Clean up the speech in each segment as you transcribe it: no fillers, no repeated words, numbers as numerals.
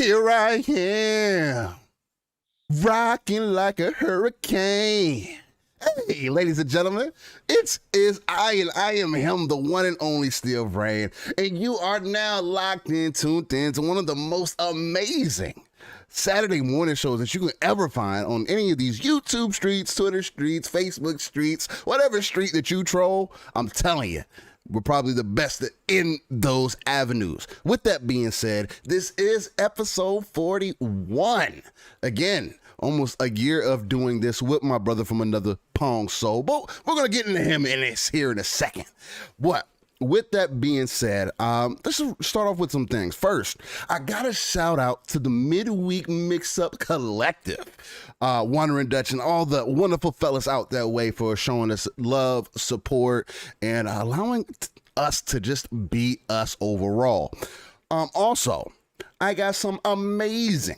Here I am, rocking like a hurricane. Hey, ladies and gentlemen, I am him, the one and only Steel Brain, and you are now locked in, tuned in to one of the most amazing Saturday morning shows that you can ever find on any of these YouTube streets, Twitter streets, Facebook streets, whatever street that you troll. I'm telling you, we're probably the best in those avenues. With that being said, this is episode 41. Again, almost a year of doing this with my brother from another Pong Soul. But we're going to get into him in this here in a second. With that being said, let's start off with some things. First, I got to shout out to the Midweek Mix-Up Collective, Wandering Dutch, and all the wonderful fellas out that way for showing us love, support, and allowing us to just be us overall. Also, I got some amazing,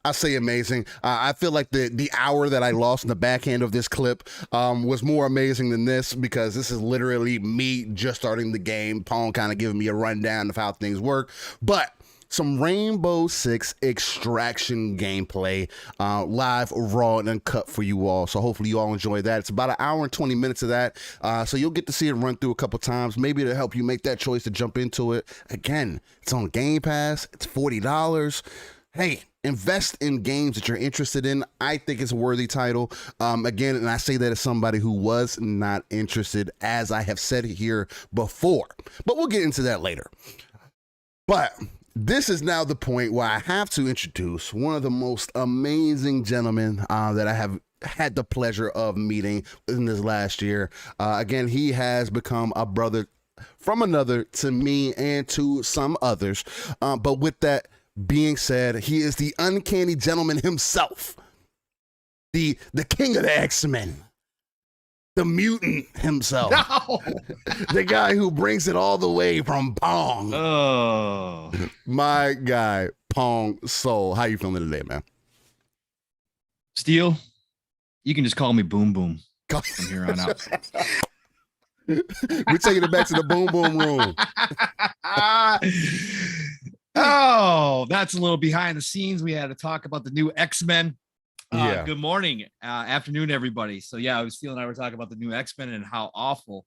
I say amazing. I feel like the hour that I lost in the backhand of this clip was more amazing than this, because this is literally me just starting the game. Pong kind of giving me a rundown of how things work. But some Rainbow Six Extraction gameplay, live, raw, and uncut for you all. So hopefully you all enjoy that. It's about an hour and 20 minutes of that. So you'll get to see it run through a couple times. Maybe it'll help you make that choice to jump into it. Again, it's on Game Pass. It's $40. Hey, invest in games that you're interested in. I think it's a worthy title. Again, and I say that as somebody who was not interested, as I have said here before. But we'll get into that later. But this is now the point where I have to introduce one of the most amazing gentlemen that I have had the pleasure of meeting in this last year. Again, he has become a brother from another to me and to some others. But with that being said, he is the uncanny gentleman himself, the king of the X-Men, the mutant himself, no! The guy who brings it all the way from Pong. Oh, my guy, Pong Soul. How you feeling today, man? Steel, you can just call me Boom Boom from here on out. We're taking it back to the Boom Boom room. Oh, that's a little behind the scenes. We had to talk about the new X-Men. Good morning, afternoon, everybody. So yeah, Steel and I were talking about the new X-Men and how awful,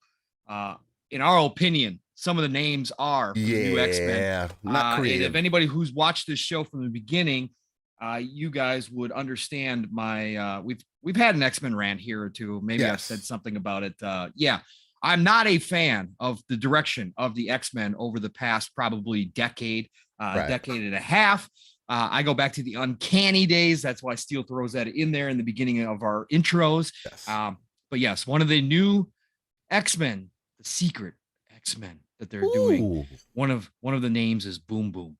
in our opinion, some of the names are for the new X-Men. Not creative. And if anybody who's watched this show from the beginning, you guys would understand my. We've had an X-Men rant here or two. Maybe I've said something about it. I'm not a fan of the direction of the X-Men over the past probably decade and a half. I go back to the uncanny days. That's why Steel throws that in there in the beginning of our intros. Yes. But yes, one of the new X-Men, the secret X-Men that they're doing. One of the names is Boom Boom.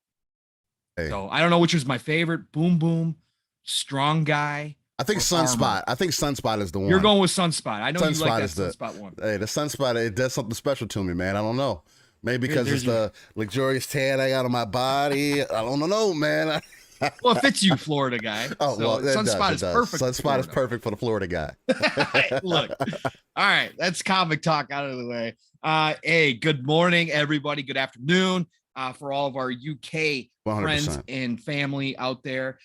Hey. So I don't know which is my favorite. Boom Boom, Strong Guy. I think Sunspot. Armor. I think Sunspot is the one. You're going with Sunspot. I know Sunspot you like that Sunspot one. Hey, the Sunspot, it does something special to me, man. I don't know. Maybe because it's the luxurious tan I got on my body. I don't know, man. Well, it fits you, Florida guy. Oh, so well, Sunspot is perfect. Sunspot is perfect for the Florida guy. Look, all right, that's comic talk out of the way. Hey, good morning, everybody. Good afternoon for all of our UK 100%. Friends and family out there.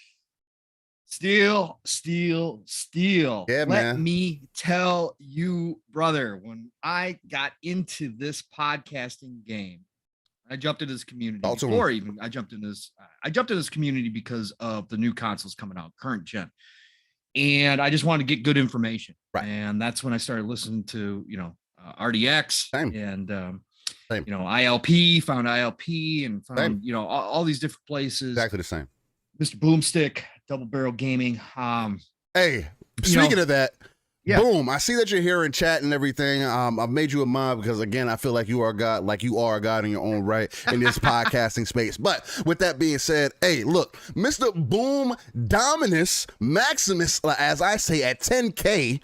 Steel. Yeah, Let man. me tell you, brother, when I got into this podcasting game, I jumped into this community before even I jumped into this community because of the new consoles coming out, current gen. And I just wanted to get good information. Right. And that's when I started listening to, RDX. Same. And, Same. found ILP and found, Same. all these different places. Exactly the same. Mr. Boomstick, Double Barrel Gaming. Hey, speaking of that, yeah. Boom, I see that you're here in chat and everything. I've made you a mod because, again, I feel like you are God, like you are a God in your own right in this podcasting space. But with that being said, hey, look, Mr. Boom Dominus Maximus, as I say, at 10K,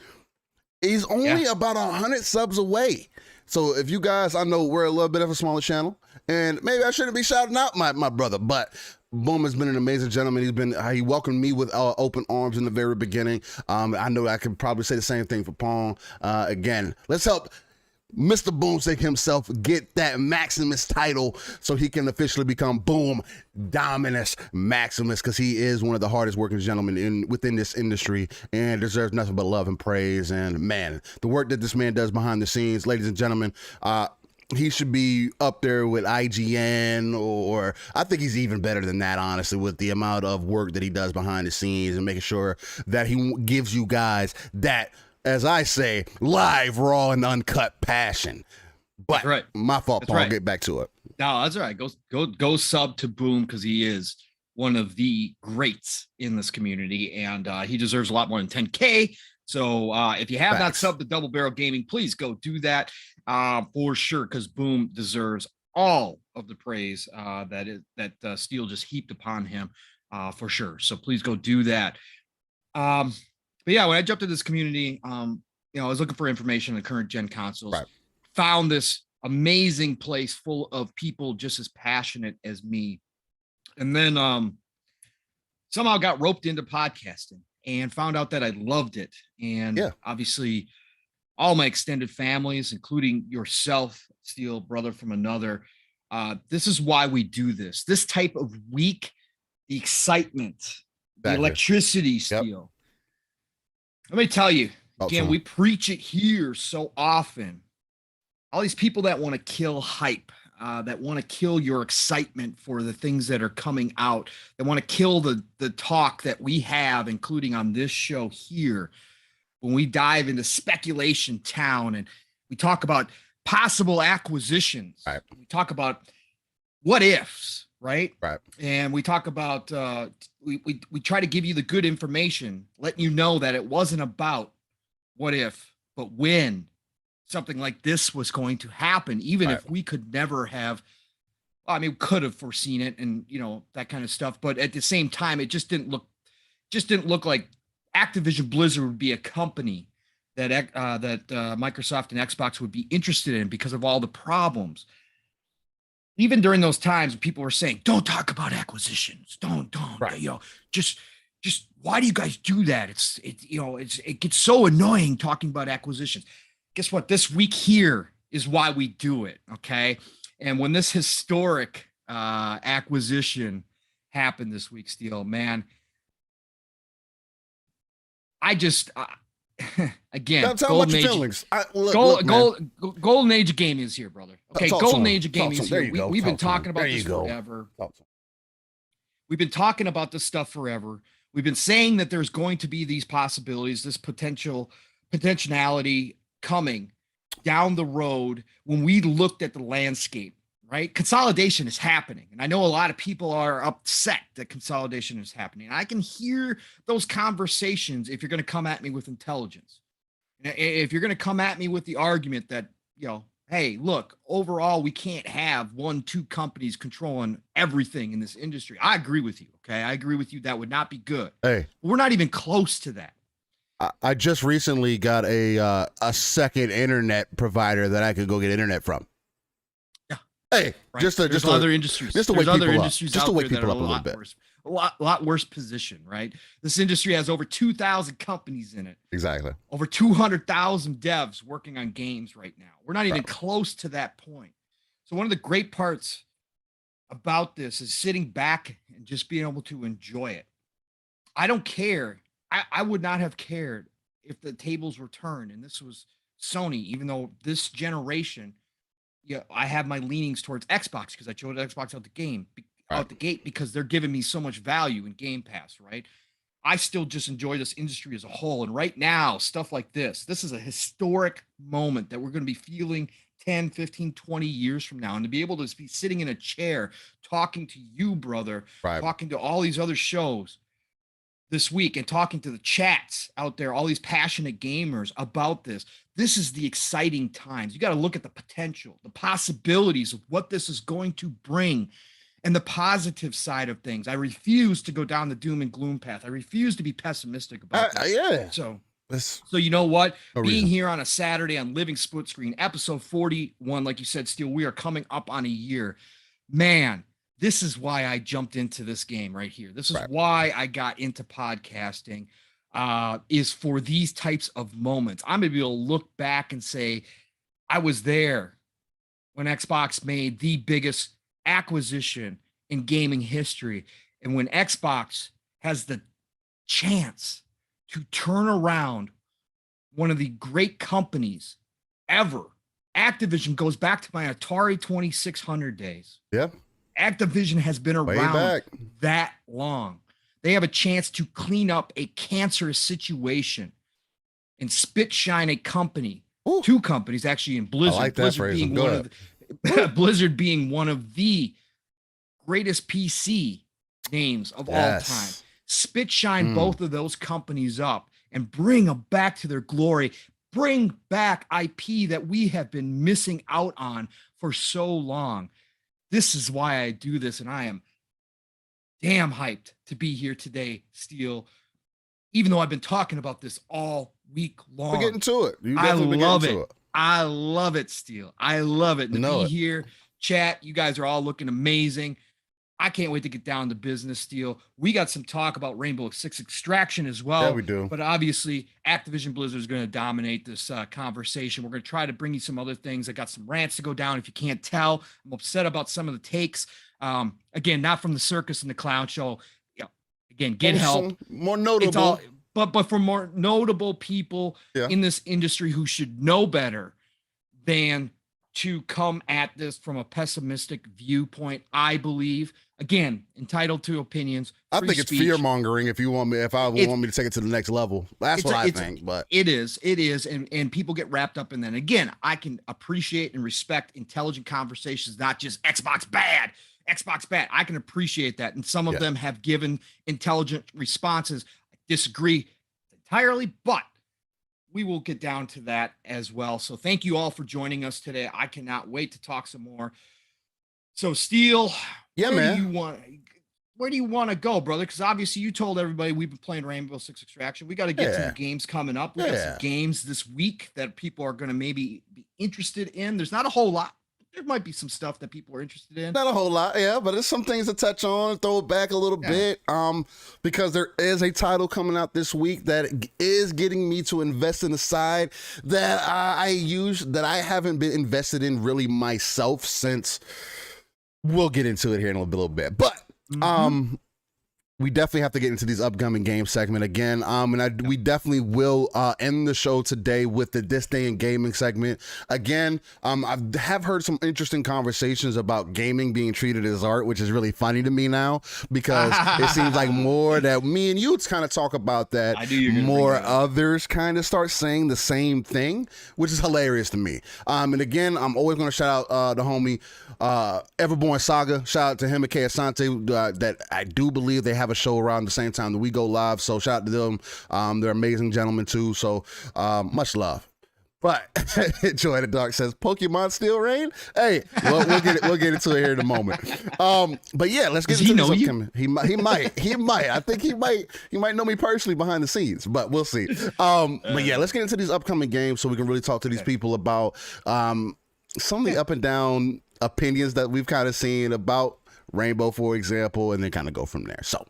he's only about 100 subs away. So if you guys, I know we're a little bit of a smaller channel, and maybe I shouldn't be shouting out my brother, but Boom has been an amazing gentleman. He welcomed me with open arms in the very beginning. I know I could probably say the same thing for Pong. Again, let's help Mr. Boomstick himself get that Maximus title so he can officially become Boom Dominus Maximus, because he is one of the hardest working gentlemen within this industry and deserves nothing but love and praise. And man, the work that this man does behind the scenes, ladies and gentlemen, he should be up there with IGN, or I think he's even better than that, honestly, with the amount of work that he does behind the scenes and making sure that he gives you guys that, as I say, live, raw, and uncut passion. But right. My fault, Paul. I'll get back to it. No, that's all right. Go sub to Boom, because he is one of the greats in this community, and he deserves a lot more than 10K. So if you have not subbed to Double Barrel Gaming, please go do that for sure, because Boom deserves all of the praise that Steel just heaped upon him for sure. So please go do that. But yeah, when I jumped into this community, I was looking for information on the current gen consoles, found this amazing place full of people just as passionate as me. And then somehow got roped into podcasting and found out that I loved it. And obviously all my extended families, including yourself, Steel, brother from another, this is why we do this. This type of week, the excitement, the electricity, Steel. Let me tell you, again, we preach it here so often. All these people that want to kill hype, that want to kill your excitement for the things that are coming out, that want to kill the talk that we have, including on this show here, when we dive into speculation town and we talk about possible acquisitions. We talk about what ifs, right? And we talk about we try to give you the good information, letting you know that it wasn't about what if, but when something like this was going to happen, even if we could never have, could have foreseen it and, that kind of stuff. But at the same time, it just didn't look like Activision Blizzard would be a company that Microsoft and Xbox would be interested in because of all the problems. Even during those times, people were saying, "Don't talk about acquisitions. Don't. Just why do you guys do that? It gets so annoying talking about acquisitions." Guess what? This week here is why we do it. Okay, and when this historic acquisition happened this week, Steel, man, I just again, golden age. Golden age of gaming is here, brother. Okay, golden age of gaming is here. We've been talking about this forever. We've been talking about this stuff forever. We've been saying that there's going to be these possibilities, this potentiality coming down the road when we looked at the landscape. Right? Consolidation is happening. And I know a lot of people are upset that consolidation is happening. I can hear those conversations if you're going to come at me with intelligence. If you're going to come at me with the argument that, hey, look, overall, we can't have 1-2 companies controlling everything in this industry. I agree with you. Okay. I agree with you. That would not be good. Hey, we're not even close to that. I just recently got a second internet provider that I could go get internet from. Hey, right. Just other industries. Just to wake people up. Just to wake people up a little bit. A lot worse position, right? This industry has over 2,000 companies in it. Exactly. Over 200,000 devs working on games right now. We're not even close to that point. So one of the great parts about this is sitting back and just being able to enjoy it. I don't care. I would not have cared if the tables were turned and this was Sony, even though this generation, I have my leanings towards Xbox because I chose Xbox out the gate because they're giving me so much value in Game Pass, right? I still just enjoy this industry as a whole. And right now, stuff like this is a historic moment that we're going to be feeling 10, 15, 20 years from now. And to be able to be sitting in a chair, talking to you, brother, talking to all these other shows this week and talking to the chats out there, all these passionate gamers about this. This is the exciting times. You got to look at the potential, the possibilities of what this is going to bring and the positive side of things. I refuse to go down the doom and gloom path. I refuse to be pessimistic about this. So you know what? Being here on a Saturday on Living Splitscreen, episode 41, like you said, Steel, we are coming up on a year. Man, this is why I jumped into this game right here. This is why I got into podcasting, is for these types of moments. I'm going to be able to look back and say, I was there when Xbox made the biggest acquisition in gaming history. And when Xbox has the chance to turn around one of the great companies ever, Activision goes back to my Atari 2600 days. Yep. Activision has been around that long. They have a chance to clean up a cancerous situation and spit shine a company. Ooh. Two companies actually in Blizzard. I like that Blizzard being Blizzard being one of the greatest PC names of all time. Spit shine both of those companies up and bring them back to their glory. Bring back IP that we have been missing out on for so long. This is why I do this, and I am damn hyped to be here today, Steel. Even though I've been talking about this all week long. We're getting to it. I love it. I love it, Steel. I love it. And to be here, chat, you guys are all looking amazing. I can't wait to get down to business, Steel. We got some talk about Rainbow Six Extraction as well. Yeah, we do. But obviously, Activision Blizzard is going to dominate this conversation. We're going to try to bring you some other things. I got some rants to go down. If you can't tell, I'm upset about some of the takes. Again, not from the circus and the clown show. Yeah, again, get help. More notable. But for more notable people in this industry who should know better than to come at this from a pessimistic viewpoint, I believe. Again, entitled to opinions. I think it's fear mongering. If I want me to take it to the next level, that's what I think. But it is, and people get wrapped up in that. Again, I can appreciate and respect intelligent conversations, not just Xbox bad. I can appreciate that, and some of them have given intelligent responses. I disagree entirely, but we will get down to that as well. So thank you all for joining us today. I cannot wait to talk some more. So Steel, where do you want to go, brother? Because obviously you told everybody we've been playing Rainbow Six Extraction. We got to get to the games coming up. We got some games this week that people are going to maybe be interested in. There's not a whole lot. There might be some stuff that people are interested in. Not a whole lot, but there's some things to touch on, throw it back a little bit, because there is a title coming out this week that is getting me to invest in a side that I haven't been invested in really myself since. We'll get into it here in a little bit, but we definitely have to get into these upcoming game segment again. We definitely will end the show today with the This Day in Gaming segment. Again, I have heard some interesting conversations about gaming being treated as art, which is really funny to me now, because it seems like more that me and you kind of talk about that, more others kind of start saying the same thing, which is hilarious to me. And again, I'm always going to shout out the homie Everborn Saga. Shout out to him and Kay Asante, that I do believe they have a show around the same time that we go live, so shout out to them. They're amazing gentlemen too, so much love. But Joy the Dark says Pokemon Steel Rain. Hey, we'll get into it here in a moment. But yeah, let's get into this upcoming. He might. I think he might know me personally behind the scenes, but we'll see. But yeah, let's get into these upcoming games so we can really talk to these people about some of the up and down opinions that we've kind of seen about Rainbow, for example, and then kind of go from there. So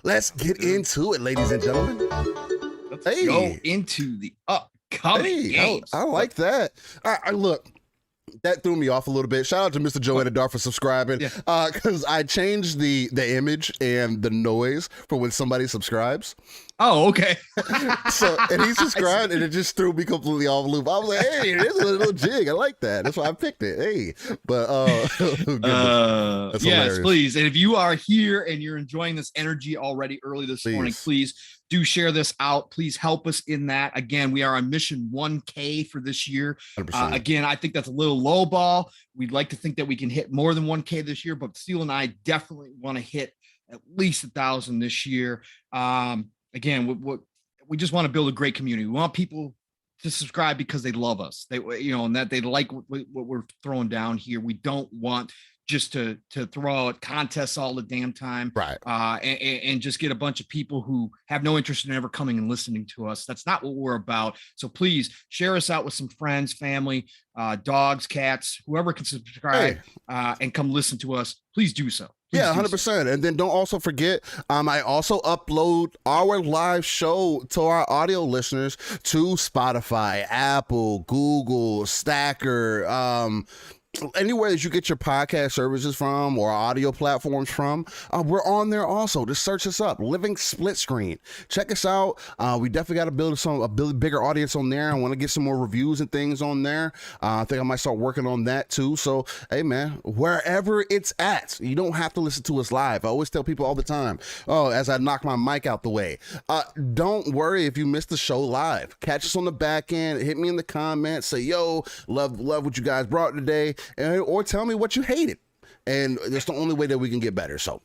let's get into it, ladies and gentlemen. Let's go into the upcoming games. I like that. Look, that threw me off a little bit. Shout out to Mr. Joe in the Dark for subscribing, because I changed the image and the noise for when somebody subscribes. Oh, okay. And he subscribed, and it just threw me completely off loop. I was like, hey, there's a little jig. I like that. That's why I picked it. Hey, but that's yes, hilarious. Please. And if you are here and you're enjoying this energy already early this morning, please do share this out. Please help us in that. Again, we are on mission 1K for this year. Again, I think that's a little low ball. We'd like to think that we can hit more than 1K this year, but Steel and I definitely want to hit at least 1,000 this year. Again, we just want to build a great community. We want people to subscribe because they love us. And that they like what we're throwing down here. We don't want just to throw out contests all the damn time, right? And just get a bunch of people who have no interest in ever coming and listening to us. That's not what we're about. So please share us out with some friends, family, dogs, cats, whoever can subscribe and come listen to us. Please do so. Please Yeah, do 100%. And then don't also forget, I also upload our live show to our audio listeners to Spotify, Apple, Google, Stacker, anywhere that you get your podcast services from or audio platforms from. We're on there also. Just search us up, Living Splitscreen. Check us out. We definitely got to build a bigger audience on there. I want to get some more reviews and things on there. I think I might start working on that too. So, hey man, wherever it's at, you don't have to listen to us live. I always tell people all the time, as I knock my mic out the way, don't worry if you missed the show live. Catch us on the back end. Hit me in the comments. Say, yo, love what you guys brought today. Or tell me what you hated, and that's the only way that we can get better. So,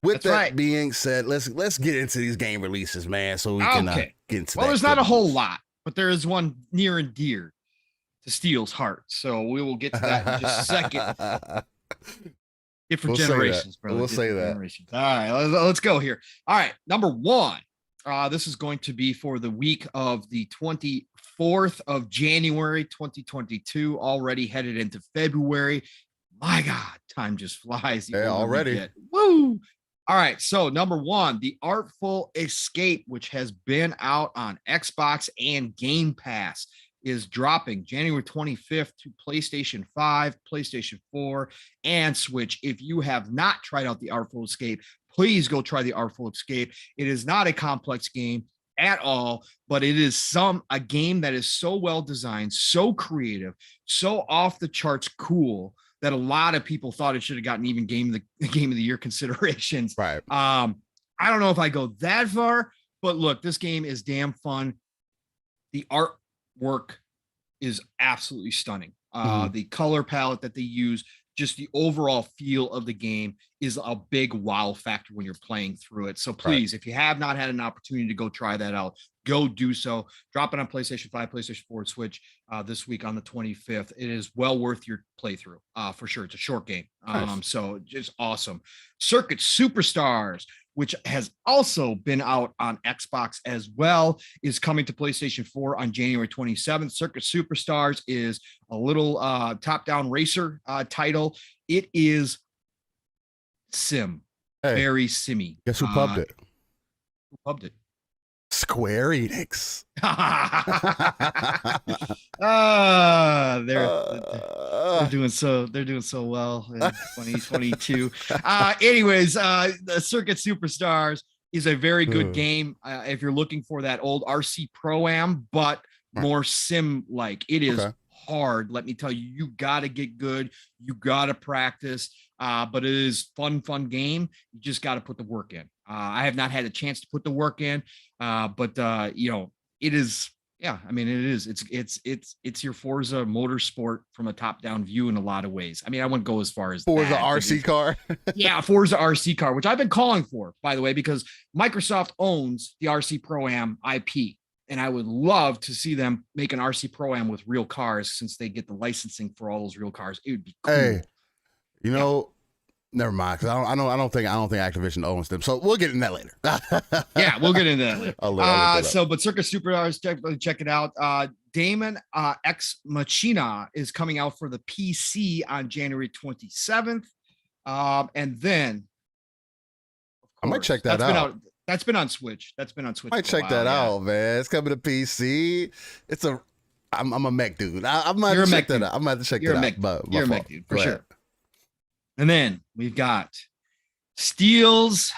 with that being said, let's get into these game releases, man. So we can get into. Well, there's not a whole lot, but there is one near and dear to Steel's heart. So we will get to that in just a second. Different generations, brother. We'll say that. All right, let's go here. All right, number one. This is going to be for the week of the 24th of January, 2022, already headed into February. My God, time just flies. Yeah, already. Woo! All right, so number one, The Artful Escape, which has been out on Xbox and Game Pass, is dropping January 25th to PlayStation 5, PlayStation 4, and Switch. If you have not tried out The Artful Escape, please go try The Artful Escape. It is not a complex game at all, but it is a game that is so well designed, so creative, so off the charts cool that a lot of people thought it should have gotten even game of the year considerations. Right. I don't know if I go that far, but look, this game is damn fun. The artwork is absolutely stunning. The color palette that they use, just the overall feel of the game is a big wow factor when you're playing through it. So please, if you have not had an opportunity to go try that out, go do so. Drop it on PlayStation 5, PlayStation 4, Switch this week on the 25th. It is well worth your playthrough for sure. It's a short game. Nice. So just awesome. Circuit Superstars, which has also been out on Xbox as well, is coming to PlayStation 4 on January 27th. Circuit Superstars is a little top-down racer title. It is very simmy. Guess who pubbed it? Who pubbed it? Square Enix. They're doing so well in 2022. Anyways, the Circuit Superstars is a very good game if you're looking for that old RC Pro-Am, but more sim-like. It is hard. Let me tell you, you got to get good. You got to practice. But it is fun game. You just got to put the work in. I have not had a chance to put the work in, but it is. Yeah, I mean, it is. It's your Forza Motorsport from a top-down view in a lot of ways. I mean, I wouldn't go as far as Forza RC car. Yeah, Forza RC car, which I've been calling for, by the way, because Microsoft owns the RC Pro-Am IP, and I would love to see them make an RC Pro-Am with real cars since they get the licensing for all those real cars. It would be cool. Hey, never mind. Cause I don't think Activision owns them. So we'll get into that later. Yeah, we'll get into that later. But Circuit Superstars, check it out. Damon Ex Machina is coming out for the PC on January 27th. And then I might check that out. That's been on Switch. I might check that out, man. It's coming to PC. I'm a mech dude. I'm gonna have to check that out. I'm gonna have to check that out. You're a mech dude for sure. And then we've got Steel's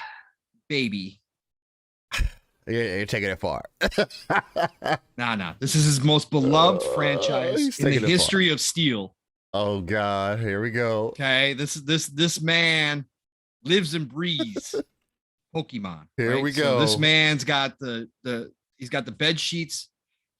baby. You're taking it far. Nah. This is his most beloved franchise in the history of Steel. Oh God, here we go. Okay, this man lives and breathes Pokemon. Here we go. So this man's got he's got the bed sheets.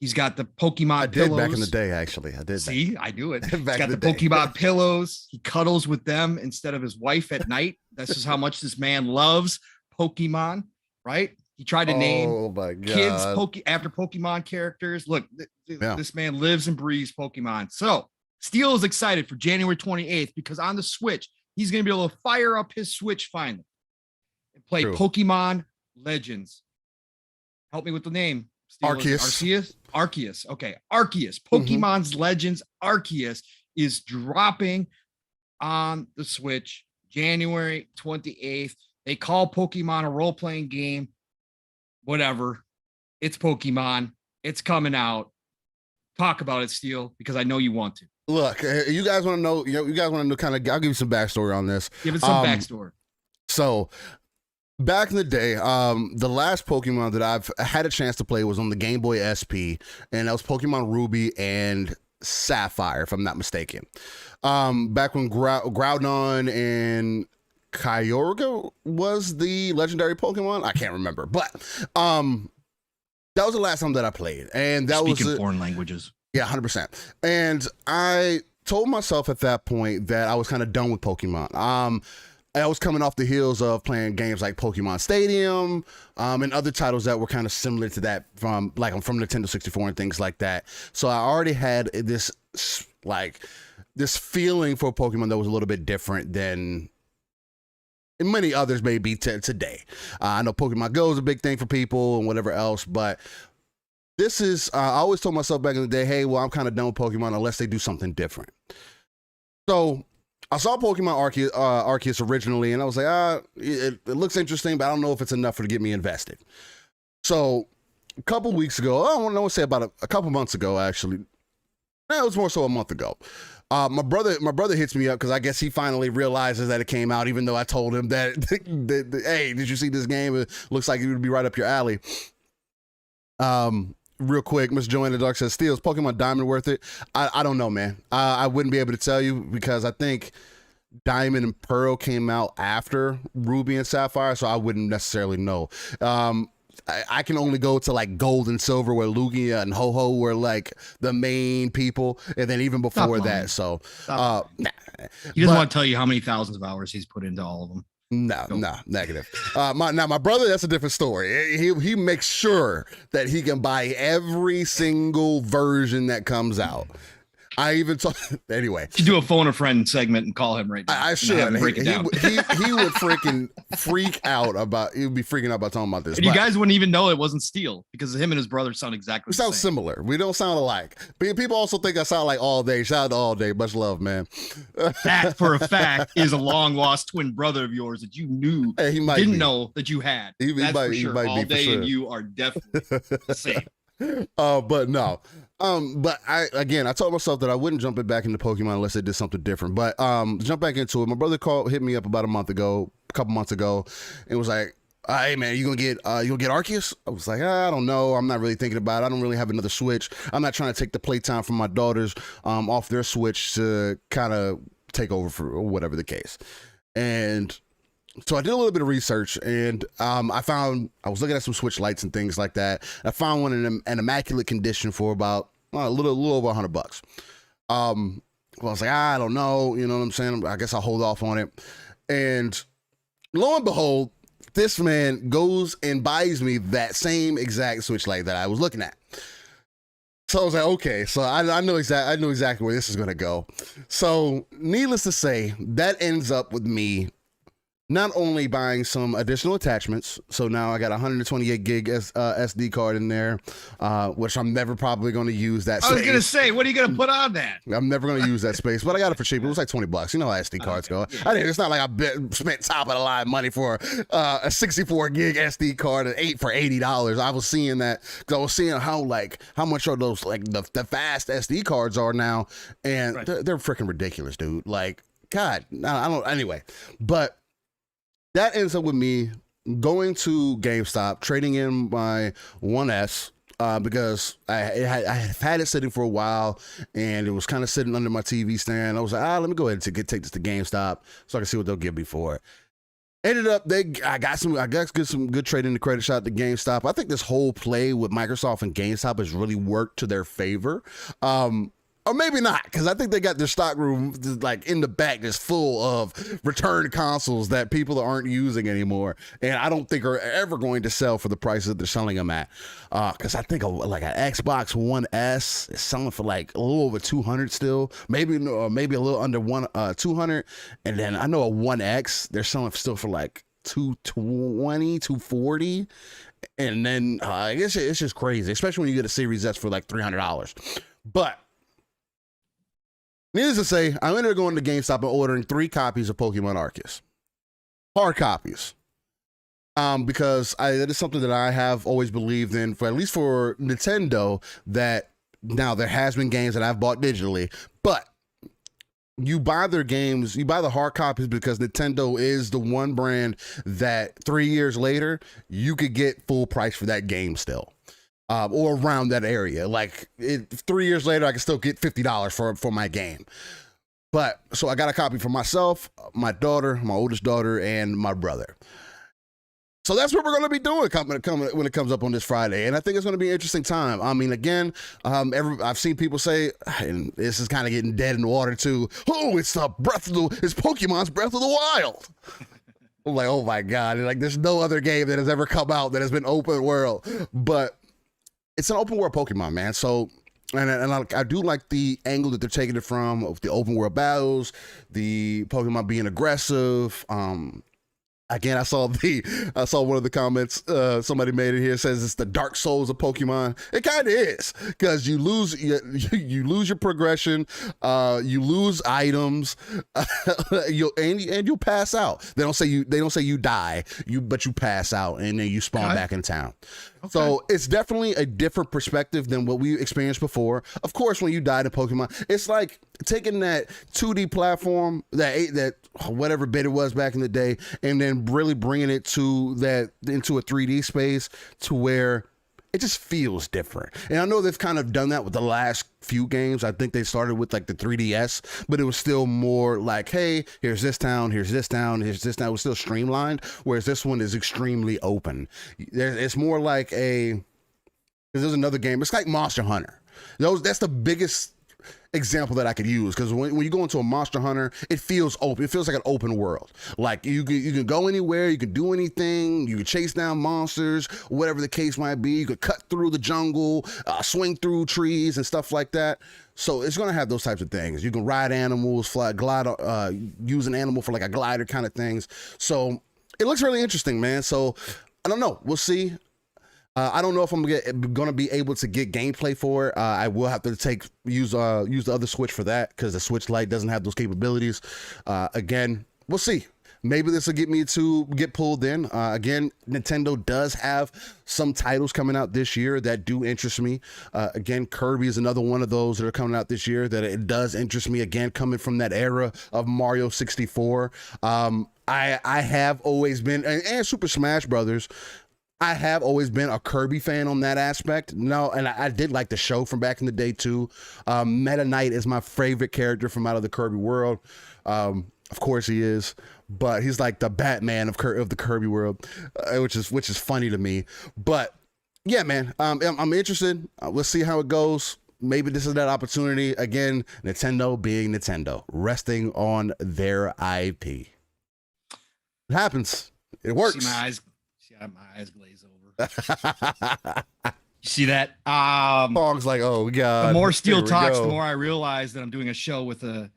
He's got the Pokemon pillows. Back in the day, actually. I did. See, I do it. He's got the Pokemon pillows. He cuddles with them instead of his wife at night. This is how much this man loves Pokemon, right? He tried to name kids after Pokemon characters. Look, this man lives and breathes Pokemon. So Steel is excited for January 28th because on the Switch, he's going to be able to fire up his Switch finally and play Pokemon Legends. Help me with the name. Arceus. Okay. Arceus. Pokemon's Legends Arceus is dropping on the Switch January 28th. They call Pokemon a role-playing game. Whatever. It's Pokemon. It's coming out. Talk about it, Steel, because I know you want to. Look, you guys want to know, you guys want to know kind of, I'll give you some backstory on this. Give it some backstory. So back in the day, the last Pokemon that I've had a chance to play was on the Game Boy SP, and that was Pokemon Ruby and Sapphire, if I'm not mistaken. Back when Groudon and Kyogre was the legendary Pokemon, I can't remember, but that was the last time that I played, and that was speaking foreign languages. Yeah, 100%. And I told myself at that point that I was kind of done with Pokemon. I was coming off the heels of playing games like Pokemon Stadium, and other titles that were kind of similar to that from Nintendo 64 and things like that. So I already had this feeling for Pokemon that was a little bit different than many others may be today. I know Pokemon Go is a big thing for people and whatever else, but this is, I always told myself back in the day, hey, well, I'm kind of done with Pokemon unless they do something different. So I saw Pokemon Arceus originally, and I was like, it looks interesting, but I don't know if it's enough to get me invested. So a couple weeks ago, I don't know, say about a couple months ago, actually. It was more so a month ago. My brother hits me up because I guess he finally realizes that it came out, even though I told him that, hey, did you see this game? It looks like it would be right up your alley. Real quick, Miss Joanna Dark says, Steel, is Pokemon Diamond worth it? I don't know, man. I wouldn't be able to tell you because I think Diamond and Pearl came out after Ruby and Sapphire, so I wouldn't necessarily know. I can only go to like Gold and Silver where Lugia and Ho-Ho were like the main people, and then even before that. So nah. He doesn't want to tell you how many thousands of hours he's put into all of them. No, negative. My brother, that's a different story. He makes sure that he can buy every single version that comes out. I even told, anyway. You do a phone a friend segment and call him right now. I should. He would freaking freak out about. He would be freaking out about talking about this. And you guys wouldn't even know it wasn't Steel because him and his brother sound exactly. We sound similar. We don't sound alike. People also think I sound like All Day. Shout out to All Day. Much love, man. That for a fact is a long lost twin brother of yours that you knew. Hey, he might didn't be. know that you had. That's for sure. All Day and you are definitely the same. But no. But I told myself that I wouldn't jump it back into Pokemon unless they did something different. But jump back into it. My brother hit me up about a couple months ago, and was like, hey man, you gonna get Arceus? I was like, I don't know. I'm not really thinking about it. I don't really have another Switch. I'm not trying to take the playtime from my daughters off their Switch to kind of take over for whatever the case. And so I did a little bit of research, and I was looking at some Switch lights and things like that. I found one in an immaculate condition for about a little over $100. I was like, I don't know, you know what I'm saying? I guess I'll hold off on it. And lo and behold, this man goes and buys me that same exact Switch light that I was looking at. So I was like, okay, so I know exactly where this is going to go. So needless to say, that ends up with me not only buying some additional attachments, so now I got 128 gig SD card in there, which I'm never probably going to use that space. I was going to say, what are you going to put on that? I'm never going to use that space, but I got it for cheap. It was like $20. You know how SD cards go. Yeah. It's not like I spent top of the line money for a 64 gig SD card for $80. I was seeing that because I was seeing how much are those like the fast SD cards are now, and they're freaking ridiculous, dude. Like, God, I don't. Anyway, but that ends up with me going to GameStop, trading in my 1S because I had it sitting for a while, and it was kind of sitting under my TV stand. I was like, let me go ahead and take this to GameStop so I can see what they'll give me for it. Ended up, I got some good trading the credit shot to GameStop. I think this whole play with Microsoft and GameStop has really worked to their favor. Or maybe not, because I think they got their stock room like in the back just full of returned consoles that people aren't using anymore, and I don't think are ever going to sell for the prices that they're selling them at. Because I think like an Xbox One S is selling for like a little over 200 still, maybe a little under 200, and then I know a One X they're selling still for like 220, 240, and then I guess it's just crazy, especially when you get a Series S for like $300. But Needless to say, I ended up going to GameStop and ordering 3 copies of Pokemon Arceus. Hard copies. Because that is something that I have always believed in, for at least for Nintendo, that now there has been games that I've bought digitally, but you buy their games, you buy the hard copies because Nintendo is the one brand that 3 years later, you could get full price for that game still. Or around that area. Like 3 years later, I can still get $50 for my game. But so I got a copy for myself, my daughter, my oldest daughter, and my brother. So that's what we're going to be doing when it comes up on this Friday. And I think it's going to be an interesting time. I mean, again, I've seen people say, and this is kind of getting dead in the water too, oh, it's Pokemon's Breath of the Wild. I'm like, oh my God. And like, there's no other game that has ever come out that has been open world. But it's an open world Pokemon, man. So, and I do like the angle that they're taking it from, of the open world battles, the Pokemon being aggressive. Again, I saw one of the comments somebody made it here, says it's the Dark Souls of Pokemon. It kind of is, because you lose your progression, you lose items, you'll pass out. They don't say you die, but you pass out and then you spawn back in town. Okay. So it's definitely a different perspective than what we experienced before. Of course, when you died in Pokemon, it's like taking that 2D platform, that whatever bit it was back in the day, and then really bringing it into a 3D space to where it just feels different. And I know they've kind of done that with the last few games. I think they started with like the 3DS, but it was still more like, hey, here's this town, here's this town, here's this town. It was still streamlined, whereas this one is extremely open. It's more like there's another game. It's like Monster Hunter. That's the biggest example that I could use, because when you go into a Monster Hunter, it feels open. It feels like an open world. Like you can go anywhere, you can do anything, you can chase down monsters, whatever the case might be. You could cut through the jungle, swing through trees and stuff like that. So it's going to have those types of things. You can ride animals, glide, use an animal for like a glider kind of things. So it looks really interesting, man. So I don't know. We'll see. I don't know if I'm going to be able to get gameplay for it. I will have to use the other Switch for that, because the Switch Lite doesn't have those capabilities. Again, we'll see. Maybe this will get me to get pulled in. Again, Nintendo does have some titles coming out this year that do interest me. Again, Kirby is another one of those that are coming out this year that it does interest me. Again, coming from that era of Mario 64. I have always been, and Super Smash Brothers, I have always been a Kirby fan on that aspect. No, and I did like the show from back in the day too. Meta Knight is my favorite character from out of the Kirby world. Of course he is, but he's like the Batman of the Kirby world, which is funny to me. But yeah, man, I'm interested. Let's see how it goes. Maybe this is that opportunity. Again, Nintendo being Nintendo, resting on their IP. It happens. It works. My eyes glaze over. You see that? Pong's like, oh God. The more Steel talks, the more I realize that I'm doing a show with a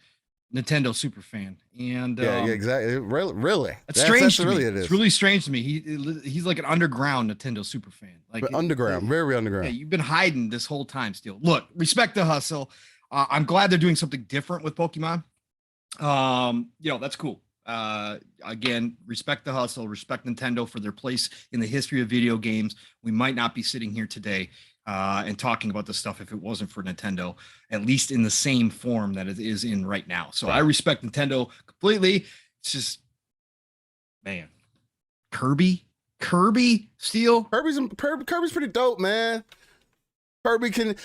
Nintendo super fan. And yeah, exactly. Really, it's strange to me. It's really strange to me. He's like an underground Nintendo super fan. Like underground, very underground. Yeah, you've been hiding this whole time, Steel. Look, respect the hustle. I'm glad they're doing something different with Pokemon. That's cool. Again, respect the hustle, respect Nintendo for their place in the history of video games. We might not be sitting here today and talking about this stuff if it wasn't for Nintendo, at least in the same form that it is in right now. So I respect Nintendo completely. It's just, man, Kirby, Steel. Kirby's pretty dope, man. Kirby can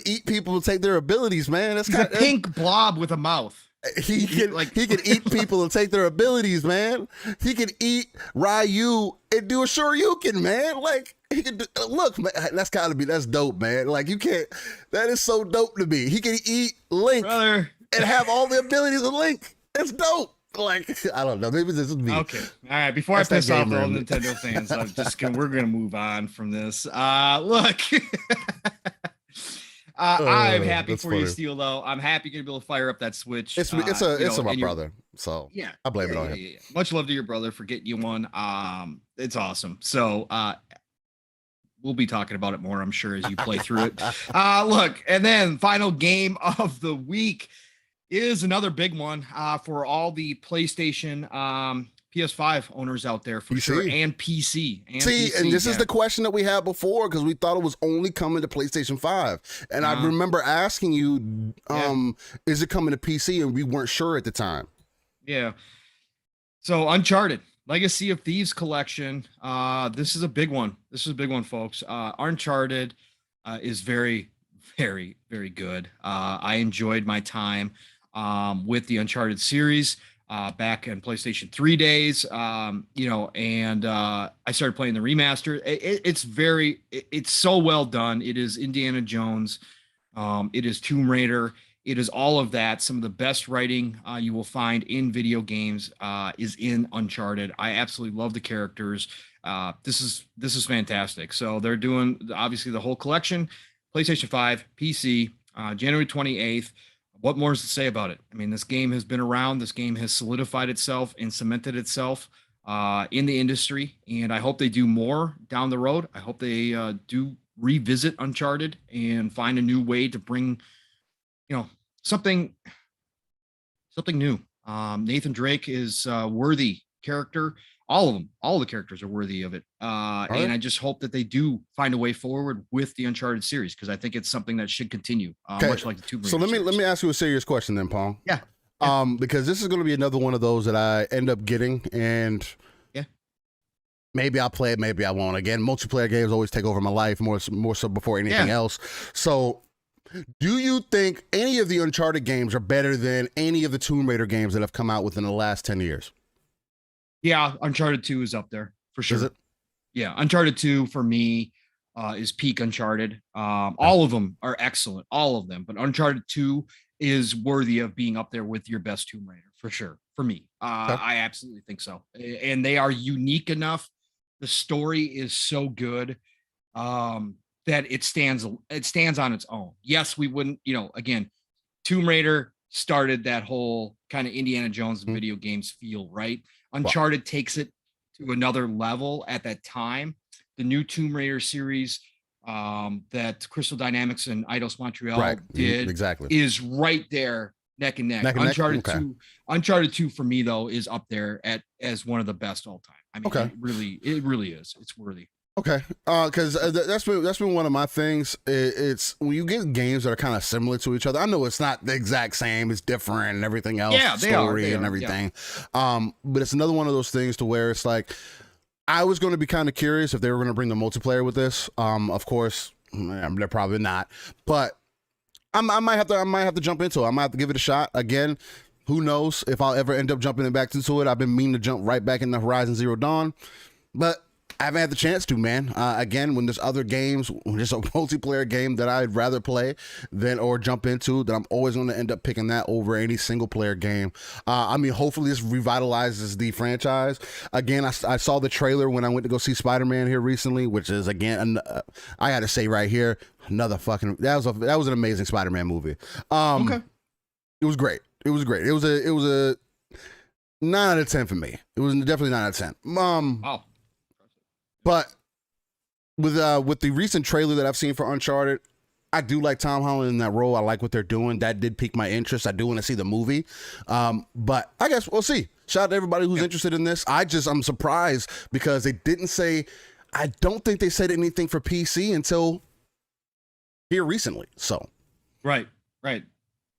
eat people and take their abilities, man. He's a pink blob with a mouth. He can eat people and take their abilities, man. He can eat Ryu and do a Shoryuken, man. Like he can look, man. That's dope, man. Like that is so dope to me. He can eat Link and have all the abilities of Link. It's dope. Like I don't know. Maybe this is me. Okay, all right. Before I piss off all Nintendo fans, we're gonna move on from this. Look. I'm happy for you, Steel, though. I'm happy you're going to be able to fire up that Switch. It's my brother, so yeah, I blame it on him. Yeah. Much love to your brother for getting you one. It's awesome. So we'll be talking about it more, I'm sure, as you play through it. Look, and then final game of the week is another big one for all the PlayStation PS5 owners out there for sure, and PC. And this is the question that we had before, because we thought it was only coming to PlayStation 5. And I remember asking you, is it coming to PC? And we weren't sure at the time. Yeah. So Uncharted Legacy of Thieves collection. This is a big one. This is a big one, folks. Uncharted is very, very, very good. I enjoyed my time with the Uncharted series back in PlayStation 3 days, and I started playing the remaster. It's so well done. It is Indiana Jones. It is Tomb Raider. It is all of that. Some of the best writing you will find in video games is in Uncharted. I absolutely love the characters. This is fantastic. So they're doing obviously the whole collection, PlayStation 5, PC, January 28th. What more is to say about it? I mean, this game has been around. This game has solidified itself and cemented itself in the industry. And I hope they do more down the road. I hope they do revisit Uncharted and find a new way to bring, something new. Nathan Drake is a worthy character. All of them, all the characters are worthy of it. And I just hope that they do find a way forward with the Uncharted series, because I think it's something that should continue, much like the Tomb Raider. So let me ask you a serious question then, Pong. Yeah. Because this is going to be another one of those that I end up getting, and maybe I'll play it, maybe I won't. Again, multiplayer games always take over my life more so before anything else. So do you think any of the Uncharted games are better than any of the Tomb Raider games that have come out within the last 10 years? Yeah, Uncharted 2 is up there for sure. Is it? Yeah, Uncharted 2 for me is peak Uncharted. All of them are excellent, all of them. But Uncharted 2 is worthy of being up there with your best Tomb Raider for sure. For me, I absolutely think so. And they are unique enough. The story is so good that it stands on its own. Yes, we wouldn't. Again, Tomb Raider started that whole kind of Indiana Jones video games feel, right? Uncharted takes it to another level at that time. The new Tomb Raider series that Crystal Dynamics and Eidos Montreal did is right there, neck and neck. Uncharted 2 for me though is up there as one of the best all time. I mean, it really is. It's worthy. Okay, because that's been one of my things. It's when you get games that are kind of similar to each other. I know it's not the exact same; it's different and everything else. Yeah, story and everything. Yeah. But it's another one of those things to where it's like, I was going to be kind of curious if they were going to bring the multiplayer with this. Of course, they're probably not. But I might have to jump into it. I might have to give it a shot again. Who knows if I'll ever end up jumping back into it? I've been meaning to jump right back into Horizon Zero Dawn, but I haven't had the chance to, man. Again, when there's other games, when there's a multiplayer game that I'd rather play or jump into, that I'm always going to end up picking that over any single player game. I mean, hopefully this revitalizes the franchise. Again, I saw the trailer when I went to go see Spider-Man here recently, which is, again, I got to say right here, that was an amazing Spider-Man movie. It was great. It was great. It was a 9 out of 10 for me. It was definitely 9 out of 10. Wow. But with the recent trailer that I've seen for Uncharted, I do like Tom Holland in that role. I like what they're doing. That did pique my interest. I do want to see the movie. But I guess we'll see. Shout out to everybody who's interested in this. I'm surprised because they didn't say, I don't think they said anything for PC until here recently. So. Right.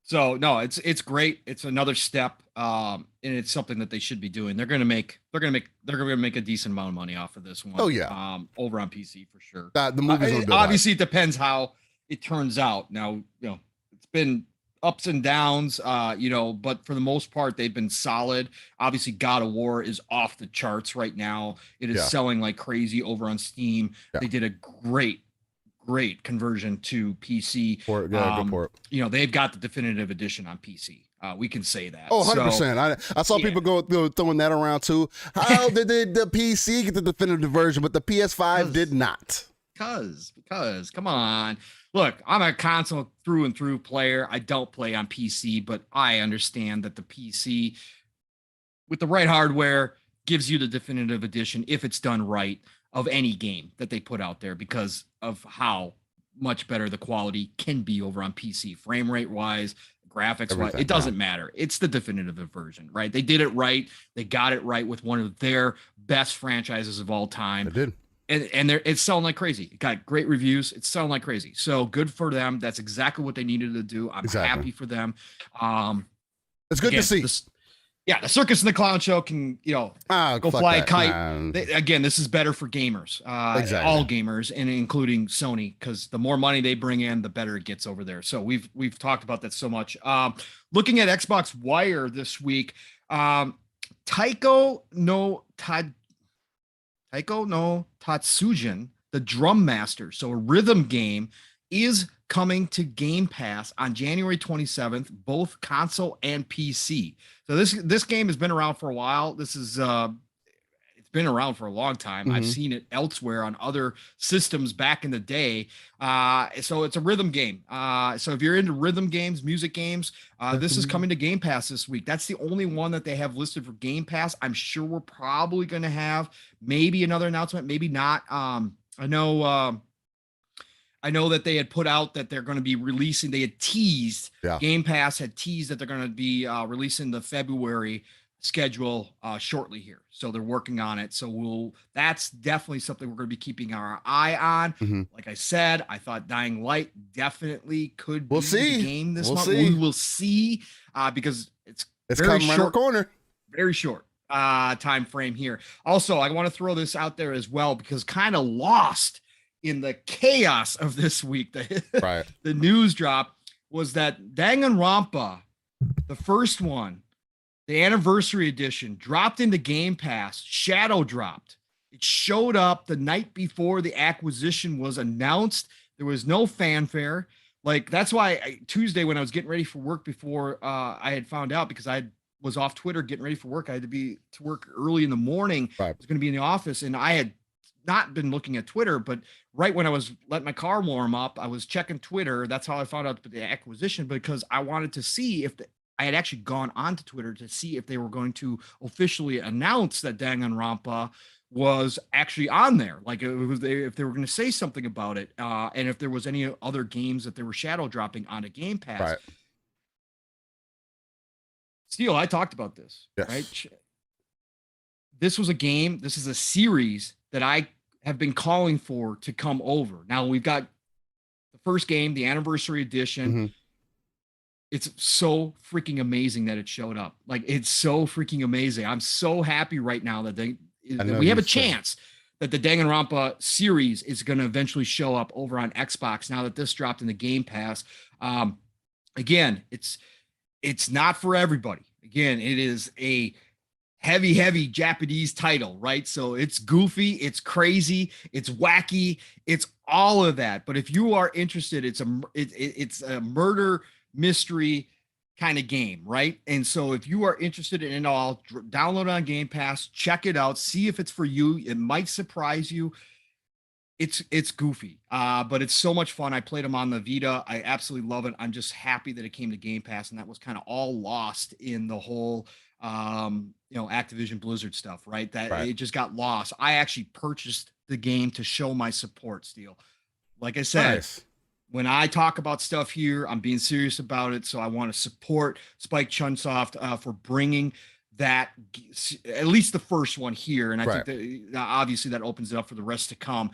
So no, it's great. It's another step, and it's something that they should be doing. They're gonna make a decent amount of money off of this one. Oh yeah, over on PC for sure. The movie's obviously it depends how it turns out. Now it's been ups and downs, but for the most part they've been solid. Obviously, God of War is off the charts right now. It is selling like crazy over on Steam. Yeah. They did a great conversion to PC. Good port. They've got the definitive edition on PC. We can say that. Oh, 100%. I saw people throwing that around too. How did the PC get the definitive version, but the PS5 did not? Because come on. Look, I'm a console through and through player. I don't play on PC, but I understand that the PC with the right hardware gives you the definitive edition if it's done right of any game that they put out there, because of how much better the quality can be over on PC, frame rate wise, graphics. Everything, It doesn't matter. It's the definitive version, right? They did it right. They got it right with one of their best franchises of all time. They did. And it's selling like crazy. It got great reviews. It's selling like crazy. So good for them. That's exactly what they needed to do. I'm happy for them. It's good to see. The circus and the clown show can, go fly a kite. This is better for gamers, all gamers, and including Sony, because the more money they bring in, the better it gets over there. So we've talked about that so much. Looking at Xbox Wire this week, Taiko no Tatsujin, the Drum Master, so a rhythm game, is coming to Game Pass on January 27th, both console and PC. So this game has been around for a while. This is it's been around for a long time. I've seen it elsewhere on other systems back in the day. So it's a rhythm game. So if you're into rhythm games, music games, this is coming to Game Pass this week. That's the only one that they have listed for Game Pass. I'm sure we're probably going to have maybe another announcement, maybe not. I know that they had put out that they're going to be releasing, they had teased, Game Pass had teased that they're going to be releasing the February schedule shortly here. So they're working on it. So that's definitely something we're going to be keeping our eye on. Like I said, I thought Dying Light definitely could be the game this month. We will see because it's very coming around the corner. Very short time frame here. Also, I want to throw this out there as well, because kind of lost in the chaos of this week, the news drop was that Danganronpa, the first one, the anniversary edition, dropped into Game Pass, shadow dropped. It showed up the night before the acquisition was announced. There was no fanfare. Like, that's why Tuesday, when I was getting ready for work, before I had found out, because I was off Twitter getting ready for work, I had to be to work early in the morning. I was going to be in the office, and I had not been looking at Twitter, but right when I was letting my car warm up, I was checking Twitter. That's how I found out the acquisition, because I wanted to see if I had actually gone onto Twitter to see if they were going to officially announce that Danganronpa was actually on there. Like, if they were going to say something about it, and if there was any other games that they were shadow dropping onto Game Pass. Steel, I talked about this, right? This was a game. This is a series that I have been calling for to come over. Now we've got the first game, the anniversary edition. It's so freaking amazing that it showed up. Like, it's so freaking amazing. I'm so happy right now that we have a chance that the Danganronpa series is going to eventually show up over on Xbox now that this dropped in the Game Pass. Again, it's not for everybody. Again, it is a heavy Japanese title, right? So it's goofy, it's crazy, it's wacky, it's all of that. But if you are interested, it's a murder mystery kind of game, right? And so if you are interested in it all, download it on Game Pass, check it out, see if it's for you. It might surprise you. It's goofy, but it's so much fun. I played them on the Vita. I absolutely love it. I'm just happy that it came to Game Pass, and that was kind of all lost in the whole Activision Blizzard stuff, right? It just got lost. I actually purchased the game to show my support, Steel. Like I said, when I talk about stuff here, I'm being serious about it. So I want to support Spike Chunsoft for bringing that, at least the first one here. And I think that obviously that opens it up for the rest to come.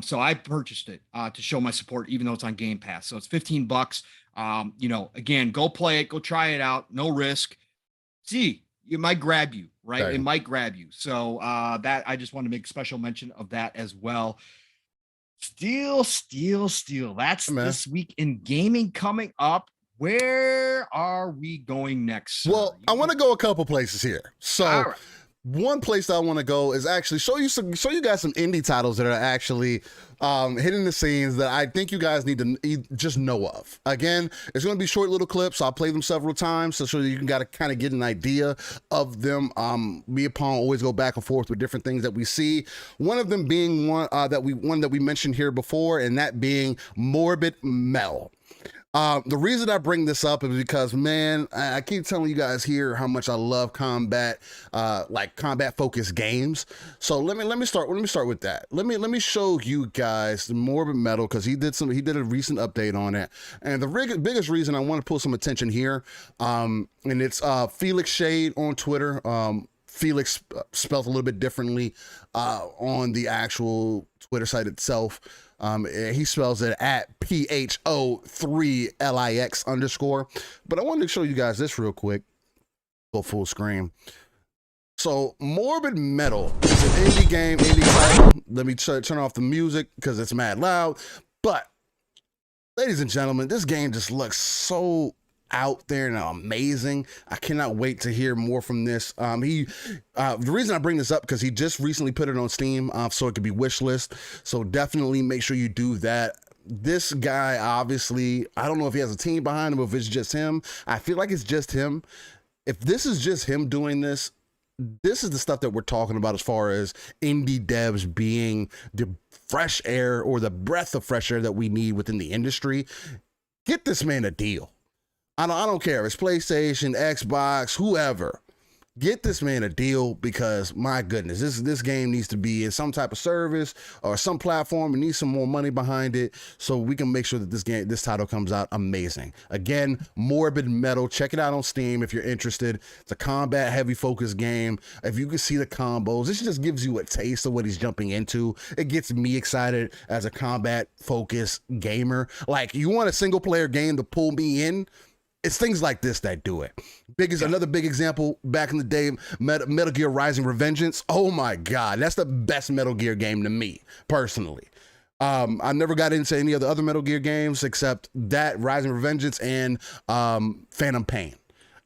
So I purchased it to show my support, even though it's on Game Pass. So it's $15. Again, go play it, go try it out. No risk. See, it might grab you, right? It might grab you. So that I just want to make special mention of that as well. Steel. That's this week in gaming coming up. Where are we going next, sir? Well, I want to go a couple places here. So one place that I want to go is actually show you guys some indie titles that are actually hitting the scenes that I think you guys need to just know of. Again, it's going to be short little clips. I'll play them several times so that you can kind of get an idea of them. Me and Pong always go back and forth with different things that we see. One of them being one that we mentioned here before, and that being Morbid Mel. The reason I bring this up is because, man, I keep telling you guys here how much I love combat, like combat focused games. So let me start with that. Let me show you guys the Morbid Metal, because he did a recent update on it, and the biggest reason I want to pull some attention here, and it's Felix Shade on Twitter. Felix spelled a little bit differently on the actual Twitter site itself. He spells it at PHO3LIX_. But I wanted to show you guys this real quick. Go full screen. So Morbid Metal is an indie game, indie title. Let me turn off the music because it's mad loud. But ladies and gentlemen, this game just looks so out there and amazing. I cannot wait to hear more from this. The reason I bring this up because he just recently put it on Steam, so it could be wishlist. So definitely make sure you do that. This guy, obviously, I don't know if he has a team behind him or if it's just him. I feel like it's just him. If this is just him doing this, this is the stuff that we're talking about as far as indie devs being the fresh air or the breath of fresh air that we need within the industry. Get this man a deal. I don't care if it's PlayStation, Xbox, whoever. Get this man a deal, because my goodness, this game needs to be in some type of service or some platform. It needs some more money behind it so we can make sure that this title comes out amazing. Again, Morbid Metal. Check it out on Steam if you're interested. It's a combat heavy focused game. If you can see the combos, this just gives you a taste of what he's jumping into. It gets me excited as a combat focused gamer. Like, you want a single player game to pull me in? It's things like this that do it. Another big example back in the day, Metal Gear Rising: Revengeance. Oh my God, that's the best Metal Gear game to me personally. I never got into any of the other Metal Gear games except that Rising: Revengeance and Phantom Pain,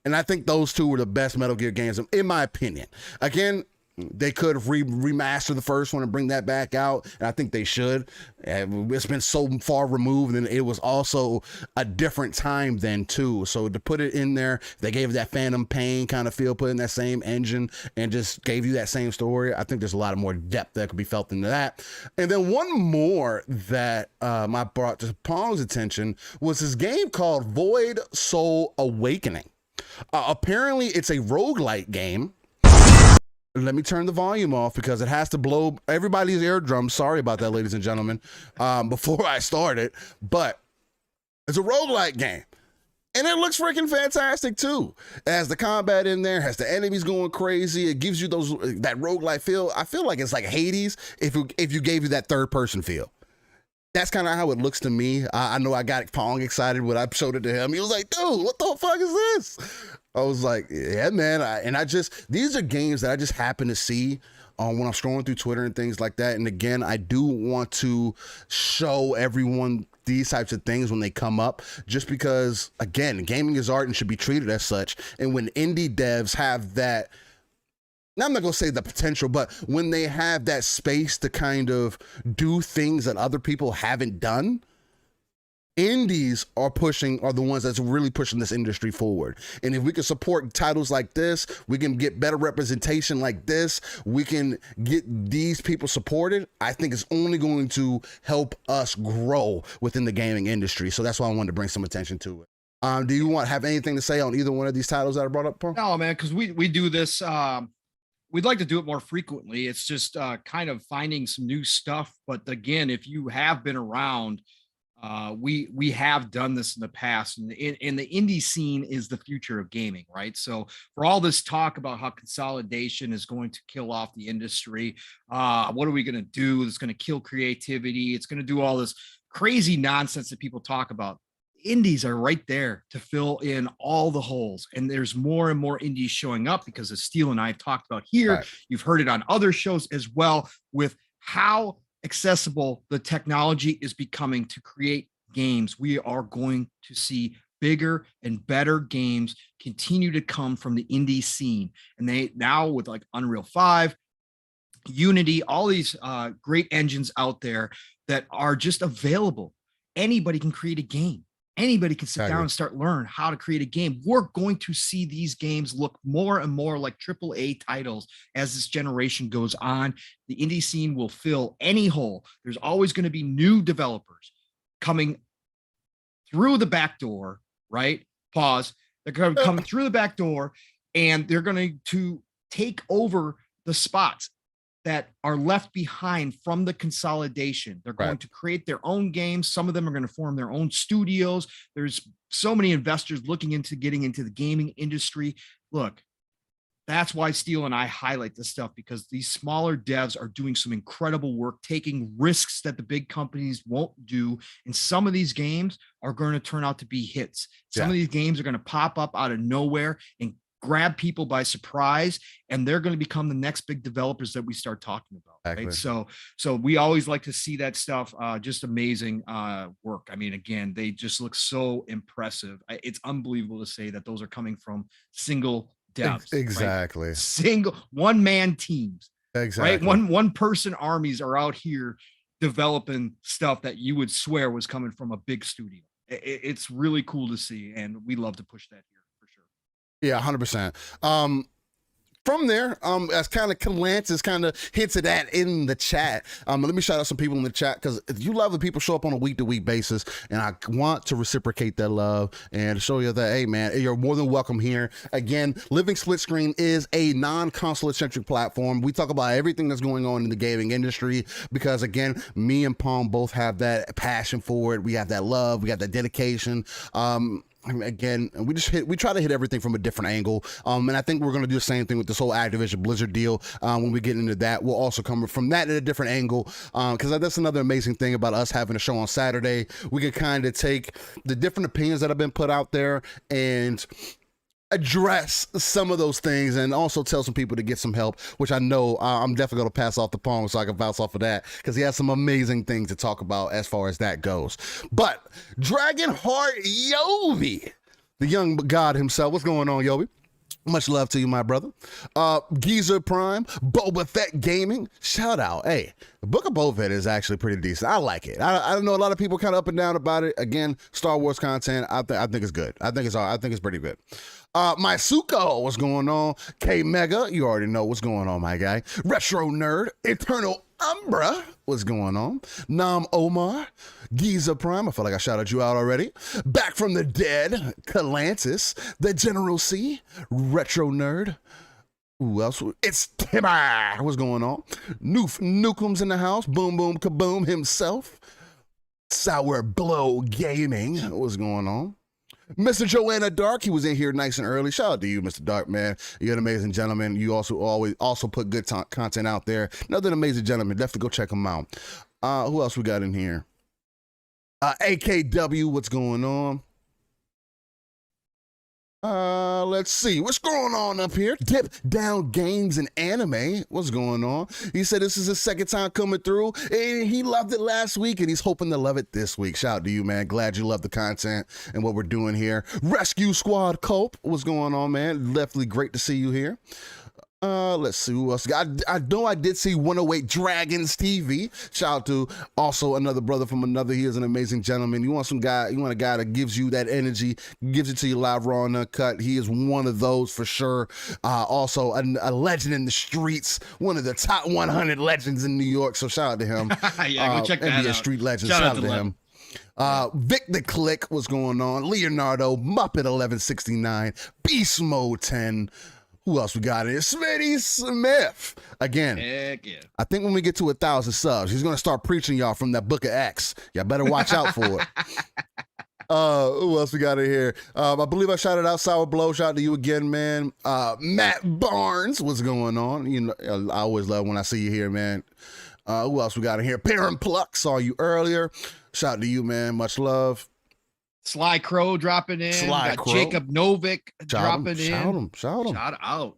and I think those two were the best Metal Gear games in my opinion. Again, they could remaster the first one and bring that back out, and I think they should. It's been so far removed, and it was also a different time then too. So to put it in there, they gave it that Phantom Pain kind of feel, put in that same engine, and just gave you that same story. I think there's a lot of more depth that could be felt into that. And then one more that I brought to Pong's attention was this game called Void Soul Awakening. Apparently, it's a roguelite game. Let me turn the volume off because it has to blow everybody's eardrums. Sorry about that, ladies and gentlemen, before I started. But it's a roguelike game. And it looks freaking fantastic, too. It has the combat in there, has the enemies going crazy. It gives you that roguelike feel. I feel like it's like Hades if you gave you that third-person feel. That's kind of how it looks to me. I know I got Pong excited when I showed it to him. He was like, dude, what the fuck is this? I was like, yeah, man. These are games that I just happen to see when I'm scrolling through Twitter and things like that. And again, I do want to show everyone these types of things when they come up, just because, again, gaming is art and should be treated as such. And when indie devs have that, now I'm not going to say the potential, but when they have that space to kind of do things that other people haven't done, indies are the ones that's really pushing this industry forward. And if we can support titles like this, we can get better representation like this, we can get these people supported, I think it's only going to help us grow within the gaming industry. So that's why I wanted to bring some attention to it. Do you have anything to say on either one of these titles that I brought up, Paul? No, man, because we do this. We'd like to do it more frequently. It's just kind of finding some new stuff. But again, if you have been around, we have done this in the past, and the indie scene is the future of gaming, right? So for all this talk about how consolidation is going to kill off the industry, what are we going to do? It's going to kill creativity. It's going to do all this crazy nonsense that people talk about. Indies are right there to fill in all the holes, and there's more and more indies showing up because, as Steel and I have talked about here, right, you've heard it on other shows as well, with how accessible the technology is becoming to create games. We are going to see bigger and better games continue to come from the indie scene, and they now, with like Unreal 5, Unity, all these great engines out there that are just available. Anybody can create a game. Anybody can sit down and start learn how to create a game. We're going to see these games look more and more like AAA titles as this generation goes on. The indie scene will fill any hole. There's always going to be new developers coming through the back door, right? Pause. They're going to come through the back door, and they're going to take over the spots that are left behind from the consolidation. They're going to create their own games. Some of them are going to form their own studios. There's so many investors looking into getting into the gaming industry. Look, that's why Steele and I highlight this stuff, because these smaller devs are doing some incredible work, taking risks that the big companies won't do. And some of these games are going to turn out to be hits. Some of these games are going to pop up out of nowhere and grab people by surprise, and they're going to become the next big developers that we start talking about. Exactly. Right. So we always like to see that stuff. Just amazing work. I mean, again, they just look so impressive. It's unbelievable to say that those are coming from single devs. Exactly. Right? Single one-man teams. Exactly. Right. One person armies are out here developing stuff that you would swear was coming from a big studio. It's really cool to see, and we love to push that here. Yeah, 100%. From there, as kind of Lance has kind of hinted at in the chat, let me shout out some people in the chat, because you love the people show up on a week-to-week basis, and I want to reciprocate that love and show you that, hey, man, you're more than welcome here. Again, Living Splitscreen is a non-console-centric platform. We talk about everything that's going on in the gaming industry because, again, me and Pong both have that passion for it. We have that love. We have that dedication. Again, we try to hit everything from a different angle, and I think we're going to do the same thing with this whole Activision Blizzard deal. When we get into that, we'll also come from that at a different angle, because that's another amazing thing about us having a show on Saturday. We can kind of take the different opinions that have been put out there and address some of those things, and also tell some people to get some help, which I know I'm definitely going to pass off the Pong so I can bounce off of that, because he has some amazing things to talk about as far as that goes. But Dragonheart Yobi, the young god himself, what's going on, Yobi? Much love to you, my brother. Geezer Prime, Boba Fett Gaming, shout out. Hey, the Book of Boba Fett is actually pretty decent. I like it. I know a lot of people kind of up and down about it. Again, Star Wars content. I think it's good. I think it's pretty good. My Suko, what's going on? K Mega, you already know what's going on, my guy. Retro Nerd, Eternal Umbra, what's going on? Nam Omar, Giza Prime, I feel like I shouted you out already. Back from the Dead, Calantis, The General C, Retro Nerd. Who else? It's Timber, what's going on? Nukem's in the house, Boom Boom Kaboom himself. Sour Blow Gaming, what's going on? Mr. Joanna Dark, he was in here nice and early. Shout out to you, Mr. Dark, man. You're an amazing gentleman. You also put good content out there. Another amazing gentleman. Definitely go check him out. Who else we got in here? AKW, what's going on? Let's see. What's going on up here? Dip Down Games and Anime. What's going on? He said this is his second time coming through, and he loved it last week, and he's hoping to love it this week. Shout out to you, man. Glad you love the content and what we're doing here. Rescue Squad Cope. What's going on, man? Definitely great to see you here. Let's see who else. I know I did see 108 Dragons TV. Shout out to also another brother from another. He is an amazing gentleman. You want a guy that gives you that energy, gives it to you live, raw, and uncut. He is one of those for sure. Also a legend in the streets, one of the top 100 legends in New York. So shout out to him. Yeah, go check that out. Street legend. Shout out to him. Vic the Click, what's going on? Leonardo, Muppet 1169, Beast Mode 10. Who else we got in here? Smitty Smith. Again, heck yeah. I think when we get to 1,000 subs, he's going to start preaching y'all from that Book of X. Y'all better watch out for it. Who else we got in here? I believe I shouted out Sour Blow. Shout out to you again, man. Matt Barnes, what's going on? You know, I always love when I see you here, man. Who else we got in here? Parent Pluck, saw you earlier. Shout out to you, man. Much love. Sly Crow dropping in. Jacob Novick dropping in. Shout him. Shout out.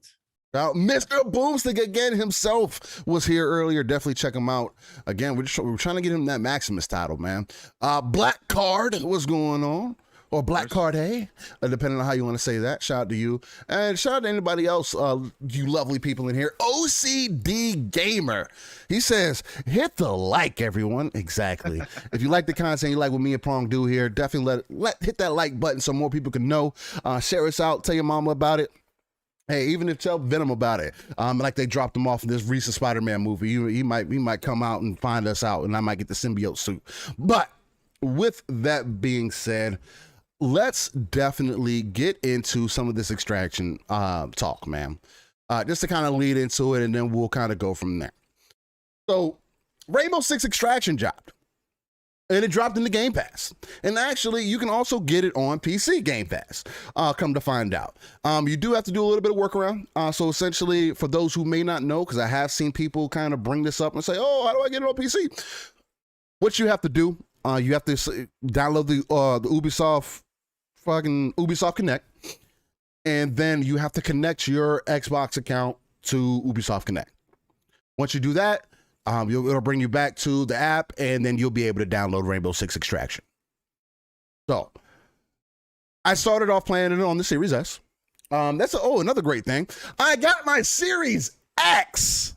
Mr. Boomstick again himself was here earlier. Definitely check him out. Again, we're trying to get him that Maximus title, man. Black Card, what's going on? Or Black Card, hey, depending on how you want to say that. Shout out to you. And shout out to anybody else, you lovely people in here. OCD Gamer. He says, hit the like, everyone. Exactly. If you like the content, you like what me and Pong do here, definitely hit that like button so more people can know. Share us out. Tell your mama about it. Hey, even if tell Venom about it, like they dropped him off in this recent Spider-Man movie, he might come out and find us out, and I might get the symbiote suit. But with that being said, let's definitely get into some of this extraction talk, man. Just to kind of lead into it, and then we'll kind of go from there. So, Rainbow Six Extraction dropped. And it dropped in the Game Pass. And actually, you can also get it on PC Game Pass, come to find out. You do have to do a little bit of workaround. So essentially, for those who may not know, because I have seen people kind of bring this up and say, oh, how do I get it on PC? What you have to do, you have to download the Ubisoft Connect. And then you have to connect your Xbox account to Ubisoft Connect. Once you do that, it'll bring you back to the app, and then you'll be able to download Rainbow Six Extraction. So, I started off playing it on the Series S. Another great thing. I got my Series X.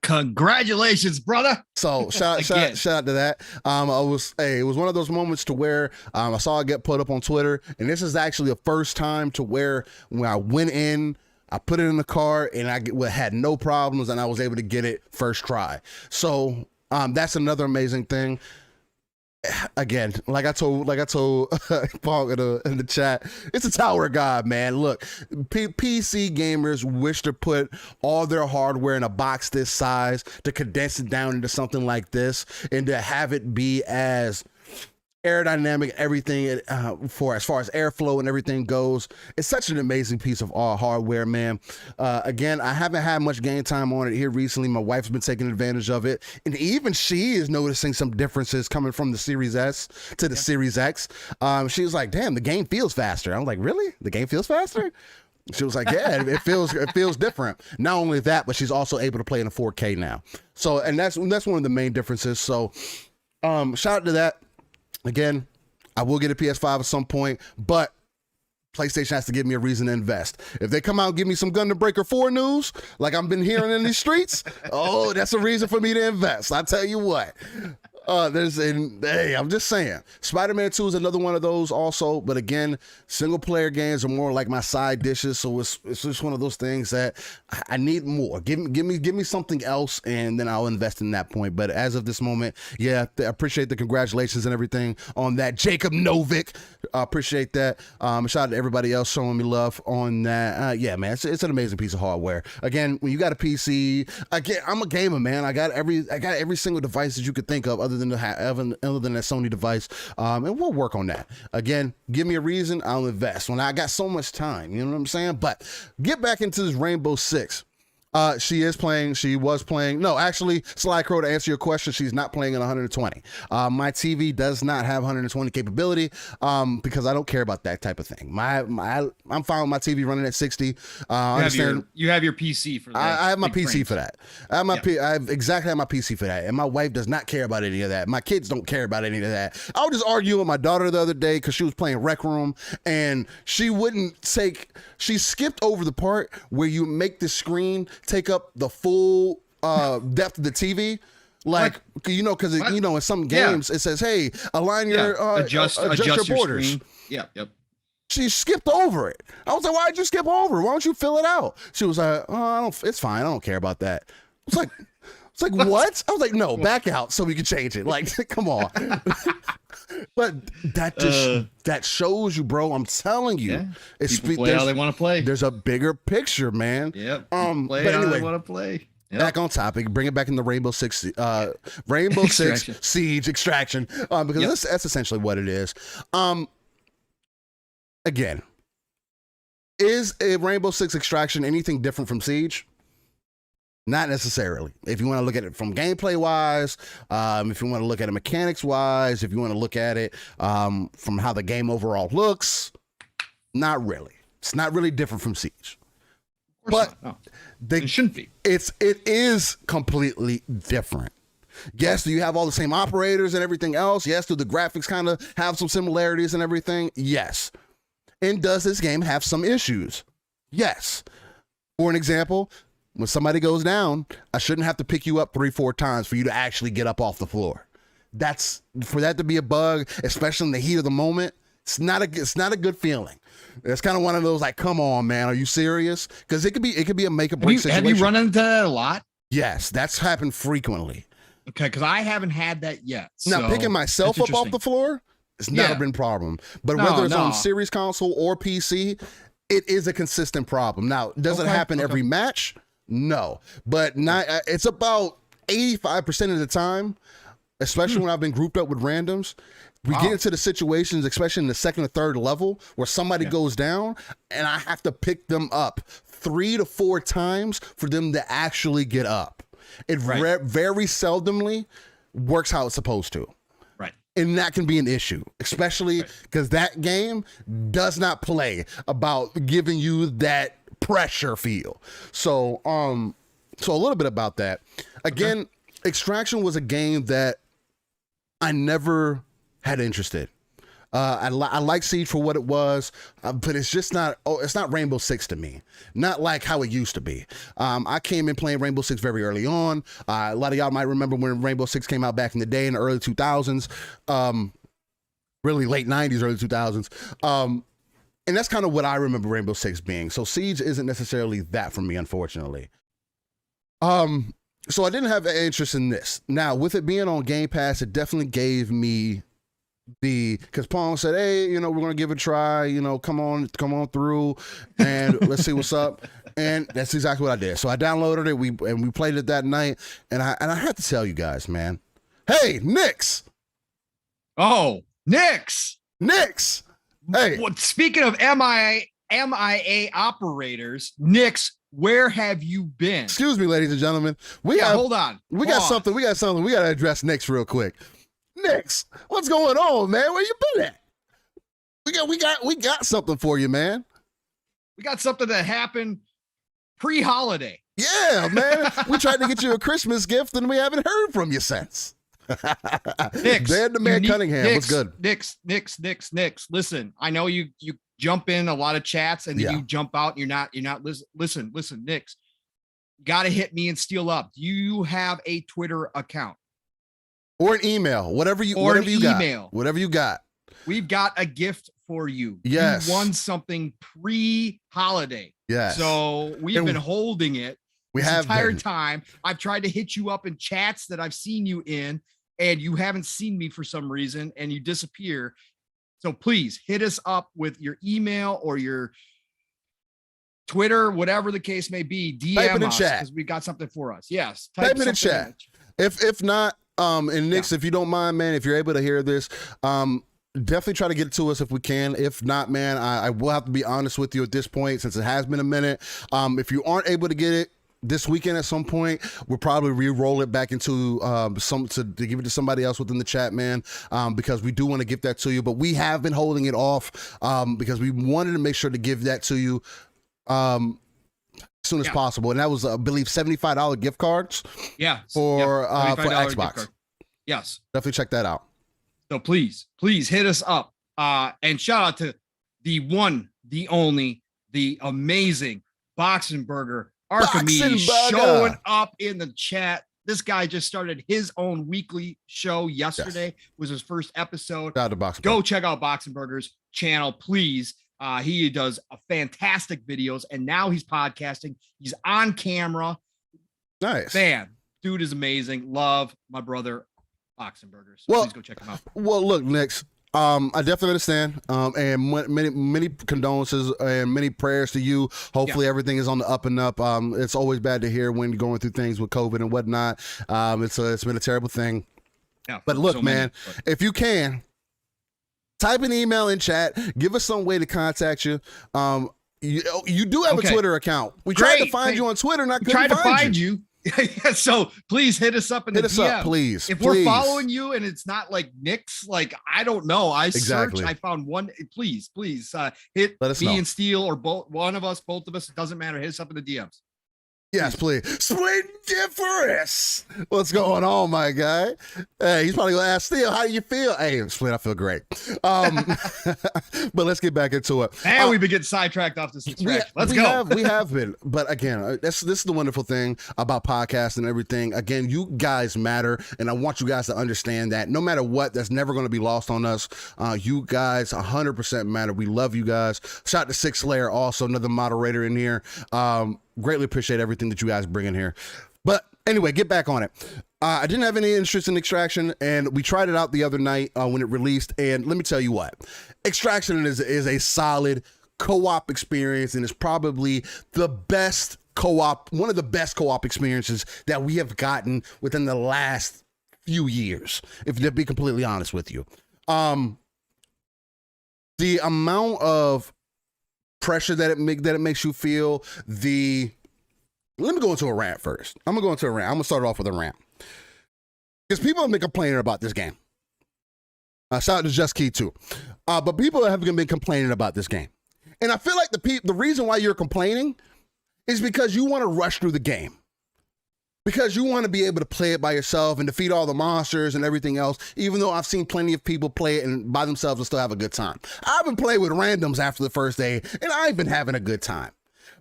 Congratulations, brother. So shout out to that. It was one of those moments to where I saw it get put up on Twitter, and this is actually the first time to where when I went in, I put it in the car and I had no problems, and I was able to get it first try. So that's another amazing thing. Again, like I told Pong in the chat, it's a Tower of God, man. Look, PC gamers wish to put all their hardware in a box this size, to condense it down into something like this, and to have it be as aerodynamic, everything for as far as airflow and everything goes. It's such an amazing piece of hardware, man. Again, I haven't had much game time on it here recently. My wife's been taking advantage of it, and even she is noticing some differences coming from the Series S to the Series X. She was like, damn, the game feels faster. I'm like, really? The game feels faster? She was like, yeah, it feels different. Not only that, but she's also able to play in a 4K now. So, and that's one of the main differences. So shout out to that. Again, I will get a PS5 at some point, but PlayStation has to give me a reason to invest. If they come out and give me some Gundam Breaker 4 news, like I've been hearing in these streets, oh, that's a reason for me to invest. I tell you what. I'm just saying, Spider-Man 2 is another one of those also, but again, single player games are more like my side dishes, so it's just one of those things that I need more. Give me something else, and then I'll invest in that point. But as of this moment, yeah, I appreciate the congratulations and everything on that, Jacob Novick. I appreciate that. Shout out to everybody else showing me love on that. Yeah, man, it's an amazing piece of hardware. Again, when you got a PC, again, I'm a gamer, man. I got every single device that you could think of other than that Sony device, and we'll work on that. Again, give me a reason, I'll invest when I got so much time, you know what I'm saying? But get back into this Rainbow Six. She was playing. No, actually, Sly Crow, to answer your question, she's not playing at 120. My TV does not have 120 capability because I don't care about that type of thing. I'm fine with my TV running at 60. You have your PC for that. I have my PC for that. I have exactly have my PC for that. And my wife does not care about any of that. My kids don't care about any of that. I was just arguing with my daughter the other day because she was playing Rec Room, and she skipped over the part where you make the screen take up the full depth of the TV, like because in some games it says, "Hey, align your adjust your borders." Screen. Yep. She skipped over it. I was like, "Why'd you skip over? Why don't you fill it out?" She was like, "Oh, it's fine. I don't care about that." It's like, what? I was like, "No, back out so we can change it." Like, come on. But that shows you, bro. I'm telling you, people play how they want to play. There's a bigger picture, man. Yep. Play how they want to play. Yep. Back on topic. Bring it back in the Rainbow Six Siege Extraction, because that's essentially what it is. Again, is a Rainbow Six Extraction anything different from Siege? Not necessarily. If you want to look at it from gameplay wise, if you want to look at it mechanics wise, if you want to look at it from how the game overall looks, not really. It's not really different from Siege. But it shouldn't be. It is completely different. Yes, do you have all the same operators and everything else? Yes, do the graphics kind of have some similarities and everything? Yes. And does this game have some issues? Yes. For an example, when somebody goes down, I shouldn't have to pick you up 3-4 times for you to actually get up off the floor. For that to be a bug, especially in the heat of the moment, it's not a good feeling. It's kind of one of those like, come on, man, are you serious? Because it could be a make or break situation. Have you run into that a lot? Yes, that's happened frequently. Okay, because I haven't had that yet. Now, so picking myself up off the floor, it's never been a problem. But whether it's on series console or PC, it is a consistent problem. Now, does it happen every match? No. But it's about 85% of the time, especially when I've been grouped up with randoms, we get into the situations, especially in the second or third level, where somebody goes down and I have to pick them up 3 to 4 times for them to actually get up. It very seldomly works how it's supposed to. And that can be an issue, especially because that game does not play about giving you that pressure feel. So, so a little bit about that. Again, Extraction was a game that I never had interest in. I like Siege for what it was, but it's just not. It's not Rainbow Six to me. Not like how it used to be. I came in playing Rainbow Six very early on. A lot of y'all might remember when Rainbow Six came out back in the day in the early 2000s, really late 90s, early 2000s. And that's kind of what I remember Rainbow Six being. So Siege isn't necessarily that for me, unfortunately. So I didn't have an interest in this. Now, with it being on Game Pass, it definitely gave me because Pong said, hey, we're going to give it a try, come on through and let's see what's up. And that's exactly what I did. So I downloaded it. We played it that night. And I had to tell you guys, man, hey, Nix. Oh, Nix. Hey, speaking of MIA operators, Nix, where have you been? Excuse me, ladies and gentlemen. Hold on. We got something we got to address Nix real quick. Nix, what's going on, man? Where you been at? We got something for you, man. We got something that happened pre-holiday. Yeah, man. We tried to get you a Christmas gift and we haven't heard from you since. Nix, Dan the Man Cunningham, what's good? Nix. Listen, I know you jump in a lot of chats and then you jump out and you're not listen, Nix. Gotta hit me and steal up. Do you have a Twitter account? Or an email, whatever you got. We've got a gift for you. Yes. You won something pre-holiday. Yes. So we've been holding it this entire time. I've tried to hit you up in chats that I've seen you in, and you haven't seen me for some reason, and you disappear. So please hit us up with your email or your Twitter, whatever the case may be. DM us because we got something for us. Yes. Type in the chat. If not, and Nix, if you don't mind, man, if you're able to hear this, definitely try to get it to us if we can. If not, man, I will have to be honest with you at this point since it has been a minute. If you aren't able to get it this weekend at some point, we'll probably re-roll it back into to give it to somebody else within the chat, man, because we do want to give that to you. But we have been holding it off because we wanted to make sure to give that to you as soon as possible, and that was, I believe, $75 gift cards. Yeah, for Xbox. Yes, definitely check that out. So please hit us up. And shout out to the one, the only, the amazing Boxenberger Archimedes showing up in the chat. This guy just started his own weekly show yesterday. Was his first episode. Go check out Boxenberger's channel, please. He does a fantastic videos, and now he's podcasting. He's on camera. Nice. Man, dude is amazing. Love my brother Boxenbergers. Please go check him out. Well, look, Nix, I definitely understand. And many condolences and many prayers to you. Hopefully everything is on the up and up. It's always bad to hear when you're going through things with COVID and whatnot. It's been a terrible thing. Yeah, but look, man, if you can, type an email in chat. Give us some way to contact you. You do have a Twitter account. We tried to find you on Twitter, not tried to find you. So please hit us up in the DM. Please. If we're following you and it's not like Nick's, like, I don't know. I searched, I found one. Please hit me and Steel or both both of us. It doesn't matter. Hit us up in the DMs. Yes, please. Splintiferous. What's going on, my guy? Hey, he's probably gonna ask Steel, how do you feel? Hey, Splint, I feel great. But let's get back into it. And we've been getting sidetracked off this extraction. Let's go. We have been. But again, this is the wonderful thing about podcasts and everything. Again, you guys matter, and I want you guys to understand that no matter what, that's never going to be lost on us. You guys 100% matter. We love you guys. Shout out to Six Slayer, also another moderator in here. Greatly appreciate everything that you guys bring in here. But anyway, get back on it. I didn't have any interest in Extraction, and we tried it out the other night when it released, and let me tell you what. Extraction is a solid co-op experience, and it's probably the best co-op, one of the best co-op experiences that we have gotten within the last few years, if to be completely honest with you. The amount of pressure that it makes you feel, let me go into a rant first. I'm going to start off with a rant. Because people have been complaining about this game. Shout out to Just Key too. But people have been complaining about this game. And I feel like the reason why you're complaining is because you want to rush through the game. Because you want to be able to play it by yourself and defeat all the monsters and everything else, even though I've seen plenty of people play it and by themselves and still have a good time. I've been playing with randoms after the first day, and I've been having a good time.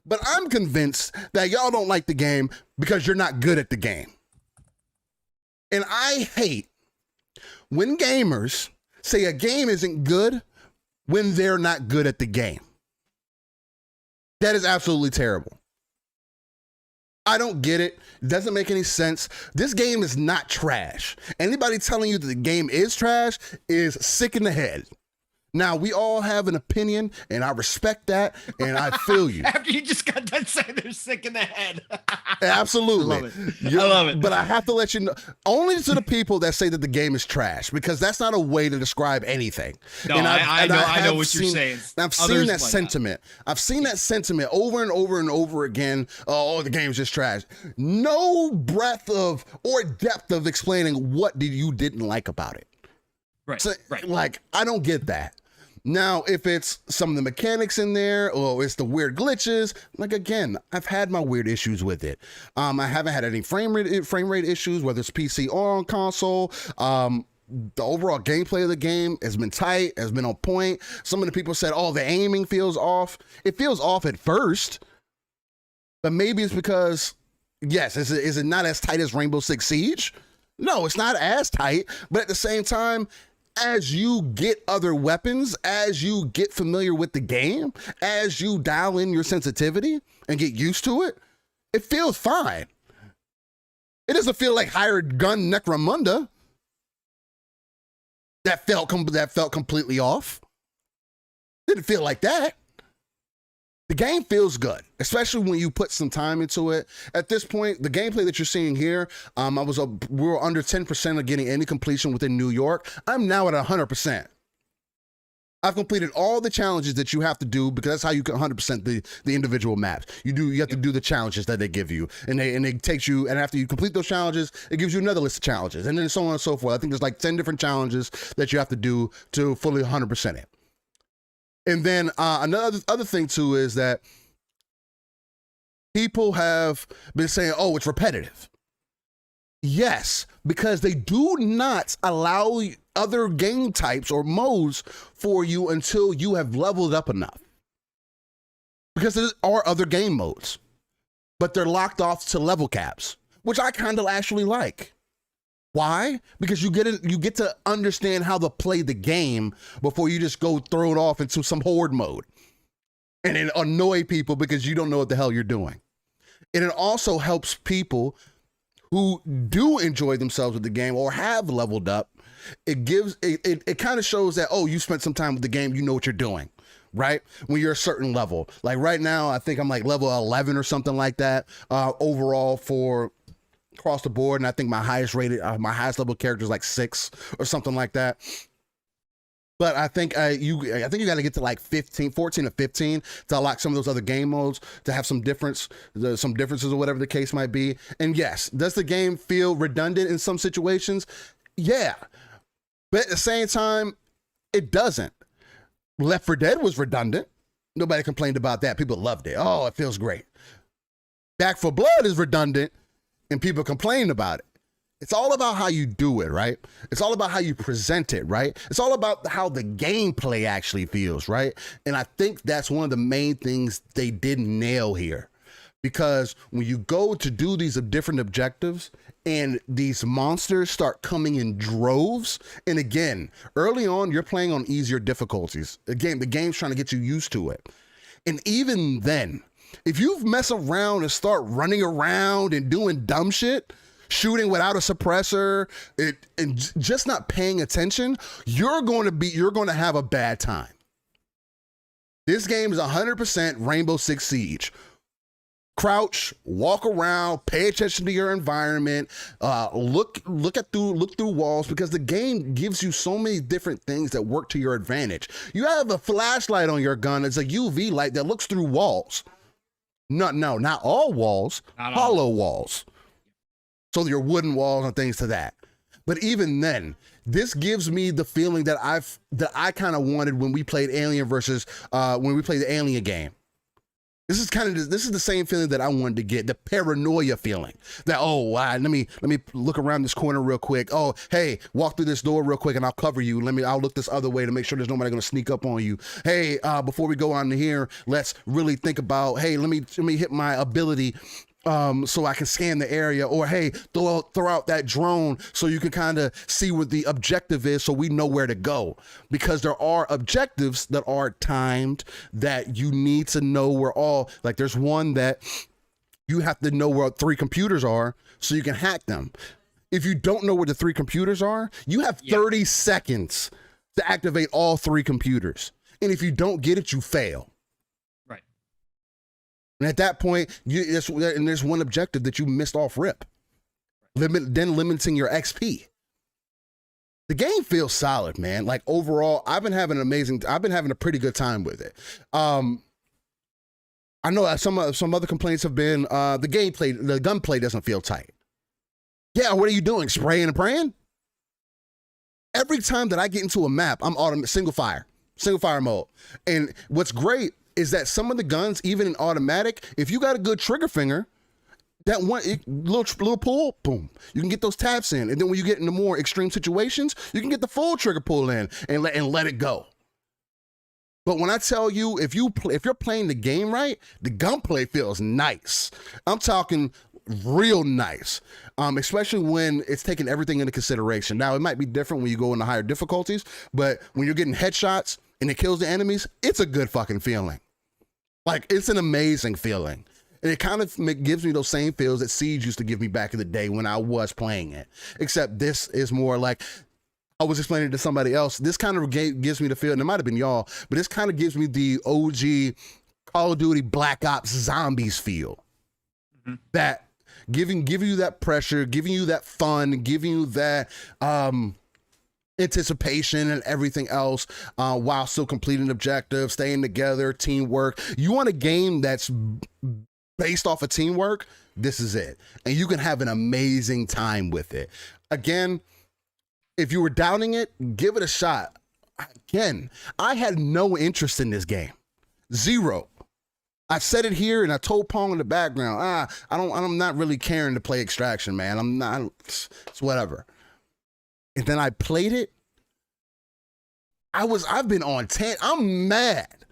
But I'm convinced that y'all don't like the game because you're not good at the game. And I hate when gamers say a game isn't good when they're not good at the game. That is absolutely terrible. I don't get it. It doesn't make any sense. This game is not trash. Anybody telling you that the game is trash is sick in the head. Now, we all have an opinion, and I respect that, and I feel you. After you just got done saying they're sick in the head. Absolutely. I love it. But I have to let you know, only to the people that say that the game is trash, because that's not a way to describe anything. No, and I know what you're saying. I've seen that sentiment. I've seen that sentiment over and over and over again. Oh, the game's just trash. No breadth of or depth of explaining what you didn't like about it. Right, So, right. Like, I don't get that. Now, if it's some of the mechanics in there or it's the weird glitches, like, again, I've had my weird issues with it. I haven't had any frame rate issues, whether it's PC or on console. The overall gameplay of the game has been tight, has been on point. Some of the people said, oh, the aiming feels off. It feels off at first, but maybe it's because, yes, is it not as tight as Rainbow Six Siege? No, it's not as tight, but at the same time, as you get other weapons, as you get familiar with the game, as you dial in your sensitivity and get used to it, it feels fine. It doesn't feel like Hired Gun Necromunda. That felt completely off. Didn't feel like that. The game feels good, especially when you put some time into it. At this point, the gameplay that you're seeing here, we were under 10% of getting any completion within New York. I'm now at 100%. I've completed all the challenges that you have to do, because that's how you can 100% the individual maps. You have to do the challenges that they give you, and it takes you, and after you complete those challenges, it gives you another list of challenges, and then so on and so forth. I think there's like 10 different challenges that you have to do to fully 100% it. And then another thing too is that people have been saying, oh, it's repetitive. Yes, because they do not allow other game types or modes for you until you have leveled up enough. Because there are other game modes, but they're locked off to level caps, which I kind of actually like. Why? Because you get to understand how to play the game before you just go throw it off into some horde mode and then annoy people because you don't know what the hell you're doing. And it also helps people who do enjoy themselves with the game or have leveled up. It kind of shows that, oh, you spent some time with the game, you know what you're doing, right? When you're a certain level. Like right now, I think I'm like level 11 or something like that overall for across the board, and I think my highest level character is like 6 or something like that. But I think you got to get to like 14 or 15 to unlock some of those other game modes to have some differences or whatever the case might be. And yes, does the game feel redundant in some situations? Yeah, but at the same time, it doesn't. Left 4 Dead was redundant. Nobody complained about that. People loved it. Oh, it feels great. Back 4 Blood is redundant, and people complain about it. It's all about how you do it, right? It's all about how you present it, right? It's all about how the gameplay actually feels, right? And I think that's one of the main things they didn't nail here. Because when you go to do these different objectives and these monsters start coming in droves, and again, early on, you're playing on easier difficulties. Again, the game's trying to get you used to it. And even then, if you mess around and start running around and doing dumb shit, shooting without a suppressor, and just not paying attention, you're going to have a bad time. This game is 100% Rainbow Six Siege. Crouch, walk around, pay attention to your environment, look through walls, because the game gives you so many different things that work to your advantage. You have a flashlight on your gun. It's a UV light that looks through walls. No, not all walls, hollow walls. So your wooden walls and things to that. But even then, this gives me the feeling that I kind of wanted when we played Alien versus when we played the Alien game. This is the same feeling that I wanted to get, the paranoia feeling that, oh, wow, let me look around this corner real quick. Oh, hey, walk through this door real quick and I'll cover you. I'll look this other way to make sure there's nobody going to sneak up on you. Hey, before we go on here, let's really think about, hey, let me hit my ability so I can scan the area, or hey, throw out that drone so you can kind of see what the objective is so we know where to go. Because there are objectives that are timed that you need to know where all, like there's one that you have to know where 3 computers are so you can hack them. If you don't know where the 3 computers are, you have 30 seconds to activate all 3 computers. And if you don't get it, you fail. And at that point, there's one objective that you missed off rip. Then limiting your XP. The game feels solid, man. Like overall, I've been having a pretty good time with it. I know some other complaints have been the gunplay doesn't feel tight. Yeah, what are you doing? Spraying and praying? Every time that I get into a map, I'm single fire mode. And what's great is that some of the guns, even in automatic, if you got a good trigger finger, that one little pull, boom, you can get those taps in. And then when you get into more extreme situations, you can get the full trigger pull in and let it go. But when I tell you, if you're playing the game right, the gunplay feels nice. I'm talking real nice, especially when it's taking everything into consideration. Now, it might be different when you go into higher difficulties, but when you're getting headshots and it kills the enemies, it's a good fucking feeling. Like, it's an amazing feeling. And it kind of gives me those same feels that Siege used to give me back in the day when I was playing it. Except this is more like, I was explaining to somebody else, this kind of gives me the feel, and it might have been y'all, but this kind of gives me the OG Call of Duty Black Ops Zombies feel. Mm-hmm. That giving you that pressure, giving you that fun, giving you that anticipation and everything else, while still completing objectives, staying together, teamwork. You want a game that's based off of teamwork? This is it. And you can have an amazing time with it. Again, if you were doubting it, give it a shot. Again, I had no interest in this game. Zero. I said it here and I told Pong in the background, I'm not really caring to play Extraction, man. I'm not, it's whatever. And then I played it. I've been on 10. I'm mad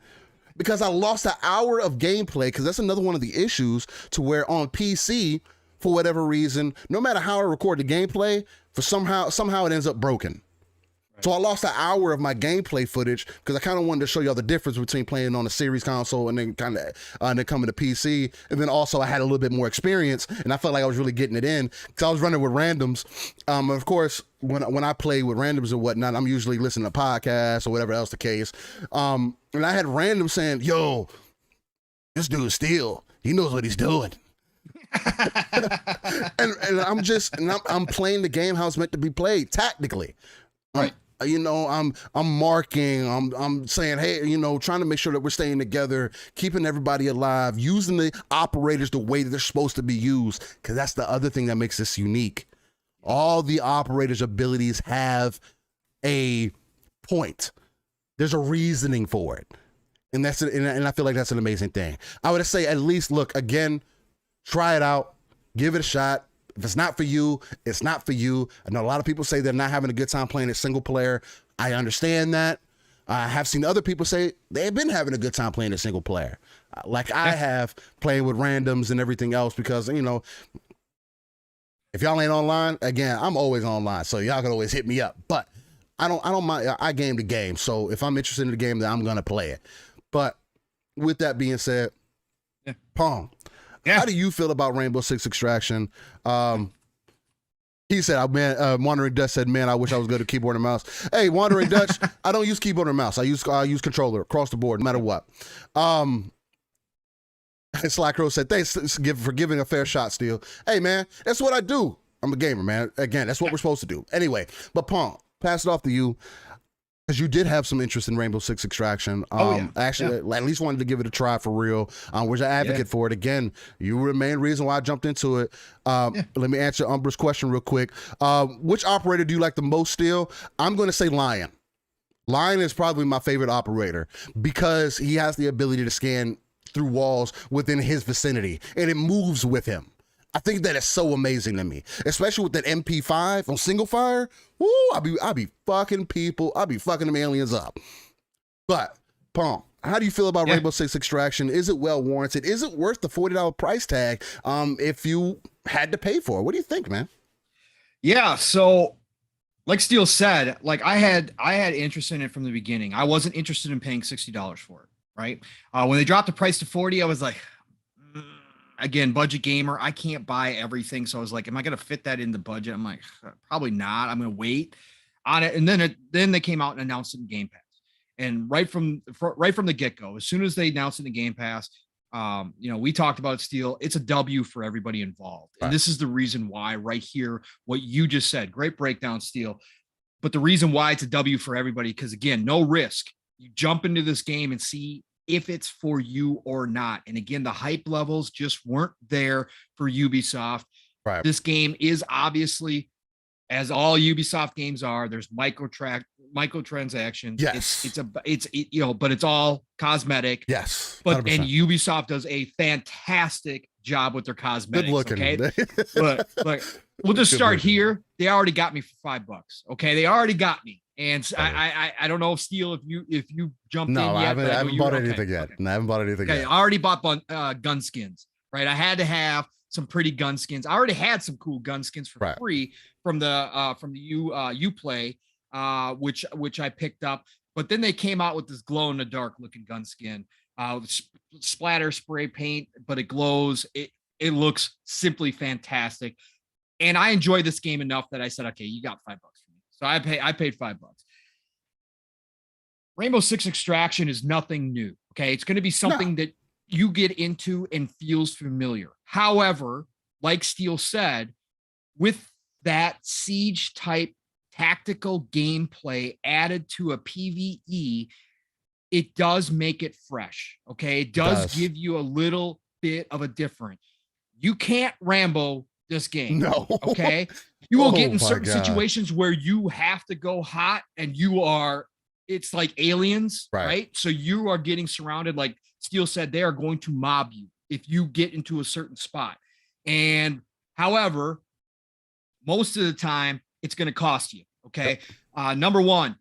because I lost an hour of gameplay, because that's another one of the issues, to where on PC, for whatever reason, no matter how I record the gameplay, somehow it ends up broken. So I lost an hour of my gameplay footage because I kind of wanted to show y'all the difference between playing on a series console and then then coming to PC. And then also I had a little bit more experience and I felt like I was really getting it in because I was running with randoms. Of course, when I play with randoms and whatnot, I'm usually listening to podcasts or whatever else the case. And I had randoms saying, yo, this dude's Steel. He knows what he's doing. and I'm playing the game how it's meant to be played tactically. Right. You know, I'm marking, I'm saying, hey, you know, trying to make sure that we're staying together, keeping everybody alive, using the operators the way that they're supposed to be used, because that's the other thing that makes this unique. All the operators' abilities have a point. There's a reasoning for it. And that's and I feel like that's an amazing thing. I would say at least, look, again, try it out, give it a shot. If it's not for you, it's not for you. I know a lot of people say they're not having a good time playing it single player. I understand that. I have seen other people say they've been having a good time playing it single player. Like I have, playing with randoms and everything else, because, you know, if y'all ain't online, again, I'm always online. So y'all can always hit me up. But I don't mind. I game the game. So if I'm interested in the game, then I'm going to play it. But with that being said, Pong. Yeah. How do you feel about Rainbow Six Extraction? He said, man, Wandering Dutch said, man, I wish I was good at keyboard and mouse. Hey, Wandering Dutch, I don't use keyboard and mouse. I use controller across the board, no matter what. Slackrow said, thanks for giving a fair shot, Steel. Hey, man, that's what I do. I'm a gamer, man. Again, that's what we're supposed to do. Anyway, but Pong, pass it off to you. Because you did have some interest in Rainbow Six Extraction. Actually, at least wanted to give it a try for real. Was an advocate for it. Again, you were the main reason why I jumped into it. Let me answer Umbra's question real quick. Which operator do you like the most still? I'm going to say Lion. Lion is probably my favorite operator because he has the ability to scan through walls within his vicinity, and it moves with him. I think that is so amazing to me, especially with that MP5 on single fire. Woo, I'll be fucking people. I'll be fucking them aliens up. But, Pong, how do you feel about Rainbow Six Extraction? Is it well warranted? Is it worth the $40 price tag if you had to pay for it? What do you think, man? Yeah, so like Steele said, like I had interest in it from the beginning. I wasn't interested in paying $60 for it, right? When they dropped the price to 40, I was like, again, budget gamer, I can't buy everything. So I was like, am I going to fit that in the budget? I'm like, probably not. I'm going to wait on it. And then they came out and announced it in Game Pass. And right from the get-go, as soon as they announced it in Game Pass, we talked about Steel. It's a W for everybody involved. And this is the reason why right here, what you just said, great breakdown, Steel. But the reason why it's a W for everybody, because again, no risk. You jump into this game and see if it's for you or not. And again, the hype levels just weren't there for Ubisoft. Right. This game is obviously, as all Ubisoft games are, there's microtransactions. Yes. But it's all cosmetic. Yes. 100%. But and Ubisoft does a fantastic job with their cosmetics. Good looking. Okay. but we'll just start here. They already got me for $5. Okay. They already got me. And I don't know if Steel, if you jumped in yet. I haven't bought anything yet. Okay. I haven't bought anything yet. I already bought gun skins, right? I had to have some pretty gun skins. I already had some cool gun skins for free from the Uplay, which I picked up. But then they came out with this glow in the dark looking gun skin, splatter spray paint, but it glows. It looks simply fantastic. And I enjoy this game enough that I said, okay, you got $5. So I paid $5. Rainbow Six Extraction is nothing new. Okay. It's going to be something that you get into and feels familiar. However, like Steele said, with that siege type tactical gameplay added to a PvE, it does make it fresh. Okay. It does give you a little bit of a different. You can't Rambo this game. No. Okay. You will get in certain situations where you have to go hot and it's like aliens, right? So you are getting surrounded. Like Steele said, they are going to mob you if you get into a certain spot. And however, most of the time it's going to cost you. Okay. Number one,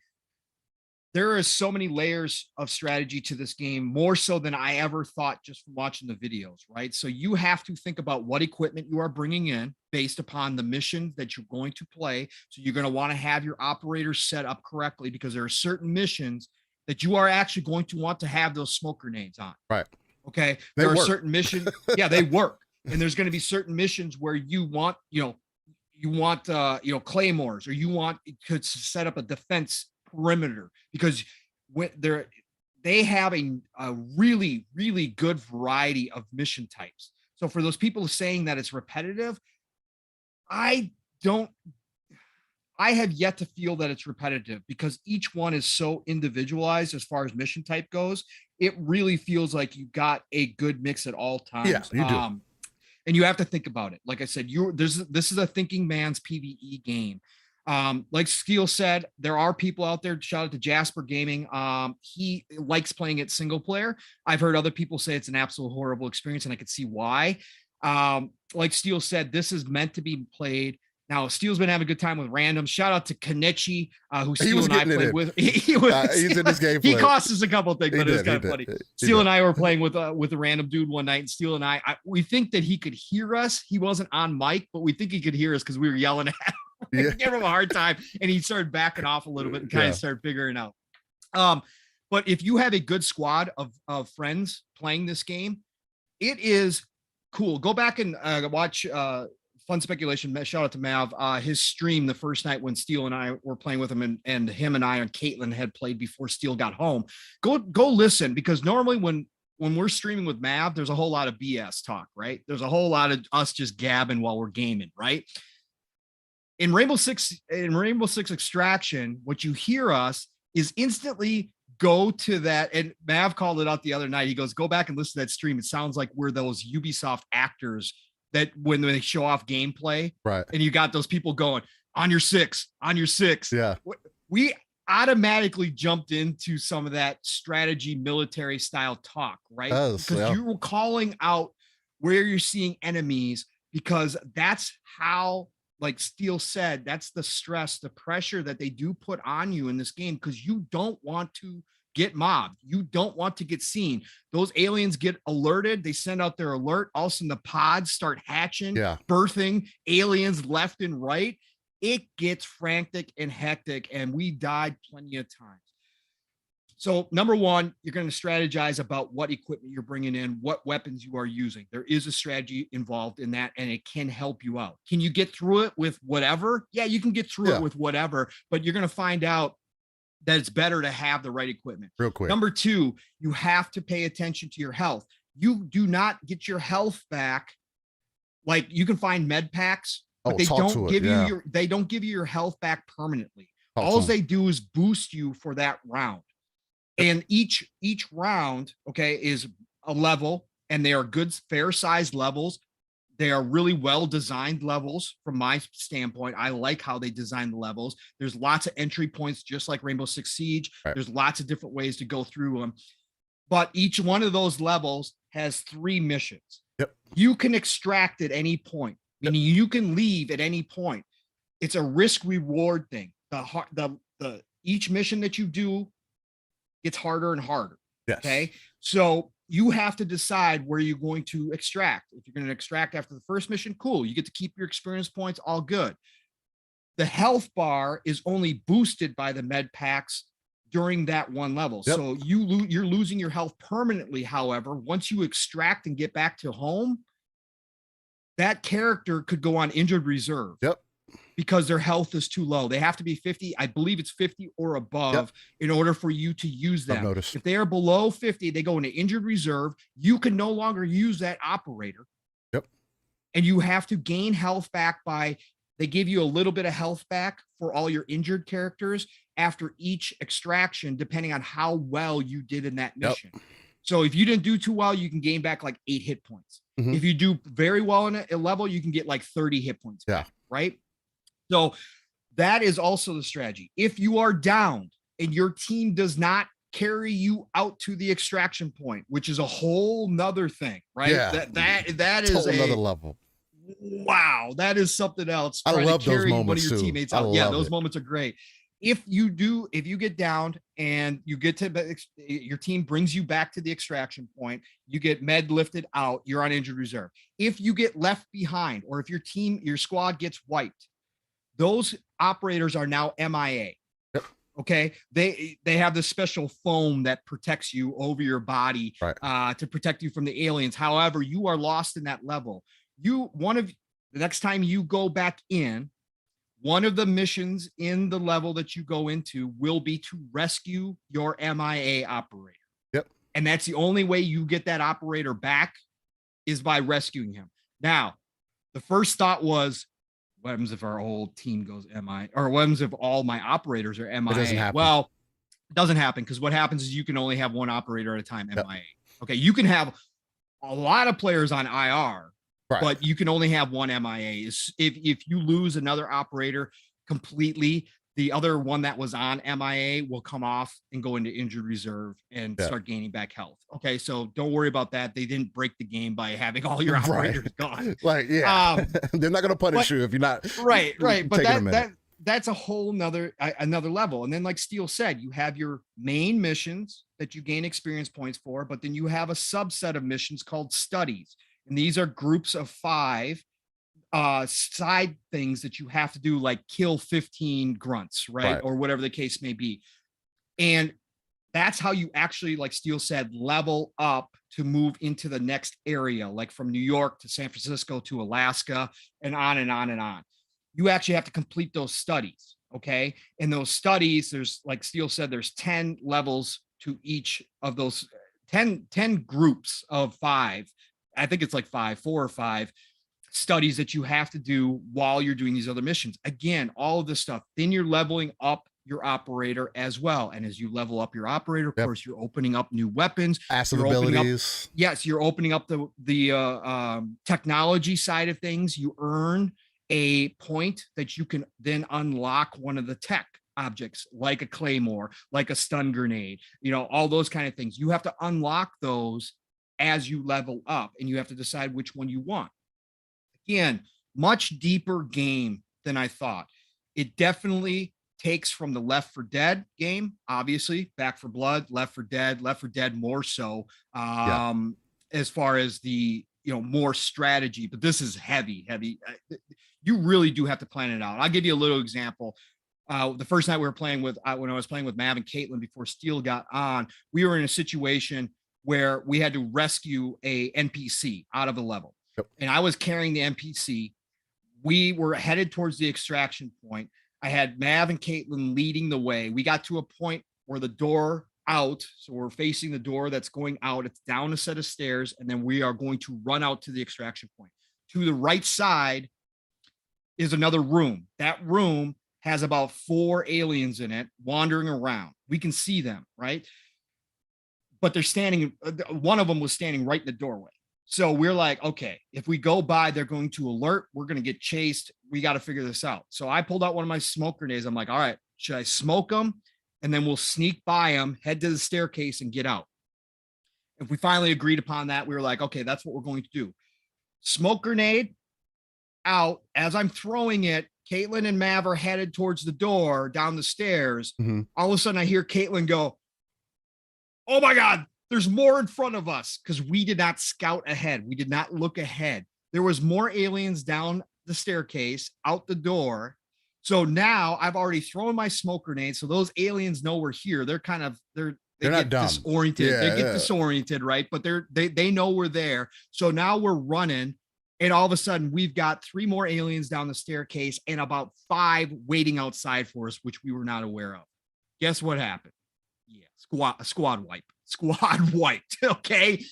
there are so many layers of strategy to this game, more so than I ever thought just from watching the videos, right? So you have to think about what equipment you are bringing in based upon the mission that you're going to play. So you're going to want to have your operators set up correctly because there are certain missions that you are actually going to want to have those smoke grenades on. Right. Okay. There are certain missions. Yeah, they work. And there's going to be certain missions where you want, claymores, or you want to set up a defense perimeter, because when they have a really, really good variety of mission types. So for those people saying that it's repetitive, I have yet to feel that it's repetitive, because each one is so individualized as far as mission type goes. It really feels like you got a good mix at all times. Yeah, you do. And you have to think about it. Like I said, this is a thinking man's PvE game. Like Steele said, there are people out there. Shout out to Jasper Gaming. He likes playing it single player. I've heard other people say it's an absolute horrible experience, and I could see why. Like Steele said, this is meant to be played. Now, Steele's been having a good time with random. Shout out to Kenichi, who Steele and I played with. He's in this game. He cost us a couple things, but it was kind of funny. Steele and I were playing with a random dude one night, and Steele and we think that he could hear us. He wasn't on mic, but we think he could hear us because we were yelling at him. Yeah. Give him a hard time, and he started backing off a little bit and kind of started figuring out. But if you have a good squad of friends playing this game, it is cool. Go back and watch fun speculation. Shout out to Mav. His stream the first night when Steel and I were playing with him, and him and I and Caitlin had played before Steel got home. Go listen, because normally when we're streaming with Mav, there's a whole lot of BS talk, right? There's a whole lot of us just gabbing while we're gaming, right? In Rainbow Six Extraction, what you hear us is instantly go to that, and Mav called it out the other night. He goes, go back and listen to that stream. It sounds like we're those Ubisoft actors that when they show off gameplay, right? And you got those people going on your six. Yeah. We automatically jumped into some of that strategy military style talk, right? Because you were calling out where you're seeing enemies, because that's how, like Steel said, that's the stress, the pressure that they do put on you in this game, because you don't want to get mobbed. You don't want to get seen. Those aliens get alerted. They send out their alert. All of a sudden the pods start hatching, birthing aliens left and right. It gets frantic and hectic, and we died plenty of times. So number one, you're going to strategize about what equipment you're bringing in, what weapons you are using. There is a strategy involved in that, and it can help you out. Can you get through it with whatever? Yeah, you can get through it with whatever, but you're going to find out that it's better to have the right equipment. Real quick. Number two, you have to pay attention to your health. You do not get your health back. Like, you can find med packs, but they don't give you your health back permanently. All they do is boost you for that round. And each round, okay, is a level, and they are good, fair-sized levels. They are really well-designed levels from my standpoint. I like how they design the levels. There's lots of entry points, just like Rainbow Six Siege. Right. There's lots of different ways to go through them. But each one of those levels has 3 missions. Yep. You can extract at any point, meaning you can leave at any point. It's a risk-reward thing. Each mission that you do gets harder and harder. Yes. Okay. So you have to decide where you're going to extract. If you're going to extract after the first mission, cool. You get to keep your experience points, all good. The health bar is only boosted by the med packs during that one level. Yep. So you're losing your health permanently. However, once you extract and get back to home, that character could go on injured reserve. Yep. Because their health is too low. They have to be 50. I believe it's 50 or above in order for you to use them. If they are below 50, they go into injured reserve. You can no longer use that operator. Yep. And you have to gain health back they give you a little bit of health back for all your injured characters after each extraction, depending on how well you did in that mission. Yep. So if you didn't do too well, you can gain back like 8 hit points. Mm-hmm. If you do very well in a level, you can get like 30 hit points back, right? So that is also the strategy. If you are down and your team does not carry you out to the extraction point, which is a whole nother thing, right? Yeah. That is another level. Wow. That is something else. I love those moments too. Teammates out. Yeah, those moments are great. If you get down and you get to your team brings you back to the extraction point, you get med lifted out, you're on injured reserve. If you get left behind, or if your squad gets wiped, those operators are now MIA. Yep. Okay. They have this special foam that protects you over your body, to protect you from the aliens. However, you are lost in that level. The next time you go back in, one of the missions in the level that you go into will be to rescue your MIA operator. Yep. And that's the only way you get that operator back, is by rescuing him. Now, the first thought was, what happens if our whole team goes MIA, or what happens if all my operators are MIA? It doesn't happen. Well, it doesn't happen, because what happens is you can only have one operator at a time MIA. Yep. Okay, you can have a lot of players on IR, but you can only have one MIA. If you lose another operator completely, the other one that was on MIA will come off and go into injured reserve and start gaining back health. Okay, so don't worry about that. They didn't break the game by having all your operators gone. Like, they're not going to punish you if you're not. Right. But that's a whole another level. And then, like Steel said, you have your main missions that you gain experience points for, but then you have a subset of missions called studies. And these are groups of 5 side things that you have to do, like kill 15 grunts, right? Or whatever the case may be. And That's how you actually, like Steele said, level up to move into the next area, like from New York to San Francisco to Alaska, and on and on and on. You actually have to complete those studies. Okay. In those studies, there's, like Steele said, there's 10 levels to each of those 10 groups of 5. I think it's like 4 or 5 studies that you have to do while you're doing these other missions. Again, all of this stuff. Then you're leveling up your operator as well. And as you level up your operator, of course, you're opening up new weapons, passive you're abilities. Yes, you're opening up the technology side of things. You earn a point that you can then unlock one of the tech objects, like a claymore, like a stun grenade, all those kind of things. You have to unlock those as you level up, and you have to decide which one you want. Again, much deeper game than I thought. It definitely takes from the Left 4 Dead game, obviously, Back 4 Blood, Left 4 Dead more so, as far as the, more strategy, but this is heavy. You really do have to plan it out. I'll give you a little example. The first night we were playing with, when I was playing with Mav and Caitlin before Steele got on, we were in a situation where we had to rescue a NPC out of a level. Yep. And I was carrying the NPC. We were headed towards the extraction point. I had Mav and Caitlin leading the way. We got to a point where the door out, so we're facing the door that's going out. It's down a set of stairs, and then we are going to run out to the extraction point. To the right side is another room. That room has about 4 aliens in it wandering around. We can see them, right? But they're standing, one of them was standing right in the doorway. So we're like, okay, if we go by, they're going to alert. We're going to get chased. We got to figure this out. So I pulled out one of my smoke grenades. I'm like, all right, should I smoke them? And then we'll sneak by them, head to the staircase, and get out. If we finally agreed upon that, we were like, okay, that's what we're going to do. Smoke grenade out. As I'm throwing it, Caitlin and Mav are headed towards the door down the stairs. Mm-hmm. All of a sudden I hear Caitlin go, oh my God, there's more in front of us, because we did not scout ahead. We did not look ahead. There was more aliens down the staircase, out the door. So now I've already thrown my smoke grenade. So those aliens know we're here. They're kind of, they're not dumb. Disoriented. Yeah, they get disoriented, right? But they know we're there. So now we're running. And all of a sudden we've got 3 more aliens down the staircase and about 5 waiting outside for us, which we were not aware of. Guess what happened? Yeah, squad wiped. Okay.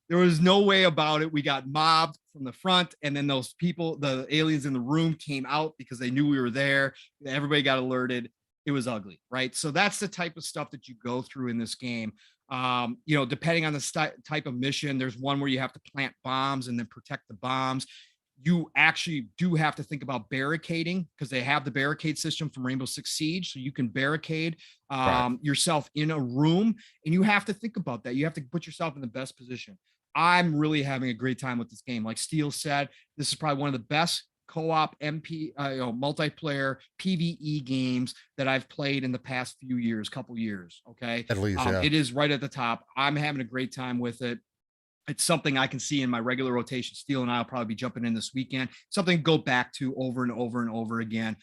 There was no way about it. We got mobbed from the front, and then those people, the aliens in the room, came out because they knew we were there. Everybody got alerted. It was ugly, right? So that's the type of stuff that you go through in this game. Depending on the type of mission, there's one where you have to plant bombs and then protect the bombs. You actually do have to think about barricading, because they have the barricade system from Rainbow Six Siege. So you can barricade yourself in a room, and you have to think about that. You have to put yourself in the best position. I'm really having a great time with this game. Like Steele said, this is probably one of the best co-op multiplayer PvE games that I've played in the past couple years. Okay. At least, It is right at the top. I'm having a great time with it. It's something I can see in my regular rotation. Steele and I'll probably be jumping in this weekend. Something to go back to over and over and over again.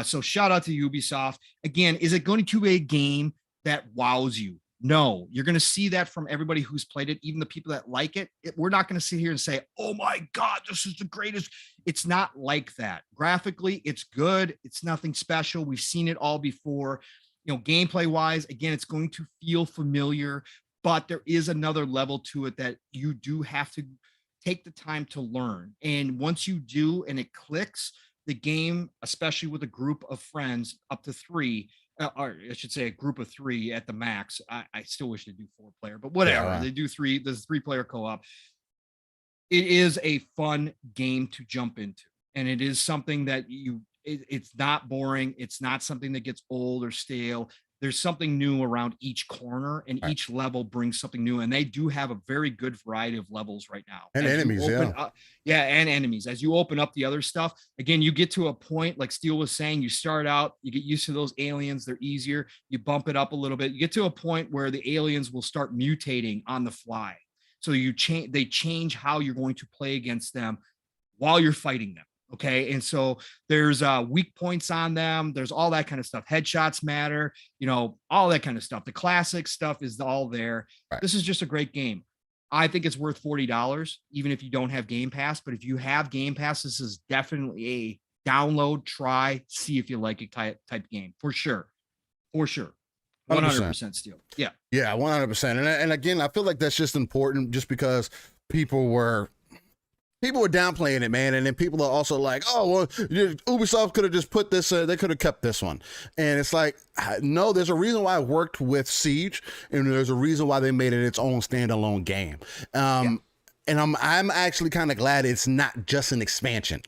So shout out to Ubisoft. Again, is it going to be a game that wows you? No, you're going to see that from everybody who's played it, even the people that like it. We're not going to sit here and say, oh my God, this is the greatest. It's not like that. Graphically, it's good. It's nothing special. We've seen it all before. Gameplay wise, again, it's going to feel familiar, but there is another level to it that you do have to take the time to learn. And once you do, and it clicks, the game, especially with a group of friends up to 3, or I should say a group of 3 at the max. I still wish they do 4-player, but whatever. Yeah. They do 3. There's 3-player co-op. It is a fun game to jump into, and it is something that it's not boring. It's not something that gets old or stale. There's something new around each corner, and each level brings something new. And they do have a very good variety of levels right now. And enemies, and enemies. As you open up the other stuff, again, you get to a point, like Steele was saying, you start out, you get used to those aliens. They're easier. You bump it up a little bit. You get to a point where the aliens will start mutating on the fly. So they change how you're going to play against them while you're fighting them. Okay. And so there's weak points on them. There's all that kind of stuff. Headshots matter, all that kind of stuff. The classic stuff is all there. Right. This is just a great game. I think it's worth $40, even if you don't have Game Pass. But if you have Game Pass, this is definitely a download, try, see if you like it type game for sure. For sure. 100% Steel. Yeah. Yeah, 100%. And again, I feel like that's just important just because people were downplaying it, man. And then people are also like, oh, well, Ubisoft could have just put this, they could have kept this one. And it's like, no, there's a reason why it worked with Siege, and there's a reason why they made it its own standalone game. And I'm actually kind of glad it's not just an expansion.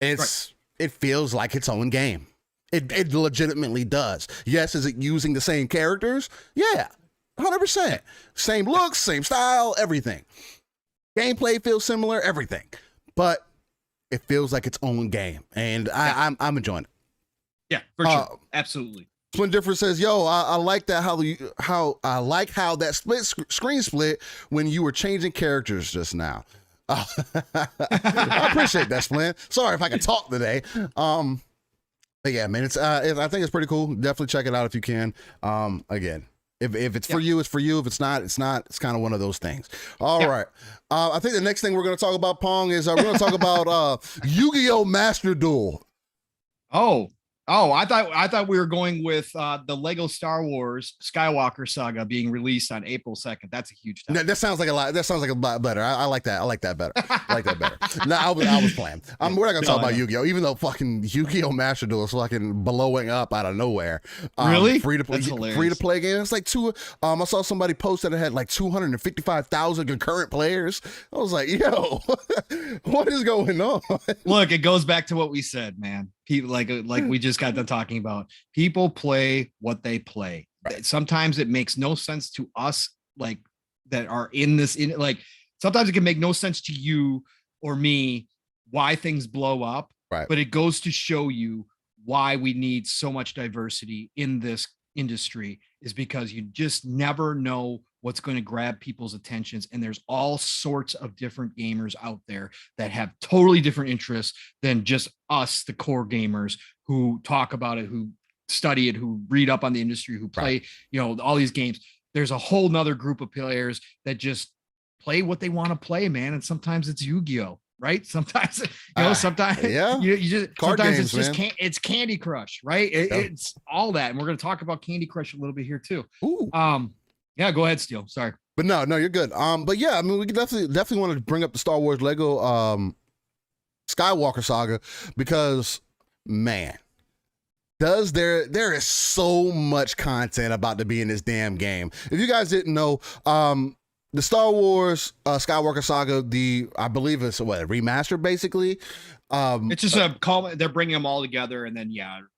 It feels like its own game. It legitimately does. Yes, is it using the same characters? Yeah, 100%. Same looks, same style, everything. Gameplay feels similar, everything, but it feels like its own game, and I'm enjoying it. Yeah, for sure, absolutely. Twin Difference says, "Yo, I like that I like how that screen split when you were changing characters just now." I appreciate that, Splin. Sorry if I can talk today. But yeah, man, I think it's pretty cool. Definitely check it out if you can. Again. If it's for you, it's for you. If it's not, it's not. It's kind of one of those things. All right. I think the next thing we're going to talk about, Pong, is we're going to talk about Yu-Gi-Oh! Master Duel. I thought we were going with the Lego Star Wars Skywalker Saga being released on April 2nd. That's a huge time. That sounds like a lot. That sounds like a lot better. I like that. I like that better. No, I was playing. We're not gonna talk about Yu-Gi-Oh! Even though fucking Yu-Gi-Oh! Master Duel is fucking blowing up out of nowhere. Really? Free to play game. It's like I saw somebody post that it had like 255,000 concurrent players. I was like, yo, what is going on? Look, it goes back to what we said, man. People like we just got done talking about. People play what they play. Right. Sometimes it makes no sense to us, like that are in this. Like sometimes it can make no sense to you or me why things blow up. Right. But it goes to show you why we need so much diversity in this industry, is because you just never know what's going to grab people's attentions. And there's all sorts of different gamers out there that have totally different interests than just us, the core gamers who talk about it, who study it, who read up on the industry, who play, all these games. There's a whole nother group of players that just play what they want to play, man. And sometimes it's Yu-Gi-Oh! Right? Sometimes, sometimes you just card sometimes games, it's just it's Candy Crush, right? It's all that. And we're going to talk about Candy Crush a little bit here too. Ooh. Yeah, go ahead, Steel. Sorry. But no, you're good. But yeah, I mean, we definitely want to bring up the Star Wars Lego Skywalker Saga, because man, there is so much content about to be in this damn game. If you guys didn't know, the Star Wars Skywalker Saga, I believe it's a remaster basically. It's just they're bringing them all together, and then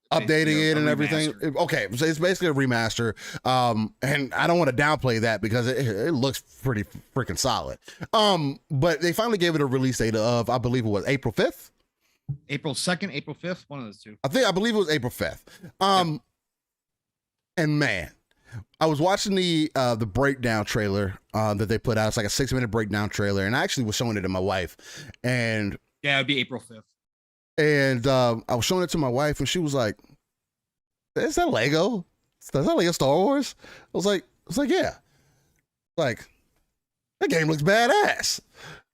updating it and everything. Okay, so it's basically a remaster. And I don't want to downplay that because it looks pretty freaking solid. But they finally gave it a release date of, I believe it was April 5th. April 2nd, April 5th, one of those two. I believe it was April 5th. And man, I was watching the breakdown trailer that they put out. It's like a 6-minute breakdown trailer, and I actually was showing it to my wife. And yeah, it'd be April 5th. And I was showing it to my wife, and she was like, "Is that Lego? Is that Lego Star Wars?" I was like, "Yeah." Like, that game looks badass.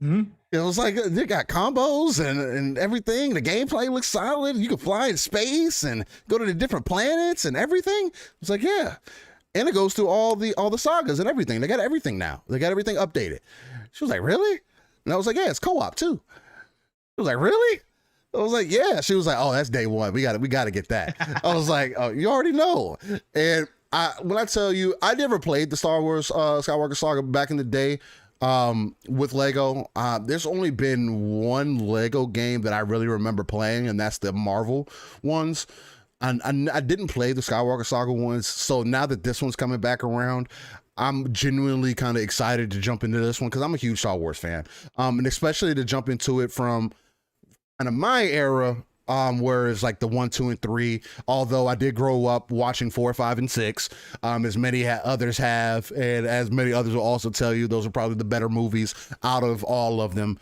Mm-hmm. It was like they got combos and everything. The gameplay looks solid. You can fly in space and go to the different planets and everything. It's like, yeah. And it goes through all the sagas and everything. They got everything now. They got everything updated. She was like, "Really?" And I was like, "Yeah, it's co-op too." She was like, "Really?" I was like, "Yeah." She was like, "Oh, that's day one. We got to get that." I was like, "Oh, you already know." And when I tell you, I never played the Star Wars Skywalker Saga back in the day with Lego. There's only been one Lego game that I really remember playing, and that's the Marvel ones. I didn't play the Skywalker Saga ones, so now that this one's coming back around, I'm genuinely kind of excited to jump into this one because I'm a huge Star Wars fan, and especially to jump into it from kind of my era, where it's like the 1, 2, and 3. Although I did grow up watching 4, 5, and 6, as many others have, and as many others will also tell you, those are probably the better movies out of all of them.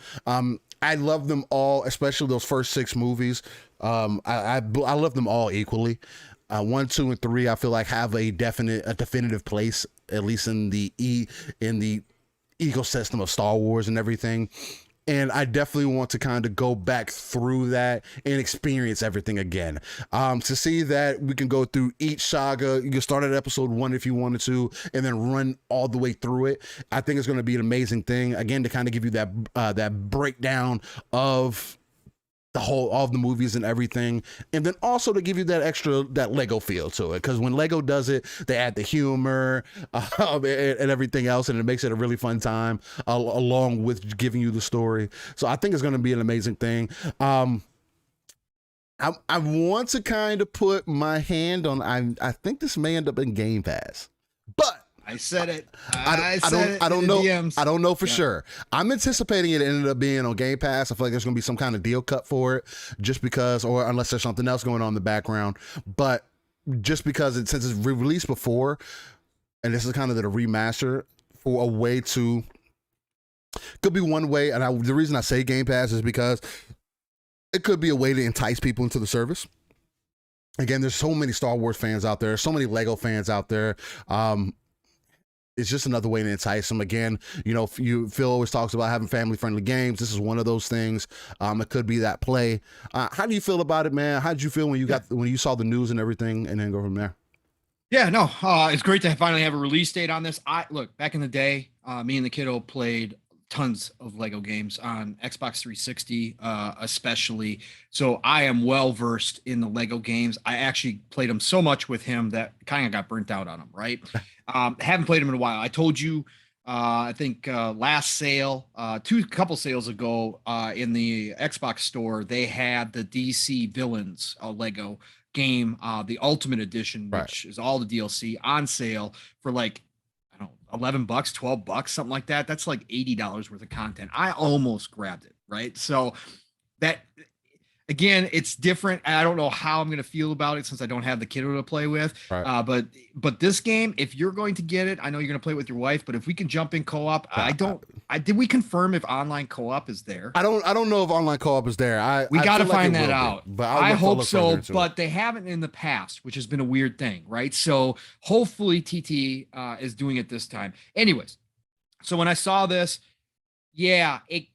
I love them all, especially those first 6 movies. I love them all equally. 1, 2, and 3, I feel like have a definitive place, at least in the ecosystem of Star Wars and everything. And I definitely want to kind of go back through that and experience everything again. To see that we can go through each saga. You can start at episode 1 if you wanted to, and then run all the way through it. I think it's going to be an amazing thing. Again, to kind of give you that breakdown of all of the movies and everything, and then also to give you that Lego feel to it, because when Lego does it, they add the humor and everything else, and it makes it a really fun time along with giving you the story. So I think it's going to be an amazing thing. I want to kind of put my hand on, I think this may end up in Game Pass, but I said it. I don't know. DMs. I don't know for sure. I'm anticipating it ended up being on Game Pass. I feel like there's going to be some kind of deal cut for it, just because, or unless there's something else going on in the background. But just because since it's released before, and this is kind of the remaster for a way to, could be one way. And the reason I say Game Pass is because it could be a way to entice people into the service. Again, there's so many Star Wars fans out there, so many Lego fans out there. It's just another way to entice them. Again, Phil always talks about having family-friendly games. This is one of those things. It could be that play. How do you feel about it, man? How did you feel when you saw the news and everything, and then go from there? Yeah, no, it's great to finally have a release date on this. Look, back in the day, me and the kiddo played tons of Lego games on Xbox 360, especially. So I am well versed in the Lego games. I actually played them so much with him that kind of got burnt out on them, right? Haven't played them in a while. I told you, I think last sale, couple sales ago, in the Xbox store, they had the DC Villains Lego game, the Ultimate Edition, which is all the DLC, on sale for like, $11, $12, something like that. That's like $80 worth of content. I almost grabbed it, right? So that, again, it's different. I don't know how I'm going to feel about it since I don't have the kiddo to play with. Right. But this game, if you're going to get it, I know you're going to play it with your wife, but if we can jump in co-op, did we confirm if online co-op is there? I don't know if online co-op is there. We got to find that out. But I hope so, but they haven't in the past, which has been a weird thing, right? So hopefully TT is doing it this time. Anyways, so when I saw this, yeah, it's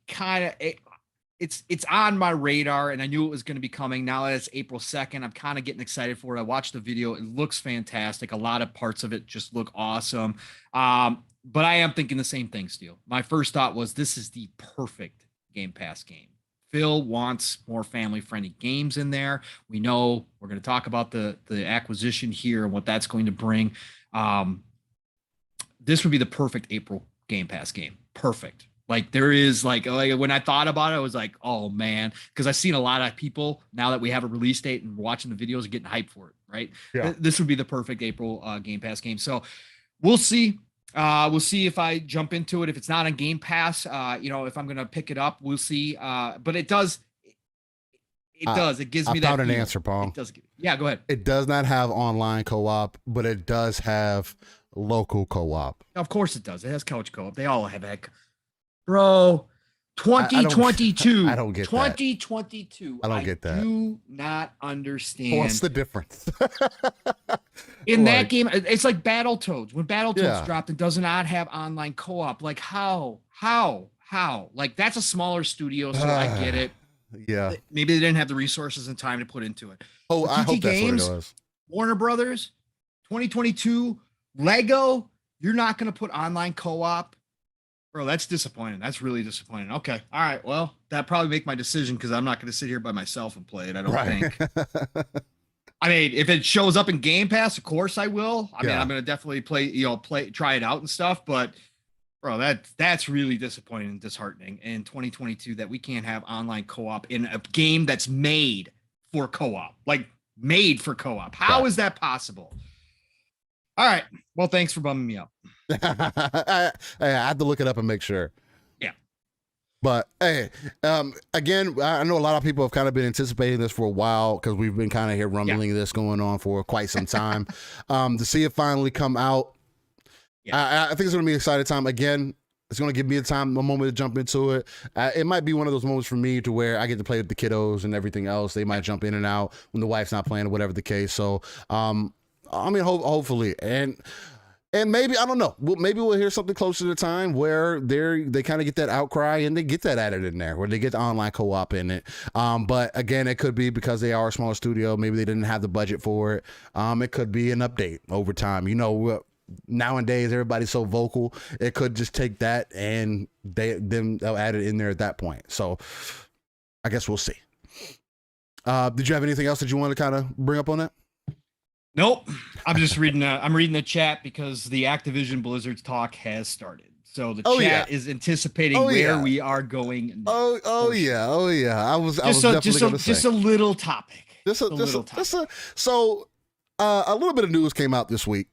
on my radar, and I knew it was going to be coming. Now that it's April 2nd, I'm kind of getting excited for it. I watched the video. It looks fantastic. A lot of parts of it just look awesome. But I am thinking the same thing, Steel. My first thought was this is the perfect Game Pass game. Phil wants more family-friendly games in there. We know we're going to talk about the acquisition here and what that's going to bring. This would be the perfect April Game Pass game. Perfect. Like there is like when I thought about it, I was like, oh man, because I've seen a lot of people now that we have a release date and watching the videos and getting hyped for it, right? Yeah. This would be the perfect April Game Pass game. So we'll see. We'll see if I jump into it. If it's not on Game Pass, if I'm going to pick it up, we'll see. But it does. It gives me that. I found an answer, Pong. It does. Yeah, go ahead. It does not have online co-op, but it does have local co-op. Of course it does. It has couch co-op. They all have that. Bro, 2022. I don't get 2022. I don't get that. I do not understand. What's the difference? In that game, it's like Battletoads. When Battletoads dropped, it does not have online co-op. Like how? Like that's a smaller studio, so I get it. Yeah. Maybe they didn't have the resources and time to put into it. Oh, I hope that's what it was. Warner Brothers, 2022, Lego, you're not going to put online co-op. Bro, that's disappointing. That's really disappointing. Okay. All right. Well, that probably make my decision because I'm not going to sit here by myself and play it. I don't think. I mean, if it shows up in Game Pass, of course I will. I mean, I'm going to definitely try it out and stuff. But, bro, that's really disappointing and disheartening in 2022 that we can't have online co-op in a game that's made for co-op. Like, made for co-op. How is that possible? All right. Well, thanks for bumming me up. I had to look it up and make sure. Yeah. But hey, again, I know a lot of people have kind of been anticipating this for a while because we've been kind of here rumbling this going on for quite some time. To see it finally come out, I think it's going to be an exciting time. Again, It's going to give me a moment to jump into it. It might be one of those moments for me to where I get to play with the kiddos and everything else. They might jump in and out when the wife's not playing or whatever the case. So, I mean, hopefully. And maybe, I don't know, maybe we'll hear something closer to the time where they kind of get that outcry and they get that added in there, where they get the online co-op in it. But again, it could be because they are a smaller studio. Maybe they didn't have the budget for it. It could be an update over time. You know, nowadays everybody's so vocal. It could just take that and they'll add it in there at that point. So I guess we'll see. Did you have anything else that you want to kind of bring up on that? Nope. I'm just reading. I'm reading the chat because the Activision Blizzard talk has started. So the chat is anticipating where we are going. Next. Oh yeah. I was definitely going to say just a little topic. So a little bit of news came out this week.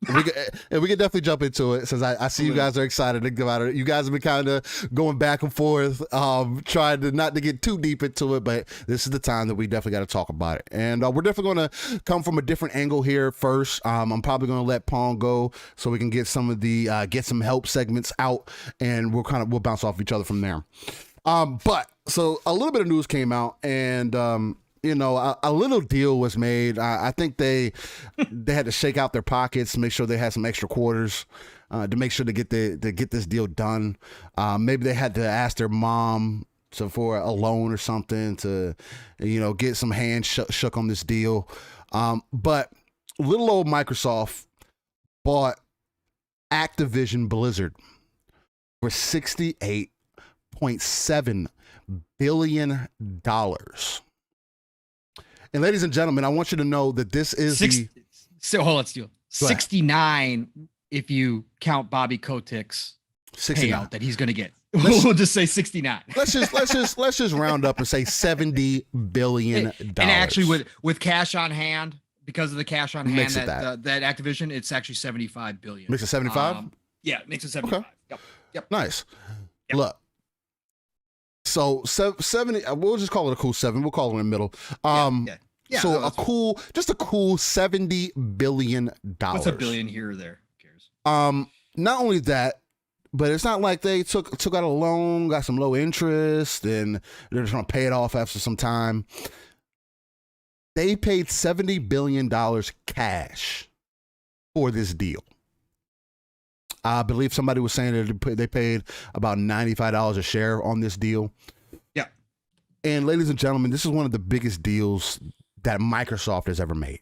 We can definitely jump into it since I see you guys are excited about it. You guys have been kind of going back and forth, trying to not to get too deep into it, but this is the time that we definitely got to talk about it. And we're definitely going to come from a different angle here first. I'm probably going to let Pong go so we can get some of the get some help segments out, and we'll bounce off each other from there. But so a little bit of news came out, and you know, a little deal was made. I think they had to shake out their pockets to make sure they had some extra quarters to make sure to get this deal done. Maybe they had to ask their mom for a loan or something to, you know, get some hands shook on this deal. But little old Microsoft bought Activision Blizzard for $68.7 billion. And ladies and gentlemen, I want you to know that this is so hold on, Steel. 69 if you count Bobby Kotick's payout that he's going to get. We'll just say 69. Let's just round up and say $70 billion. And actually with cash on hand, because of the cash on hand that Activision, it's actually 75 billion. Makes it 75? Yeah, it makes it 75. Okay. Yep. Nice. Yep. Look. So 70, we'll just call it a cool 7. We'll call it in the middle. Yeah, so a cool $70 billion. What's a billion here or there? Who cares? Not only that, but it's not like they took out a loan, got some low interest, and they're just gonna pay it off after some time. They paid $70 billion cash for this deal. I believe somebody was saying that they paid about $95 a share on this deal. Yeah. And ladies and gentlemen, this is one of the biggest deals that Microsoft has ever made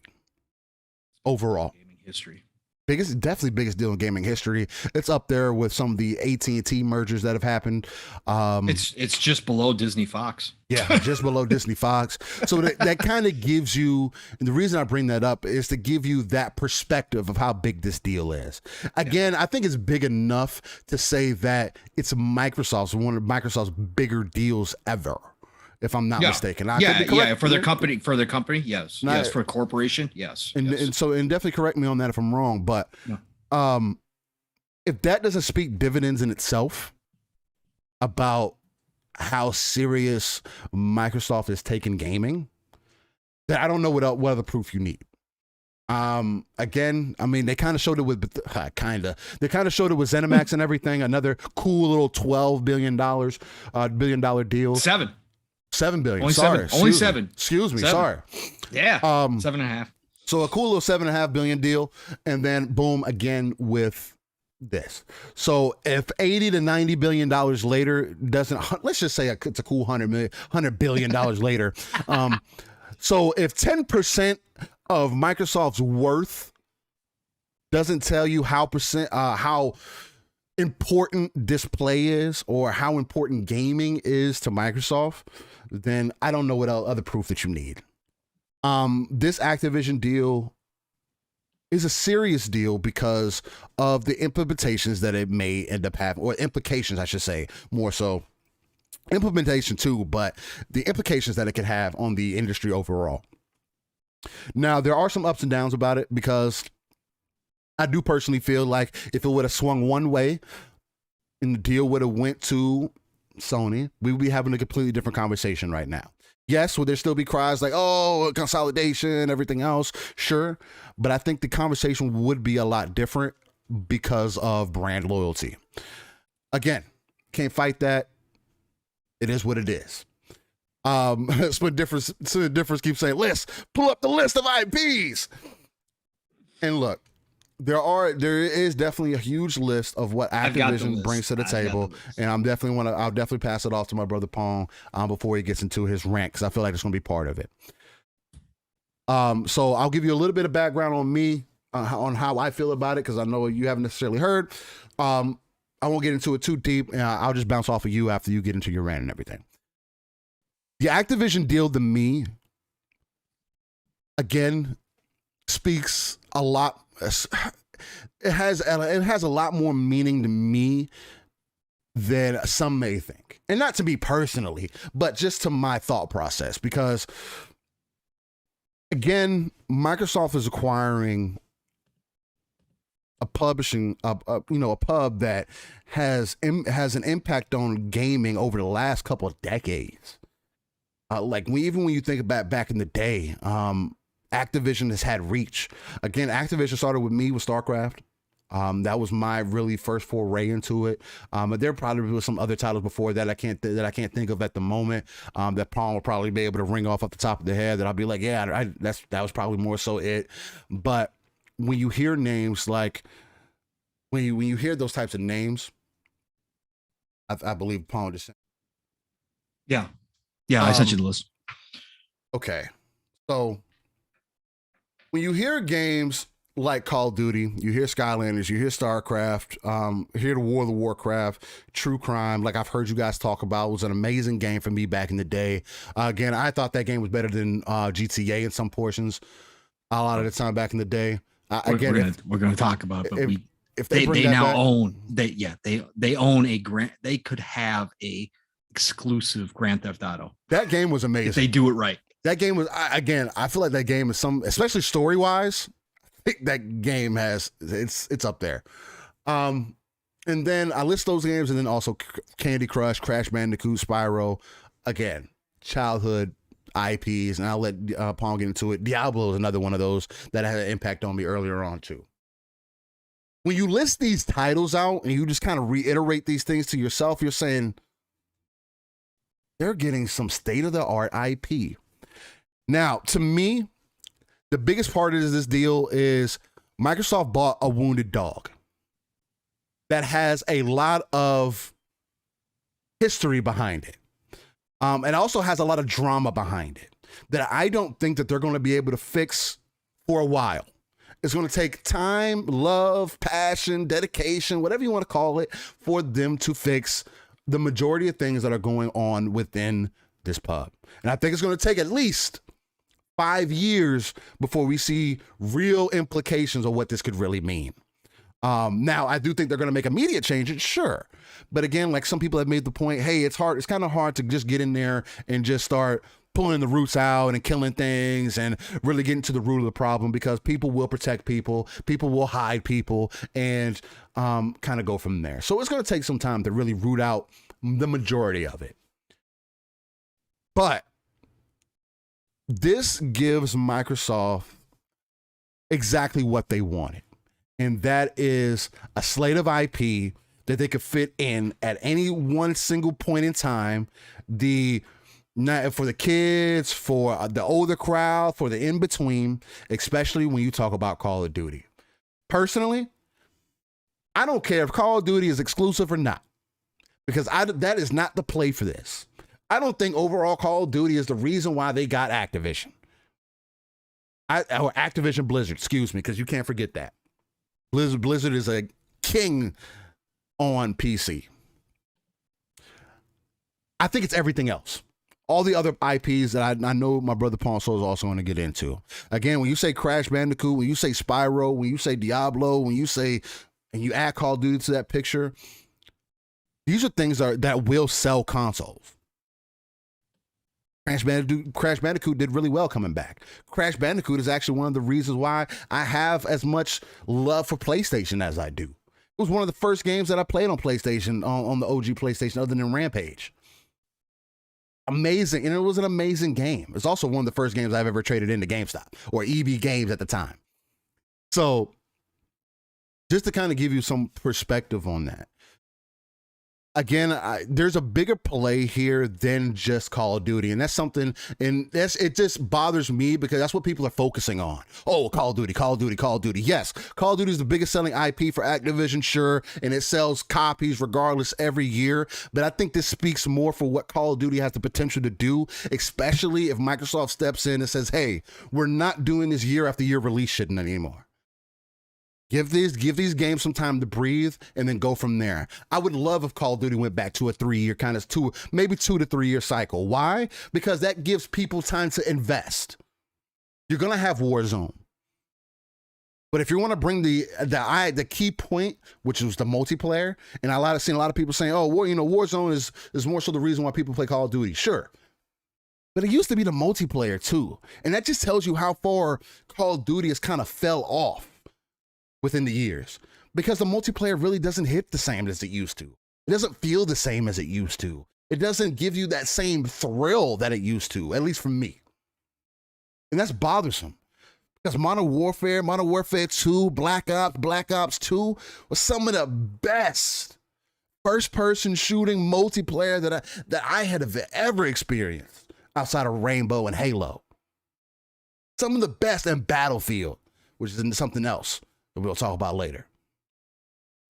overall. Gaming history. Definitely biggest deal in gaming history. It's up there with some of the AT&T mergers that have happened. It's just below Disney Fox. Yeah, just below Disney Fox. So that kind of gives you, and the reason I bring that up is to give you that perspective of how big this deal is. Again, I think it's big enough to say that it's one of Microsoft's bigger deals ever, if I'm not mistaken. For their company, yes. Yes, for a corporation, yes. And definitely correct me on that if I'm wrong, but if that doesn't speak dividends in itself about how serious Microsoft is taking gaming, then I don't know what other proof you need. Again, I mean, they kind of showed it with ZeniMax and everything, another cool little $12 billion billion deal. $7 billion. Only seven. Excuse me. 7. Sorry. Yeah. 7.5. So a cool little $7.5 billion deal, and then boom again with this. So if $80 to $90 billion later doesn't, let's just say it's a cool $100 billion later. So if 10% of Microsoft's worth doesn't tell you how important display is or how important gaming is to Microsoft, then I don't know what other proof that you need. This Activision deal is a serious deal because of the implementations that it may end up having, or implications, I should say, more so. Implementation too, but the implications that it could have on the industry overall. Now, there are some ups and downs about it because I do personally feel like if it would have swung one way and the deal would have went to Sony, we would be having a completely different conversation right now. Yes, would there still be cries like, oh, consolidation, everything else? Sure. But I think the conversation would be a lot different because of brand loyalty. Again, can't fight that. It is what it is. That's what difference keeps saying, pull up the list of IPs. And look, there is definitely a huge list of what Activision brings to the table, and I'll definitely pass it off to my brother Pong before he gets into his rant, because I feel like it's going to be part of it. So I'll give you a little bit of background on me, on how I feel about it, because I know you haven't necessarily heard. I won't get into it too deep, and I'll just bounce off of you after you get into your rant and everything. The Activision deal to me, again, speaks a lot. It has a lot more meaning to me than some may think, and not to me personally, but just to my thought process. Because again, Microsoft is acquiring a pub that has an impact on gaming over the last couple of decades. Even when you think about back in the day, Activision has had reach. Again, Activision started with me with StarCraft. That was my really first foray into it. But there probably was some other titles before that I can't think of at the moment. That Pong will probably be able to ring off the top of the head. That I'll be like, yeah, that was probably more so it. But when you hear names like when you hear those types of names, I believe Pong just said. Yeah, I sent you the list. Okay, so when you hear games like Call of Duty, you hear Skylanders, you hear StarCraft, hear the World of Warcraft, True Crime, like I've heard you guys talk about, was an amazing game for me back in the day. Again, I thought that game was better than GTA in some portions a lot of the time back in the day. We're going to talk about it, but if they own a grant, they could have a exclusive Grand Theft Auto. That game was amazing. If they do it right. That game was, again, I feel like that game is especially story wise, I think that game it's up there. And then I list those games, and then also Candy Crush, Crash Bandicoot, Spyro, again, childhood IPs, and I'll let Pong get into it. Diablo is another one of those that had an impact on me earlier on too. When you list these titles out and you just kind of reiterate these things to yourself, you're saying they're getting some state-of-the-art IP. Now, to me, the biggest part of this deal is Microsoft bought a wounded dog that has a lot of history behind it. And also has a lot of drama behind it that I don't think that they're going to be able to fix for a while. It's going to take time, love, passion, dedication, whatever you want to call it, for them to fix the majority of things that are going on within this pub. And I think it's going to take at least 5 years before we see real implications of what this could really mean. Now, I do think they're going to make immediate changes, sure. But again, like some people have made the point, hey, it's kind of hard to just get in there and just start pulling the roots out and killing things and really getting to the root of the problem, because people will protect people will hide people, and kind of go from there. So it's going to take some time to really root out the majority of it. But this gives Microsoft exactly what they wanted. And that is a slate of IP that they could fit in at any one single point in time. For the kids, for the older crowd, for the in-between, especially when you talk about Call of Duty. Personally, I don't care if Call of Duty is exclusive or not, because that is not the play for this. I don't think overall Call of Duty is the reason why they got Activision. Or Activision Blizzard, excuse me, because you can't forget that. Blizzard is a king on PC. I think it's everything else. All the other IPs that I know my brother Pong Steel is also going to get into. Again, when you say Crash Bandicoot, when you say Spyro, when you say Diablo, when you say, and you add Call of Duty to that picture, these are things that will sell consoles. Crash Bandicoot did really well coming back. Crash Bandicoot is actually one of the reasons why I have as much love for PlayStation as I do. It was one of the first games that I played on PlayStation, on the OG PlayStation, other than Rampage. Amazing, and it was an amazing game. It's also one of the first games I've ever traded into GameStop, or EB Games at the time. So, just to kind of give you some perspective on that, again, there's a bigger play here than just Call of Duty, and that's something, and it just bothers me because that's what people are focusing on. Oh, Call of Duty, Call of Duty, Call of Duty. Yes, Call of Duty is the biggest selling IP for Activision, sure, and it sells copies regardless every year, but I think this speaks more for what Call of Duty has the potential to do, especially if Microsoft steps in and says, hey, we're not doing this year after year release shit anymore. Give these games some time to breathe and then go from there. I would love if Call of Duty went back to a 3-year kind of maybe 2 to 3 year cycle. Why? Because that gives people time to invest. You're gonna have Warzone, but if you want to bring the key point, which was the multiplayer, and I've seen a lot of people saying, oh, Warzone is more so the reason why people play Call of Duty. Sure. But it used to be the multiplayer too. And that just tells you how far Call of Duty has kind of fell off within the years, because the multiplayer really doesn't hit the same as it used to. It doesn't feel the same as it used to. It doesn't give you that same thrill that it used to, at least for me. And that's bothersome, because Modern Warfare 2, Black Ops 2 was some of the best first-person shooting multiplayer that I had ever experienced outside of Rainbow and Halo. Some of the best, and Battlefield, which is something else that we'll talk about later.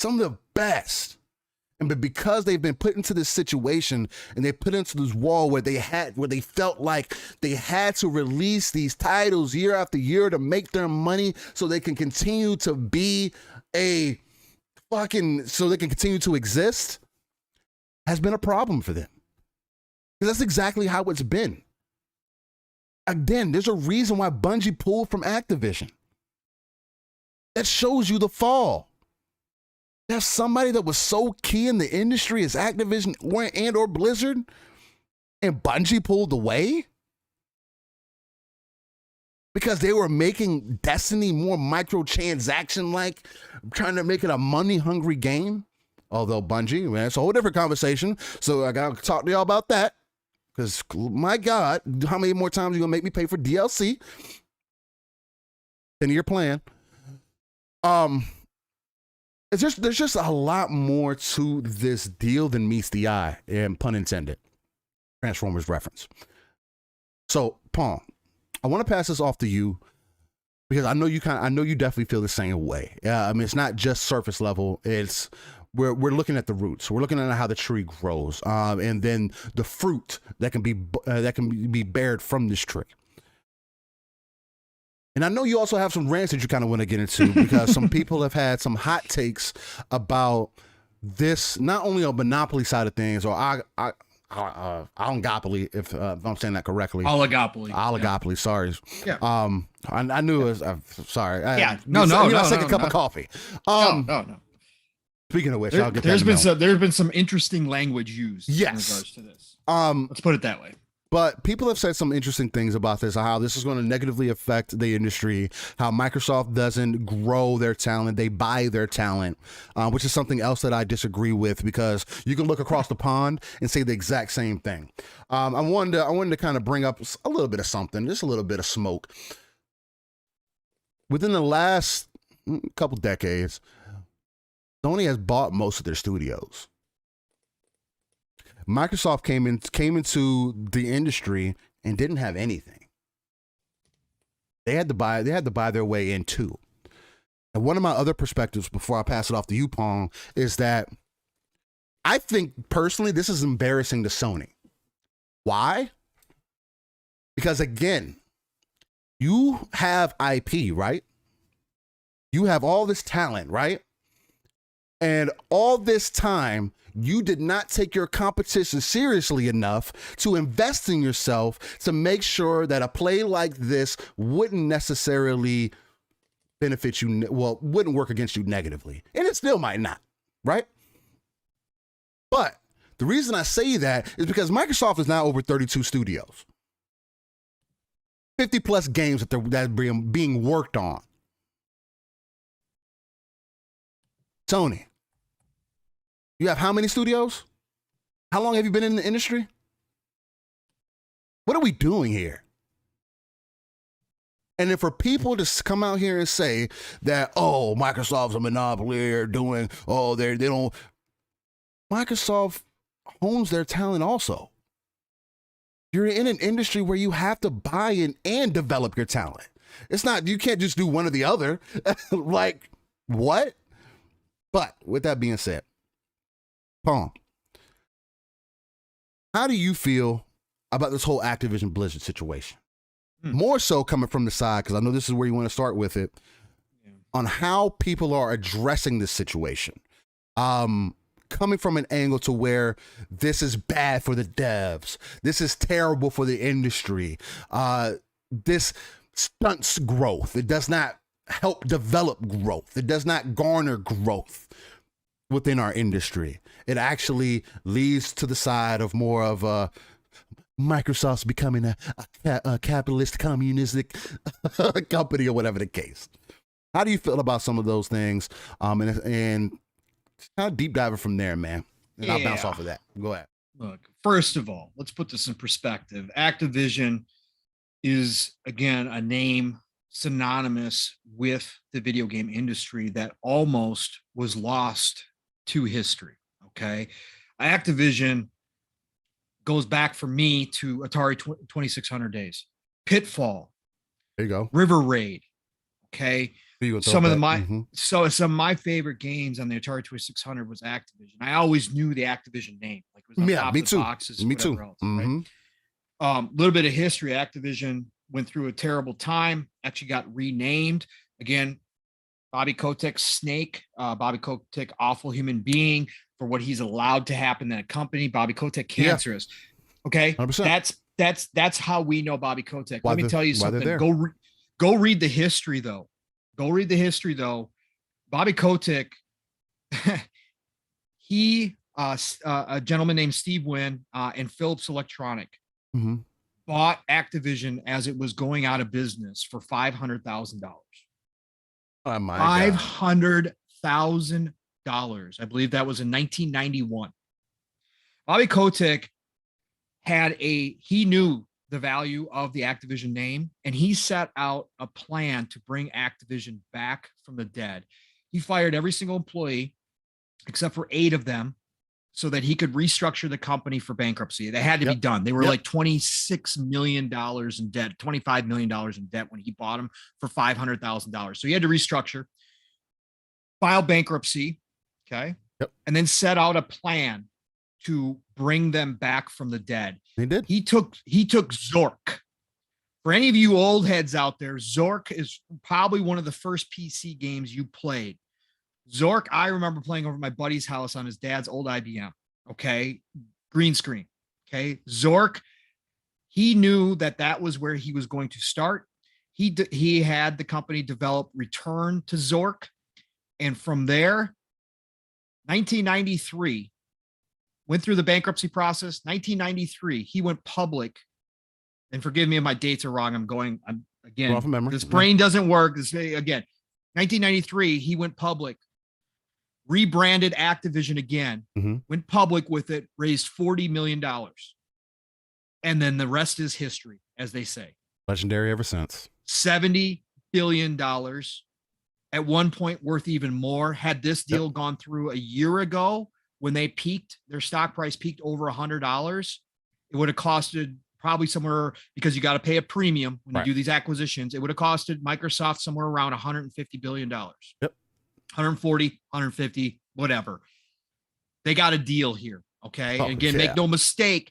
Some of the best. But because they've been put into this situation and they put into this wall where they felt like they had to release these titles year after year to make their money so they can continue to be so they can continue to exist, has been a problem for them. Because that's exactly how it's been. Again, there's a reason why Bungie pulled from Activision. That shows you the fall. There's somebody that was so key in the industry as Activision or Blizzard, and Bungie pulled away because they were making Destiny more microtransaction-like, trying to make it a money-hungry game. Although Bungie, man, it's a whole different conversation. So I gotta talk to y'all about that. Because my God, how many more times are you gonna make me pay for DLC? 10-year plan. There's just a lot more to this deal than meets the eye, and pun intended. Transformers reference. So, Pong, I want to pass this off to you because I know you definitely feel the same way. I mean, it's not just surface level. It's we're looking at the roots. We're looking at how the tree grows, and then the fruit that can be bared from this tree. And I know you also have some rants that you kind of want to get into because some people have had some hot takes about this, not only on Monopoly side of things, or oligopoly, if I'm saying that correctly. Oligopoly. Yeah. Sorry. Yeah. I knew it was. Sorry. Yeah. Second cup of coffee. No. Speaking of which, I'll get. There's been some interesting language used. Yes. In regards to this. Let's put it that way. But people have said some interesting things about this, how this is going to negatively affect the industry, how Microsoft doesn't grow their talent, they buy their talent, which is something else that I disagree with, because you can look across the pond and say the exact same thing. I wanted to kind of bring up a little bit of something, just a little bit of smoke. Within the last couple decades, Sony has bought most of their studios. Microsoft came into the industry and didn't have anything. They had to buy their way in too. And one of my other perspectives before I pass it off to you, Pong, is that I think personally this is embarrassing to Sony. Why? Because again, you have IP, right? You have all this talent, right? And all this time, you did not take your competition seriously enough to invest in yourself to make sure that a play like this wouldn't necessarily benefit you, wouldn't work against you negatively. And it still might not, right? But the reason I say that is because Microsoft is now over 32 studios. 50 plus games that are being worked on. Sony, you have how many studios? How long have you been in the industry? What are we doing here? And then for people to come out here and say that, oh, Microsoft's a monopoly, or they don't. Microsoft owns their talent also. You're in an industry where you have to buy in and develop your talent. It's not, you can't just do one or the other. Like, what? But with that being said, Pong, how do you feel about this whole Activision Blizzard situation? More so coming from the side, because I know this is where you want to start with it, on how people are addressing this situation. Coming from an angle to where this is bad for the devs. This is terrible for the industry. This stunts growth. It does not help develop growth. It does not garner growth within our industry. It actually leads to the side of more of Microsoft's becoming a capitalist, communistic company or whatever the case. How do you feel about some of those things? And kind of deep diving from there, man. And I'll bounce off of that. Go ahead. Look, first of all, let's put this in perspective. Activision is, again, a name synonymous with the video game industry that almost was lost to history. Okay. Activision goes back for me to Atari 2600 days, Pitfall. There you go. River Raid. Okay. Some of my favorite games on the Atari 2600 was Activision. I always knew the Activision name, like it was on top of the boxes, me too. Else, right? Little bit of history. Activision went through a terrible time. Actually, got renamed again. Bobby Kotick, Snake. Bobby Kotick, awful human being for what he's allowed to happen in that company. Bobby Kotick, cancerous. Okay, 100%. That's how we know Bobby Kotick. Let me tell you something. Go read the history though. Bobby Kotick, he, a gentleman named Steve Wynn and Philips Electronic bought Activision as it was going out of business for $500,000. Oh my $500,000. I believe that was in 1991. Bobby Kotick he knew the value of the Activision name, and he set out a plan to bring Activision back from the dead. He fired every single employee except for 8 of them so that he could restructure the company for bankruptcy. They had to be done. They were like $26 million in debt, $25 million in debt when he bought them for $500,000. So he had to restructure, file bankruptcy, okay, and then set out a plan to bring them back from the dead. He did. He took Zork. For any of you old heads out there, Zork is probably one of the first PC games you played. Zork, I remember playing over my buddy's house on his dad's old IBM. Okay, green screen. Okay, Zork. He knew that was where he was going to start. He had the company develop Return to Zork, and from there, 1993. Went through the bankruptcy process. 1993, he went public. And forgive me if my dates are wrong. I'm again, this brain doesn't work. Again, 1993, he went public, rebranded Activision again, went public with it, raised $40 million. And then the rest is history, as they say. Legendary ever since. $70 billion. At one point worth even more. Had this deal gone through a year ago, when they peaked, their stock price peaked over $100, it would have costed probably somewhere, because you got to pay a premium when you do these acquisitions. It would have costed Microsoft somewhere around $150 billion. 140, 150, whatever. They got a deal here. Okay. And again, make no mistake.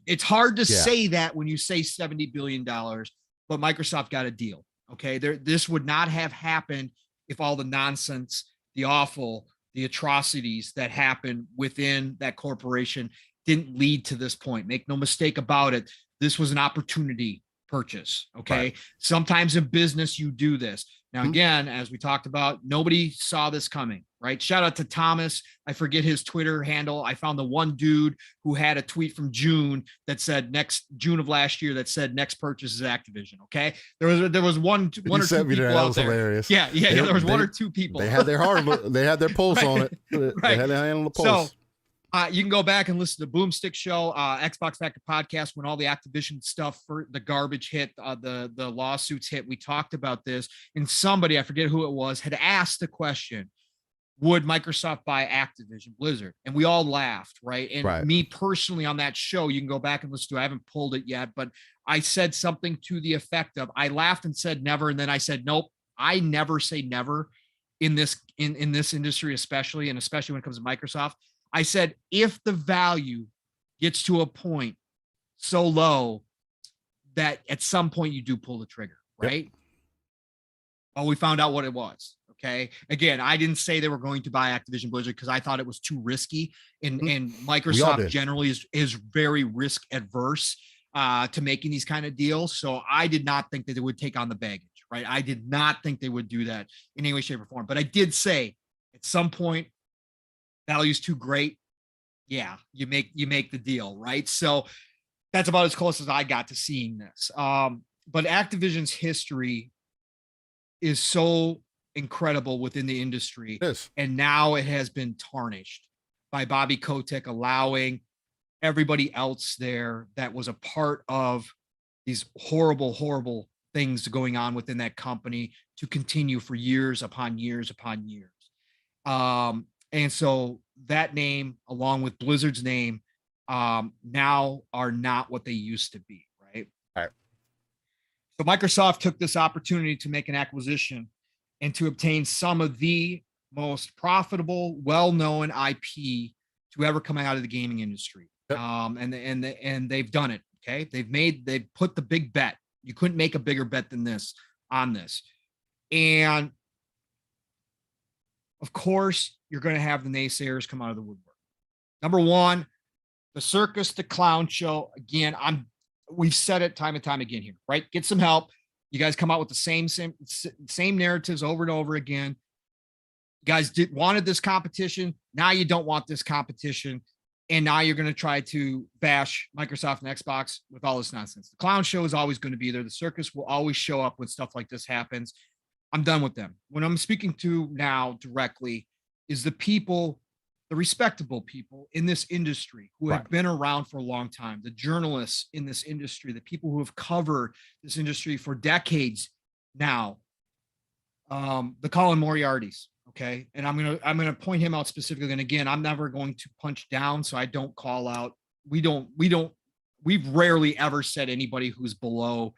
It's hard to say that when you say $70 billion, but Microsoft got a deal. Okay. This would not have happened if all the nonsense, the awful, the atrocities that happen within that corporation didn't lead to this point. Make no mistake about it. This was an opportunity purchase. Okay. Sometimes in business, you do this. Now, again, as we talked about, nobody saw this coming, right? Shout out to Thomas. I forget his Twitter handle. I found the one dude who had a tweet from June that said June of last year that said next purchase is Activision. Okay. There was one or two people out there. Hilarious. Yeah. There was one or two people. They had their pulse on it. They had their hand on the pulse. So, you can go back and listen to Boomstick Show, Xbox Factor podcast, when all the Activision stuff for the garbage hit, the lawsuits hit. We talked about this, and somebody, I forget who it was, had asked the question, would Microsoft buy Activision Blizzard? And we all laughed, right? And me personally on that show, you can go back and listen to it. I haven't pulled it yet, but I said something to the effect of, I laughed and said never. And then I said, nope, I never say never in this industry, especially when it comes to Microsoft. I said, if the value gets to a point so low that at some point you do pull the trigger, right? Yep. Oh, we found out what it was. Okay. Again, I didn't say they were going to buy Activision Blizzard because I thought it was too risky. And Microsoft generally is very risk adverse to making these kind of deals. So I did not think that they would take on the baggage, right? I did not think they would do that in any way, shape, or form. But I did say at some point, value's too great. Yeah, you make the deal, right? So that's about as close as I got to seeing this. But Activision's history is so incredible within the industry. Yes. And now it has been tarnished by Bobby Kotick allowing everybody else there that was a part of these horrible, horrible things going on within that company to continue for years upon years upon years. And so that name, along with Blizzard's name, now are not what they used to be, right? All right. So Microsoft took this opportunity to make an acquisition and to obtain some of the most profitable, well-known IP to ever come out of the gaming industry. Yep. And they've done it. Okay. They've put the big bet. You couldn't make a bigger bet than this on this. And of course, you're going to have the naysayers come out of the woodwork. Number one, the circus, the clown show. Again, we've said it time and time again here, right? Get some help. You guys come out with the same narratives over and over again. You guys wanted this competition. Now you don't want this competition. And now you're going to try to bash Microsoft and Xbox with all this nonsense. The clown show is always going to be there. The circus will always show up when stuff like this happens. I'm done with them. What I'm speaking to now directly is the people, the respectable people in this industry who have been around for a long time, the journalists in this industry, the people who have covered this industry for decades now, the Colin Moriartys. Okay. And I'm going to point him out specifically. And again, I'm never going to punch down. So I don't call out. We've rarely ever said anybody who's below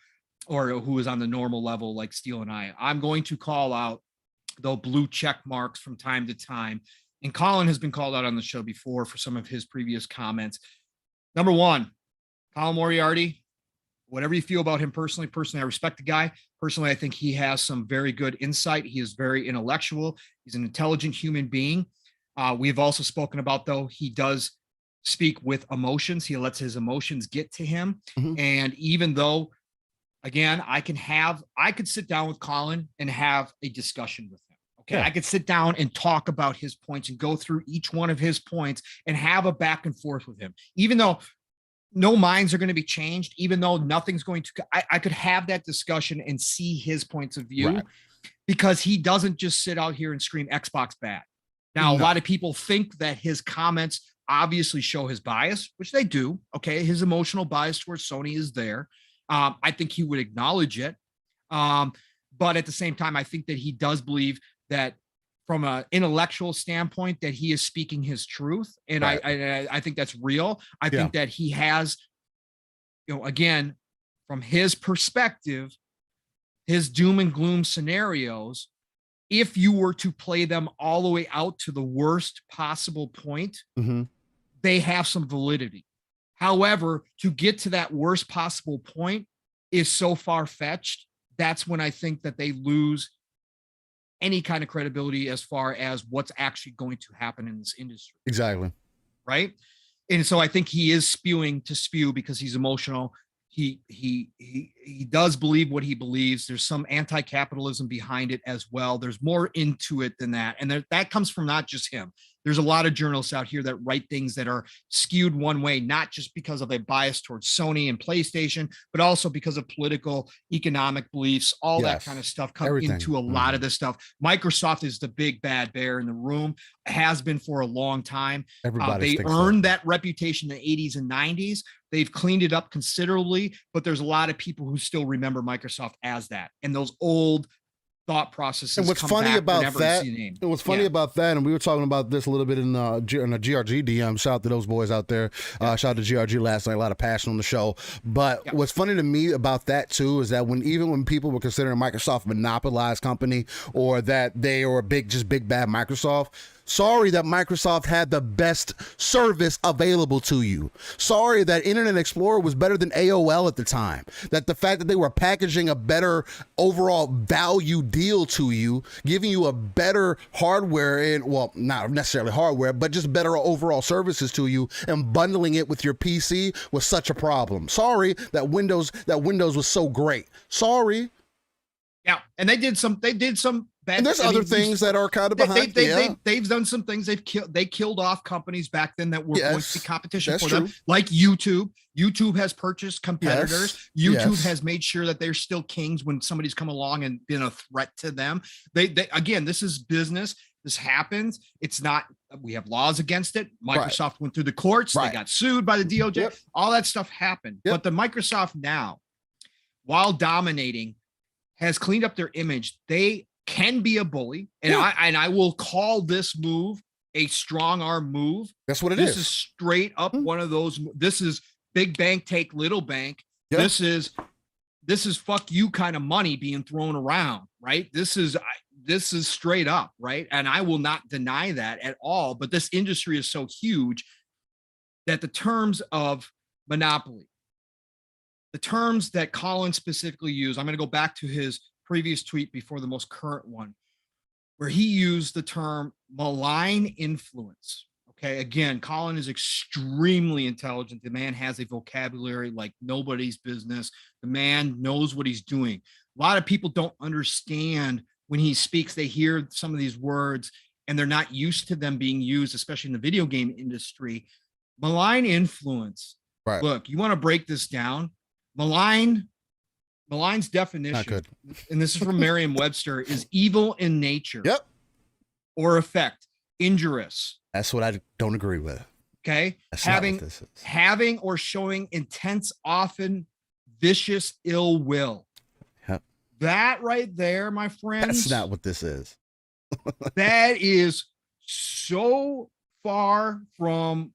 or who is on the normal level like Steel and I. I'm going to call out the blue check marks from time to time. And Colin has been called out on the show before for some of his previous comments. Number one, Colin Moriarty, whatever you feel about him personally, I respect the guy. Personally, I think he has some very good insight. He is very intellectual. He's an intelligent human being. We've also spoken about, though, he does speak with emotions. He lets his emotions get to him. Mm-hmm. And even though, again, I could sit down with Colin and have a discussion with him. Okay. Yeah. I could sit down and talk about his points and go through each one of his points and have a back and forth with him, even though no minds are going to be changed, even though nothing's going to, I could have that discussion and see his points of view because he doesn't just sit out here and scream Xbox bad. Now, a lot of people think that his comments obviously show his bias, which they do. Okay. His emotional bias towards Sony is there. I think he would acknowledge it. But at the same time, I think that he does believe that from an intellectual standpoint that he is speaking his truth. And I think that's real. I think that he has, again, from his perspective, his doom and gloom scenarios, if you were to play them all the way out to the worst possible point, they have some validity. However, to get to that worst possible point is so far-fetched. That's when I think that they lose any kind of credibility as far as what's actually going to happen in this industry. Exactly. Right. And so I think he is spewing to spew because he's emotional. He does believe what he believes. There's some anti-capitalism behind it as well. There's more into it than that. And that comes from not just him. There's a lot of journalists out here that write things that are skewed one way, not just because of a bias towards Sony and PlayStation, but also because of political, economic beliefs, all that kind of stuff comes into a lot of this stuff. Microsoft is the big bad bear in the room, has been for a long time. They earned that reputation in the 80s and 90s. They've cleaned it up considerably, but there's a lot of people who still remember Microsoft as that. And those old thought processes. And what's funny about that, and we were talking about this a little bit in the GRG DM. Shout out to those boys out there. Shout out to GRG last night. A lot of passion on the show. But what's funny to me about that too is that even when people were considering Microsoft a monopolized company, or that they were big bad Microsoft, sorry that Microsoft had the best service available to you. Sorry that Internet Explorer was better than AOL at the time. That the fact that they were packaging a better overall value deal to you, giving you a better hardware, and well, not necessarily hardware, but just better overall services to you, and bundling it with your PC was such a problem. Sorry that Windows was so great. Sorry. Yeah, and they did some bad. And there's other things that are kind of behind. They've done some things. They killed off companies back then that were going to be competition for them, like YouTube. YouTube has purchased competitors. YouTube has made sure that they're still kings when somebody's come along and been a threat to them. They again, this is business. This happens. It's not. We have laws against it. Microsoft went through the courts. They got sued by the DOJ. All that stuff happened. But the Microsoft now, while dominating, has cleaned up their image. They can be a bully, and I will call this move a strong arm move. That's what it is. This is straight up one of those. This is big bank take little bank. This is fuck you kind of money being thrown around, right? This is straight up, right? And I will not deny that at all. But this industry is so huge that the terms of monopoly, the terms that Colin specifically used, I'm going to go back to his previous tweet before the most current one, where he used the term malign influence. Okay. Again, Colin is extremely intelligent. The man has a vocabulary like nobody's business. The man knows what he's doing. A lot of people don't understand when he speaks. They hear some of these words and they're not used to them being used, especially in the video game industry. Malign influence. Right. Look, you want to break this down? Malign's definition, and this is from Merriam-Webster, is evil in nature. Or effect, injurious. That's what I don't agree with. Okay. That's having or showing intense, often vicious ill will. That right there, my friends. That's not what this is. That is so far from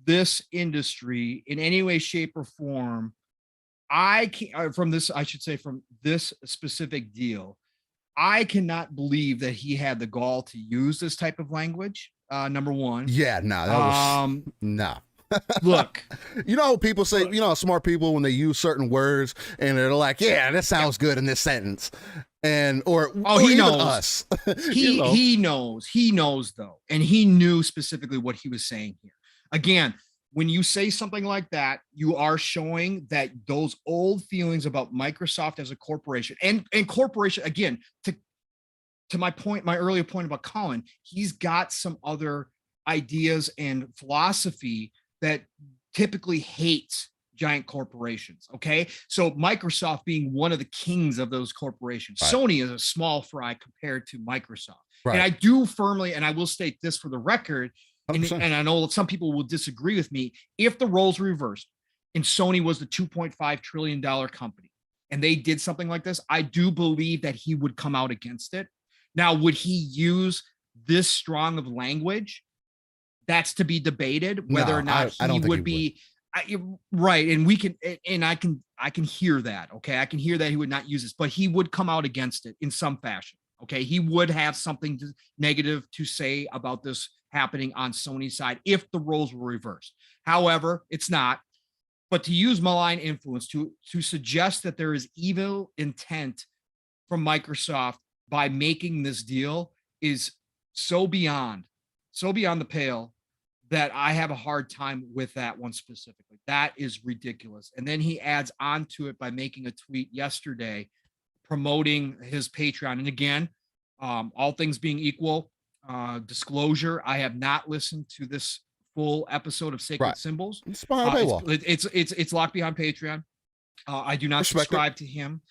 this industry in any way, shape, or form. From this specific deal, I cannot believe that he had the gall to use this type of language. Number one. No. Look, you know, people say, smart people, when they use certain words and they're like, yeah, that sounds good in this sentence. Or he knows us. he knows though. And he knew specifically what he was saying here. Again, when you say something like that, you are showing that those old feelings about Microsoft as a corporation and corporation, again, to my point, my earlier point about Colin, he's got some other ideas and philosophy that typically hates giant corporations. Okay. So Microsoft being one of the kings of those corporations, Sony is a small fry compared to Microsoft. And I do firmly, and I will state this for the record, and I know some people will disagree with me, if the roles reversed and Sony was the $2.5 trillion company and they did something like this, I do believe that he would come out against it. Now, would he use this strong of language? That's to be debated, whether or not he would be right. And we can, and I can hear that. Okay. I can hear that he would not use this, but he would come out against it in some fashion. Okay. He would have something negative to say about this happening on Sony's side if the roles were reversed. However, it's not. But to use malign influence to suggest that there is evil intent from Microsoft by making this deal is so beyond the pale that I have a hard time with that one specifically. That is ridiculous. And then he adds on to it by making a tweet yesterday promoting his Patreon. And again, all things being equal, disclosure, I have not listened to this full episode of Sacred Symbols. It's behind paywall. It's locked behind Patreon. I do not subscribe to him.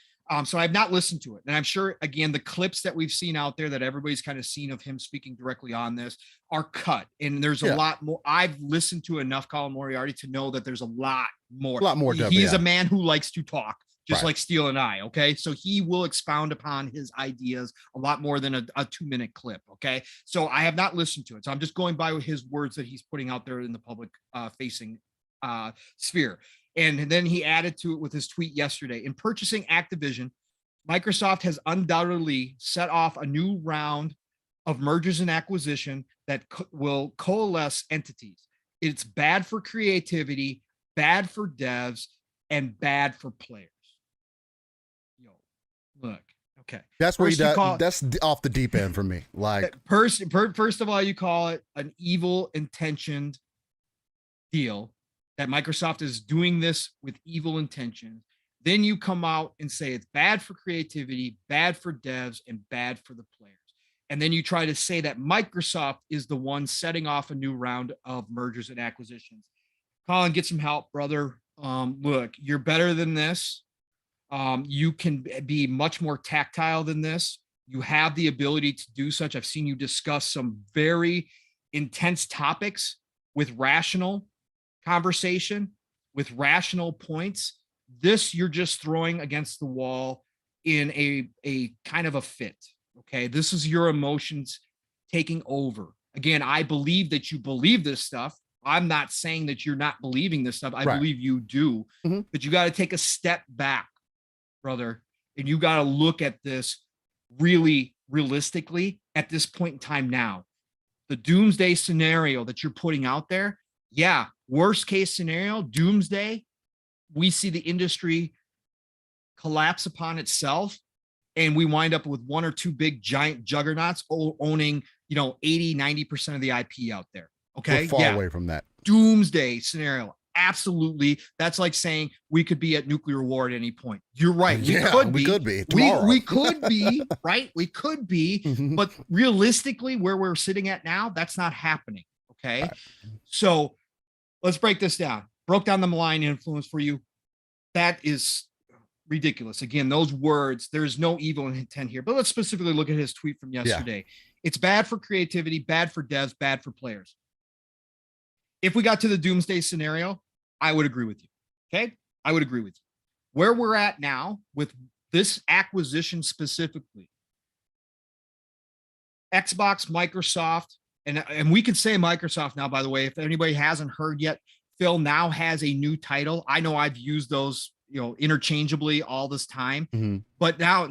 So I've not listened to it. And I'm sure, again, the clips that we've seen out there that everybody's kind of seen of him speaking directly on this are cut. And there's a lot more. I've listened to enough Colin Moriarty to know that there's a lot more. A lot more. He's a man who likes to talk, just Right. like Steele and I. Okay. So he will expound upon his ideas a lot more than a 2-minute clip. Okay. So I have not listened to it. So I'm just going by his words that he's putting out there in the public facing sphere. And then he added to it with his tweet yesterday. In purchasing Activision, Microsoft has undoubtedly set off a new round of mergers and acquisition that will coalesce entities. It's bad for creativity, bad for devs, and bad for players. Yo, look, okay. That's where that's off the deep end for me. Like, first of all, you call it an evil intentioned deal, that Microsoft is doing this with evil intentions. Then you come out and say it's bad for creativity, bad for devs, and bad for the players. And then you try to say that Microsoft is the one setting off a new round of mergers and acquisitions. Colin, get some help, brother. Look, you're better than this. You can be much more tactile than this. You have the ability to do such. I've seen you discuss some very intense topics with rational conversation, with rational points. This you're just throwing against the wall in a kind of a fit. Okay, this is your emotions taking over. Again, I believe that you believe this stuff. I'm not saying that you're not believing this stuff. I believe you do, but you got to take a step back, brother, and you got to look at this really realistically at this point in time now. The doomsday scenario that you're putting out there, yeah, worst case scenario, doomsday, we see the industry collapse upon itself, and we wind up with one or two big giant juggernauts owning, 80, 90% of the IP out there. Okay. We're far away from that. Doomsday scenario. Absolutely. That's like saying we could be at nuclear war at any point. You're right. We could be tomorrow. We could be, right? We could be, but realistically, where we're sitting at now, that's not happening. Okay. Right. So let's break this down. Broke down the malign influence for you. That is ridiculous. Again, those words, there's no evil intent here, but let's specifically look at his tweet from yesterday. Yeah. It's bad for creativity, bad for devs, bad for players. If we got to the doomsday scenario, I would agree with you. Okay. I would agree with you. Where we're at now with this acquisition specifically, Xbox, Microsoft, and we can say Microsoft now, by the way, if anybody hasn't heard yet, Phil now has a new title. I know I've used those, interchangeably all this time, but now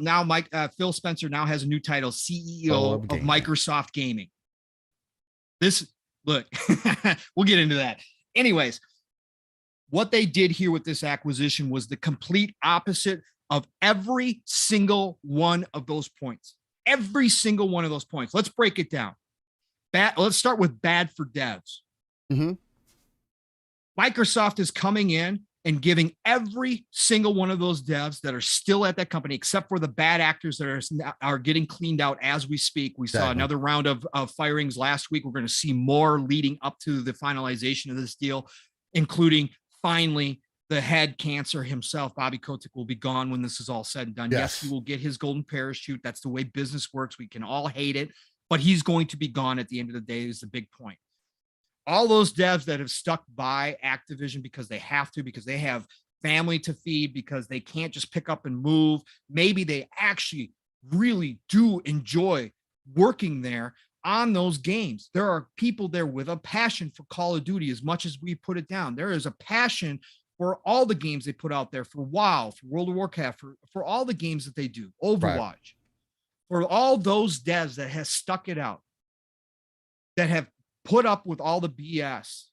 Phil Spencer now has a new title, CEO of Microsoft Gaming. Look, we'll get into that. Anyways, what they did here with this acquisition was the complete opposite of every single one of those points. Every single one of those points. Let's break it down. Let's start with bad for devs. Microsoft is coming in and giving every single one of those devs that are still at that company, except for the bad actors that are getting cleaned out as we speak. We saw another round of firings last week. We're going to see more leading up to the finalization of this deal, including finally the head cancer himself, Bobby Kotick, will be gone when this is all said and done. Yes, he will get his golden parachute. That's the way business works. We can all hate it, but he's going to be gone at the end of the day is the big point. All those devs that have stuck by Activision because they have to, because they have family to feed, because they can't just pick up and move. Maybe they actually really do enjoy working there on those games. There are people there with a passion for Call of Duty as much as we put it down. There is a passion for all the games they put out there, for WoW, for World of Warcraft, for all the games that they do, Overwatch, for all those devs that have stuck it out, that have put up with all the BS,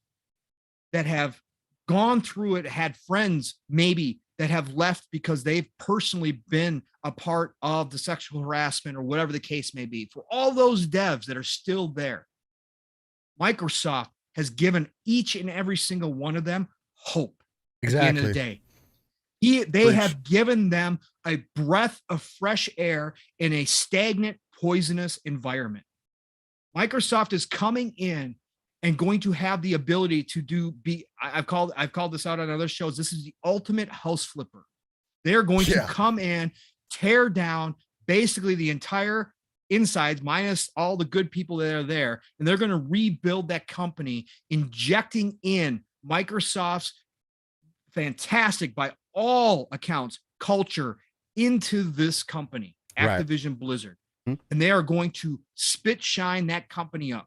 that have gone through it, had friends maybe that have left because they've personally been a part of the sexual harassment or whatever the case may be. For all those devs that are still there, Microsoft has given each and every single one of them hope. Exactly. At the end of the day, they have given them a breath of fresh air in a stagnant, poisonous environment. Microsoft is coming in and going to have the ability to I've called this out on other shows. This is the ultimate house flipper. They're going to come in, tear down basically the entire insides minus all the good people that are there. And they're going to rebuild that company, injecting in Microsoft's fantastic, by all accounts, culture into this company, Activision Blizzard. And they are going to shine that company up.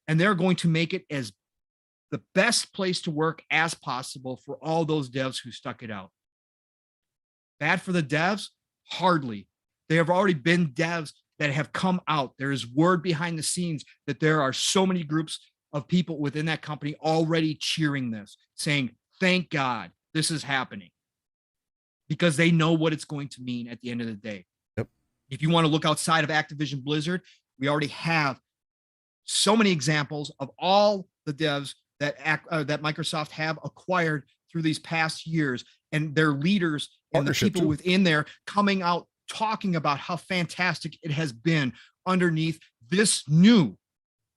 And they're going to make it as the best place to work as possible for all those devs who stuck it out. Bad for the devs? Hardly. There have already been devs that have come out. There is word behind the scenes that there are so many groups of people within that company already cheering this, saying, thank God this is happening. Because they know what it's going to mean at the end of the day. If you want to look outside of Activision Blizzard, we already have so many examples of all the devs that Microsoft have acquired through these past years, and their leaders and the people within there coming out talking about how fantastic it has been underneath this new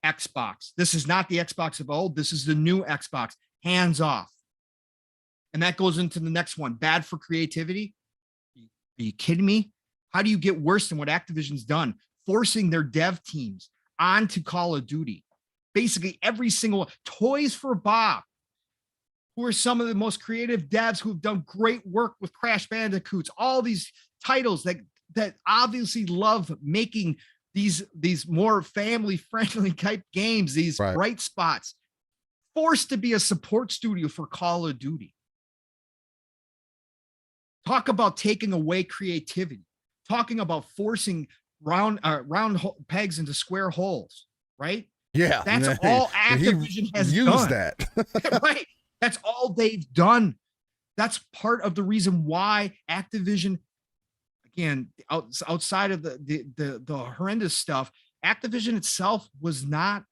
Xbox. This is not the Xbox of old. This is the new Xbox. Hands off. And that goes into the next one. Bad for creativity. Are you kidding me? How do you get worse than what Activision's done? Forcing their dev teams onto Call of Duty. Basically every single Toys for Bob, who are some of the most creative devs who have done great work with Crash Bandicoots, all these titles that obviously love making these more family friendly type games, these bright spots, forced to be a support studio for Call of Duty. Talk about taking away creativity. Talking about forcing round pegs into square holes, right? Yeah, that's all Activision has done. That right? That's all they've done. That's part of the reason why Activision, again, outside of the horrendous stuff, Activision itself was not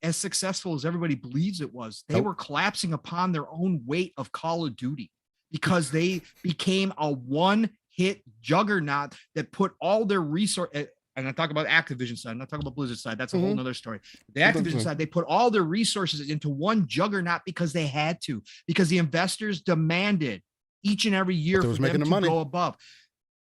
as successful as everybody believes it was. They were collapsing upon their own weight of Call of Duty because they became a one-hit juggernaut that put all their resources, and I'm talking about Activision side, I'm not talking about Blizzard side, that's a whole nother story. The Activision side, they put all their resources into one juggernaut because they had to, because the investors demanded each and every year for them to go above.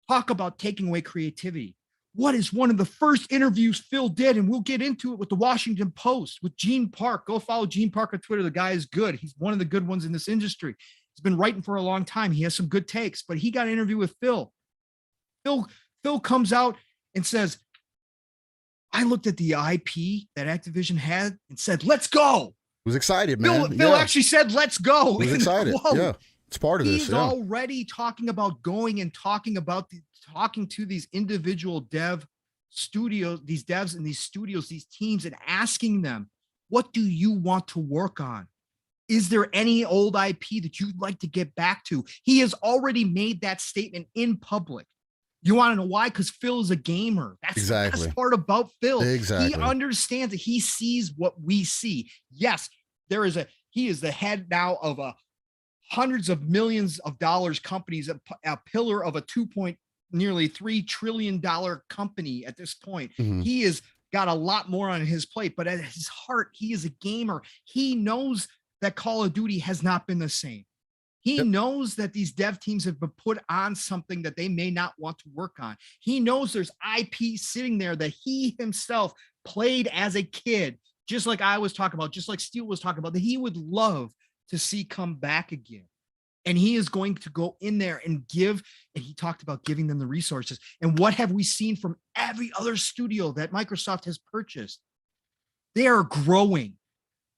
Talk about taking away creativity. What is one of the first interviews Phil did, and we'll get into it with the Washington Post, with Gene Park. Go follow Gene Park on Twitter. The guy is good. He's one of the good ones in this industry. He's been writing for a long time. He has some good takes, but he got an interview with Phil. Phil comes out and says, I looked at the IP that Activision had and said, let's go. Was excited, man. Phil actually said, let's go. Was excited. Yeah, it's part of this. He's already talking about going and talking to these individual dev studios, these devs and these studios, these teams, and asking them, what do you want to work on? Is there any old IP that you'd like to get back to? He has already made that statement in public. You want to know why? Because Phil is a gamer. That's the best part about Phil. He understands that he sees what we see. Yes, he is the head now of a hundreds of millions of dollars companies, a pillar of a nearly $3 trillion company at this point. He has got a lot more on his plate, but at his heart, he is a gamer. He knows that Call of Duty has not been the same. He knows that these dev teams have been put on something that they may not want to work on. He knows there's IP sitting there that he himself played as a kid, just like I was talking about, just like Steel was talking about, that he would love to see come back again. And he is going to go in there and give, and he talked about giving them the resources. And what have we seen from every other studio that Microsoft has purchased? They are growing.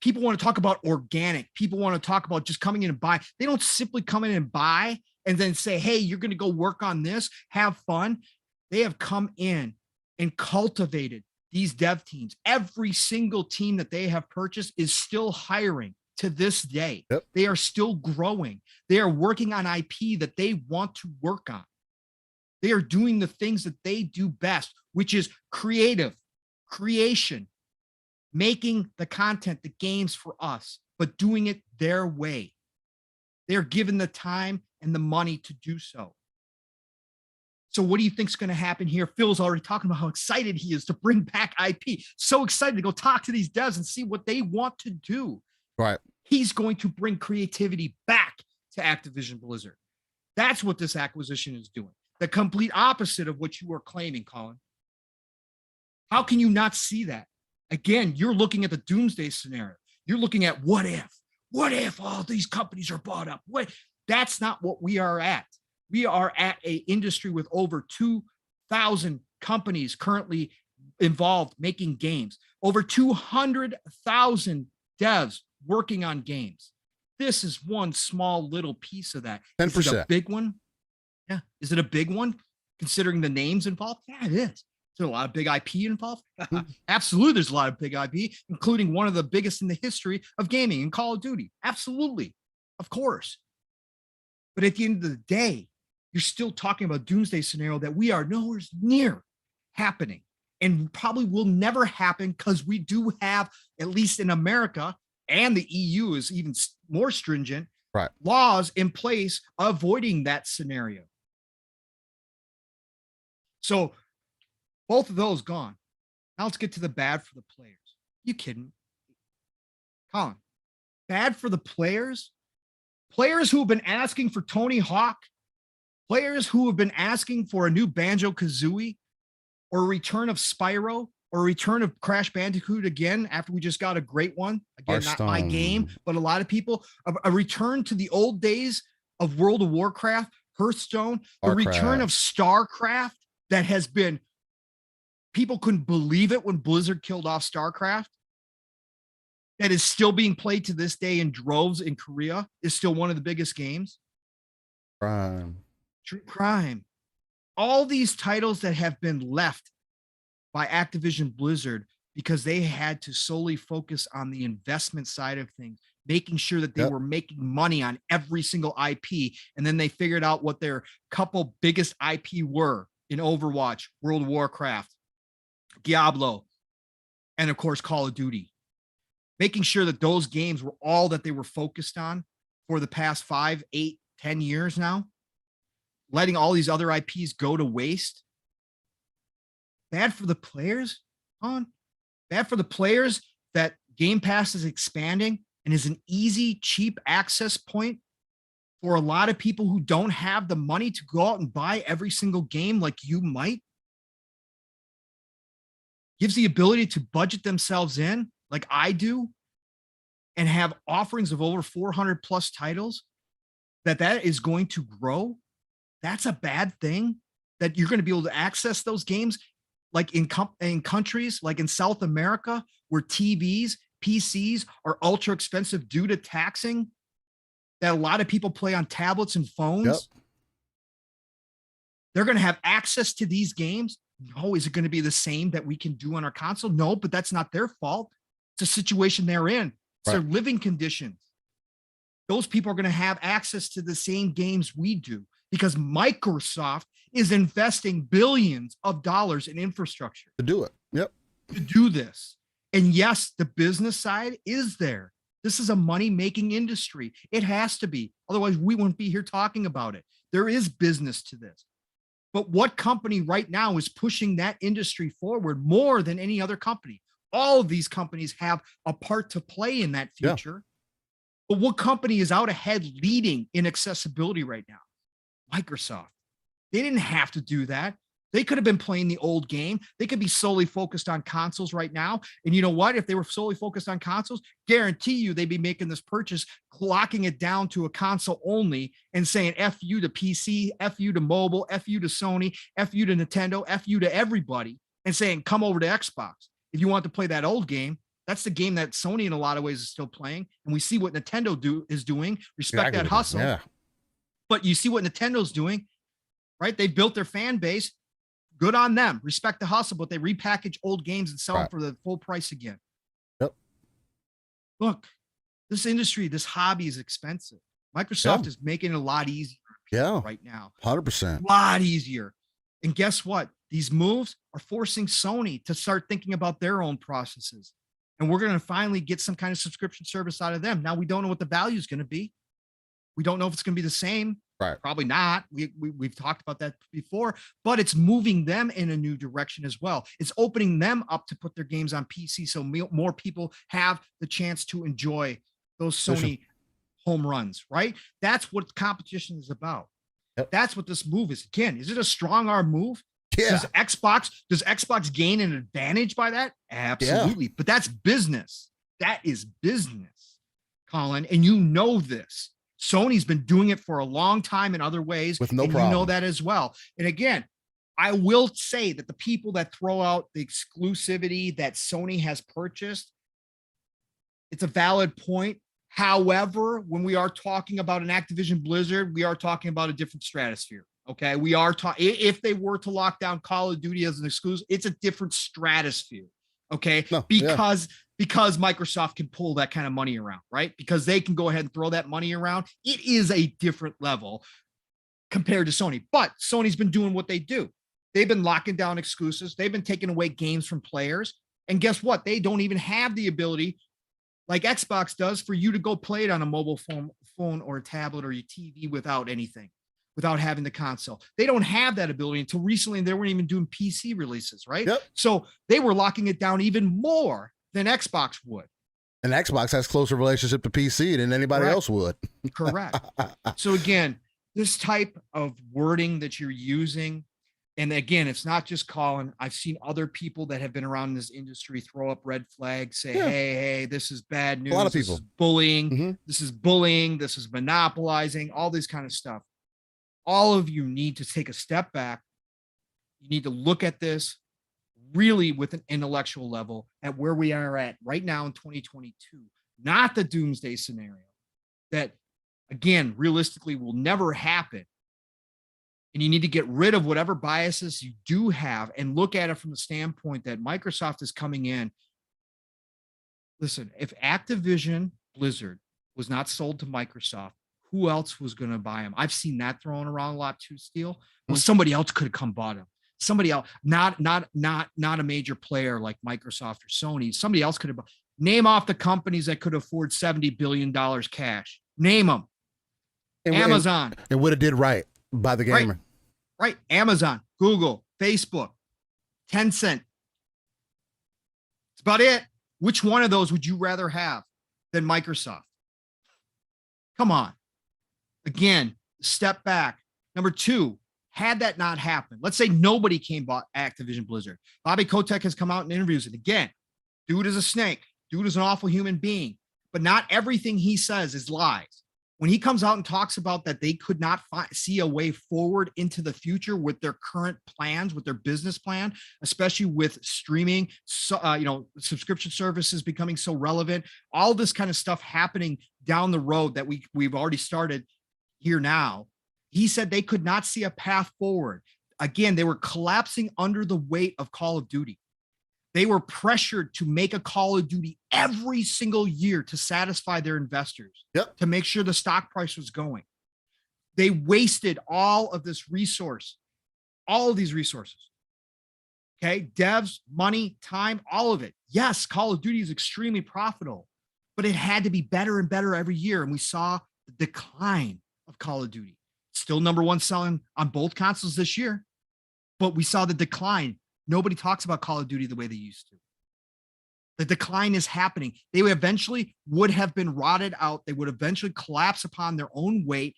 People want to talk about organic. People want to talk about just coming in and buy. They don't simply come in and buy and then say, hey, you're going to go work on this, have fun. They have come in and cultivated these dev teams. Every single team that they have purchased is still hiring to this day. They are still growing. They are working on IP that they want to work on. They are doing the things that they do best, which is creation, making the content, the games for us, but doing it their way. They're given the time and the money to do so. So what do you think is going to happen here? Phil's already talking about how excited he is to bring back IP. So excited to go talk to these devs and see what they want to do. Right. He's going to bring creativity back to Activision Blizzard. That's what this acquisition is doing. The complete opposite of what you are claiming, Colin. How can you not see that? Again, you're looking at the doomsday scenario. You're looking at what if all these companies are bought up? That's not what we are at. We are at an industry with over 2,000 companies currently involved making games, over 200,000 devs working on games. This is one small little piece of that. 10%. Is it a big one? Yeah. Is it a big one considering the names involved? Yeah, it is. Is there a lot of big IP involved? Absolutely. There's a lot of big IP, including one of the biggest in the history of gaming in Call of Duty. Absolutely. Of course. But at the end of the day, you're still talking about a doomsday scenario that we are nowhere near happening and probably will never happen because we do have, at least in America, and the EU is even more stringent, laws in place avoiding that scenario. So both of those gone. Now let's get to the bad for the players. You kidding? Colin, bad for the players? Players who have been asking for Tony Hawk, players who have been asking for a new Banjo-Kazooie or a return of Spyro or a return of Crash Bandicoot again after we just got a great one. Again, not my game, but a lot of people. A return to the old days of World of Warcraft, Hearthstone, the return of StarCraft that has been, people couldn't believe it when Blizzard killed off StarCraft. That is still being played to this day in droves in Korea, is still one of the biggest games. True crime. All these titles that have been left by Activision Blizzard because they had to solely focus on the investment side of things, making sure that they were making money on every single IP. And then they figured out what their couple biggest IP were in Overwatch, World of Warcraft, Diablo, and of course, Call of Duty. Making sure that those games were all that they were focused on for the past 5, 8, 10 years now. Letting all these other IPs go to waste. Bad for the players, bad for the players that Game Pass is expanding and is an easy, cheap access point for a lot of people who don't have the money to go out and buy every single game like you might. Gives the ability to budget themselves in like I do and have offerings of over 400 plus titles that is going to grow. That's a bad thing, that you're going to be able to access those games like in countries like in South America where TVs, PCs are ultra expensive due to taxing, that a lot of people play on tablets and phones. They're going to have access to these games. No, is it going to be the same that we can do on our console? No, but that's not their fault. It's a situation they're in. It's their living conditions. Those people are going to have access to the same games we do because Microsoft is investing billions of dollars in infrastructure to do it. To do this. And yes, the business side is there. This is a money-making industry. It has to be. Otherwise, we wouldn't be here talking about it. There is business to this. But what company right now is pushing that industry forward more than any other company? All of these companies have a part to play in that future. But what company is out ahead leading in accessibility right now? Microsoft. They didn't have to do that. They could have been playing the old game. They could be solely focused on consoles right now. And you know what? If they were solely focused on consoles, guarantee you they'd be making this purchase, locking it down to a console only and saying F you to PC, F you to mobile, F you to Sony, F you to Nintendo, F you to everybody, and saying, come over to Xbox. If you want to play that old game, that's the game that Sony in a lot of ways is still playing. And we see what Nintendo is doing. Respect that hustle. Yeah. But you see what Nintendo's doing, right? They built their fan base. Good on them. Respect the hustle, but they repackage old games and sell them for the full price again. Look, this industry, this hobby is expensive. Microsoft is making it a lot easier right now. 100%. A lot easier. And guess what? These moves are forcing Sony to start thinking about their own processes. And we're going to finally get some kind of subscription service out of them. Now, we don't know what the value is going to be. We don't know if it's going to be the same. Probably not. We've talked about that before, but it's moving them in a new direction as well. It's opening them up to put their games on PC so more people have the chance to enjoy those Sony home runs, right? That's what competition is about. That's what this move is. Again, is it a strong arm move? Does Xbox gain an advantage by that? Absolutely. But that's business. That is business, Colin, and you know this. Sony's been doing it for a long time in other ways. With no and problem. You know that as well. And again, I will say that the people that throw out the exclusivity that Sony has purchased, it's a valid point. However, when we are talking about an Activision Blizzard, we are talking about a different stratosphere. Okay. We are talking, if they were to lock down Call of Duty as an exclusive, it's a different stratosphere. Okay. No, because Microsoft can pull that kind of money around, right? Because they can go ahead and throw that money around. It is a different level compared to Sony, but Sony's been doing what they do. They've been locking down exclusives. They've been taking away games from players. And guess what? They don't even have the ability like Xbox does for you to go play it on a mobile phone or a tablet or your TV without anything, without having the console. They don't have that ability until recently, and they weren't even doing PC releases, right? Yep. So they were locking it down even more than Xbox would. And Xbox has closer relationship to PC than anybody else would. Correct. So again, this type of wording that you're using, and again, it's not just Colin. I've seen other people that have been around in this industry throw up red flags, say, hey, this is bad news. A lot of people. This is bullying. Mm-hmm. This is bullying. This is monopolizing, all this kind of stuff. All of you need to take a step back. You need to look at this really with an intellectual level at where we are at right now in 2022, not the doomsday scenario that, again, realistically will never happen. And you need to get rid of whatever biases you do have and look at it from the standpoint that Microsoft is coming in. Listen, if Activision Blizzard was not sold to Microsoft, who else was going to buy them? I've seen that thrown around a lot too, Steel. Well, somebody else could have come bought them. Somebody else, not a major player like Microsoft or Sony. Somebody else could have. Name off the companies that could afford $70 billion cash. Name them. Amazon. And would have did right by the gamer. Right. Amazon, Google, Facebook, Tencent. That's about it. Which one of those would you rather have than Microsoft? Come on. Again, step back. Number two, had that not happened, let's say nobody came bought Activision Blizzard. Bobby Kotick has come out in interviews. And again, dude is a snake. Dude is an awful human being. But not everything he says is lies. When he comes out and talks about that they could not see a way forward into the future with their current plans, with their business plan, especially with streaming, subscription services becoming so relevant, all this kind of stuff happening down the road that we've already started here now. He said they could not see a path forward. Again, they were collapsing under the weight of Call of Duty. They were pressured to make a Call of Duty every single year to satisfy their investors, to make sure the stock price was going. They wasted all of this resource, all of these resources. Okay, devs, money, time, all of it. Yes, Call of Duty is extremely profitable, but it had to be better and better every year. And we saw the decline of Call of Duty. Still number one selling on both consoles this year, but we saw the decline. Nobody talks about Call of Duty the way they used to. The decline is happening. They eventually would have been rotted out. They would eventually collapse upon their own weight.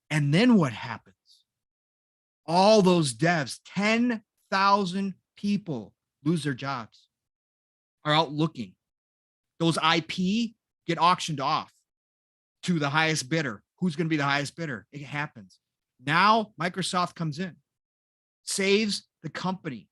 And then what happens? All those devs, 10,000 people lose their jobs, are out looking. Those IP get auctioned off to the highest bidder. Who's going to be the highest bidder? It happens. Now Microsoft comes in, saves the company.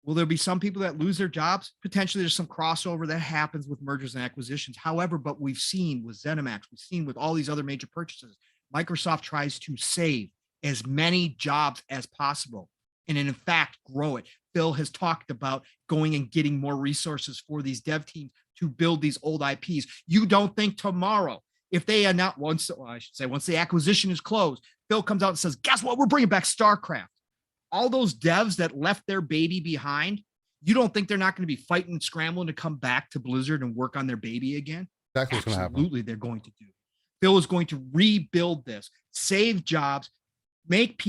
Will there be some people that lose their jobs? Potentially there's some crossover that happens with mergers and acquisitions. However, but we've seen with ZeniMax, we've seen with all these other major purchases, Microsoft tries to save as many jobs as possible and in fact grow it. Phil has talked about going and getting more resources for these dev teams to build these old IPs. You don't think tomorrow, if they announce once the acquisition is closed, Phil comes out and says, guess what? We're bringing back StarCraft. All those devs that left their baby behind, you don't think they're not going to be fighting and scrambling to come back to Blizzard and work on their baby again? That's what's going to happen. Absolutely, they're going to do. Phil is going to rebuild this, save jobs, make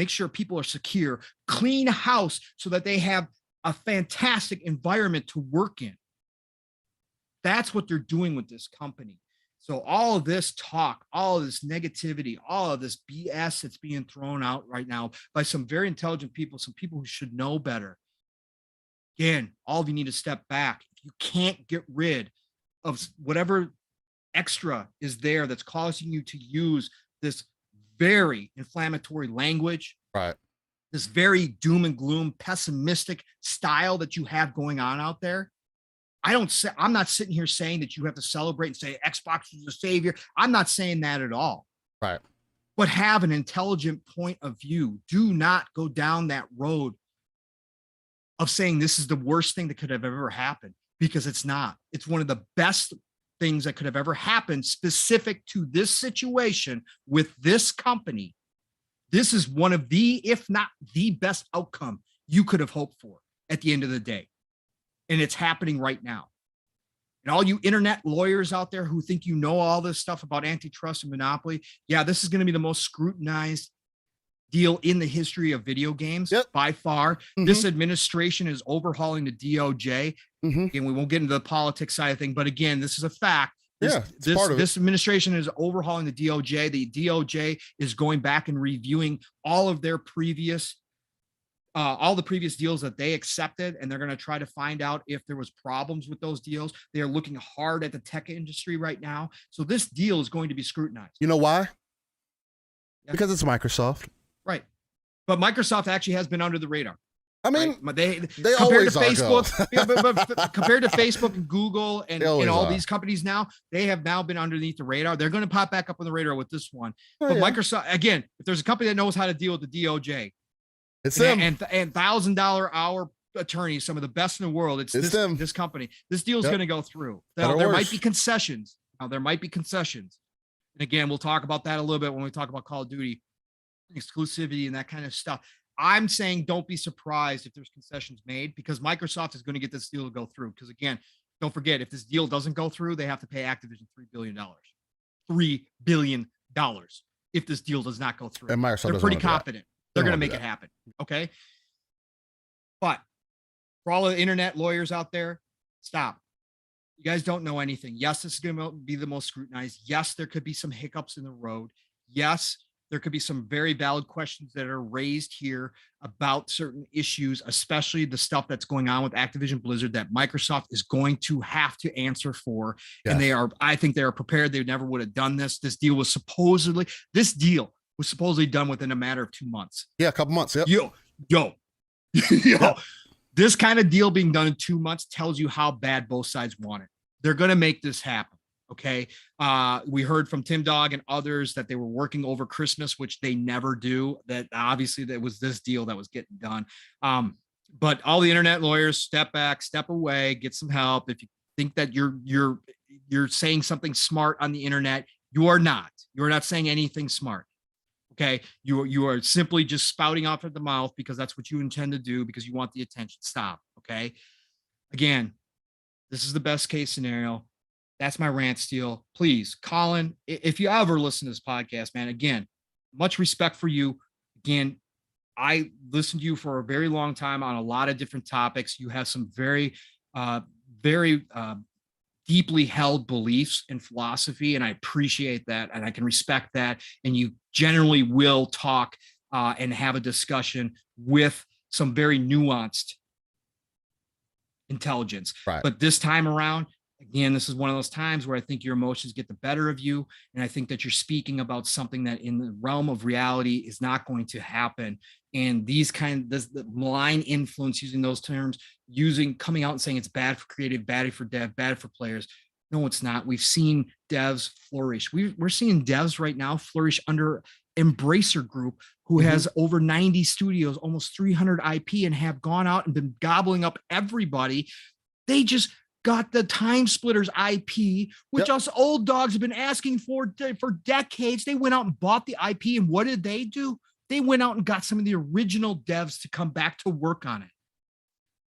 sure people are secure, clean house so that they have a fantastic environment to work in. That's what they're doing with this company. So all of this talk, all of this negativity, all of this BS that's being thrown out right now by some very intelligent people, some people who should know better. Again, all of you need to step back. If you can't get rid of whatever extra is there that's causing you to use this very inflammatory language, right, this very doom and gloom, pessimistic style that you have going on out there. I'm not sitting here saying that you have to celebrate and say Xbox is the savior. I'm not saying that at all. right. But have an intelligent point of view. Do not go down that road of saying this is the worst thing that could have ever happened, because it's not. It's one of the best things that could have ever happened specific to this situation with this company. This is one of the, if not the best outcome you could have hoped for at the end of the day. And it's happening right now. And all you internet lawyers out there who think you know all this stuff about antitrust and monopoly, yeah, this is going to be the most scrutinized deal in the history of video games by far. Mm-hmm. This administration is overhauling the DOJ. Mm-hmm. And we won't get into the politics side of things, but again, this is a fact. This administration is overhauling the DOJ. The DOJ is going back and reviewing all of their previous all the previous deals that they accepted, and they're going to try to find out if there was problems with those deals. They are looking hard at the tech industry right now. So this deal is going to be scrutinized. You know why? Yeah. Because it's Microsoft. Right. But Microsoft actually has been under the radar. I mean, right? They compared to Facebook, but compared to Facebook and Google and all these companies now, they have now been underneath the radar. They're going to pop back up on the radar with this one. But Microsoft, again, if there's a company that knows how to deal with the DOJ, it's them. And $1,000 hour attorneys, some of the best in the world. It's this company. This deal is going to go through. There might be concessions. Now, there might be concessions. And again, we'll talk about that a little bit when we talk about Call of Duty exclusivity and that kind of stuff. I'm saying don't be surprised if there's concessions made, because Microsoft is going to get this deal to go through. Because again, don't forget, if this deal doesn't go through, they have to pay Activision $3 billion. $3 billion if this deal does not go through. And Microsoft, they're pretty confident. They're going to make it happen. Okay. But for all of the internet lawyers out there, stop. You guys don't know anything. Yes, this is going to be the most scrutinized. Yes, there could be some hiccups in the road. Yes, there could be some very valid questions that are raised here about certain issues, especially the stuff that's going on with Activision Blizzard that Microsoft is going to have to answer for. Yes. And I think they are prepared. They never would have done this. This deal was supposedly done within a matter of 2 months. Yeah, a couple months. Yep. Yo. This kind of deal being done in 2 months tells you how bad both sides want it. They're going to make this happen. Okay. We heard from Tim Dog and others that they were working over Christmas, which they never do. That obviously that was this deal that was getting done. But all the internet lawyers, step back, step away, get some help. If you think that you're saying something smart on the internet, you are not. You are not saying anything smart. Okay. You are simply just spouting off at the mouth because that's what you intend to do because you want the attention. Stop. Okay. Again, this is the best case scenario. That's my rant, Steel. Please, Colin, if you ever listen to this podcast, man, again, much respect for you. Again, I listened to you for a very long time on a lot of different topics. You have some very deeply held beliefs and philosophy, and I appreciate that, and I can respect that. And you generally will talk and have a discussion with some very nuanced intelligence. Right. But this time around, again, this is one of those times where I think your emotions get the better of you. And I think that you're speaking about something that in the realm of reality is not going to happen. And the malign influence, using those terms, coming out and saying it's bad for creative, bad for dev, bad for players. No, it's not. We've seen devs flourish. We're seeing devs right now flourish under Embracer Group, who has over 90 studios, almost 300 IP, and have gone out and been gobbling up everybody. They just got the Time Splitters IP, which us old dogs have been asking for decades. They went out and bought the IP, and what did they do? They went out and got some of the original devs to come back to work on it.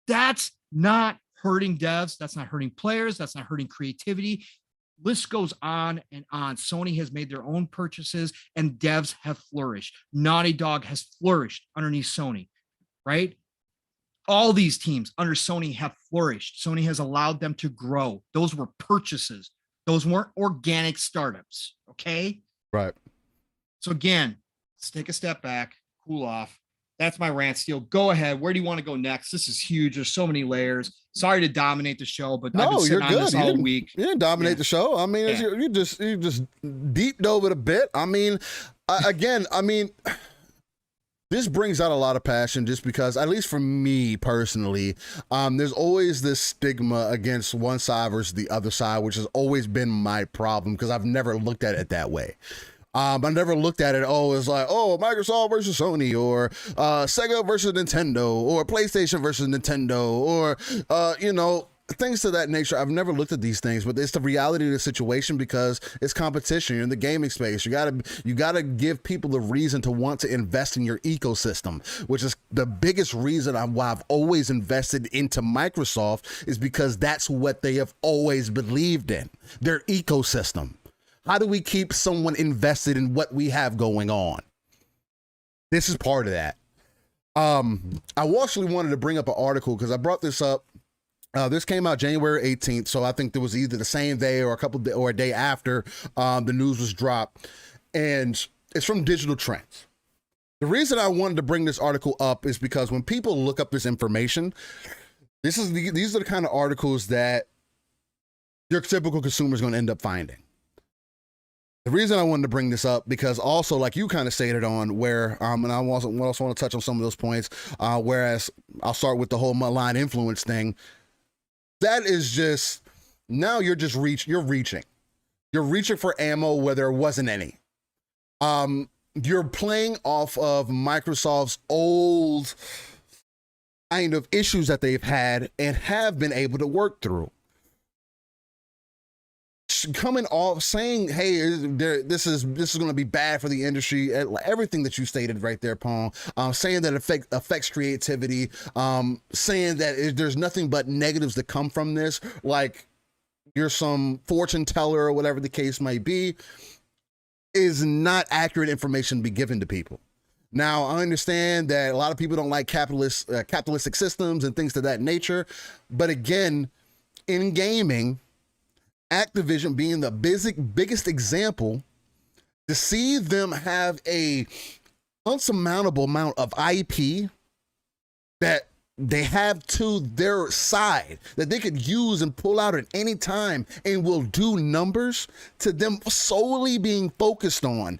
That's not hurting devs. That's not hurting players. That's not hurting creativity. List goes on and on. Sony has made their own purchases, and devs have flourished. Naughty Dog has flourished underneath Sony, right? All these teams under Sony have flourished. Sony has allowed them to grow. Those were purchases. Those weren't organic startups. Okay. Right. So again, let's take a step back, cool off. That's my rant, Steel. Go ahead. Where do you want to go next? This is huge. There's so many layers. Sorry to dominate the show, but I've been No, you're sitting on good. this all week. You didn't dominate the show. I mean, you just deep dove it a bit. I mean, again, I mean, this brings out a lot of passion just because, at least for me personally, there's always this stigma against one side versus the other side, which has always been my problem because I've never looked at it that way. I never looked at it, it's like, Microsoft versus Sony, or Sega versus Nintendo, or PlayStation versus Nintendo, or, things to that nature. I've never looked at these things, but it's the reality of the situation because it's competition. You're in the gaming space. You gotta give people the reason to want to invest in your ecosystem, which is the biggest reason why I've always invested into Microsoft, is because that's what they have always believed in, their ecosystem. How do we keep someone invested in what we have going on? This is part of that. I actually wanted to bring up an article because I brought this up. This came out January 18th, so I think it was either the same day or a day after the news was dropped, and it's from Digital Trends. The reason I wanted to bring this article up is because when people look up this information, these are the kind of articles that your typical consumer is going to end up finding. The reason I wanted to bring this up, because also, like you kind of stated on where, and I also want to touch on some of those points, whereas I'll start with the whole malign influence thing. That is just, now you're reaching for ammo where there wasn't any. You're playing off of Microsoft's old kind of issues that they've had and have been able to work through. Coming off saying, hey, this is going to be bad for the industry, everything that you stated right there, Pong, saying that affects creativity, saying that there's nothing but negatives that come from this, like you're some fortune teller or whatever the case might be, is not accurate information to be given to people. Now, I understand that a lot of people don't like capitalistic systems and things to that nature, but again, in gaming, Activision being the biggest example, to see them have a unsurmountable amount of IP that they have to their side that they could use and pull out at any time and will do numbers, to them solely being focused on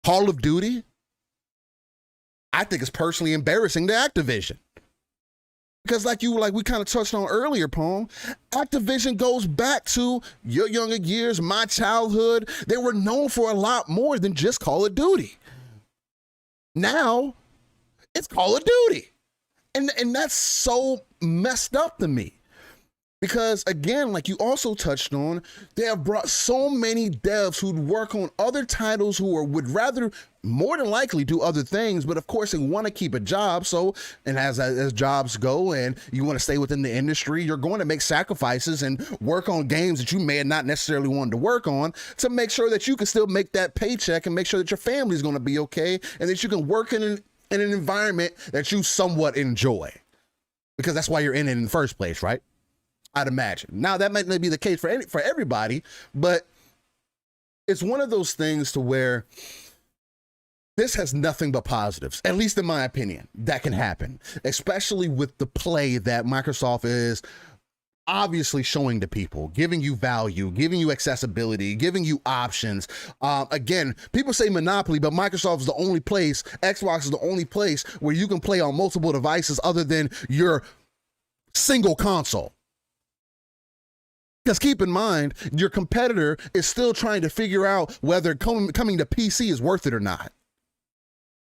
Call of Duty, I think it's personally embarrassing to Activision. Because like we kind of touched on earlier, Pong, Activision goes back to your younger years, my childhood. They were known for a lot more than just Call of Duty. Now, it's Call of Duty. And that's so messed up to me. Because again, like you also touched on, they have brought so many devs who'd work on other titles who would rather more than likely do other things, but of course they want to keep a job. So, and as jobs go and you want to stay within the industry, you're going to make sacrifices and work on games that you may have not necessarily wanted to work on to make sure that you can still make that paycheck and make sure that your family is going to be okay and that you can work in an environment that you somewhat enjoy. Because that's why you're in it in the first place, right? I'd imagine. Now, that might not be the case for everybody, but it's one of those things to where this has nothing but positives, at least in my opinion, that can happen, especially with the play that Microsoft is obviously showing to people, giving you value, giving you accessibility, giving you options. Again, people say monopoly, but Microsoft is the only place, Xbox is the only place where you can play on multiple devices other than your single console. Because keep in mind, your competitor is still trying to figure out whether coming to PC is worth it or not.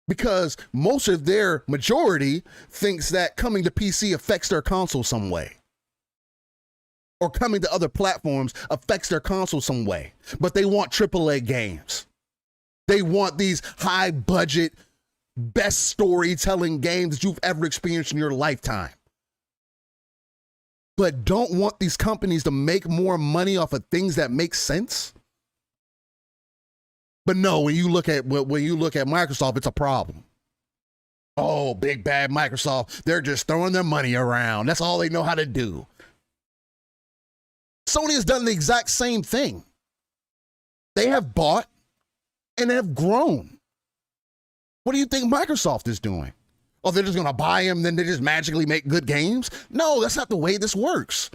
Because most of their majority thinks that coming to PC affects their console some way. Or coming to other platforms affects their console some way. But they want AAA games. They want these high budget, best storytelling games that you've ever experienced in your lifetime. But don't want these companies to make more money off of things that make sense. But no, when you look at Microsoft, it's a problem. Oh, big bad Microsoft, they're just throwing their money around. That's all they know how to do. Sony has done the exact same thing. They have bought and have grown. What do you think Microsoft is doing? Oh, they're just going to buy them, then they just magically make good games? No, that's not the way this works.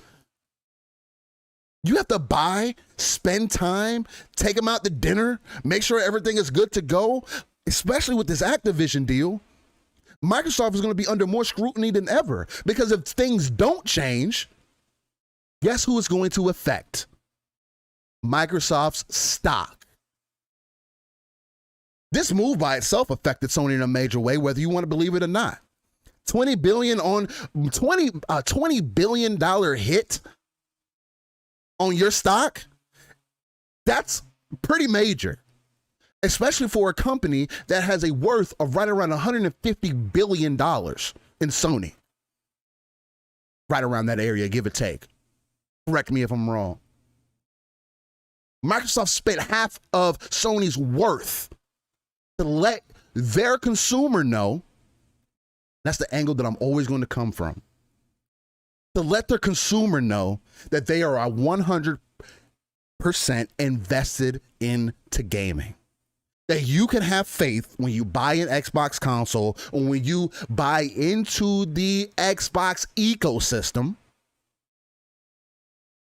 You have to buy, spend time, take them out to dinner, make sure everything is good to go, especially with this Activision deal. Microsoft is going to be under more scrutiny than ever because if things don't change, guess who it's going to affect? Microsoft's stock. This move by itself affected Sony in a major way, whether you want to believe it or not. $20 billion hit on your stock. That's pretty major, especially for a company that has a worth of right around $150 billion in Sony. Right around that area, give or take. Correct me if I'm wrong. Microsoft spent half of Sony's worth to let their consumer know, that's the angle that I'm always going to come from, to let their consumer know that they are 100% invested into gaming. That you can have faith when you buy an Xbox console or when you buy into the Xbox ecosystem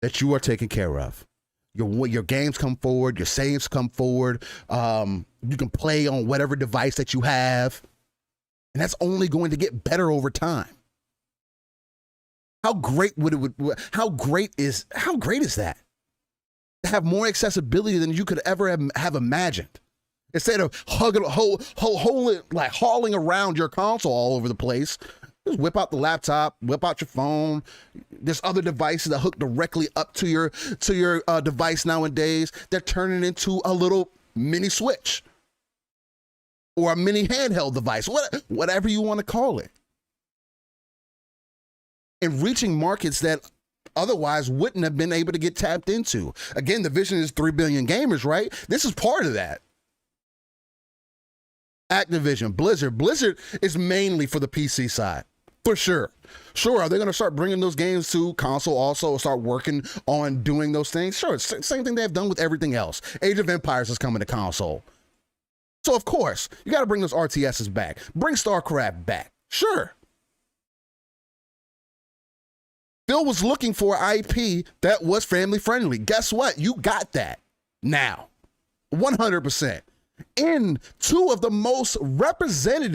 that you are taken care of. Your games come forward, your saves come forward. You can play on whatever device that you have, and that's only going to get better over time. How great is that? To have more accessibility than you could ever have imagined. Instead of hauling around your console all over the place, just whip out the laptop, whip out your phone. There's other devices that hook directly up to your device nowadays. They're turning into a little mini Switch or a mini handheld device, whatever you want to call it. And reaching markets that otherwise wouldn't have been able to get tapped into. Again, the vision is 3 billion gamers, right? This is part of that. Activision, Blizzard. Blizzard is mainly for the PC side, for sure. Sure, are they going to start bringing those games to console also, start working on doing those things? Sure, it's the same thing they've done with everything else. Age of Empires is coming to console. So, of course, you got to bring those RTSs back. Bring StarCraft back. Sure. Phil was looking for IP that was family friendly. Guess what? You got that now. 100%. In two of the most represented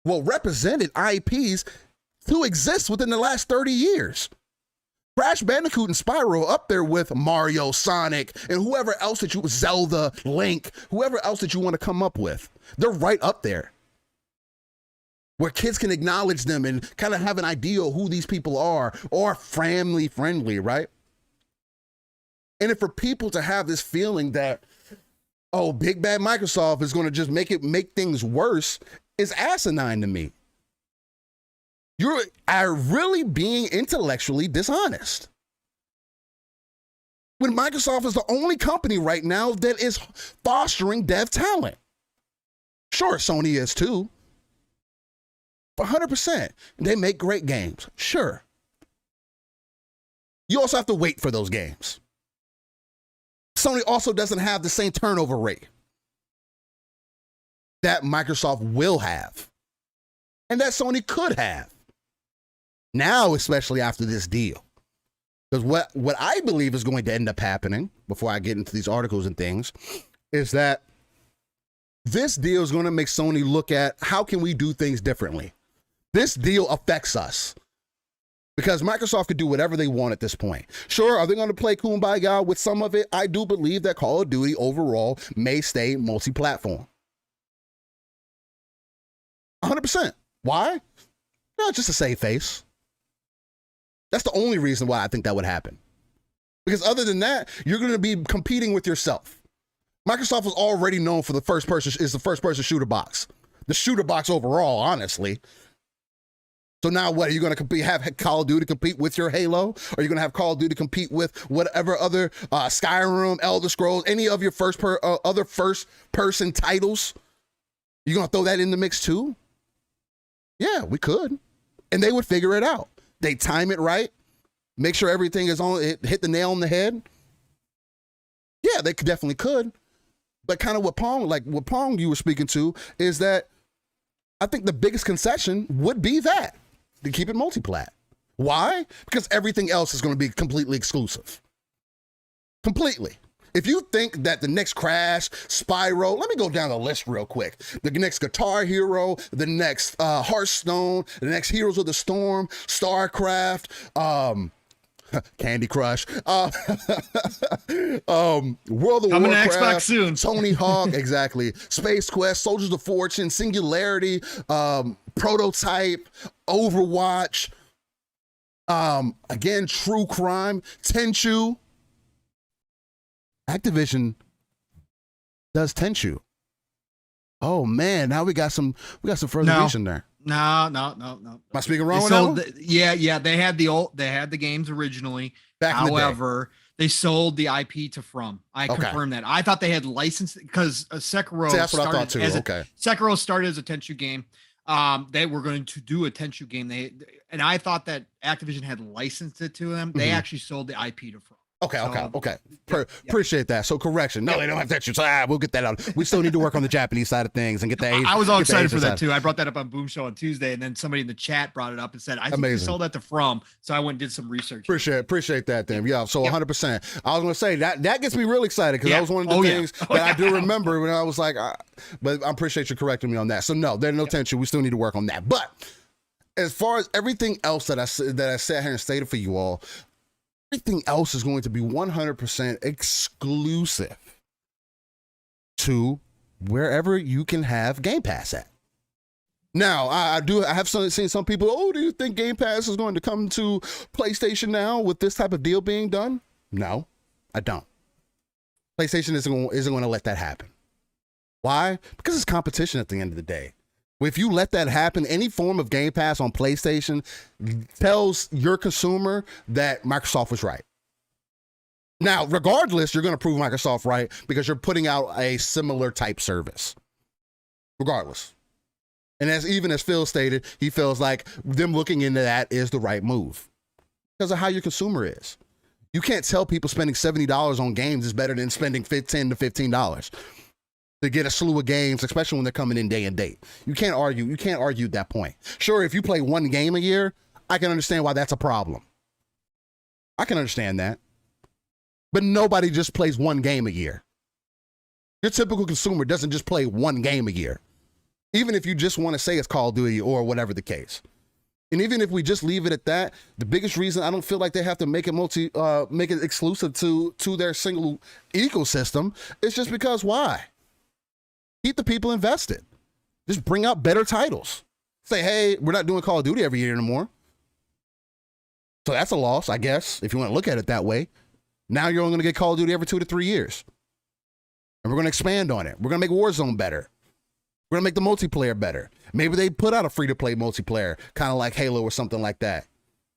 IPs to exist within the last 30 years. Crash Bandicoot and Spyro up there with Mario, Sonic, and whoever else that Zelda, Link, whoever else that you want to come up with. They're right up there. Where kids can acknowledge them and kind of have an idea of who these people are, or family friendly, right? And if for people to have this feeling that, oh, big bad Microsoft is going to just make things worse, is asinine to me. You are really being intellectually dishonest. When Microsoft is the only company right now that is fostering dev talent. Sure, Sony is too. 100%. They make great games. Sure. You also have to wait for those games. Sony also doesn't have the same turnover rate that Microsoft will have and that Sony could have. Now, especially after this deal. Because what I believe is going to end up happening, before I get into these articles and things, is that this deal is going to make Sony look at how can we do things differently. This deal affects us. Because Microsoft could do whatever they want at this point. Sure, are they going to play Kumbaya with some of it? I do believe that Call of Duty overall may stay multi-platform. 100%. Why? No, just to save face. That's the only reason why I think that would happen. Because other than that, you're going to be competing with yourself. Microsoft was already known for the first person shooter box. The shooter box overall, honestly. So now what, are you going to have Call of Duty compete with your Halo? Or are you going to have Call of Duty compete with whatever other Skyrim, Elder Scrolls, any of your other first-person titles? You going to throw that in the mix too? Yeah, we could. And they would figure it out. They time it right, make sure everything is on, it hit the nail on the head. Yeah, they definitely could. But kind of what Pong you were speaking to is that I think the biggest concession would be that to keep it multi-plat. Why? Because everything else is going to be completely exclusive. Completely. If you think that the next Crash, Spyro, let me go down the list real quick. The next Guitar Hero, the next Hearthstone, the next Heroes of the Storm, StarCraft, Candy Crush, World of Coming Warcraft, to Xbox soon. Tony Hawk, exactly. Space Quest, Soldiers of Fortune, Singularity, Prototype, Overwatch, again, True Crime, Tenchu. Activision does Tenchu. Oh man, now we got some further reach in there. No. Am I speaking wrong with that? Yeah. They had the games originally. However, they sold the IP to From. I confirmed that. I thought they had licensed because Sekiro. See, that's what I thought too. Sekiro started as a Tenchu game. They were going to do a Tenchu game. And I thought that Activision had licensed it to them. They actually sold the IP to From. Okay. Appreciate that. So correction. No, they don't have Tenchu. So we'll get that out. We still need to work on the Japanese side of things and get the Asian. I was all excited for that too. I brought that up on Boom Show on Tuesday, and then somebody in the chat brought it up and said, I think they sold that to From. So I went and did some research. Appreciate that then. Yeah. So 100%. I was going to say that gets me really excited because that was one of the things that I do remember when I was like, but I appreciate you correcting me on that. So no, there's no Tenchu. We still need to work on that. But as far as everything else that I sat here and stated for you all, everything else is going to be 100% exclusive to wherever you can have Game Pass at. Now, I have seen some people, do you think Game Pass is going to come to PlayStation now with this type of deal being done? No, I don't. PlayStation isn't going to let that happen. Why? Because it's competition at the end of the day. If you let that happen, any form of Game Pass on PlayStation tells your consumer that Microsoft was right. Now, regardless, you're going to prove Microsoft right because you're putting out a similar type service. Regardless. And even as Phil stated, he feels like them looking into that is the right move because of how your consumer is. You can't tell people spending $70 on games is better than spending $10 to $15. To get a slew of games, especially when they're coming in day and date. You can't argue that point. Sure, if you play one game a year, I can understand why that's a problem. I can understand that. But nobody just plays one game a year. Your typical consumer doesn't just play one game a year. Even if you just want to say it's Call of Duty or whatever the case. And even if we just leave it at that, the biggest reason I don't feel like they have to make it exclusive to their single ecosystem is just because why? Keep the people invested. Just bring out better titles. Say, hey, we're not doing Call of Duty every year anymore. So that's a loss, I guess, if you want to look at it that way. Now you're only going to get Call of Duty every 2 to 3 years. And we're going to expand on it. We're going to make Warzone better. We're going to make the multiplayer better. Maybe they put out a free-to-play multiplayer, kind of like Halo or something like that,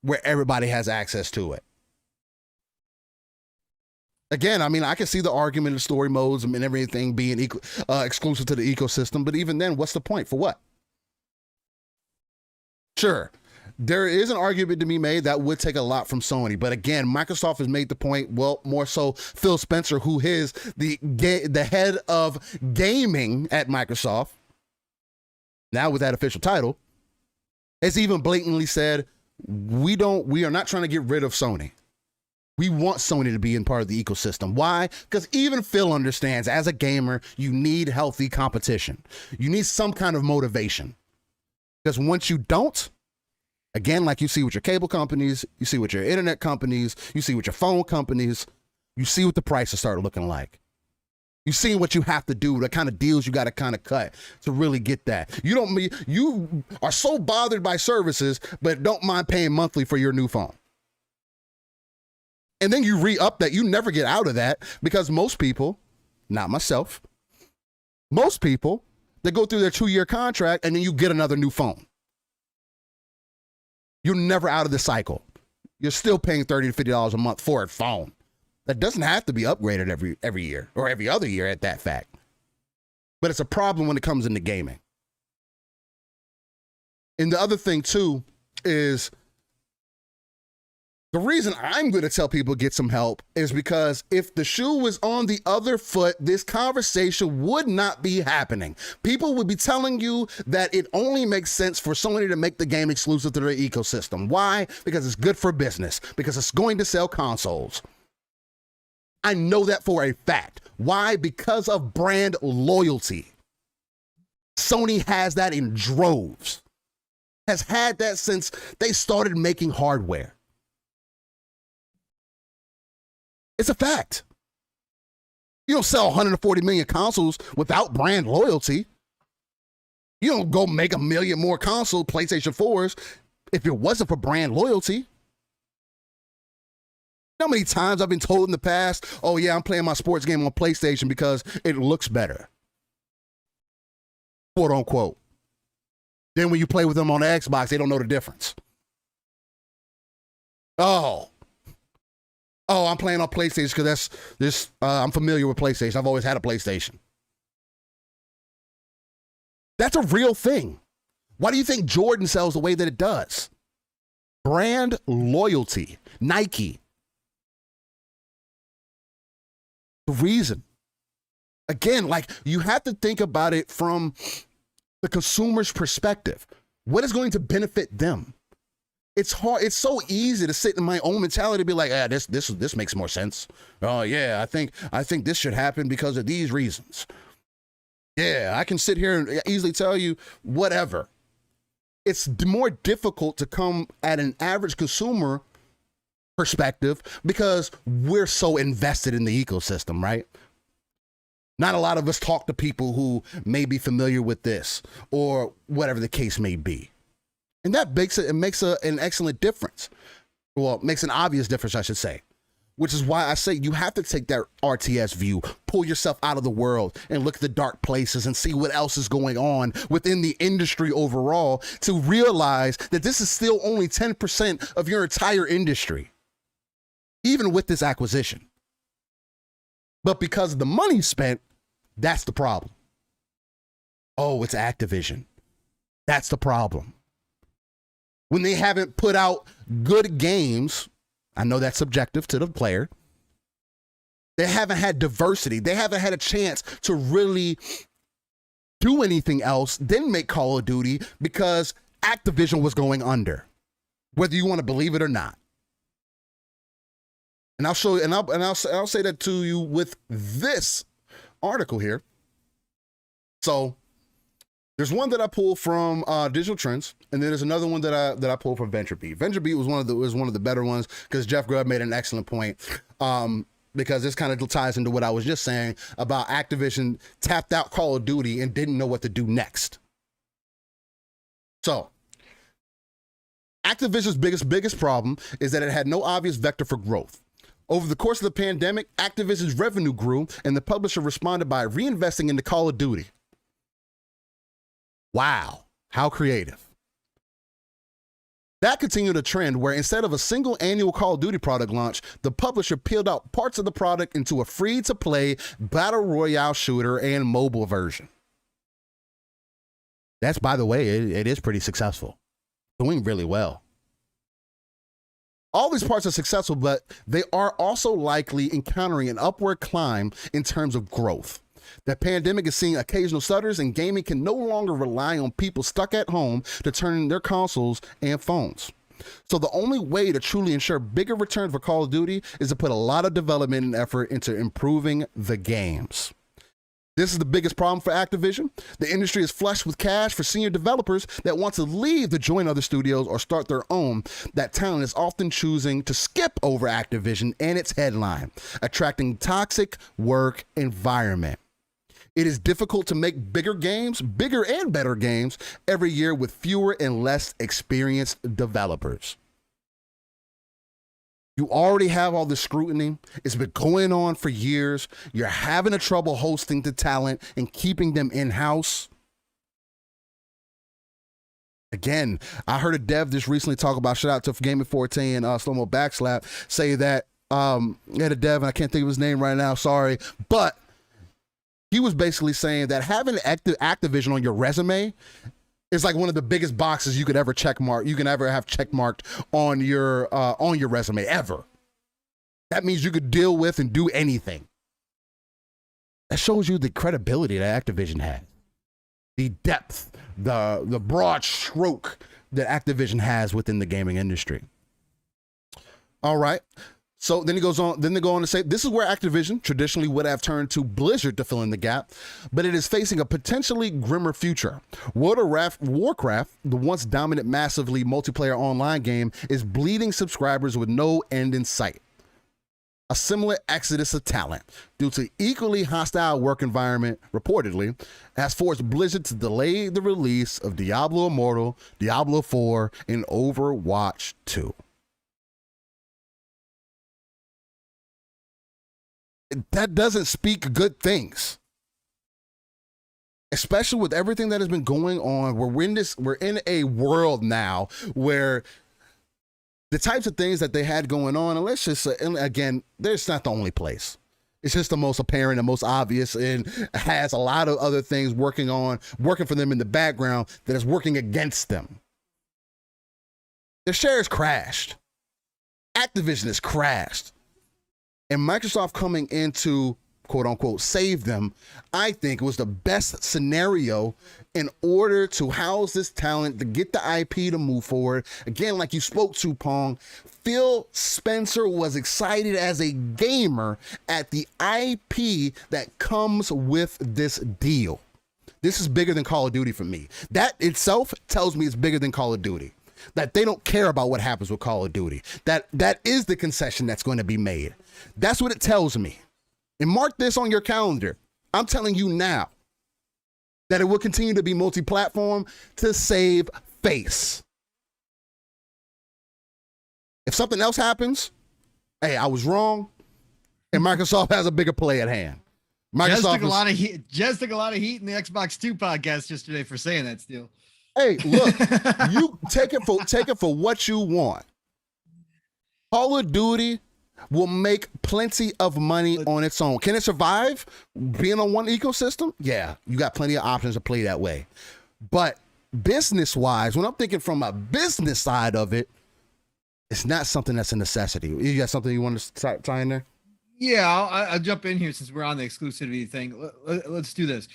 where everybody has access to it. Again, I mean, I can see the argument of story modes and everything being exclusive to the ecosystem, but even then, what's the point? For what? Sure, there is an argument to be made that would take a lot from Sony, but again, Microsoft has made the point, well, more so Phil Spencer, who is the head of gaming at Microsoft, now with that official title, has even blatantly said, we are not trying to get rid of Sony. We want Sony to be in part of the ecosystem. Why? Because even Phil understands as a gamer, you need healthy competition. You need some kind of motivation. Because once you don't, again, like you see with your cable companies, you see with your internet companies, you see with your phone companies, you see what the prices start looking like. You see what you have to do, the kind of deals you got to kind of cut to really get that. You are so bothered by services, but don't mind paying monthly for your new phone. And then you re-up that, you never get out of that because most people, not myself, most people, they go through their 2-year contract and then you get another new phone. You're never out of the cycle. You're still paying $30 to $50 a month for a phone. That doesn't have to be upgraded every year or every other year at that fact. But it's a problem when it comes into gaming. And the other thing too is The reason I'm going to tell people get some help is because if the shoe was on the other foot, this conversation would not be happening. People would be telling you that it only makes sense for Sony to make the game exclusive to their ecosystem. Why? Because it's good for business, because it's going to sell consoles. I know that for a fact. Why? Because of brand loyalty. Sony has that in droves. Has had that since they started making hardware. It's a fact. You don't sell 140 million consoles without brand loyalty. You don't go make 1 million more console PlayStation 4s if it wasn't for brand loyalty. You know how many times I've been told in the past, oh yeah, I'm playing my sports game on PlayStation because it looks better. Quote unquote. Then when you play with them on the Xbox, they don't know the difference. Oh, I'm playing on PlayStation because I'm familiar with PlayStation. I've always had a PlayStation. That's a real thing. Why do you think Jordan sells the way that it does? Brand loyalty. Nike. The reason. Again, like, you have to think about it from the consumer's perspective. What is going to benefit them? It's hard. It's so easy to sit in my own mentality and be like, this makes more sense. Oh yeah, I think this should happen because of these reasons. Yeah, I can sit here and easily tell you whatever. It's more difficult to come at an average consumer perspective because we're so invested in the ecosystem, right? Not a lot of us talk to people who may be familiar with this or whatever the case may be. And that makes an excellent difference. Well, it makes an obvious difference, I should say, which is why I say you have to take that RTS view, pull yourself out of the world and look at the dark places and see what else is going on within the industry overall to realize that this is still only 10% of your entire industry, even with this acquisition. But because of the money spent, that's the problem. Oh, it's Activision. That's the problem. When they haven't put out good games, I know that's subjective to the player. They haven't had diversity. They haven't had a chance to really do anything else than make Call of Duty because Activision was going under, whether you want to believe it or not. And I'll show you, and I'll say that to you with this article here. So there's one that I pulled from Digital Trends, and then there's another one that I pulled from VentureBeat. VentureBeat was one of the better ones because Jeff Grubb made an excellent point. Because this kind of ties into what I was just saying about Activision tapped out Call of Duty and didn't know what to do next. So Activision's biggest problem is that it had no obvious vector for growth. Over the course of the pandemic, Activision's revenue grew, and the publisher responded by reinvesting into Call of Duty. Wow, how creative. That continued a trend where instead of a single annual Call of Duty product launch, the publisher peeled out parts of the product into a free-to-play battle royale shooter and mobile version. That's, by the way, it is pretty successful. Doing really well. All these parts are successful, but they are also likely encountering an upward climb in terms of growth. The pandemic is seeing occasional stutters, and gaming can no longer rely on people stuck at home to turn in their consoles and phones. So the only way to truly ensure bigger returns for Call of Duty is to put a lot of development and effort into improving the games. This is the biggest problem for Activision. The industry is flush with cash for senior developers that want to leave to join other studios or start their own. That talent is often choosing to skip over Activision and its headline, attracting toxic work environment. It is difficult to make bigger and better games every year with fewer and less experienced developers. You already have all this scrutiny. It's been going on for years. You're having a trouble hosting the talent and keeping them in-house. Again, I heard a dev just recently talk about, shout out to Gaming 14 and Slow-Mo Backslap, say that, he had a dev, and I can't think of his name right now, sorry, but he was basically saying that having Activision on your resume It's like one of the biggest boxes you could ever you can ever have check marked on your resume ever. That means you could deal with and do anything. That shows you the credibility that Activision has, the depth, the broad stroke that Activision has within the gaming industry. All right. So then they go on to say, this is where Activision traditionally would have turned to Blizzard to fill in the gap, but it is facing a potentially grimmer future. World of Warcraft, the once dominant massively multiplayer online game, is bleeding subscribers with no end in sight. A similar exodus of talent due to equally hostile work environment, reportedly, has forced Blizzard to delay the release of Diablo Immortal, Diablo 4, and Overwatch 2. That doesn't speak good things, especially with everything that has been going on. We're in a world now where the types of things that they had going on, and let's just say, and again, there's not the only place. It's just the most apparent and most obvious, and has a lot of other things working for them in the background that is working against them. Their shares crashed. Activision has crashed. And Microsoft coming in to, quote unquote, save them, I think was the best scenario in order to house this talent, to get the IP to move forward. Again, like you spoke to, Pong, Phil Spencer was excited as a gamer at the IP that comes with this deal. This is bigger than Call of Duty for me. That itself tells me it's bigger than Call of Duty. That they don't care about what happens with Call of Duty. That is the concession that's going to be made. That's what it tells me. And mark this on your calendar. I'm telling you now that it will continue to be multi-platform to save face. If something else happens, hey, I was wrong, and Microsoft has a bigger play at hand. Just took a lot of heat in the Xbox 2 podcast yesterday for saying that, Steel. Hey, look, you take it for what you want. Call of Duty will make plenty of money on its own. Can it survive being on one ecosystem? Yeah, you got plenty of options to play that way. But business-wise, when I'm thinking from a business side of it, it's not something that's a necessity. You got something you want to tie in there? Yeah, I'll jump in here since we're on the exclusivity thing. Let's do this.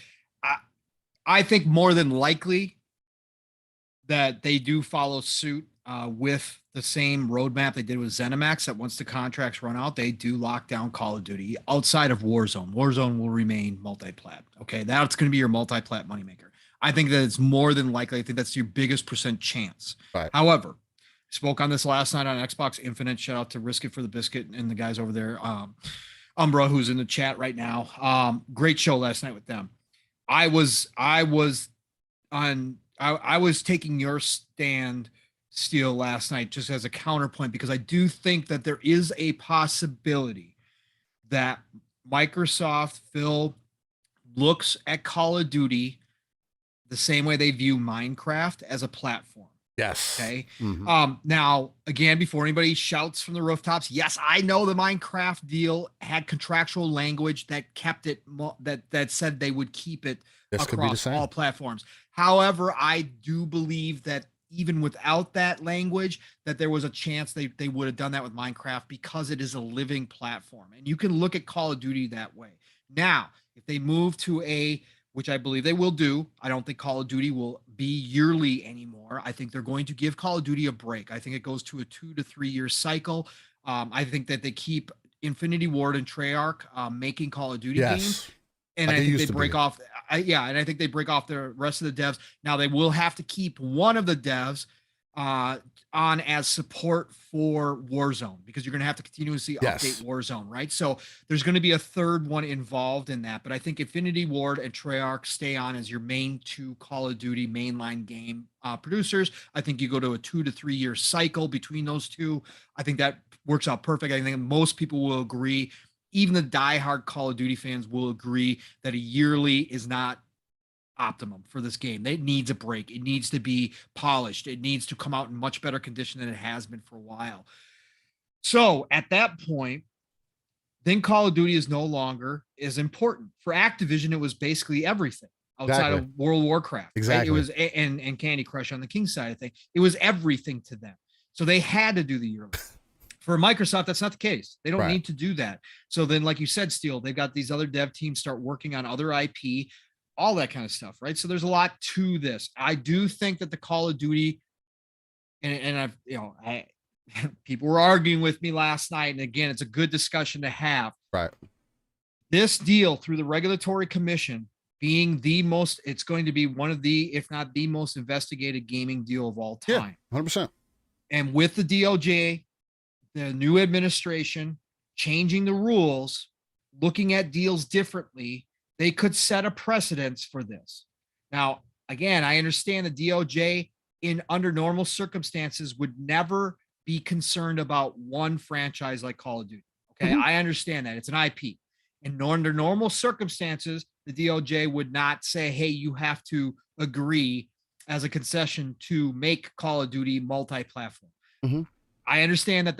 I think more than likely that they do follow suit with the same roadmap they did with ZeniMax, that once the contracts run out, they do lock down Call of Duty outside of Warzone. Warzone will remain multi-plat. Okay, that's going to be your multi-plat moneymaker. I think that it's more than likely. I think that's your biggest % chance. Right. However, spoke on this last night on Xbox Infinite. Shout out to Risk It for the Biscuit and the guys over there. Umbra, who's in the chat right now. Great show last night with them. I was taking your stand, Steel, last night just as a counterpoint, because I do think that there is a possibility that Microsoft, Phil, looks at Call of Duty the same way they view Minecraft, as a platform. Yes. Okay. Mm-hmm. Now, again, before anybody shouts from the rooftops, yes, I know the Minecraft deal had contractual language that kept it, that said they would keep it across all platforms. However, I do believe that even without that language, that there was a chance they would have done that with Minecraft, because it is a living platform. And you can look at Call of Duty that way. Now, if they move to which I believe they will do, I don't think Call of Duty will be yearly anymore. I think they're going to give Call of Duty a break. I think it goes to a 2 to 3 year cycle. I think that they keep Infinity Ward and Treyarch making Call of Duty games. And I think they break off. And I think they break off the rest of the devs. Now they will have to keep one of the devs on as support for Warzone, because you're going to have to continuously update Warzone, right? So there's going to be a third one involved in that. But I think Infinity Ward and Treyarch stay on as your main 2 Call of Duty mainline game producers. I think you go to a 2 to 3 year cycle between those two. I think that works out perfect. I think most people will agree. Even the diehard Call of Duty fans will agree that a yearly is not optimum for this game. It needs a break. It needs to be polished. It needs to come out in much better condition than it has been for a while. So at that point, then Call of Duty is no longer as important. For Activision, it was basically everything. outside of World of Warcraft. Exactly. Right? It was and Candy Crush on the King side of thing. It was everything to them. So they had to do the yearly. For Microsoft, that's not the case. They don't need to do that. So then, like you said, Steel, they've got these other dev teams start working on other IP, all that kind of stuff, right? So there's a lot to this. I do think that the Call of Duty, and I've, people were arguing with me last night, and again, it's a good discussion to have. Right. This deal through the Regulatory Commission being it's going to be one of the, if not the most investigated gaming deal of all time. Yeah, 100%. And with the DOJ, the new administration changing the rules, looking at deals differently, they could set a precedence for this. Now, again, I understand the DOJ under normal circumstances would never be concerned about one franchise like Call of Duty. Okay. Mm-hmm. I understand that it's an IP, and under normal circumstances, the DOJ would not say, hey, you have to agree as a concession to make Call of Duty multi-platform. Mm-hmm. I understand that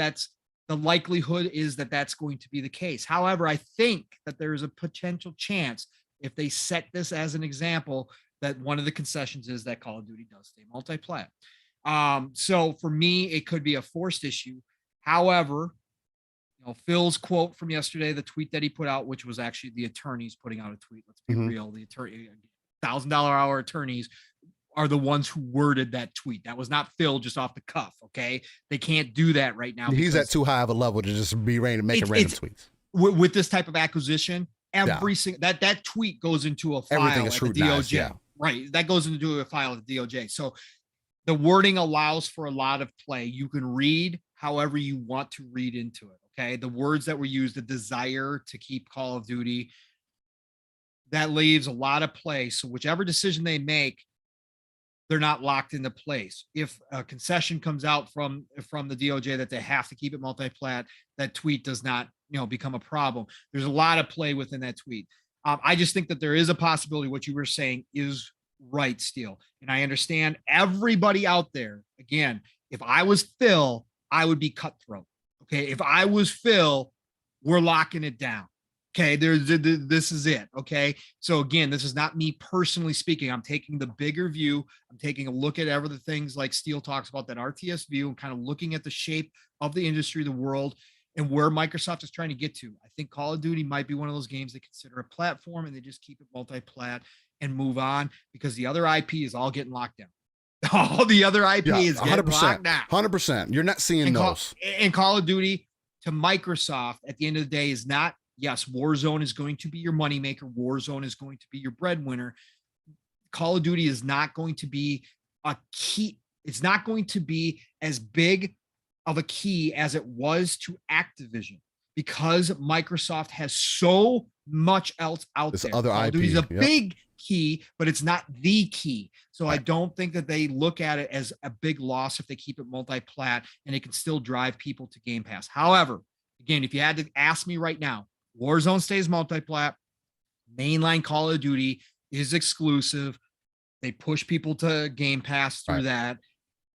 the likelihood is that that's going to be the case. However, I think that there is a potential chance, if they set this as an example, that one of the concessions is that Call of Duty does stay multi-plat. So for me, it could be a forced issue. However, Phil's quote from yesterday, the tweet that he put out, which was actually the attorneys putting out a tweet. Let's be real. The attorney, $1,000 hour attorneys are the ones who worded that tweet. That was not Phil just off the cuff. Okay. They can't do that right now. He's at too high of a level to just be ready to make random tweets. With this type of acquisition, that tweet goes into a file at the DOJ. Yeah. Right. That goes into a file at the DOJ. So the wording allows for a lot of play. You can read however you want to read into it. Okay. The words that were used, the desire to keep Call of Duty, that leaves a lot of play. So whichever decision they make, they're not locked into place. If a concession comes out from the DOJ that they have to keep it multi-plat, that tweet does not, become a problem. There's a lot of play within that tweet. I just think that there is a possibility what you were saying is right, Steel. And I understand everybody out there. Again, if I was Phil, I would be cutthroat. Okay. If I was Phil, we're locking it down. Okay, this is it. Okay, so again, this is not me personally speaking. I'm taking the bigger view. I'm taking a look at every things like Steel talks about, that RTS view, and kind of looking at the shape of the industry, the world, and where Microsoft is trying to get to. I think Call of Duty might be one of those games they consider a platform and they just keep it multi-plat and move on, because the other IP is all getting locked down. All the other IP is getting locked down. 100%. You're not seeing those. And Call of Duty to Microsoft at the end of the day is not. Yes, Warzone is going to be your moneymaker. Warzone is going to be your breadwinner. Call of Duty is not going to be a key. It's not going to be as big of a key as it was to Activision, because Microsoft has so much else out there. Other Call of Duty is IP, a big key, but it's not the key. So I don't think that they look at it as a big loss if they keep it multi-plat, and it can still drive people to Game Pass. However, again, if you had to ask me right now, Warzone stays multi-plat. Mainline Call of Duty is exclusive. They push people to Game Pass through that,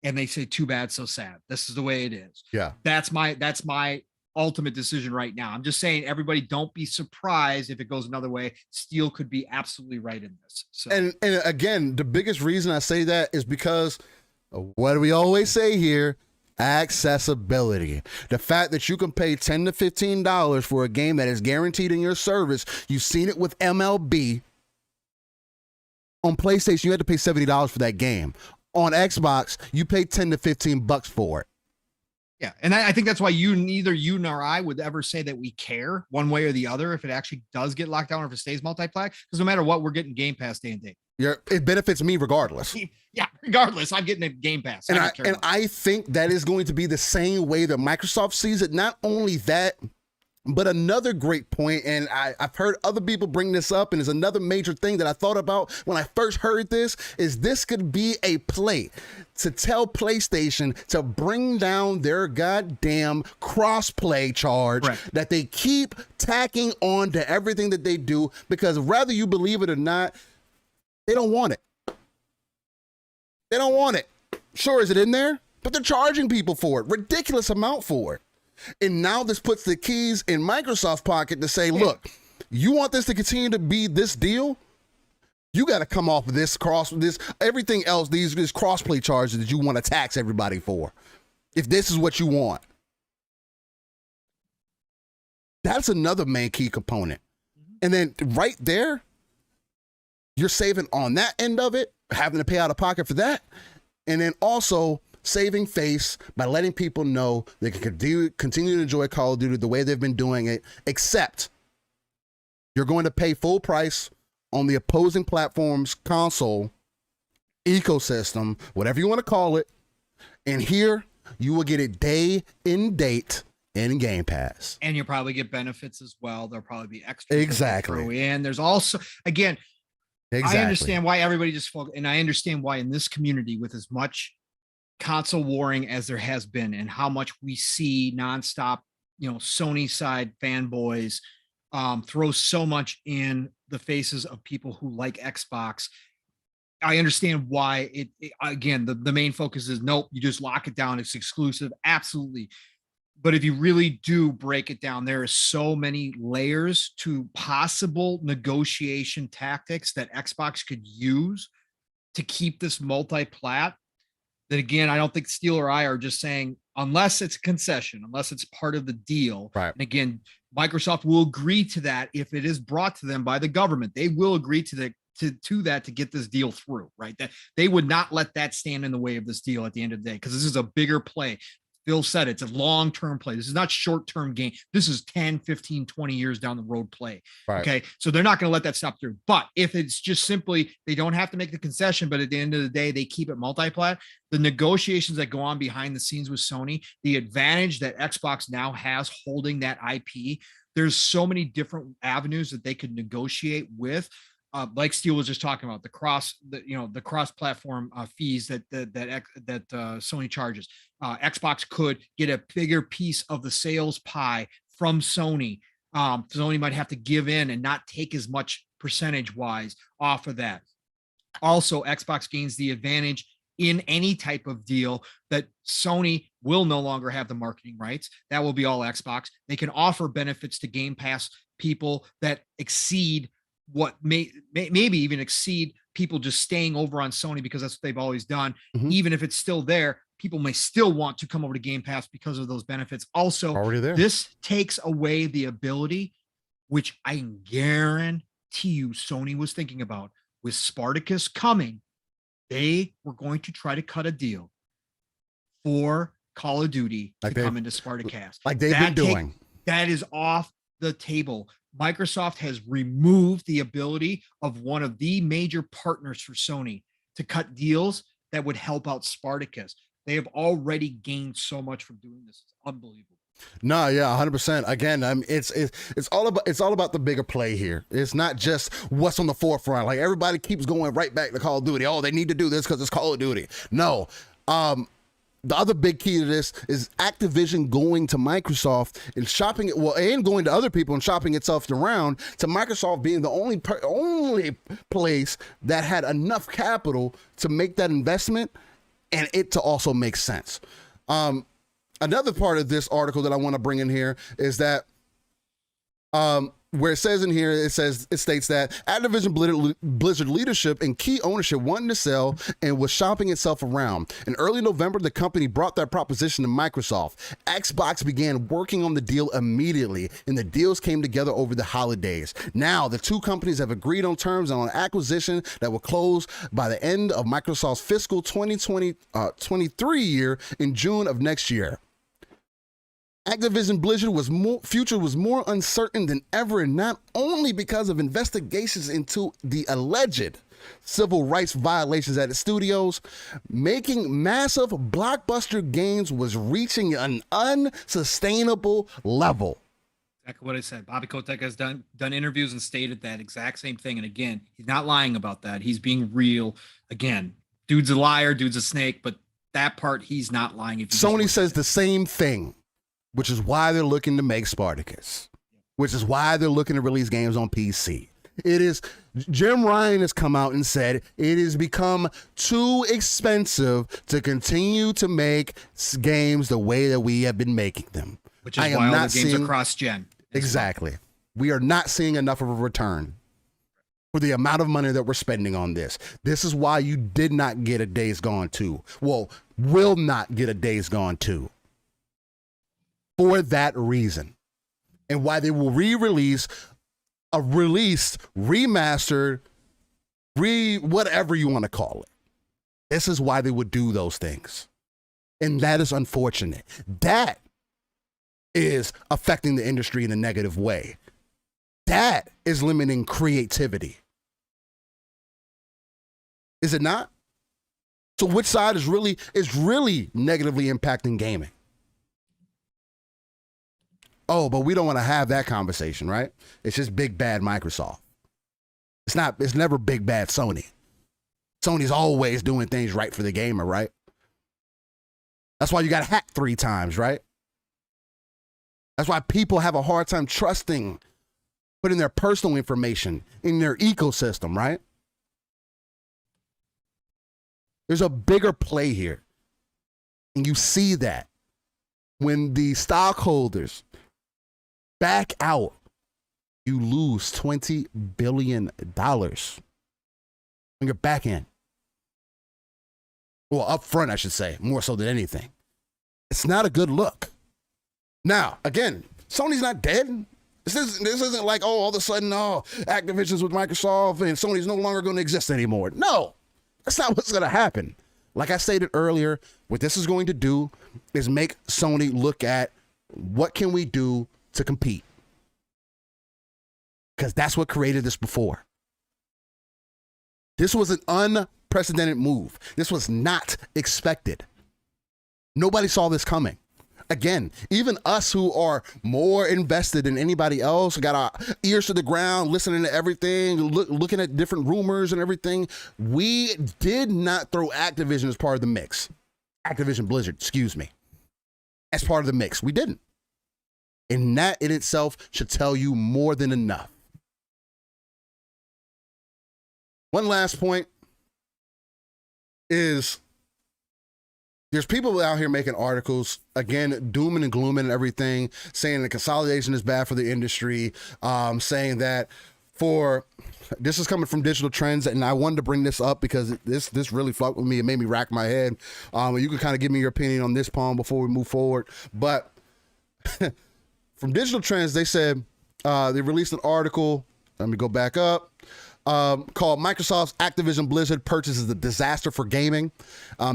and they say, too bad, so sad. This is the way it is. Yeah. That's my ultimate decision right now. I'm just saying, everybody, don't be surprised if it goes another way. Steel could be absolutely right in this. So. And again, the biggest reason I say that is because what do we always say here? Accessibility. The fact that you can pay $10 to $15 for a game that is guaranteed in your service. You've seen it with MLB. On PlayStation, you had to pay $70 for that game. On Xbox, you pay $10 to $15 for it. Yeah, and I think that's why neither you nor I would ever say that we care one way or the other if it actually does get locked down or if it stays multi-plat, because no matter what, we're getting Game Pass day and date. It benefits me regardless. Yeah, regardless, I'm getting a Game Pass. I think that is going to be the same way that Microsoft sees it. Not only that, but another great point, and I've heard other people bring this up, and it's another major thing that I thought about when I first heard this, is this could be a play to tell PlayStation to bring down their goddamn cross-play charge that they keep tacking on to everything that they do, because whether you believe it or not, they don't want it. They don't want it. Sure, is it in there? But they're charging people for it. Ridiculous amount for it. And now this puts the keys in Microsoft's pocket to say, look, you want this to continue to be this deal? You got to come off of this everything else, these crossplay charges that you want to tax everybody for. If this is what you want. That's another main key component. And then right there, you're saving on that end of it, having to pay out of pocket for that. And then also saving face by letting people know they can continue to enjoy Call of Duty the way they've been doing it, except you're going to pay full price on the opposing platform's console, ecosystem, whatever you want to call it. And here you will get it day and date in Game Pass. And you'll probably get benefits as well. There'll probably be extra. Exactly. And there's also, again, exactly. I understand why everybody just and I understand why in this community with as much console warring as there has been and how much we see nonstop, Sony side fanboys throw so much in the faces of people who like Xbox. I understand why it again, the main focus is nope, you just lock it down. It's exclusive. Absolutely. But if you really do break it down, there are so many layers to possible negotiation tactics that Xbox could use to keep this multi-plat. That again, I don't think Steel or I are just saying, unless it's a concession, unless it's part of the deal. Right. And again, Microsoft will agree to that if it is brought to them by the government. They will agree to that to get this deal through, right? That they would not let that stand in the way of this deal at the end of the day, because this is a bigger play. Phil said it's a long-term play. This is not short-term game. This is 10, 15, 20 years down the road play. Right. Okay. So they're not going to let that stop through. But if it's just simply, they don't have to make the concession, but at the end of the day, they keep it multi-plat, the negotiations that go on behind the scenes with Sony, the advantage that Xbox now has holding that IP, there's so many different avenues that they could negotiate with. Like Steel was just talking about the cross-platform fees that Sony charges. Xbox could get a bigger piece of the sales pie from Sony. Sony might have to give in and not take as much percentage-wise off of that. Also, Xbox gains the advantage in any type of deal that Sony will no longer have the marketing rights. That will be all Xbox. They can offer benefits to Game Pass people that exceed what maybe even exceed people just staying over on Sony because that's what they've always done. Mm-hmm. Even if it's still there, people may still want to come over to Game Pass because of those benefits. Also, this takes away the ability, which I guarantee you Sony was thinking about, with Spartacus coming, they were going to try to cut a deal for Call of Duty to come into Spartacus. Like they've been doing. That is off the table. Microsoft has removed the ability of one of the major partners for Sony to cut deals that would help out Spartacus. They have already gained so much from doing this. It's unbelievable. No, yeah, 100%. Again, it's all about the bigger play here. It's not just what's on the forefront. Like everybody keeps going right back to Call of Duty. Oh, they need to do this because it's Call of Duty. No. The other big key to this is Activision going to Microsoft and shopping it, and going to other people and shopping itself around to Microsoft being the only place that had enough capital to make that investment and it to also make sense. Another part of this article that I want to bring in here is that where it says in here, it states that Activision Blizzard leadership and key ownership wanted to sell and was shopping itself around. In early November, the company brought that proposition to Microsoft. Xbox began working on the deal immediately, and the deals came together over the holidays. Now, the two companies have agreed on terms on an acquisition that will close by the end of Microsoft's fiscal 2023 year in June of next year. Activision Blizzard future was more uncertain than ever, and not only because of investigations into the alleged civil rights violations at its studios, making massive blockbuster games was reaching an unsustainable level. Exactly what I said. Bobby Kotick has done interviews and stated that exact same thing. And again, he's not lying about that. He's being real. Again, dude's a liar, dude's a snake, but that part he's not lying. Sony says the same thing, which is why they're looking to make Spartacus, which is why they're looking to release games on PC. Jim Ryan has come out and said it has become too expensive to continue to make games the way that we have been making them. Which is why all the games are cross-gen. Exactly. We are not seeing enough of a return. for the amount of money that we're spending on this. This is why you did not get a Days Gone 2. Well, will not get a Days Gone 2. For that reason. And why they will re-release a released, remastered, whatever you want to call it. This is why they would do those things. And that is unfortunate. That is affecting the industry in a negative way. That is limiting creativity. Is it not? So which side is really negatively impacting gaming? Oh, but we don't want to have that conversation, right? It's just big bad Microsoft. It's never big bad Sony. Sony's always doing things right for the gamer, right? That's why you got hacked 3 times, right? That's why people have a hard time trusting putting their personal information in their ecosystem, right? There's a bigger play here. And you see that when the stockholders back out, you lose $20 billion on your back end. Well, up front, I should say, more so than anything. It's not a good look. Now, again, Sony's not dead. This isn't like, all of a sudden, Activision's with Microsoft and Sony's no longer going to exist anymore. No, that's not what's going to happen. Like I stated earlier, what this is going to do is make Sony look at what can we do to compete. Because that's what created this before. This was an unprecedented move. This was not expected. Nobody saw this coming. Again, even us who are more invested than anybody else, got our ears to the ground, listening to everything, looking at different rumors and everything, we did not throw Activision as part of the mix. Activision Blizzard, excuse me. As part of the mix. We didn't. And that in itself should tell you more than enough. One last point is there's people out here making articles, again, dooming and glooming and everything, saying that consolidation is bad for the industry, saying that this is coming from Digital Trends, and I wanted to bring this up because this really fucked with me. It made me rack my head. You can kind of give me your opinion on this, Pong, before we move forward. But from Digital Trends, they said they released an article. Let me go back up. Called Microsoft's Activision Blizzard Purchase is a Disaster for Gaming.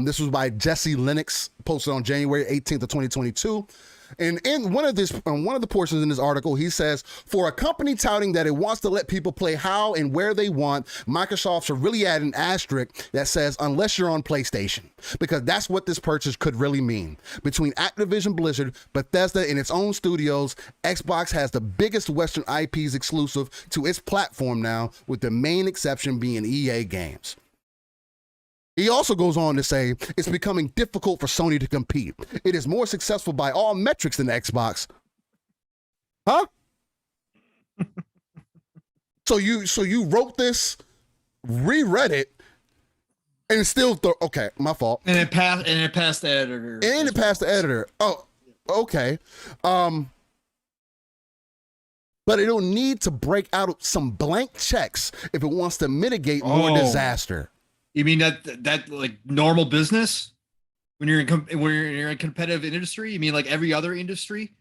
This was by Jesse Lennox, posted on January 18th of 2022. And in one of the portions in this article, he says, for a company touting that it wants to let people play how and where they want, Microsoft should really add an asterisk that says, unless you're on PlayStation, because that's what this purchase could really mean. Between Activision Blizzard, Bethesda, and its own studios, Xbox has the biggest Western IPs exclusive to its platform now, with the main exception being EA games. He also goes on to say it's becoming difficult for Sony to compete. It is more successful by all metrics than Xbox. Huh? So you wrote this, reread it, and still okay, my fault. And it passed the editor. And it passed the editor. Oh, okay. But it don't need to break out some blank checks if it wants to mitigate more disaster. You mean that like normal business when you're in a competitive industry? You mean like every other industry?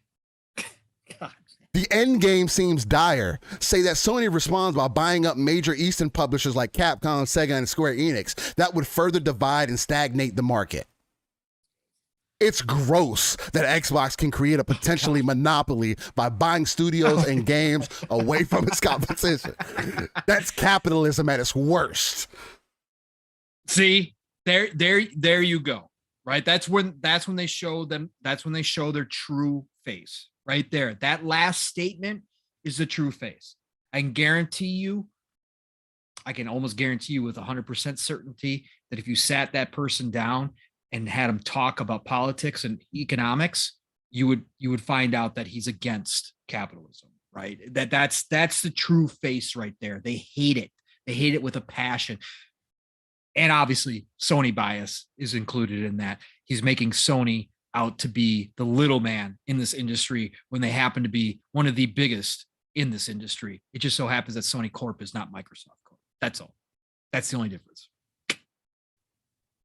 God. The end game seems dire. Say that Sony responds by buying up major Eastern publishers like Capcom, Sega, and Square Enix. That would further divide and stagnate the market. It's gross that Xbox can create a potentially monopoly by buying studios and games away from its competition. That's capitalism at its worst. See, there you go. Right. That's when they show them. That's when they show their true face. Right there. That last statement is the true face. I can almost guarantee you with 100% certainty that if you sat that person down and had him talk about politics and economics, you would find out that he's against capitalism. Right. That's the true face right there. They hate it. They hate it with a passion. And obviously, Sony bias is included in that. He's making Sony out to be the little man in this industry when they happen to be one of the biggest in this industry. It just so happens that Sony Corp is not Microsoft Corp. That's all. That's the only difference.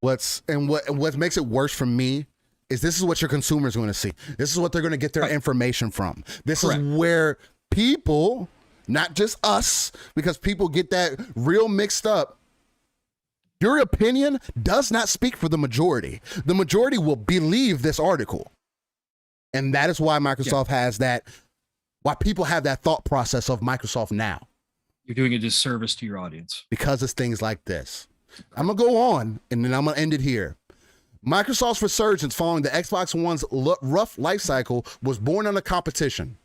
What makes it worse for me is this is what your consumers are going to see. This is what they're going to get their information from. This is where people, not just us, because people get that real mixed up. Your opinion does not speak for the majority. The majority will believe this article. And that is why Microsoft has that, why people have that thought process of Microsoft now. You're doing a disservice to your audience. Because it's things like this. I'm going to go on, and then I'm going to end it here. Microsoft's resurgence following the Xbox One's rough life cycle was born under competition.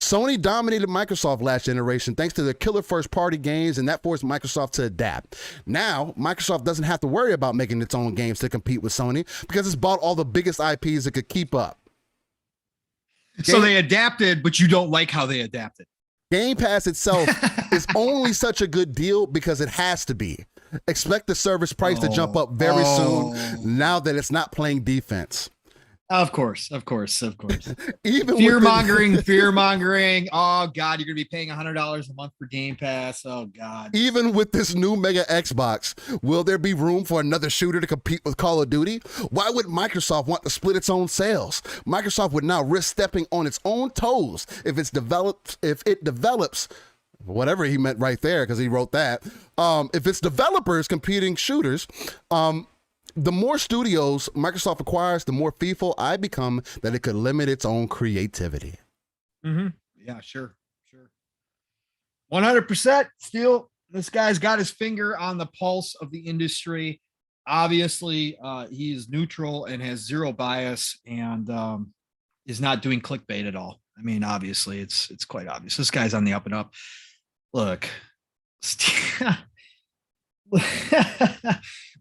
Sony dominated Microsoft last generation thanks to their killer first-party games, and that forced Microsoft to adapt. Now, Microsoft doesn't have to worry about making its own games to compete with Sony because it's bought all the biggest IPs it could keep up. So they adapted, but you don't like how they adapted. Game Pass itself is only such a good deal because it has to be. Expect the service price to jump up very soon now that it's not playing defense. Of course. Even fear mongering. Oh God, you're gonna be paying $100 a month for Game Pass. Oh God. Even with this new mega Xbox, will there be room for another shooter to compete with Call of Duty? Why would Microsoft want to split its own sales? Microsoft would now risk stepping on its own toes if it develops whatever he meant right there, because he wrote that. If its developers competing shooters, the more studios Microsoft acquires, the more fearful I become that it could limit its own creativity. Mm-hmm. Yeah, sure. 100%. Still, this guy's got his finger on the pulse of the industry. Obviously, he is neutral and has zero bias, and is not doing clickbait at all. I mean, obviously, it's quite obvious. This guy's on the up and up. Look.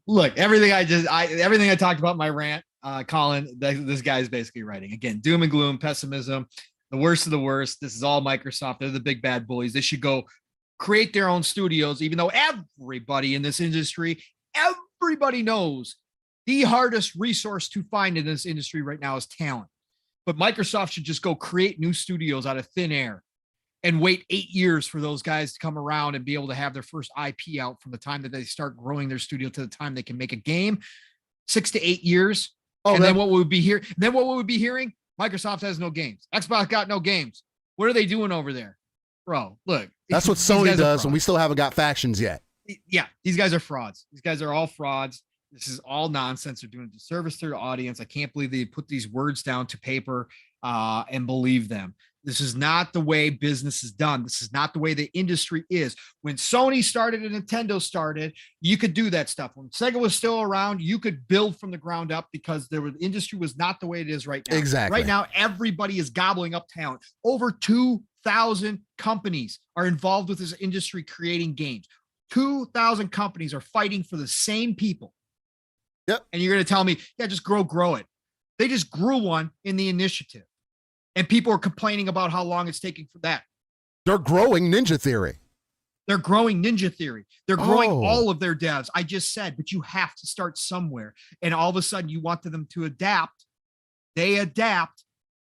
Look, everything I talked about in my rant, Colin, this guy is basically writing. Again, doom and gloom, pessimism, the worst of the worst. This is all Microsoft. They're the big bad bullies. They should go create their own studios, even though everybody in this industry, everybody knows the hardest resource to find in this industry right now is talent. But Microsoft should just go create new studios out of thin air and wait 8 years for those guys to come around and be able to have their first IP out from the time that they start growing their studio to the time they can make a game. 6 to 8 years. Then what we would be here? Then what we would be hearing? Microsoft has no games. Xbox got no games. What are they doing over there, bro? Look, that's what Sony does, and we still haven't got factions yet. Yeah, these guys are frauds. These guys are all frauds. This is all nonsense. They're doing a disservice to their audience. I can't believe they put these words down to paper and believe them. This is not the way business is done. This is not the way the industry is. When Sony started and Nintendo started, you could do that stuff. When Sega was still around, you could build from the ground up because the industry was not the way it is right now. Exactly. Right now, everybody is gobbling up talent. Over 2,000 companies are involved with this industry creating games. 2,000 companies are fighting for the same people. Yep. And you're going to tell me, yeah, just grow it. They just grew one in the initiative. And people are complaining about how long it's taking for that. They're growing Ninja Theory. They're growing all of their devs. I just said, but you have to start somewhere. And all of a sudden you want them to adapt. They adapt.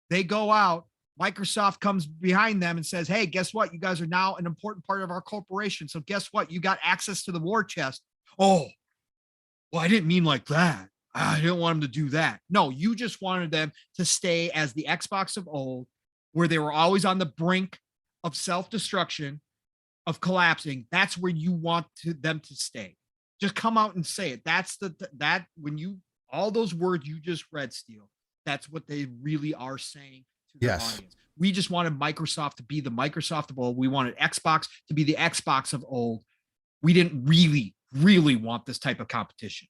They go out. Microsoft comes behind them and says, hey, guess what? You guys are now an important part of our corporation. So guess what? You got access to the war chest. Oh, well, I didn't mean like that. I didn't want them to do that. No, you just wanted them to stay as the Xbox of old, where they were always on the brink of self-destruction, of collapsing. That's where you want them to stay. Just come out and say it. That's all those words you just read, Steel, that's what they really are saying to their audience. We just wanted Microsoft to be the Microsoft of old. We wanted Xbox to be the Xbox of old. We didn't really want this type of competition.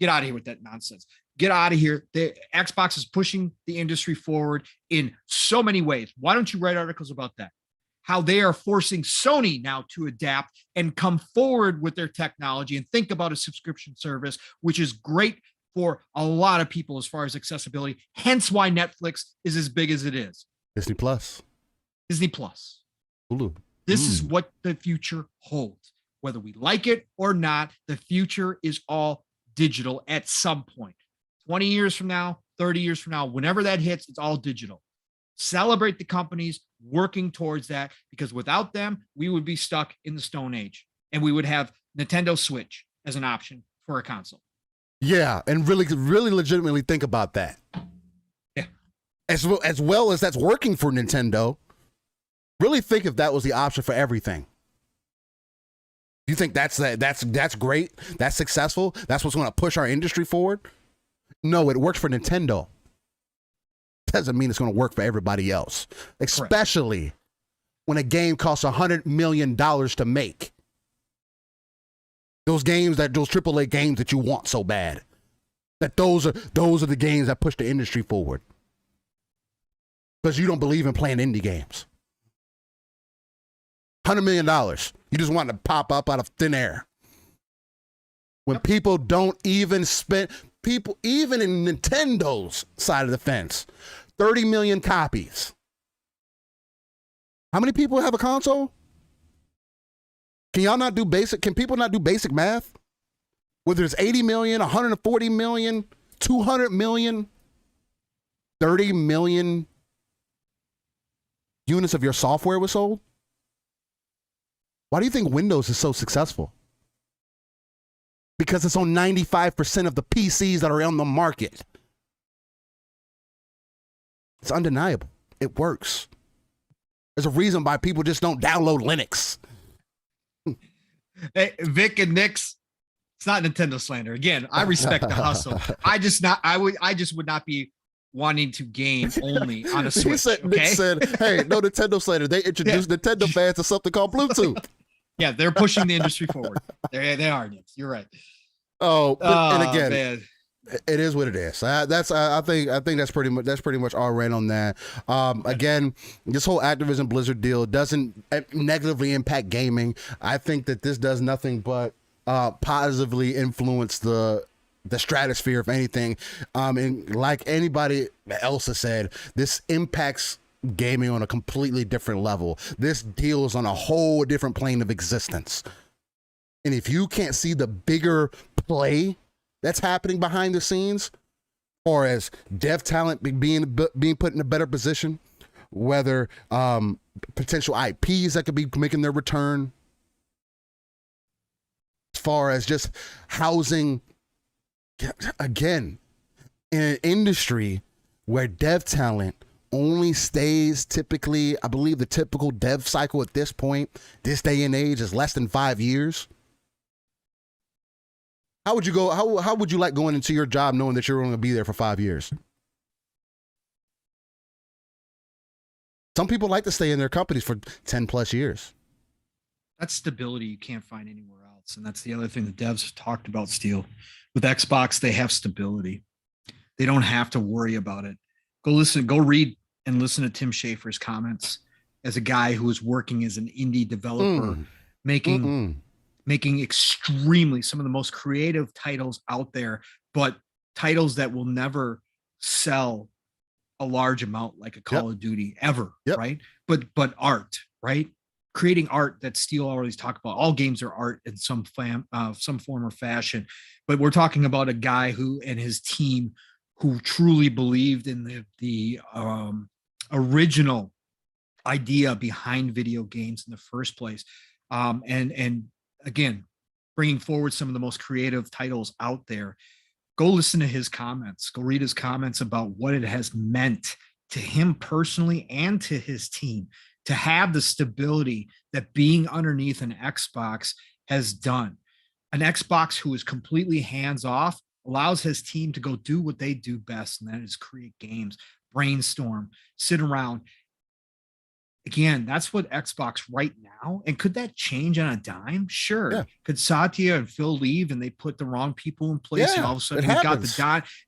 Get out of here with that nonsense. Get out of here. The Xbox is pushing the industry forward in so many ways. Why don't you write articles about that? How they are forcing Sony now to adapt and come forward with their technology and think about a subscription service, which is great for a lot of people as far as accessibility. Hence why Netflix is as big as it is. Disney Plus. Hulu. This is what the future holds. Whether we like it or not, the future is all digital at some point. 20 years from now, 30 years from now, whenever that hits, it's all digital. Celebrate the companies working towards that, because without them, we would be stuck in the Stone Age, and we would have Nintendo Switch as an option for a console. Yeah, and really legitimately think about that. Yeah. As well as that's working for Nintendo, really think if that was the option for everything. Do you think that's great? That's successful? That's what's going to push our industry forward? No, it works for Nintendo. Doesn't mean it's going to work for everybody else, especially when a game costs $100 million to make. Those AAA games that you want so bad, that those are the games that push the industry forward. Because you don't believe in playing indie games. $100 million. You just want to pop up out of thin air. When people don't even spend, even in Nintendo's side of the fence, 30 million copies. How many people have a console? Can people not do basic math? Whether it's 80 million, 140 million, 200 million, 30 million units of your software was sold? Why do you think Windows is so successful? Because it's on 95% of the PCs that are on the market. It's undeniable. It works. There's a reason why people just don't download Linux. Hey, Vic and Nix, it's not Nintendo slander. Again, I respect the hustle. I just would not be wanting to game only on a Switch. Nick said, hey, no Nintendo slander. They introduced Nintendo fans to something called Bluetooth. Yeah, they're pushing the industry forward. They are, Nix. You're right. And again, man. It is what it is. I think that's pretty much our rant on that. Again, this whole Activision Blizzard deal doesn't negatively impact gaming. I think that this does nothing but positively influence the stratosphere, if anything. And like anybody else has said, this impacts gaming on a completely different level. This deals on a whole different plane of existence. And if you can't see the bigger play that's happening behind the scenes, or as dev talent being put in a better position, whether potential IPs that could be making their return, as far as just housing, again, in an industry where dev talent only stays typically, I believe the typical dev cycle at this point, this day and age, is less than 5 years. How would you go? How would you like going into your job knowing that you're going to be there for 5 years? Some people like to stay in their companies for 10 plus years. That's stability you can't find anywhere else. And that's the other thing the devs have talked about, Steel. With Xbox, they have stability. They don't have to worry about it. Go read and listen to Tim Schafer's comments as a guy who is working as an indie developer, making extremely some of the most creative titles out there, but titles that will never sell a large amount like a Call of Duty ever, right? But art, right? Creating art that Steel always talk about. All games are art in some form or fashion, but we're talking about a guy who and his team who truly believed in the original idea behind video games in the first place, and again, bringing forward some of the most creative titles out there. Go listen to his comments. Go read his comments about what it has meant to him personally and to his team to have the stability that being underneath an Xbox has done. An Xbox who is completely hands-off allows his team to go do what they do best, and that is create games, brainstorm, sit around. Again, that's what Xbox right now. And could that change on a dime? Sure. Yeah. Could Satya and Phil leave and they put the wrong people in place? Yeah, and all of a sudden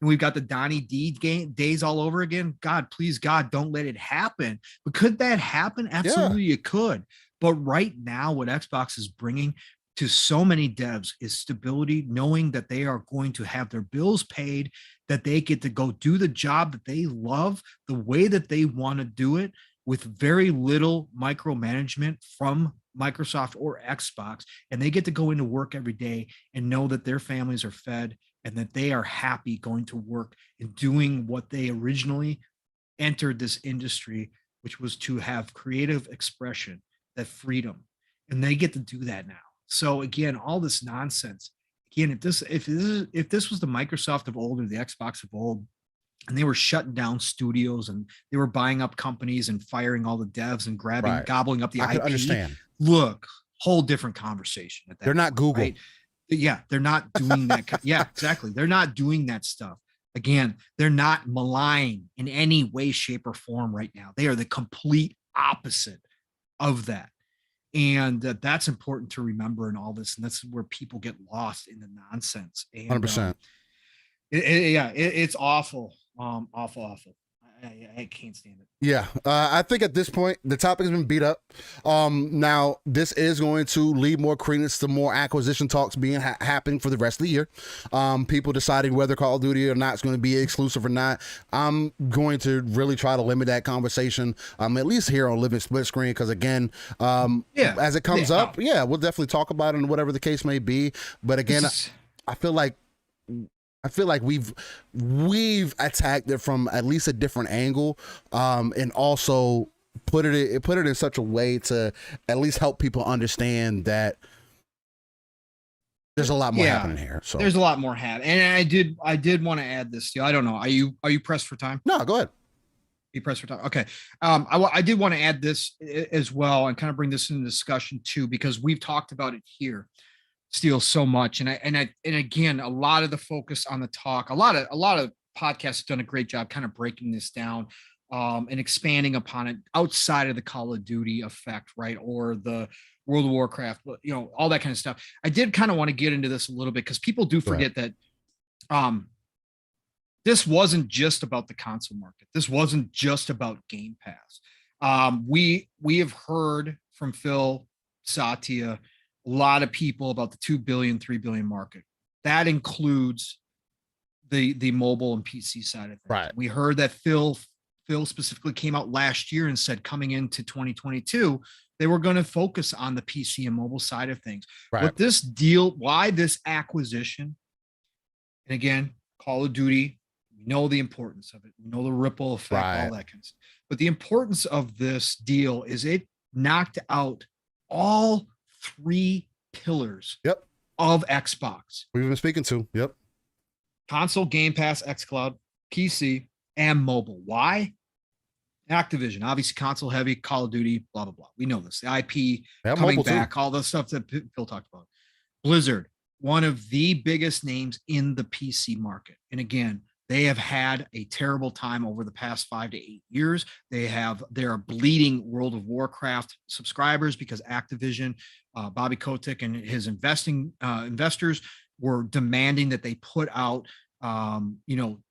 we've got the Donnie D days all over again. God, please, God, don't let it happen. But could that happen? Absolutely, it could. But right now, what Xbox is bringing to so many devs is stability, knowing that they are going to have their bills paid, that they get to go do the job that they love, the way that they want to do it, with very little micromanagement from Microsoft or Xbox, and they get to go into work every day and know that their families are fed and that they are happy going to work and doing what they originally entered this industry, which was to have creative expression, that freedom, and they get to do that now. So again, all this nonsense. Again, if this was the Microsoft of old or the Xbox of old, and they were shutting down studios and they were buying up companies and firing all the devs and gobbling up the IP. I can understand. Look, whole different conversation. At that They're not Google. Right? Yeah, they're not doing that. Yeah, exactly. They're not doing that stuff. Again, they're not malign in any way, shape, or form right now. They are the complete opposite of that. And that's important to remember in all this. And that's where people get lost in the nonsense. And, 100%. It's awful. Awful. I can't stand it. Yeah, I think at this point the topic has been beat up. Now this is going to lead more credence to more acquisition talks being happening for the rest of the year. People deciding whether Call of Duty or not is going to be exclusive or not. I'm going to really try to limit that conversation, at least here on Living Splitscreen, because again, as it comes up, we'll definitely talk about it and whatever the case may be. But again, I feel like we've attacked it from at least a different angle, and also put it in such a way to at least help people understand that there's a lot more happening here. So there's a lot more happening, and I did want to add this to you. I don't know. Are you pressed for time? No, go ahead. You pressed for time. Okay. I did want to add this as well and kind of bring this into discussion too, because we've talked about it here. Steel so much, and again, a lot of the focus on the talk, a lot of podcasts have done a great job kind of breaking this down, and expanding upon it outside of the Call of Duty effect, right, or the World of Warcraft, all that kind of stuff. I did kind of want to get into this a little bit because people do forget that this wasn't just about the console market. This wasn't just about Game Pass. We have heard from Phil, Satya, a lot of people about the 2 billion, 3 billion market. That includes the mobile and PC side of things. Right. We heard that Phil specifically came out last year and said coming into 2022, they were going to focus on the PC and mobile side of things. Right. But this deal, why this acquisition? And again, Call of Duty, we know the importance of it. We know the ripple effect, all that kind of stuff. But the importance of this deal is it knocked out all 3 pillars of Xbox. We've been speaking to. Yep. Console, Game Pass, xCloud, PC, and mobile. Why? Activision, obviously console heavy, Call of Duty, blah, blah, blah. We know this. The IP coming back, all the stuff that Phil talked about. Blizzard, one of the biggest names in the PC market. And again, they have had a terrible time over the past 5 to 8 years. They are bleeding World of Warcraft subscribers because Activision, Bobby Kotick and his investors were demanding that they put out,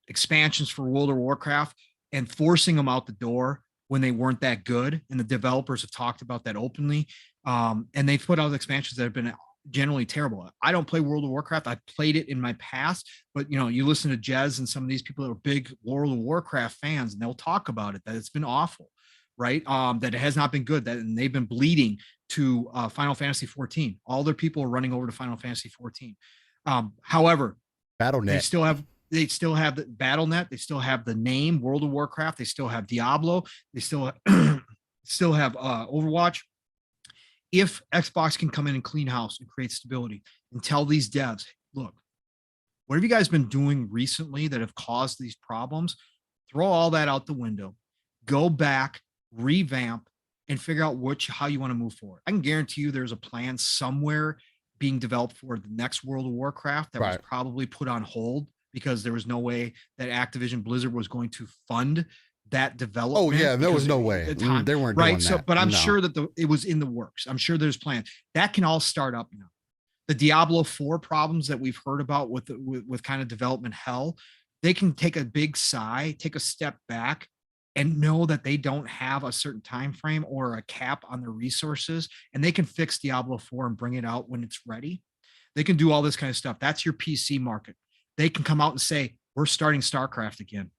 expansions for World of Warcraft and forcing them out the door when they weren't that good. And the developers have talked about that openly. And they've put out expansions that have been generally terrible. I don't play World of Warcraft. I played it in my past, but you listen to Jez and some of these people that are big World of Warcraft fans, and they'll talk about it, that it's been awful, right? That it has not been good, and they've been bleeding to Final Fantasy 14. All their people are running over to Final Fantasy 14. However, Battle.net. They still have the Battle.net. They still have the name World of Warcraft. They still have Diablo. They still have Overwatch. If Xbox can come in and clean house and create stability and tell these devs, look, what have you guys been doing recently that have caused these problems? Throw all that out the window, go back, revamp, and figure out how you want to move forward. I can guarantee you there's a plan somewhere being developed for the next World of Warcraft that was probably put on hold because there was no way that Activision Blizzard was going to fund that development. Oh yeah, there was no way. They weren't doing that. But I'm sure that it was in the works. I'm sure there's plans that can all start up now. The Diablo 4 problems that we've heard about with kind of development hell, they can take a big sigh, take a step back, and know that they don't have a certain time frame or a cap on their resources, and they can fix Diablo 4 and bring it out when it's ready. They can do all this kind of stuff. That's your PC market. They can come out and say, we're starting StarCraft again.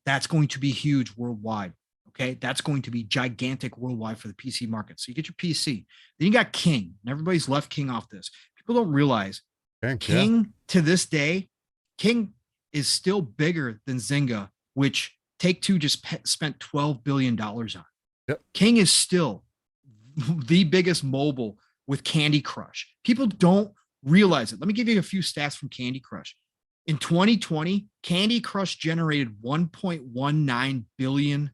That's going to be huge worldwide. Okay. That's going to be gigantic worldwide for the PC market. So you get your PC, then you got King, and everybody's left King off this. People don't realize King to this day, King is still bigger than Zynga, which Take-Two just spent $12 billion on. Yep. King is still the biggest mobile with Candy Crush. People don't realize it. Let me give you a few stats from Candy Crush. In 2020, Candy Crush generated $1.19 billion.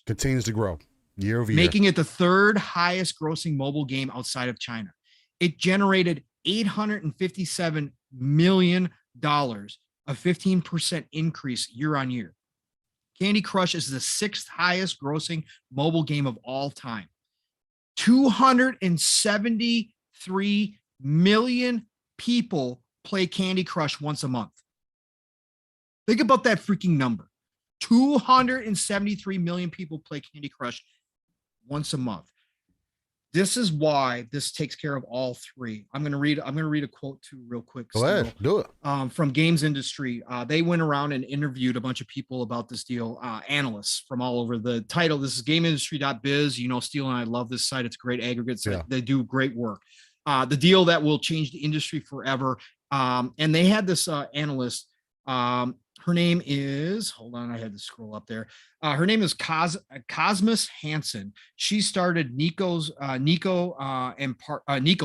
Continues to grow year over year, making it the third highest grossing mobile game outside of China. It generated $857 million, a 15% increase year on year. Candy Crush is the sixth highest grossing mobile game of all time. 273 million people play Candy Crush once a month. Think about that freaking number. 273 million people play Candy Crush once a month. This is why this takes care of all three. I'm going to read a quote too real quick. Go ahead, do it. From Games Industry. They went around and interviewed a bunch of people about this deal, analysts from all over. The title, this is gameindustry.biz. You know, Steel and I love this site. It's a great aggregate site. Yeah. They do great work. The deal that will change the industry forever. And they had this analyst, her name is, hold on, I had to scroll up there. Her name is Cosmos Hansen. She started Nico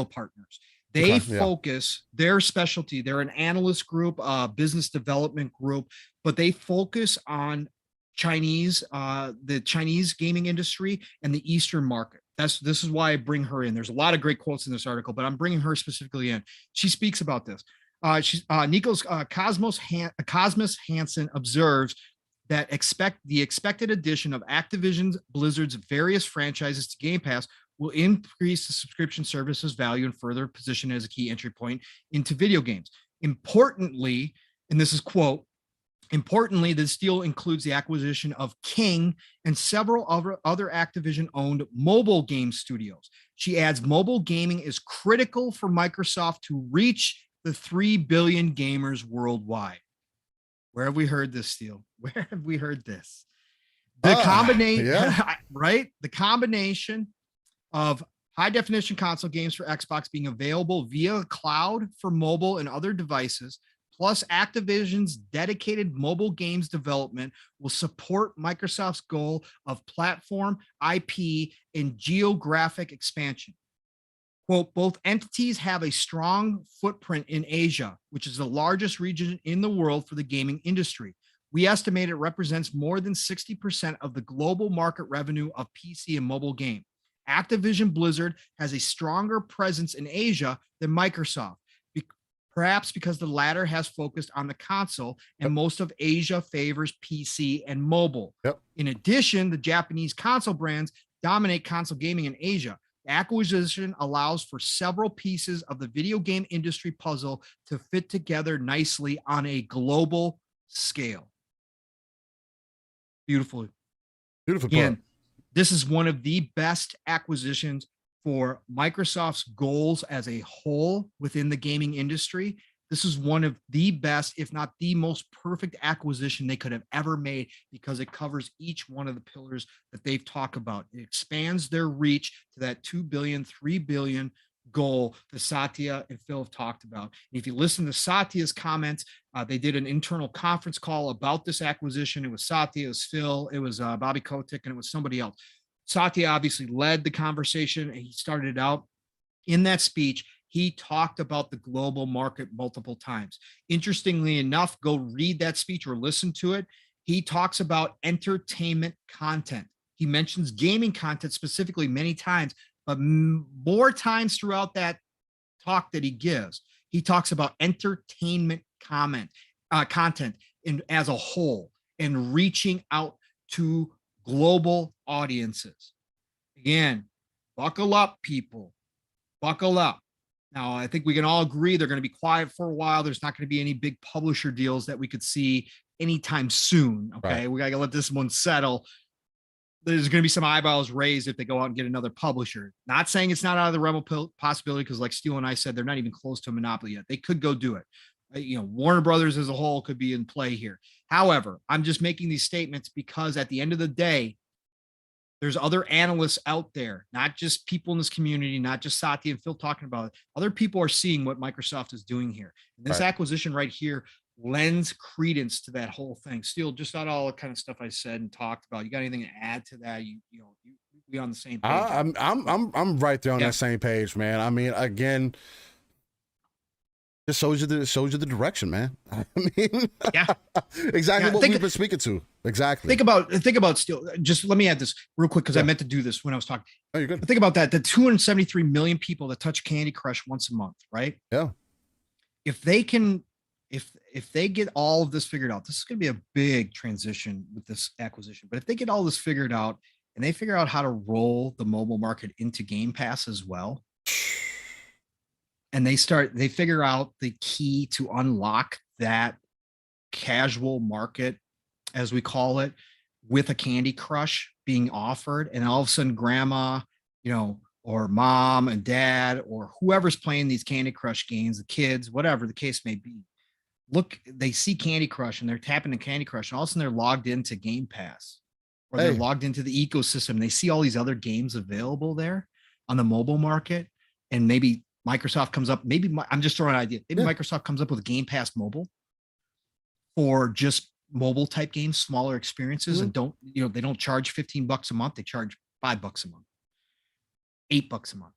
Partners. They focus their specialty. They're an analyst group, business development group, but they focus on the Chinese gaming industry and the Eastern market. This is why I bring her in. There's a lot of great quotes in this article, but I'm bringing her specifically in. She speaks about this. Cosmos Hansen observes that the expected addition of Activision Blizzard's various franchises to Game Pass will increase the subscription service's value and further position as a key entry point into video games. Importantly, and this is quote, importantly, this deal includes the acquisition of King and several other Activision-owned mobile game studios. She adds, mobile gaming is critical for Microsoft to reach the 3 billion gamers worldwide. Where have we heard this, Steel? Where have we heard this? The combination, right? The combination of high definition console games for Xbox being available via cloud for mobile and other devices, plus Activision's dedicated mobile games development will support Microsoft's goal of platform, IP, and geographic expansion. Quote, both entities have a strong footprint in Asia, which is the largest region in the world for the gaming industry. We estimate it represents more than 60% of the global market revenue of PC and mobile game. Activision Blizzard has a stronger presence in Asia than Microsoft, perhaps because the latter has focused on the console and most of Asia favors PC and mobile. In addition, the Japanese console brands dominate console gaming in Asia. The acquisition allows for several pieces of the video game industry puzzle to fit together nicely on a global scale. Beautiful. Again, this is one of the best acquisitions for Microsoft's goals as a whole within the gaming industry. This is one of the best, if not the most perfect acquisition they could have ever made, because it covers each one of the pillars that they've talked about. It expands their reach to that 2 billion, 3 billion goal that Satya and Phil have talked about. And if you listen to Satya's comments, they did an internal conference call about this acquisition. It was Satya, it was Phil, it was Bobby Kotick, and it was somebody else. Satya obviously led the conversation, and he started out in that speech. He talked about the global market multiple times. Interestingly enough, go read that speech or listen to it. He talks about entertainment content. He mentions gaming content specifically many times, but more times throughout that talk that he gives, he talks about entertainment content as a whole and reaching out to global audiences. Again, buckle up, people. Buckle up. Now, I think we can all agree they're going to be quiet for a while. There's not going to be any big publisher deals that we could see anytime soon. Okay. Right. We got to let this one settle. There's going to be some eyebrows raised if they go out and get another publisher. Not saying it's not out of the realm of possibility, because like Steele and I said, they're not even close to a monopoly yet. They could go do it. You know, Warner Brothers as a whole could be in play here. However, I'm just making these statements because at the end of the day, there's other analysts out there, not just people in this community, not just Satya and Phil talking about it. Other people are seeing what Microsoft is doing here. And this acquisition right here lends credence to that whole thing. Still, just not all the kind of stuff I said and talked about. You got anything to add to that? You be on the same page. I'm right there on that same page, man. I mean, again, it shows you the direction, man. I mean, exactly what we've been speaking to. Exactly. Think about Steel. Just let me add this real quick because I meant to do this when I was talking. Oh, you're good. Think about that. The 273 million people that touch Candy Crush once a month, right? Yeah. If they can, if they get all of this figured out, this is going to be a big transition with this acquisition. But if they get all this figured out and they figure out how to roll the mobile market into Game Pass as well, and they figure out the key to unlock that casual market, as we call it, with a Candy Crush being offered, and all of a sudden grandma, or mom and dad, or whoever's playing these Candy Crush games, the kids, whatever the case may be, look, they see Candy Crush and they're tapping the Candy Crush, and all of a sudden they're logged into Game Pass, or they're logged into the ecosystem. And they see all these other games available there on the mobile market, and maybe Microsoft comes up, I'm just throwing an idea. Maybe Microsoft comes up with Game Pass Mobile for just mobile type games, smaller experiences, and they don't charge $15 a month. They charge $5 a month, $8 a month.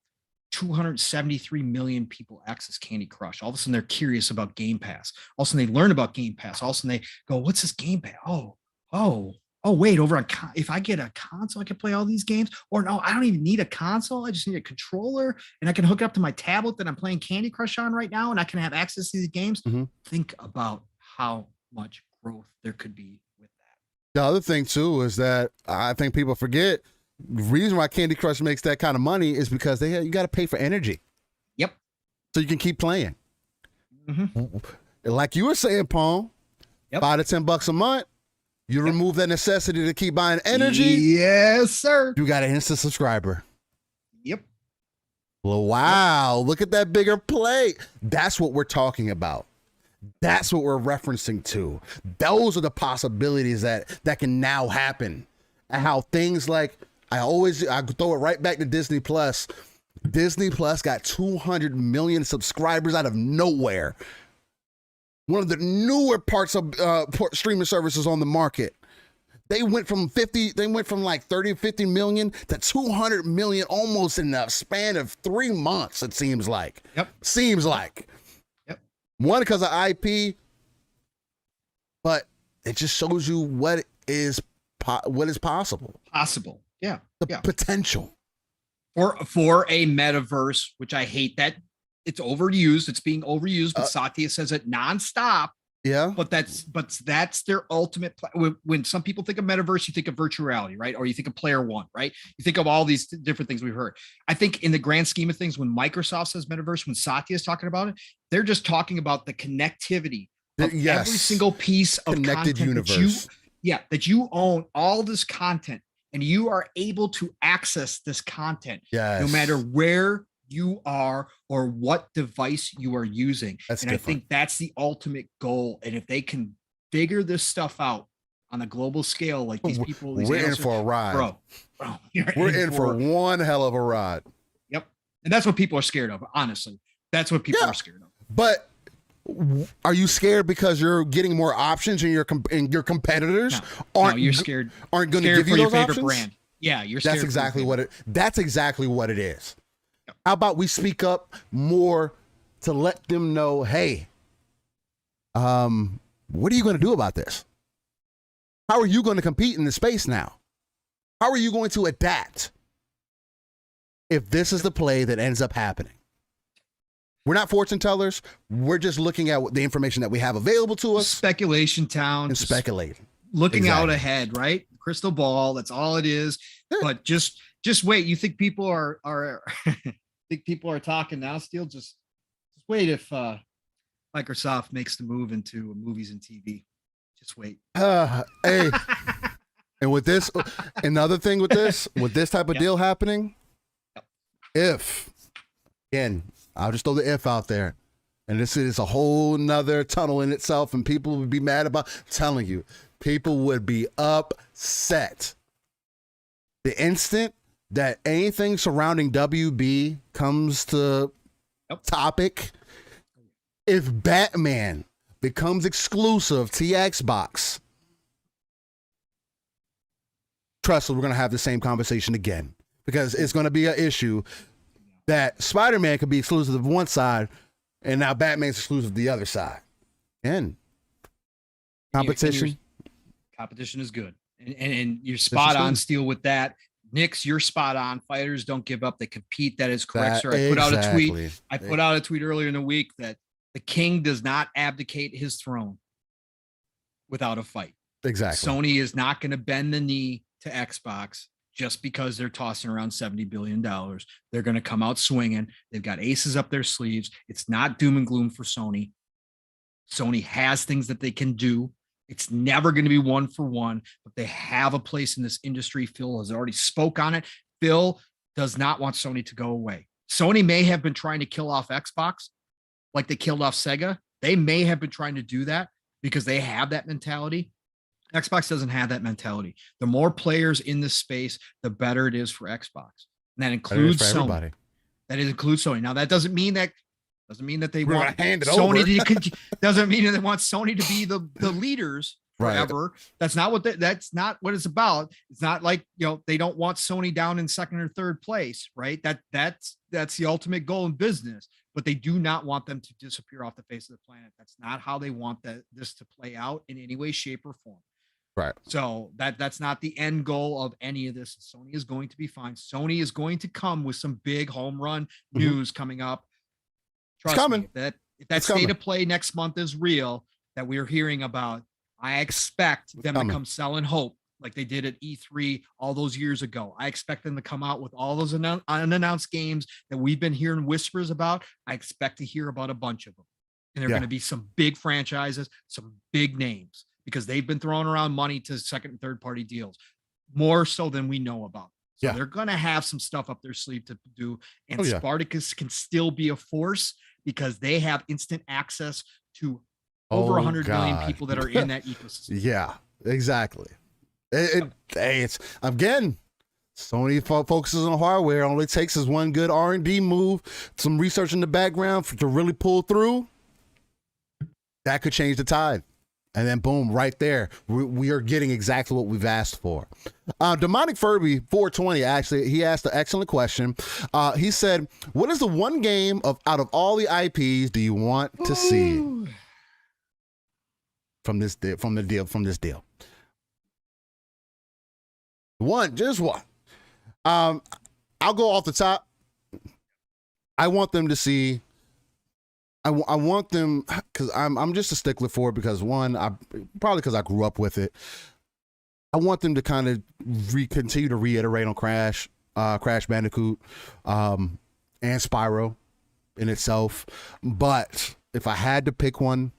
273 million people access Candy Crush. All of a sudden they're curious about Game Pass. All of a sudden they learn about Game Pass. All of a sudden they go, what's this Game Pass? Oh, wait, over on if I get a console, I can play all these games. Or no, I don't even need a console. I just need a controller, and I can hook it up to my tablet that I'm playing Candy Crush on right now, and I can have access to these games. Think about how much growth there could be with that. The other thing too is that I think people forget the reason why Candy Crush makes that kind of money is because you got to pay for energy. Yep. So you can keep playing. Like you were saying, Pong, $5 to $10 a month. You remove that necessity to keep buying energy. Yes, sir. You got an instant subscriber. Yep. Well, wow. Look at that bigger play. That's what we're talking about. That's what we're referencing to. Those are the possibilities that can now happen. And how things like, I throw it right back to Disney Plus. Disney Plus got 200 million subscribers out of nowhere. One of the newer parts of streaming services on the market. They went from like 30, 50 million to 200 million almost in a span of 3 months, it seems like. Seems like. One, because of IP, but it just shows you what is possible. Yeah. The potential. For a metaverse, which I hate that it's overused. It's being overused, but Satya says it nonstop. Yeah. But that's their ultimate. When some people think of metaverse, you think of virtual reality, right? Or you think of Player One, right? You think of all these different things we've heard. I think in the grand scheme of things, when Microsoft says metaverse, when Satya is talking about it, they're just talking about the connectivity of every single piece of connected universe. That you own all this content and you are able to access this content no matter where you are or what device you are using. I think that's the ultimate goal. And if they can figure this stuff out on a global scale, like these people, we're in for a ride. Bro, we're in for one hell of a ride. Yep. And that's what people are scared of. Honestly, that's what people are scared of. But are you scared because you're getting more options and your competitors you're scared. Aren't going to give you your those favorite options? Brand. Yeah, you're scared. That's exactly what it is. How about we speak up more to let them know, hey, what are you going to do about this? How are you going to compete in the space now? How are you going to adapt if this is the play that ends up happening? We're not fortune tellers. We're just looking at the information that we have available to us. Speculation town. And speculating. Looking out ahead, right? Crystal ball. That's all it is. Yeah. But just wait. You think people are think people are talking now? Still, just wait. If Microsoft makes the move into movies and TV, just wait. Hey, and with this, another thing with this type of deal happening, if again, I'll just throw the if out there, and this is a whole nother tunnel in itself, and people would be mad about. I'm telling you, people would be upset the instant that anything surrounding WB comes to topic. If Batman becomes exclusive to Xbox, trust us, we're going to have the same conversation again, because it's going to be an issue that Spider-Man could be exclusive to one side and now Batman's exclusive to the other side. And competition. Competition is good. And you're spot on, Steel, with that. Knicks, you're spot on. Fighters don't give up. They compete. That is correct, sir. I put out a tweet. I put out a tweet earlier in the week that the king does not abdicate his throne without a fight. Exactly. Sony is not going to bend the knee to Xbox just because they're tossing around $70 billion. They're going to come out swinging. They've got aces up their sleeves. It's not doom and gloom for Sony. Sony has things that they can do. It's never going to be one for one, but they have a place in this industry. Phil has already spoke on it. Phil does not want Sony to go away. Sony may have been trying to kill off Xbox like they killed off Sega. They may have been trying to do that because they have that mentality. Xbox doesn't have that mentality. The more players in this space, the better it is for Xbox. And that includes Sony. Everybody. That includes Sony. Now, that doesn't mean that they want Sony to doesn't mean that they want Sony to be the leaders forever. Right. That's not what it's about. It's not like, they don't want Sony down in second or third place, right? That's the ultimate goal in business, but they do not want them to disappear off the face of the planet. That's not how they want this to play out in any way, shape, or form. Right. So that's not the end goal of any of this. Sony is going to be fine. Sony is going to come with some big home run news coming up. Trust me, if that state of play next month is real that we're hearing about, I expect them to come selling hope like they did at E3 all those years ago. I expect them to come out with all those unannounced games that we've been hearing whispers about. I expect to hear about a bunch of them. And they're going to be some big franchises, some big names, because they've been throwing around money to second and third party deals more so than we know about. So they're going to have some stuff up their sleeve to do. And Spartacus can still be a force because they have instant access to over 100 million people that are in that ecosystem. Yeah, exactly. It's again, Sony focuses on hardware. All it takes is one good R&D move, some research in the background to really pull through. That could change the tide. And then boom, right there, we are getting exactly what we've asked for. Demonic Furby 420, actually, he asked an excellent question. He said, what is the one game out of all the IPs do you want to see from this deal? Just one. I'll go off the top. I want them to see. I want them, because I'm just a stickler for it, because probably because I grew up with it. I want them to kind of continue to reiterate on Crash Bandicoot, and Spyro in itself. But if I had to pick one,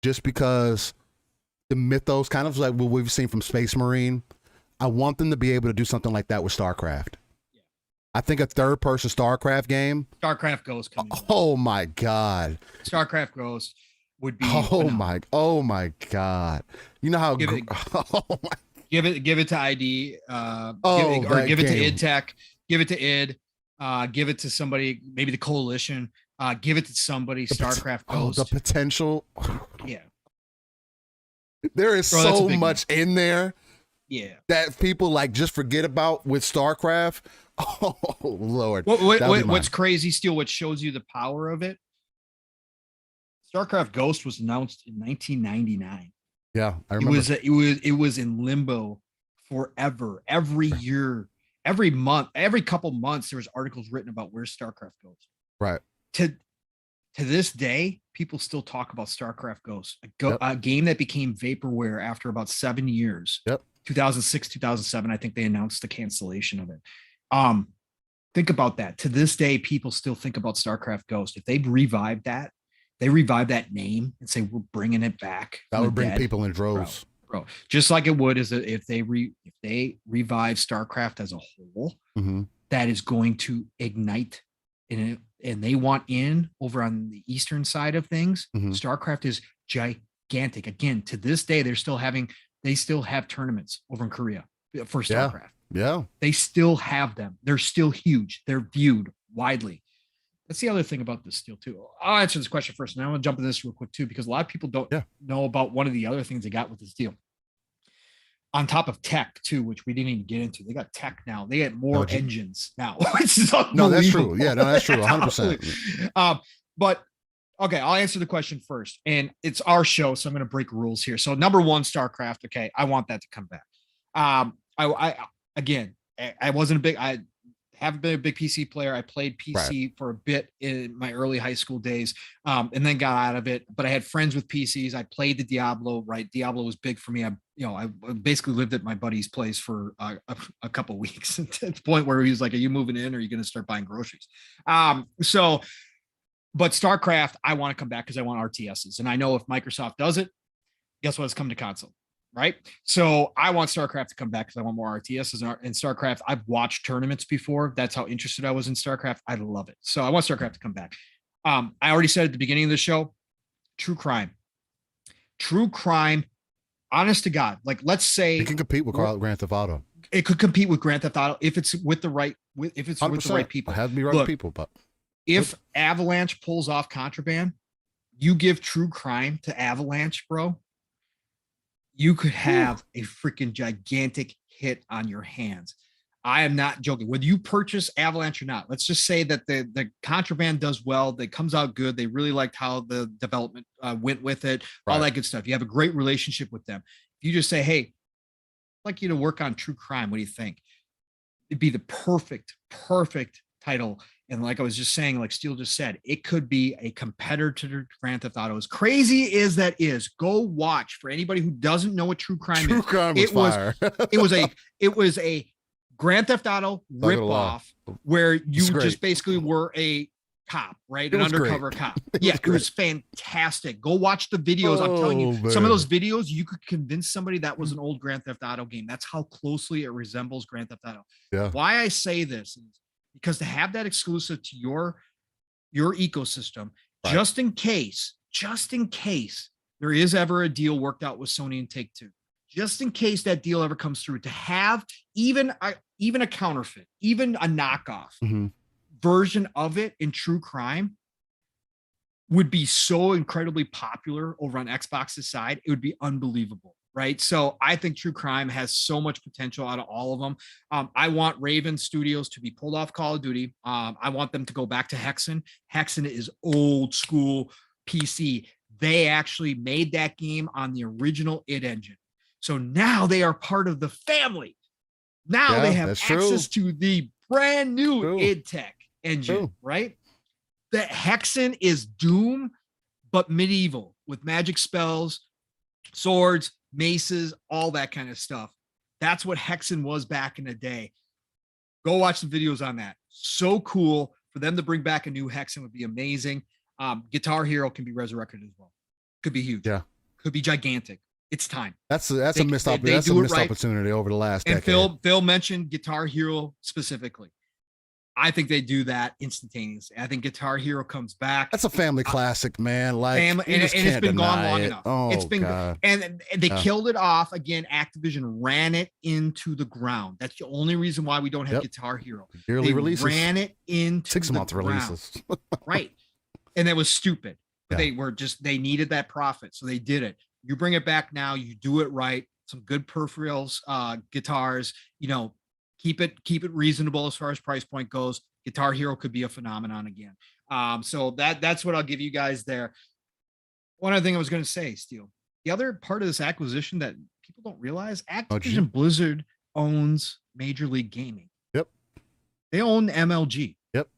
just because the mythos, kind of like what we've seen from Space Marine, I want them to be able to do something like that with StarCraft. I think a third-person StarCraft game. StarCraft Ghost coming. Oh my God. StarCraft Ghost would be. Oh my God. You know how? Give it to ID. Give it to id Tech. Give it to id. Give it to somebody. Maybe the Coalition. Give it to somebody. StarCraft Ghost. The potential. Yeah. There is so much in there. Yeah. That people just forget about with StarCraft. Oh Lord! What's crazy, Steel? What shows you the power of it? StarCraft Ghost was announced in 1999. Yeah, I remember. It was in limbo forever. Every year, every month, every couple months, there was articles written about where StarCraft goes. Right. To this day, people still talk about StarCraft Ghost, a game that became vaporware after about 7 years. Yep. 2006, 2007. I think they announced the cancellation of it. Think about that. To this day, people still think about StarCraft Ghost. If they revive that name and say we're bringing it back, that would bring people in droves, bro. Just like it would if they revive StarCraft as a whole, that is going to ignite and they want in over on the eastern side of things. StarCraft is gigantic. Again, to this day, they still have tournaments over in Korea for StarCraft. Yeah. They still have them. They're still huge. They're viewed widely. That's the other thing about this deal too. I'll answer this question first, and I want to jump into this real quick too, because a lot of people don't know about one of the other things they got with this deal. On top of tech too, which we didn't even get into, they got tech now. They get more engines now. No, that's true. Yeah, no, that's true. 100%. But okay, I'll answer the question first, and it's our show, so I'm going to break rules here. So number one, StarCraft. Okay, I want that to come back. I wasn't a big. I haven't been a big PC player. I played PC for a bit in my early high school days, and then got out of it. But I had friends with PCs. I played the Diablo. Right, Diablo was big for me. I basically lived at my buddy's place for a couple of weeks at the point where he was like, "Are you moving in, or are you going to start buying groceries?" But StarCraft, I want to come back because I want RTSs, and I know if Microsoft does it, guess what? It's coming to console. Right. So I want StarCraft to come back because I want more RTSs and StarCraft. I've watched tournaments before. That's how interested I was in StarCraft. I love it. So I want StarCraft to come back. I already said at the beginning of the show, true crime, honest to God. Like, let's say it can compete with Grand Theft Auto. It could compete with Grand Theft Auto if it's with the right, if it's with the right people. It has to be right people. But if Avalanche pulls off Contraband, you give true crime to Avalanche, bro. You could have a freaking gigantic hit on your hands. I am not joking. Whether you purchase Avalanche or not, let's just say that the Contraband does well. That comes out good. They really liked how the development went with it, all that good stuff. You have a great relationship with them. If you just say, hey, I'd like you to work on true crime. What do you think? It'd be the perfect title. And like I was just saying, like Steel just said, it could be a competitor to Grand Theft Auto. As crazy as that is, go watch. For anybody who doesn't know what true crime is, it was a Grand Theft Auto ripoff where you just basically were a cop, right? An undercover cop. It was fantastic. Go watch the videos. I'm telling you, some of those videos, you could convince somebody that was an old Grand Theft Auto game. That's how closely it resembles Grand Theft Auto. Yeah. Why I say this is because to have that exclusive to your ecosystem, just in case there is ever a deal worked out with Sony and Take-Two, just in case that deal ever comes through, to have even a counterfeit, even a knockoff version of it in true crime would be so incredibly popular over on Xbox's side. It would be unbelievable. Right. So I think true crime has so much potential out of all of them. I want Raven Studios to be pulled off Call of Duty. I want them to go back to Hexen. Hexen is old school PC. They actually made that game on the original id engine. So now they are part of the family. Now they have access to the brand new id tech engine, right? The Hexen is Doom, but medieval with magic spells, swords, maces, all that kind of stuff. That's what Hexen was back in the day. Go watch the videos on that. So cool. For them to bring back a new Hexen would be amazing. Guitar Hero can be resurrected as well. Could be huge. Yeah. Could be gigantic. It's time. That's a missed opportunity over the last decade. And Phil mentioned Guitar Hero specifically. I think they do that instantaneously. I think Guitar Hero comes back. That's a family classic, man. Like, and it's been gone long enough. Oh, it's been God. And they killed it off again. Activision ran it into the ground. That's the only reason why we don't have Guitar Hero. Yearly releases. Ran it into 6 month releases. Right. And that was stupid. But they needed that profit, so they did it. You bring it back now. You do it right. Some good peripherals, guitars. Keep it reasonable as far as price point goes. Guitar Hero could be a phenomenon again. So that's what I'll give you guys there. One other thing I was going to say, Steel. The other part of this acquisition that people don't realize, Activision Blizzard owns Major League Gaming. Yep. They own MLG. Yep.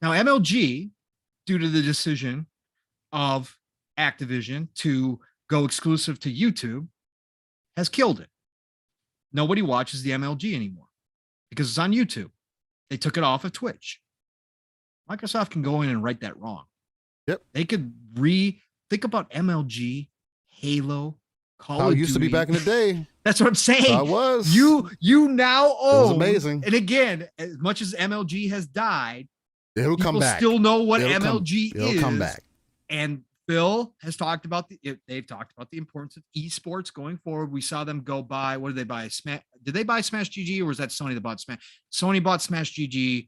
Now MLG, due to the decision of Activision to go exclusive to YouTube, has killed it. Nobody watches the MLG anymore because it's on YouTube. They took it off of Twitch. Microsoft can go in and right that wrong. Yep. They could think about MLG, Halo, Call of Duty. Used to be back in the day. That's what I'm saying. I was. You now own. It was amazing. And again, as much as MLG has died, it'll come back. Still know what MLG is. It'll come back. And Phil has talked about they've talked about the importance of esports going forward. We saw them go buy, what did they buy? Did they buy Smash GG, or was that Sony that bought Smash? Sony bought Smash GG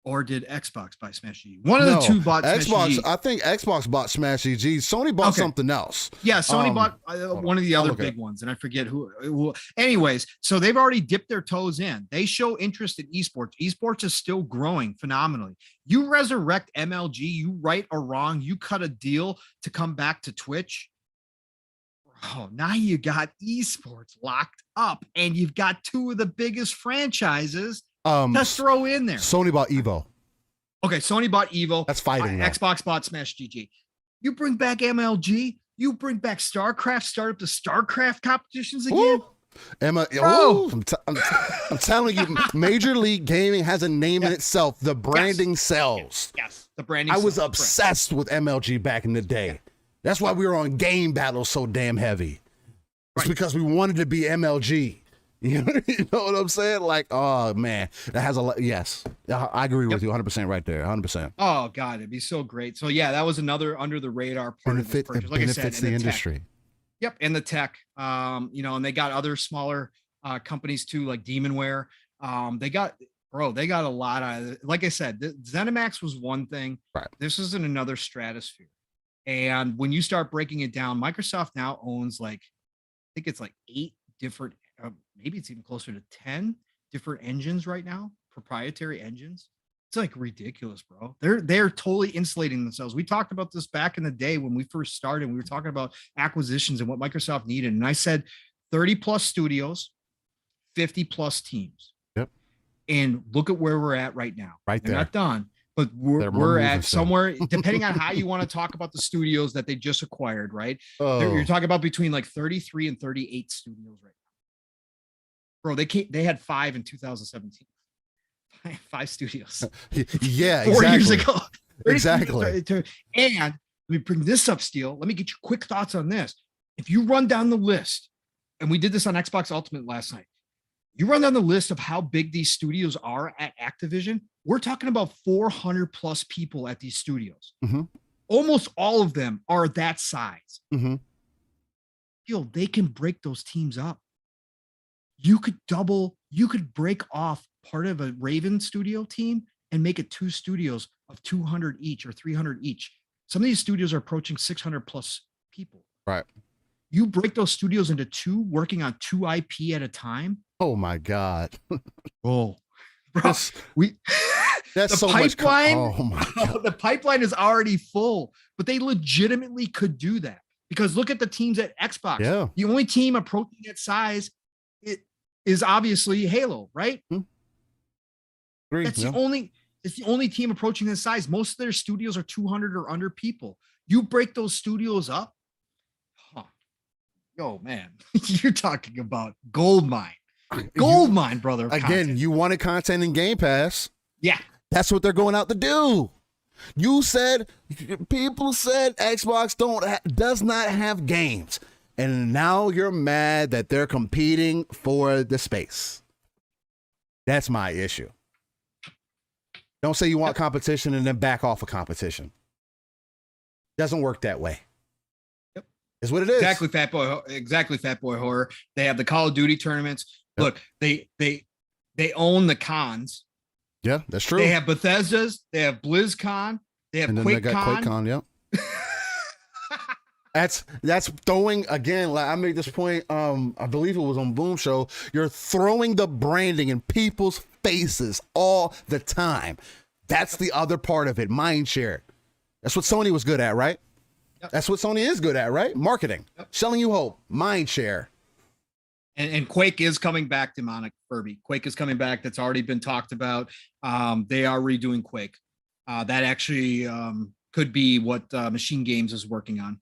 Or did Xbox buy Smash GG? One of the two bought Xbox. Smash GG. I think Xbox bought Smash GG. Sony bought something else. Yeah, Sony bought one of the other big ones, and I forget who. Anyways, so they've already dipped their toes in. They show interest in esports. Esports is still growing phenomenally. You resurrect MLG, you right or wrong, you cut a deal to come back to Twitch. Oh, now you got esports locked up, and you've got two of the biggest franchises to throw in there. Sony bought Evo. Okay, Sony bought Evo. That's fighting. Xbox bought Smash GG. You bring back MLG. You bring back StarCraft. Start up the StarCraft competitions again. I'm telling you, Major League Gaming has a name in itself. The branding sells. Yes, the branding. I was obsessed with MLG back in the day. That's why we were on game battles so damn heavy. It's because we wanted to be MLG. You know what I'm saying? Like, oh man, that has a lot. Yes, I agree with you 100% right there. 100%. Oh God, it'd be so great. So yeah, that was another under the radar part of the purchase. Like I said, the industry. Yep, and the tech. And they got other smaller companies too, like Demonware. They got a lot out of it. Like I said, ZeniMax was one thing. Right. This is in another stratosphere. And when you start breaking it down, Microsoft now owns I think it's 8 different. Maybe it's even closer to 10 different engines right now, proprietary engines. It's ridiculous, bro. They're totally insulating themselves. We talked about this back in the day when we first started. We were talking about acquisitions and what Microsoft needed. And I said 30 plus studios, 50 plus teams. Yep. And look at where we're at right now. Right there. They're not done, but we're at somewhere, depending on how you want to talk about the studios that they just acquired, right? You're talking about between 33 and 38 studios right now. Bro, they had 5 in 2017. 5 studios. Yeah, 4 years ago. Exactly. And let me bring this up, Steel. Let me get your quick thoughts on this. If you run down the list, and we did this on Xbox Ultimate last night, you run down the list of how big these studios are at Activision, we're talking about 400 plus people at these studios. Mm-hmm. Almost all of them are that size. Mm-hmm. They can break those teams up. You could break off part of a Raven studio team and make it 2 studios of 200 each or 300 each. Some of these studios are approaching 600 plus people. Right. You break those studios into 2, working on 2 IP at a time. Oh my God. Bro, that's so pipeline, much. Oh my God. The pipeline is already full, but they legitimately could do that because look at the teams at Xbox. Yeah. The only team approaching that size is obviously Halo, right? Agreed, It's the only team approaching this size. Most of their studios are 200 or under people. You break those studios up. Yo, man, you're talking about gold mine. Gold mine, brother. Again, content. You wanted content in Game Pass. Yeah. That's what they're going out to do. People said Xbox does not have games. And now you're mad that they're competing for the space. That's my issue. Don't say you want competition and then back off of competition. Doesn't work that way. Yep. It's what it is. Exactly, Fat Boy Horror. They have the Call of Duty tournaments. Yep. Look, they own the cons. Yeah, that's true. They have Bethesda's, they have BlizzCon, they have QuakeCon. Yep. That's throwing again. Like I made this point. I believe it was on Boom Show. You're throwing the branding in people's faces all the time. That's the other part of it. Mind share. That's what Sony was good at, right? Yep. That's what Sony is good at, right? Marketing, selling you hope, mind share. And Quake is coming back, Demonic Furby. Quake is coming back. That's already been talked about. They are redoing Quake. That actually could be what Machine Games is working on.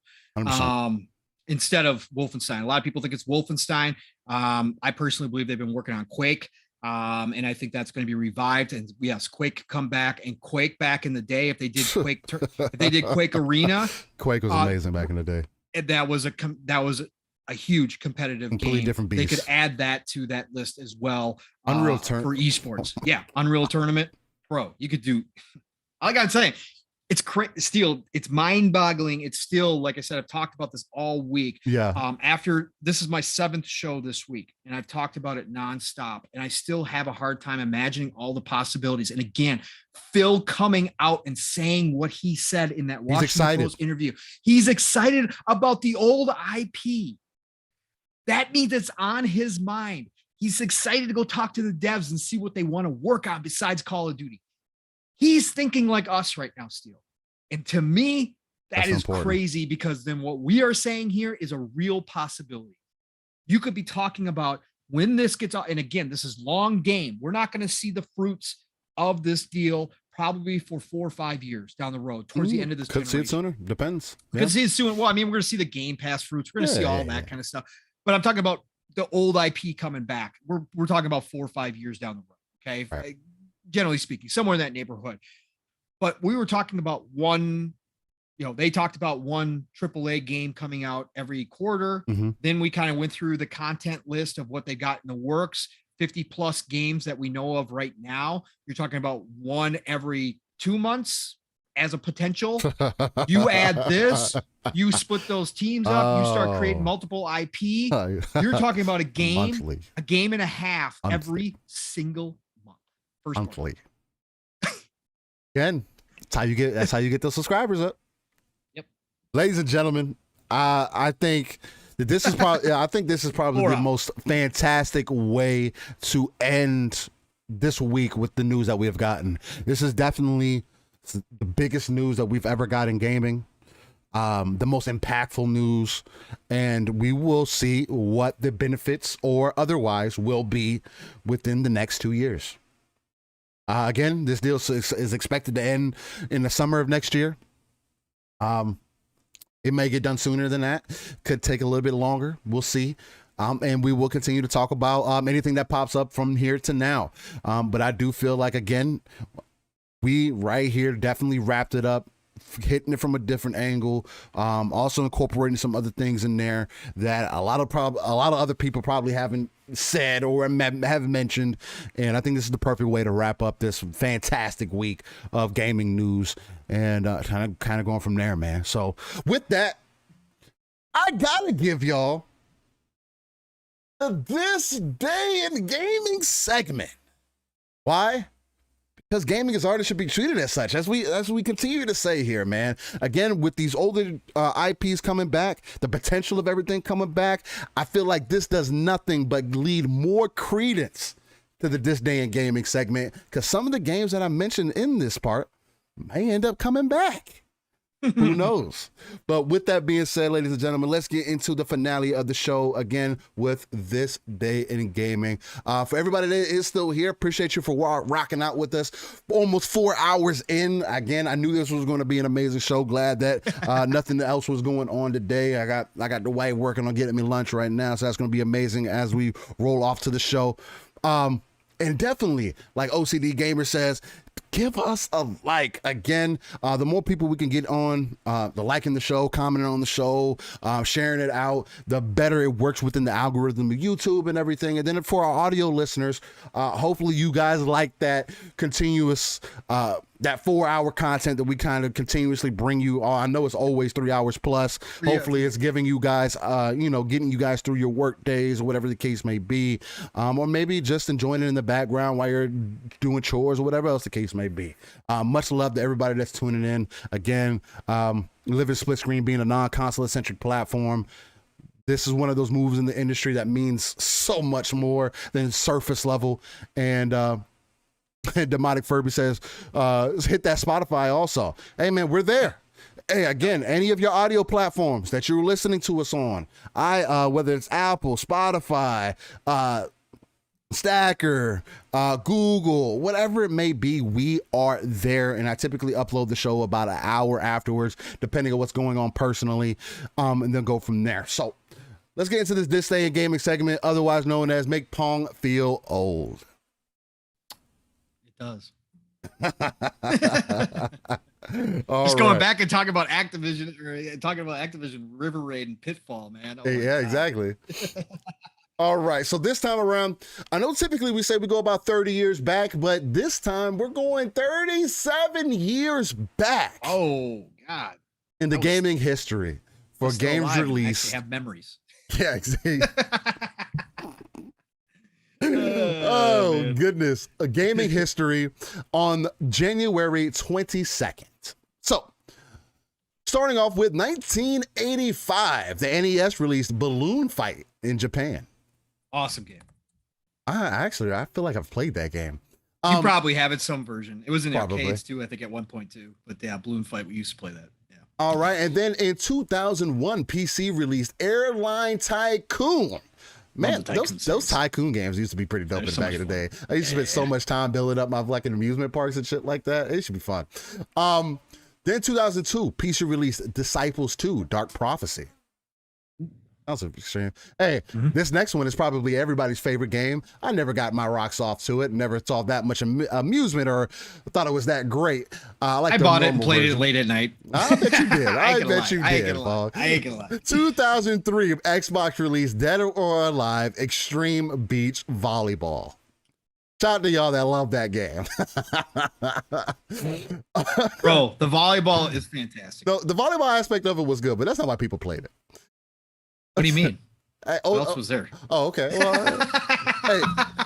Instead of Wolfenstein. A lot of people think it's Wolfenstein. I personally believe they've been working on Quake. And I think that's going to be revived. And yes, Quake come back, and Quake back in the day, if they did Quake, if they did Quake Arena, Quake was amazing back in the day. And that was a huge competitive completely game. Different beast. They could add that to that list as well. Unreal for esports. Yeah, Unreal Tournament, bro. You could do. Like I'm saying, It's still, it's mind-boggling. It's still, like I said, I've talked about this all week. Yeah. After this is my 7th show this week, and I've talked about it nonstop, and I still have a hard time imagining all the possibilities. And again, Phil coming out and saying what he said in that Washington Post interview. He's excited about the old IP. That means it's on his mind. He's excited to go talk to the devs and see what they want to work on besides Call of Duty. He's thinking like us right now, Steel. And to me, that's important. Crazy, because then what we are saying here is a real possibility. You could be talking about when this gets out. And again, this is long game. We're not going to see the fruits of this deal probably for 4 or 5 years down the road towards the end of this generation. Could see it sooner. Depends. Could see it soon. Well, I mean, we're going to see the Game Pass fruits. We're going to see all that kind of stuff. But I'm talking about the old IP coming back. We're talking about 4 or 5 years down the road. Okay. Right. Generally speaking, somewhere in that neighborhood. But we were talking about they talked about one AAA game coming out every quarter. Mm-hmm. Then we kind of went through the content list of what they got in the works, 50 plus games that we know of right now. You're talking about one every 2 months as a potential. You add this, you split those teams up, you start creating multiple IP. You're talking about a game and a half every single month. Monthly. Again, that's how you get those subscribers up. Yep. Ladies and gentlemen, I think that this is probably the most fantastic way to end this week with the news that we have gotten. This is definitely the biggest news that we've ever got in gaming. The most impactful news, and we will see what the benefits or otherwise will be within the next 2 years. Again, this deal is expected to end in the summer of next year. It may get done sooner than that. Could take a little bit longer. We'll see. And we will continue to talk about anything that pops up from here to now. But I do feel like, again, we right here definitely wrapped it up, hitting it from a different angle, also incorporating some other things in there that a lot of other people probably haven't said or have mentioned. And I think this is the perfect way to wrap up this fantastic week of gaming news and kind of going from there, man. So with that, I gotta give y'all this day in gaming segment. Why? Because gaming as artists should be treated as such, as we continue to say here, man. Again, with these older IPs coming back, the potential of everything coming back, I feel like this does nothing but lead more credence to the This Day in Gaming segment, because some of the games that I mentioned in this part may end up coming back. Who knows? But with that being said, ladies and gentlemen, let's get into the finale of the show again with This Day in Gaming. For everybody that is still here, appreciate you for rocking out with us. Almost 4 hours in. Again, I knew this was going to be an amazing show. Glad that nothing else was going on today. I got the wife working on getting me lunch right now, so that's going to be amazing as we roll off to the show. And definitely, like OCD Gamer says, give us a like. Again, the more people we can get on, the liking the show, commenting on the show, sharing it out, the better it works within the algorithm of YouTube and everything. And then for our audio listeners, hopefully you guys like that continuous, that 4 hour content that we kind of continuously bring you. I know it's always 3 hours plus. Yeah. Hopefully it's giving you guys, getting you guys through your work days or whatever the case may be. Or maybe just enjoying it in the background while you're doing chores or whatever else the case may be. Much love to everybody that's tuning in. Again, Living Splitscreen being a non-console centric platform. This is one of those moves in the industry that means so much more than surface level. And, Demonic Furby says, hit that Spotify also. Hey, man, we're there. Hey, again, any of your audio platforms that you're listening to us on, whether it's Apple, Spotify, Stacker, Google, whatever it may be, we are there. And I typically upload the show about an hour afterwards, depending on what's going on personally, and then go from there. So let's get into this Day in Gaming segment, otherwise known as Make Pong Feel Old. Does. Just going back and talking about Activision River Raid and Pitfall, man. Yeah, exactly. All right, so this time around, I know typically we say we go about 30 years back, but this time we're going 37 years back. Oh, God. In the gaming history for games released. Have memories. Yeah, exactly. Oh, goodness. A gaming history on January 22nd. So, starting off with 1985, the NES released Balloon Fight in Japan. Awesome game. I feel like I've played that game. You probably have it some version. It was in probably. arcades too, I think at 1.2. But yeah, Balloon Fight, we used to play that. Yeah. All right, and then in 2001, PC released Airline Tycoon. Man, those Tycoon games used to be pretty dope back in the day. I used to spend so much time building up my fucking amusement parks and shit like that. It should be fun. Then 2002, PC released Disciples 2, Dark Prophecy. That was extreme. Hey, this next one is probably everybody's favorite game. I never got my rocks off to it. Never saw that much amusement or thought it was that great. I bought it and played it late at night. I bet you did. I bet you did, Paul. I ain't gonna lie. 2003, Xbox released Dead or Alive Extreme Beach Volleyball. Shout out to y'all that love that game. Bro, the volleyball is fantastic. The volleyball aspect of it was good, but that's not why people played it. What do you mean? What else was there? Oh, okay. Well,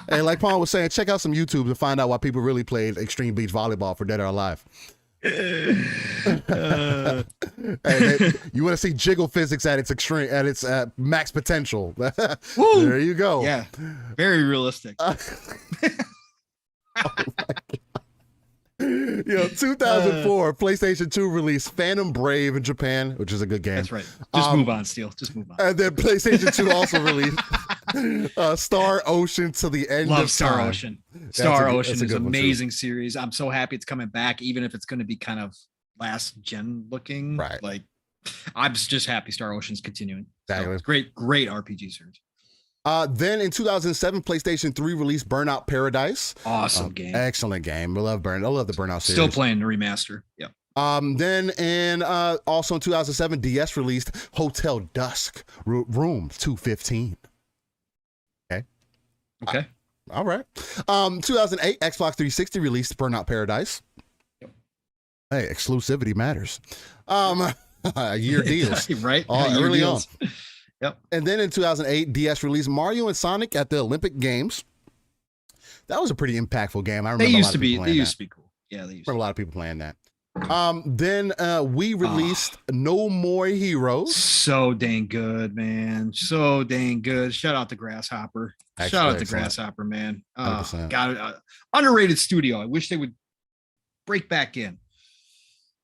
hey, like Pong was saying, check out some YouTube to find out why people really played Extreme Beach Volleyball for Dead or Alive. Hey, you want to see jiggle physics at its extreme, at its max potential? There you go. Yeah, very realistic. Oh my God. 2004, PlayStation 2 released Phantom Brave in Japan, which is a good game. That's right. Just move on, Steel. Just move on. And then PlayStation 2 also released Star Ocean to the End Love of Star Time. Ocean. Star Ocean is an amazing too. series. I'm so happy it's coming back, even if it's going to be kind of last gen looking. Right. Like, I'm just happy Star Ocean's continuing. Exactly. So, great RPG series. Then in 2007, PlayStation 3 released Burnout Paradise. Awesome game. Excellent game. I love the Burnout series. Still playing the remaster. Yeah. Then also in 2007, DS released Hotel Dusk Room 215. Okay. All right. 2008, Xbox 360 released Burnout Paradise. Yep. Hey, exclusivity matters. Year deals. Right. Early on. Yep. And then in 2008, DS released Mario and Sonic at the Olympic Games. That was a pretty impactful game. I remember They used to be cool. Yeah, they used to. A lot of people playing that. Then we released No More Heroes. So dang good, man. So dang good. Shout out to Grasshopper. Shout out to Grasshopper, man. God, underrated studio. I wish they would break back in.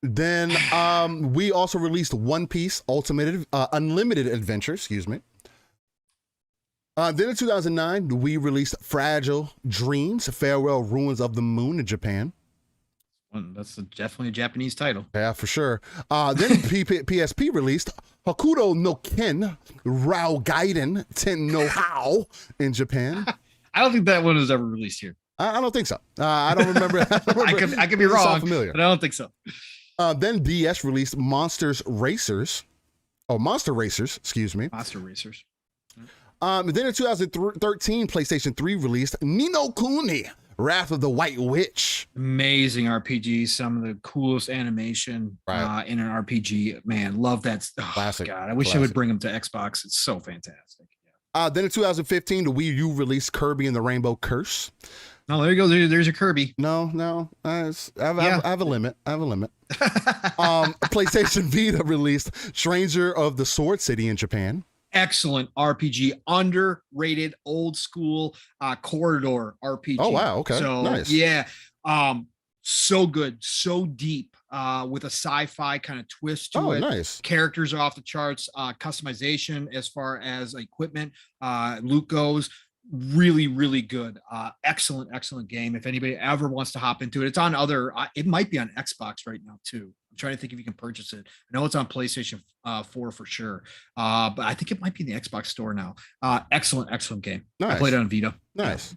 Then we also released One Piece Unlimited Adventure, excuse me. Then in 2009, we released Fragile Dreams, Farewell Ruins of the Moon in Japan. That's definitely a Japanese title. Yeah, for sure. Then PSP released Hokuto no Ken, Rao Gaiden, Ten no How in Japan. I don't think that one was ever released here. I don't think so. I don't remember. I could be wrong, familiar. But I don't think so. Then DS released Monster Racers, excuse me. Monster Racers. Then in 2013, PlayStation 3 released Ni no Kuni, Wrath of the White Witch. Amazing RPG. Some of the coolest animation in an RPG. Man, love that. Oh, classic. God, I wish they would bring them to Xbox. It's so fantastic. Yeah. Then in 2015, the Wii U released Kirby and the Rainbow Curse. No, there you go. There's a Kirby. No. I have a limit. PlayStation Vita released Stranger of the Sword City in Japan. Excellent RPG, underrated, old school corridor RPG. Oh wow, okay, so nice. Yeah, so good, so deep, with a sci-fi kind of twist to it. Nice. Characters are off the charts. Customization as far as equipment, loot goes. Really, really good. Excellent game. If anybody ever wants to hop into it, it's on it might be on Xbox right now too. I'm trying to think if you can purchase it. I know it's on PlayStation 4 for sure. But I think it might be in the Xbox store now. Excellent game. Nice. I played it on Vita. Nice.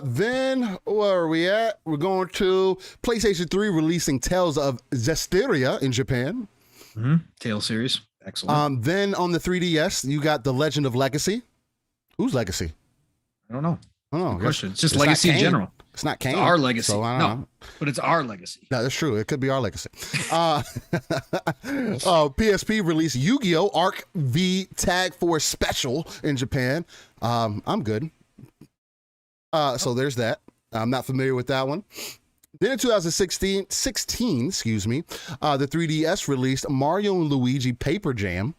Then where are we at? We're going to PlayStation 3 releasing Tales of Zestiria in Japan. Tales series. Excellent. Then on the 3DS, you got The Legend of Legacy. Whose legacy? I don't know. I don't know. Good question. It's just legacy in general. It's not Kane. It's our legacy. So No, but it's our legacy. No, that's true. It could be our legacy. PSP released Yu-Gi-Oh! Arc V Tag Force Special in Japan. I'm good. So there's that. I'm not familiar with that one. Then in 2016, the 3DS released Mario and Luigi Paper Jam.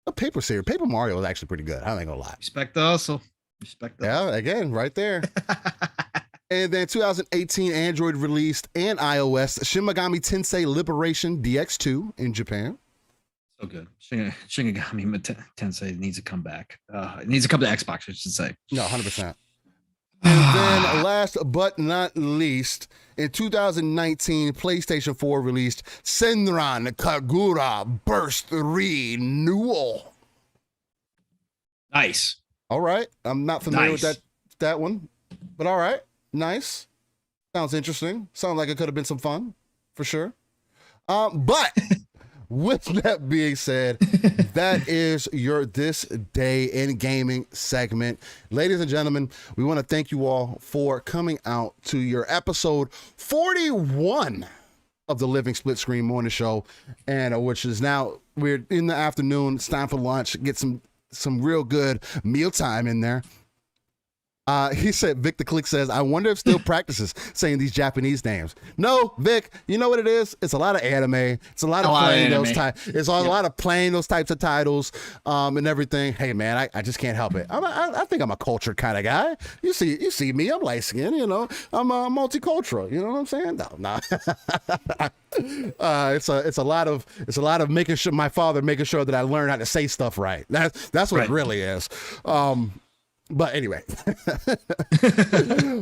A Paper Mario is actually pretty good. I ain't gonna lie. Respect the hustle. Yeah, again, right there. And then 2018, Android released and iOS Shin Megami Tensei Liberation DX2 in Japan. So good. Shin Megami Tensei needs to come back. It needs to come to Xbox, I should say. No, 100%. And then last but not least, in 2019, PlayStation 4 released Senran Kagura Burst Renewal. Nice. All right. I'm not familiar with that one, but all right. Nice. Sounds interesting. Sounds like it could have been some fun for sure. But with that being said, that is your This Day in Gaming segment. Ladies and gentlemen, we want to thank you all for coming out to your episode 41 of the Living Splitscreen Morning Show, and which is now, we're in the afternoon. It's time for lunch. Get some real good mealtime in there. He said, Vic the Click says, I wonder if still practices saying these Japanese names. No, Vic, you know what it is? It's a lot of anime. It's a lot of playing those types. It's a lot of playing those types of titles and everything. Hey, man, I just can't help it. I think I'm a cultured kind of guy. You see me, I'm light skinned, you know. I'm multicultural. You know what I'm saying? No. It's a lot of making sure my father making sure that I learn how to say stuff right. That's what it really is. But anyway,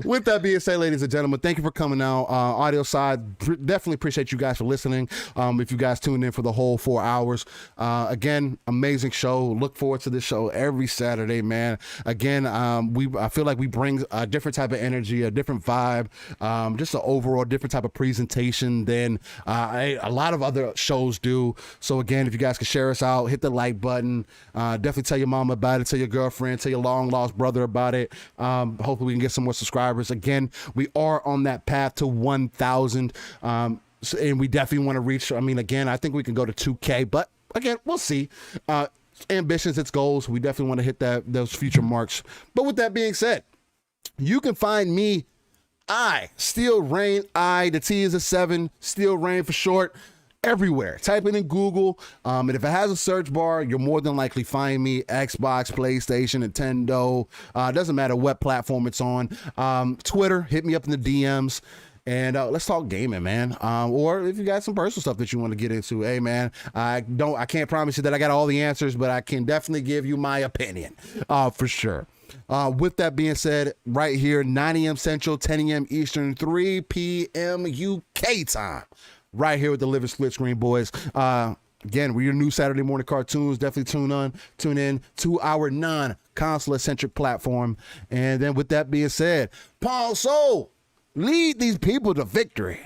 with that being said, ladies and gentlemen, thank you for coming out. Audio side, definitely appreciate you guys for listening. If you guys tuned in for the whole 4 hours, again, amazing show. Look forward to this show every Saturday, man. Again, I feel like we bring a different type of energy, a different vibe, just an overall different type of presentation than a lot of other shows do. So again, if you guys can share us out, hit the like button, definitely tell your mom about it, tell your girlfriend, tell your long lost brother about it. Hopefully we can get some more subscribers. Again, we are on that path to 1,000, and we definitely want to reach, again, I think we can go to 2K, but again, we'll see. Ambitions, it's goals. We definitely want to hit those future marks. But with that being said, you can find me, Steel Rain, the T is a 7, Steel Rain for short, everywhere. Type it in Google, and if it has a search bar, you'll more than likely find me. Xbox, PlayStation, Nintendo, doesn't matter what platform it's on. Twitter, hit me up in the DMs, and let's talk gaming, man. Or if you got some personal stuff that you want to get into, hey man, I can't promise you that I got all the answers, but I can definitely give you my opinion, for sure. With that being said, right here, 9 a.m. Central, 10 a.m. Eastern, 3 p.m. UK time. Right here with the Living Splitscreen boys. Again, we're your new Saturday morning cartoons. Definitely tune in to our non-console-centric platform. And then with that being said, Paul Soul, lead these people to victory.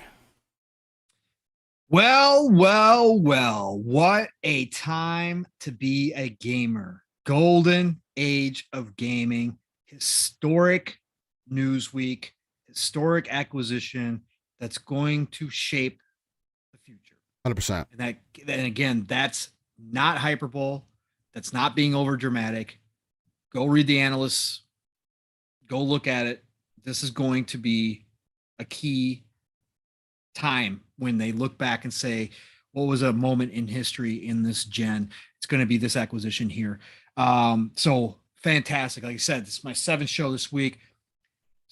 Well, what a time to be a gamer. Golden age of gaming, historic news week, historic acquisition that's going to shape 100%. And again, that's not hyperbole. That's not being over dramatic. Go read the analysts. Go look at it. This is going to be a key time when they look back and say, what was a moment in history in this gen? It's going to be this acquisition here. So fantastic. Like I said, this is my 7th show this week.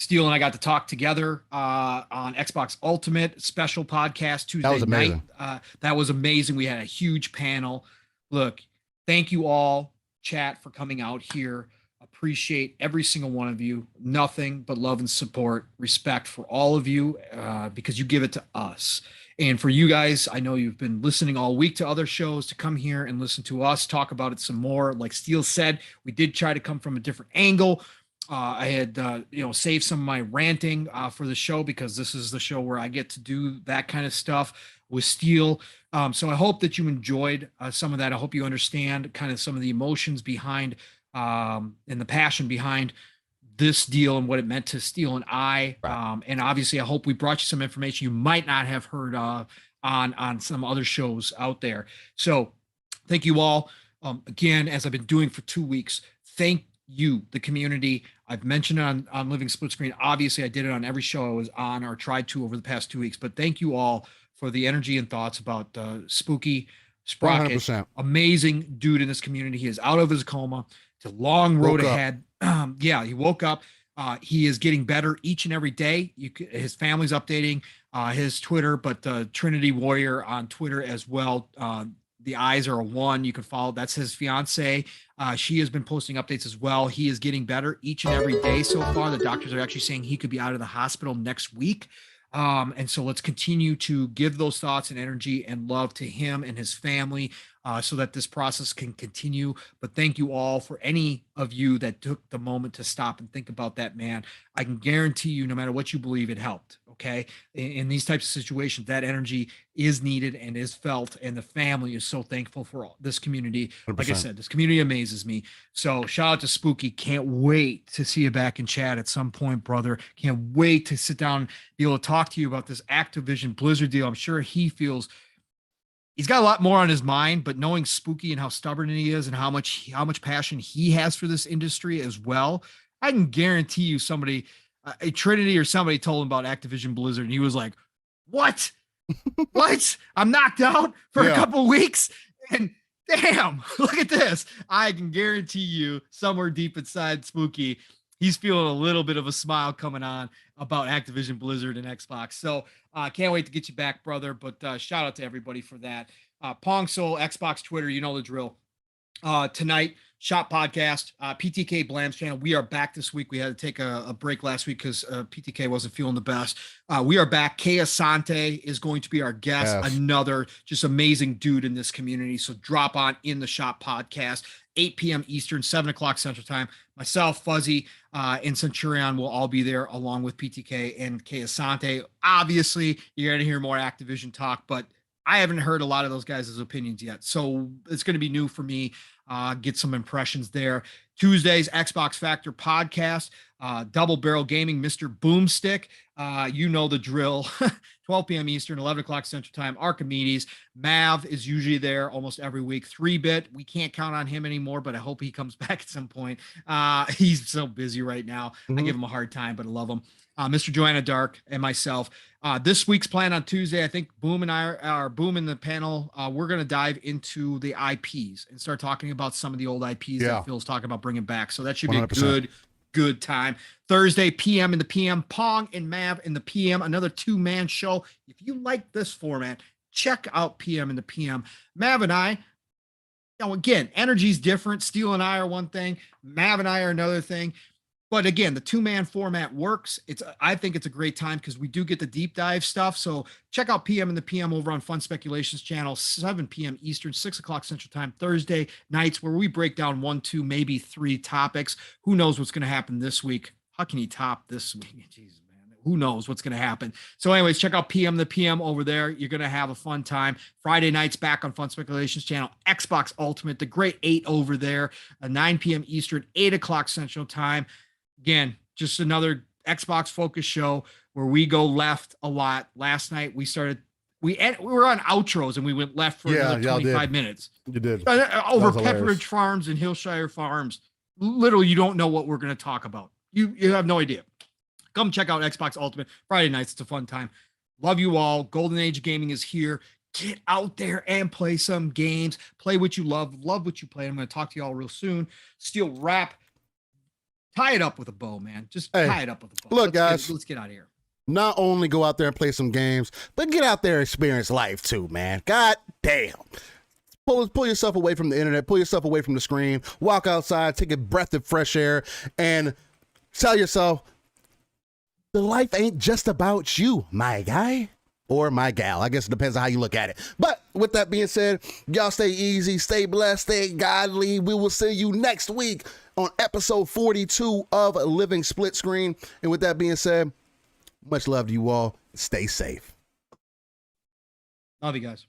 Steele and I got to talk together on Xbox Ultimate special podcast Tuesday night. That was amazing. We had a huge panel. Look, thank you all, chat, for coming out here. Appreciate every single one of you. Nothing but love and support, respect for all of you, because you give it to us. And for you guys, I know you've been listening all week to other shows, to come here and listen to us talk about it some more. Like Steele said, we did try to come from a different angle. I had, saved some of my ranting for the show, because this is the show where I get to do that kind of stuff with Steele. So I hope that you enjoyed some of that. I hope you understand kind of some of the emotions behind and the passion behind this deal and what it meant to Steel and I. Right. And obviously, I hope we brought you some information you might not have heard of on some other shows out there. So thank you all. Again, as I've been doing for 2 weeks, thank you, the community. I've mentioned it on Living Splitscreen. Obviously, I did it on every show I was on or tried to over the past 2 weeks. But thank you all for the energy and thoughts about Spooky Sprocket. 100%. Amazing dude in this community. He is out of his coma. It's a long road ahead. Yeah, he woke up. He is getting better each and every day. His family's updating his Twitter, but Trinity Warrior on Twitter as well. The eyes are a one. You can follow. That's his fiance. She has been posting updates as well. He is getting better each and every day so far. The doctors are actually saying he could be out of the hospital next week. And so let's continue to give those thoughts and energy and love to him and his family so that this process can continue. But thank you all for any of you that took the moment to stop and think about that man. I can guarantee you, no matter what you believe, it helped. Okay. In these types of situations, that energy is needed and is felt. And the family is so thankful for all this community. 100%. Like I said, this community amazes me. So shout out to Spooky. Can't wait to see you back in chat at some point, brother. Can't wait to sit down, be able to talk to you about this Activision Blizzard deal. I'm sure he feels he's got a lot more on his mind, but knowing Spooky and how stubborn he is and how much passion he has for this industry as well, I can guarantee you somebody, a Trinity or somebody told him about Activision Blizzard, and he was like, "What? What? I'm knocked out for a couple weeks, and damn, look at this." I can guarantee you, somewhere deep inside Spooky, he's feeling a little bit of a smile coming on about Activision Blizzard and Xbox. So can't wait to get you back, brother. But shout out to everybody for that. Pong Soul, Xbox, Twitter, you know the drill. Tonight, Shop Podcast, PTK Blam's channel. We are back this week. We had to take a break last week because PTK wasn't feeling the best. We are back. Kay Asante is going to be our guest. Yes. Another just amazing dude in this community. So drop on in the Shop Podcast, 8 p.m. Eastern, 7 o'clock Central Time. Myself, Fuzzy, and Centurion will all be there along with PTK and Kay Asante. Obviously, you're going to hear more Activision talk, but I haven't heard a lot of those guys' opinions yet. So it's going to be new for me. Get some impressions there. Tuesdays, Xbox Factor podcast, Double Barrel Gaming, Mr. Boomstick. You know the drill. 12 p.m. Eastern, 11 o'clock Central Time. Archimedes. Mav is usually there almost every week. 3-Bit. We can't count on him anymore, but I hope he comes back at some point. He's so busy right now. I give him a hard time, but I love him. Mr. Joanna Dark and myself. This week's plan on Tuesday, I think Boom and I are Boom in the panel. We're going to dive into the IPs and start talking about some of the old IPs that Phil's talking about bringing back. So that should be 100%. a good time. Thursday, PM in the PM, Pong and Mav in the PM, another 2-man show. If you like this format, check out PM in the PM. Mav and I, again, energy's different. Steel and I are one thing. Mav and I are another thing. But again, the 2-man format works. I think it's a great time because we do get the deep dive stuff. So check out PM and the PM over on Fun Speculations channel, 7 p.m. Eastern, 6 o'clock Central Time, Thursday nights, where we break down 1, 2, maybe 3 topics. Who knows what's going to happen this week? How can you top this week? Jesus, man. Who knows what's going to happen? So anyways, check out PM the PM over there. You're going to have a fun time. Friday nights back on Fun Speculations channel, Xbox Ultimate, the great 8 over there, 9 p.m. Eastern, 8 o'clock Central Time. Again, just another Xbox focus show where we go left a lot. Last night we were on outros and we went left for another 25 minutes. You did. Over Pepperidge Farms and Hillshire Farms. Literally, you don't know what we're going to talk about. You have no idea. Come check out Xbox Ultimate Friday nights. It's a fun time. Love you all. Golden Age of Gaming is here. Get out there and play some games. Play what you love. Love what you play. I'm going to talk to you all real soon. Steel Wrap. Tie it up with a bow, man. Just tie it up with a bow. Look, guys, let's get out of here. Not only go out there and play some games, but get out there and experience life too, man. God damn. Pull yourself away from the internet. Pull yourself away from the screen. Walk outside. Take a breath of fresh air. And tell yourself, the life ain't just about you, my guy. Or my gal. I guess it depends on how you look at it. But with that being said, y'all stay easy, stay blessed, stay godly. We will see you next week on episode 42 of Living Splitscreen. And with that being said, much love to you all. Stay safe. Love you guys.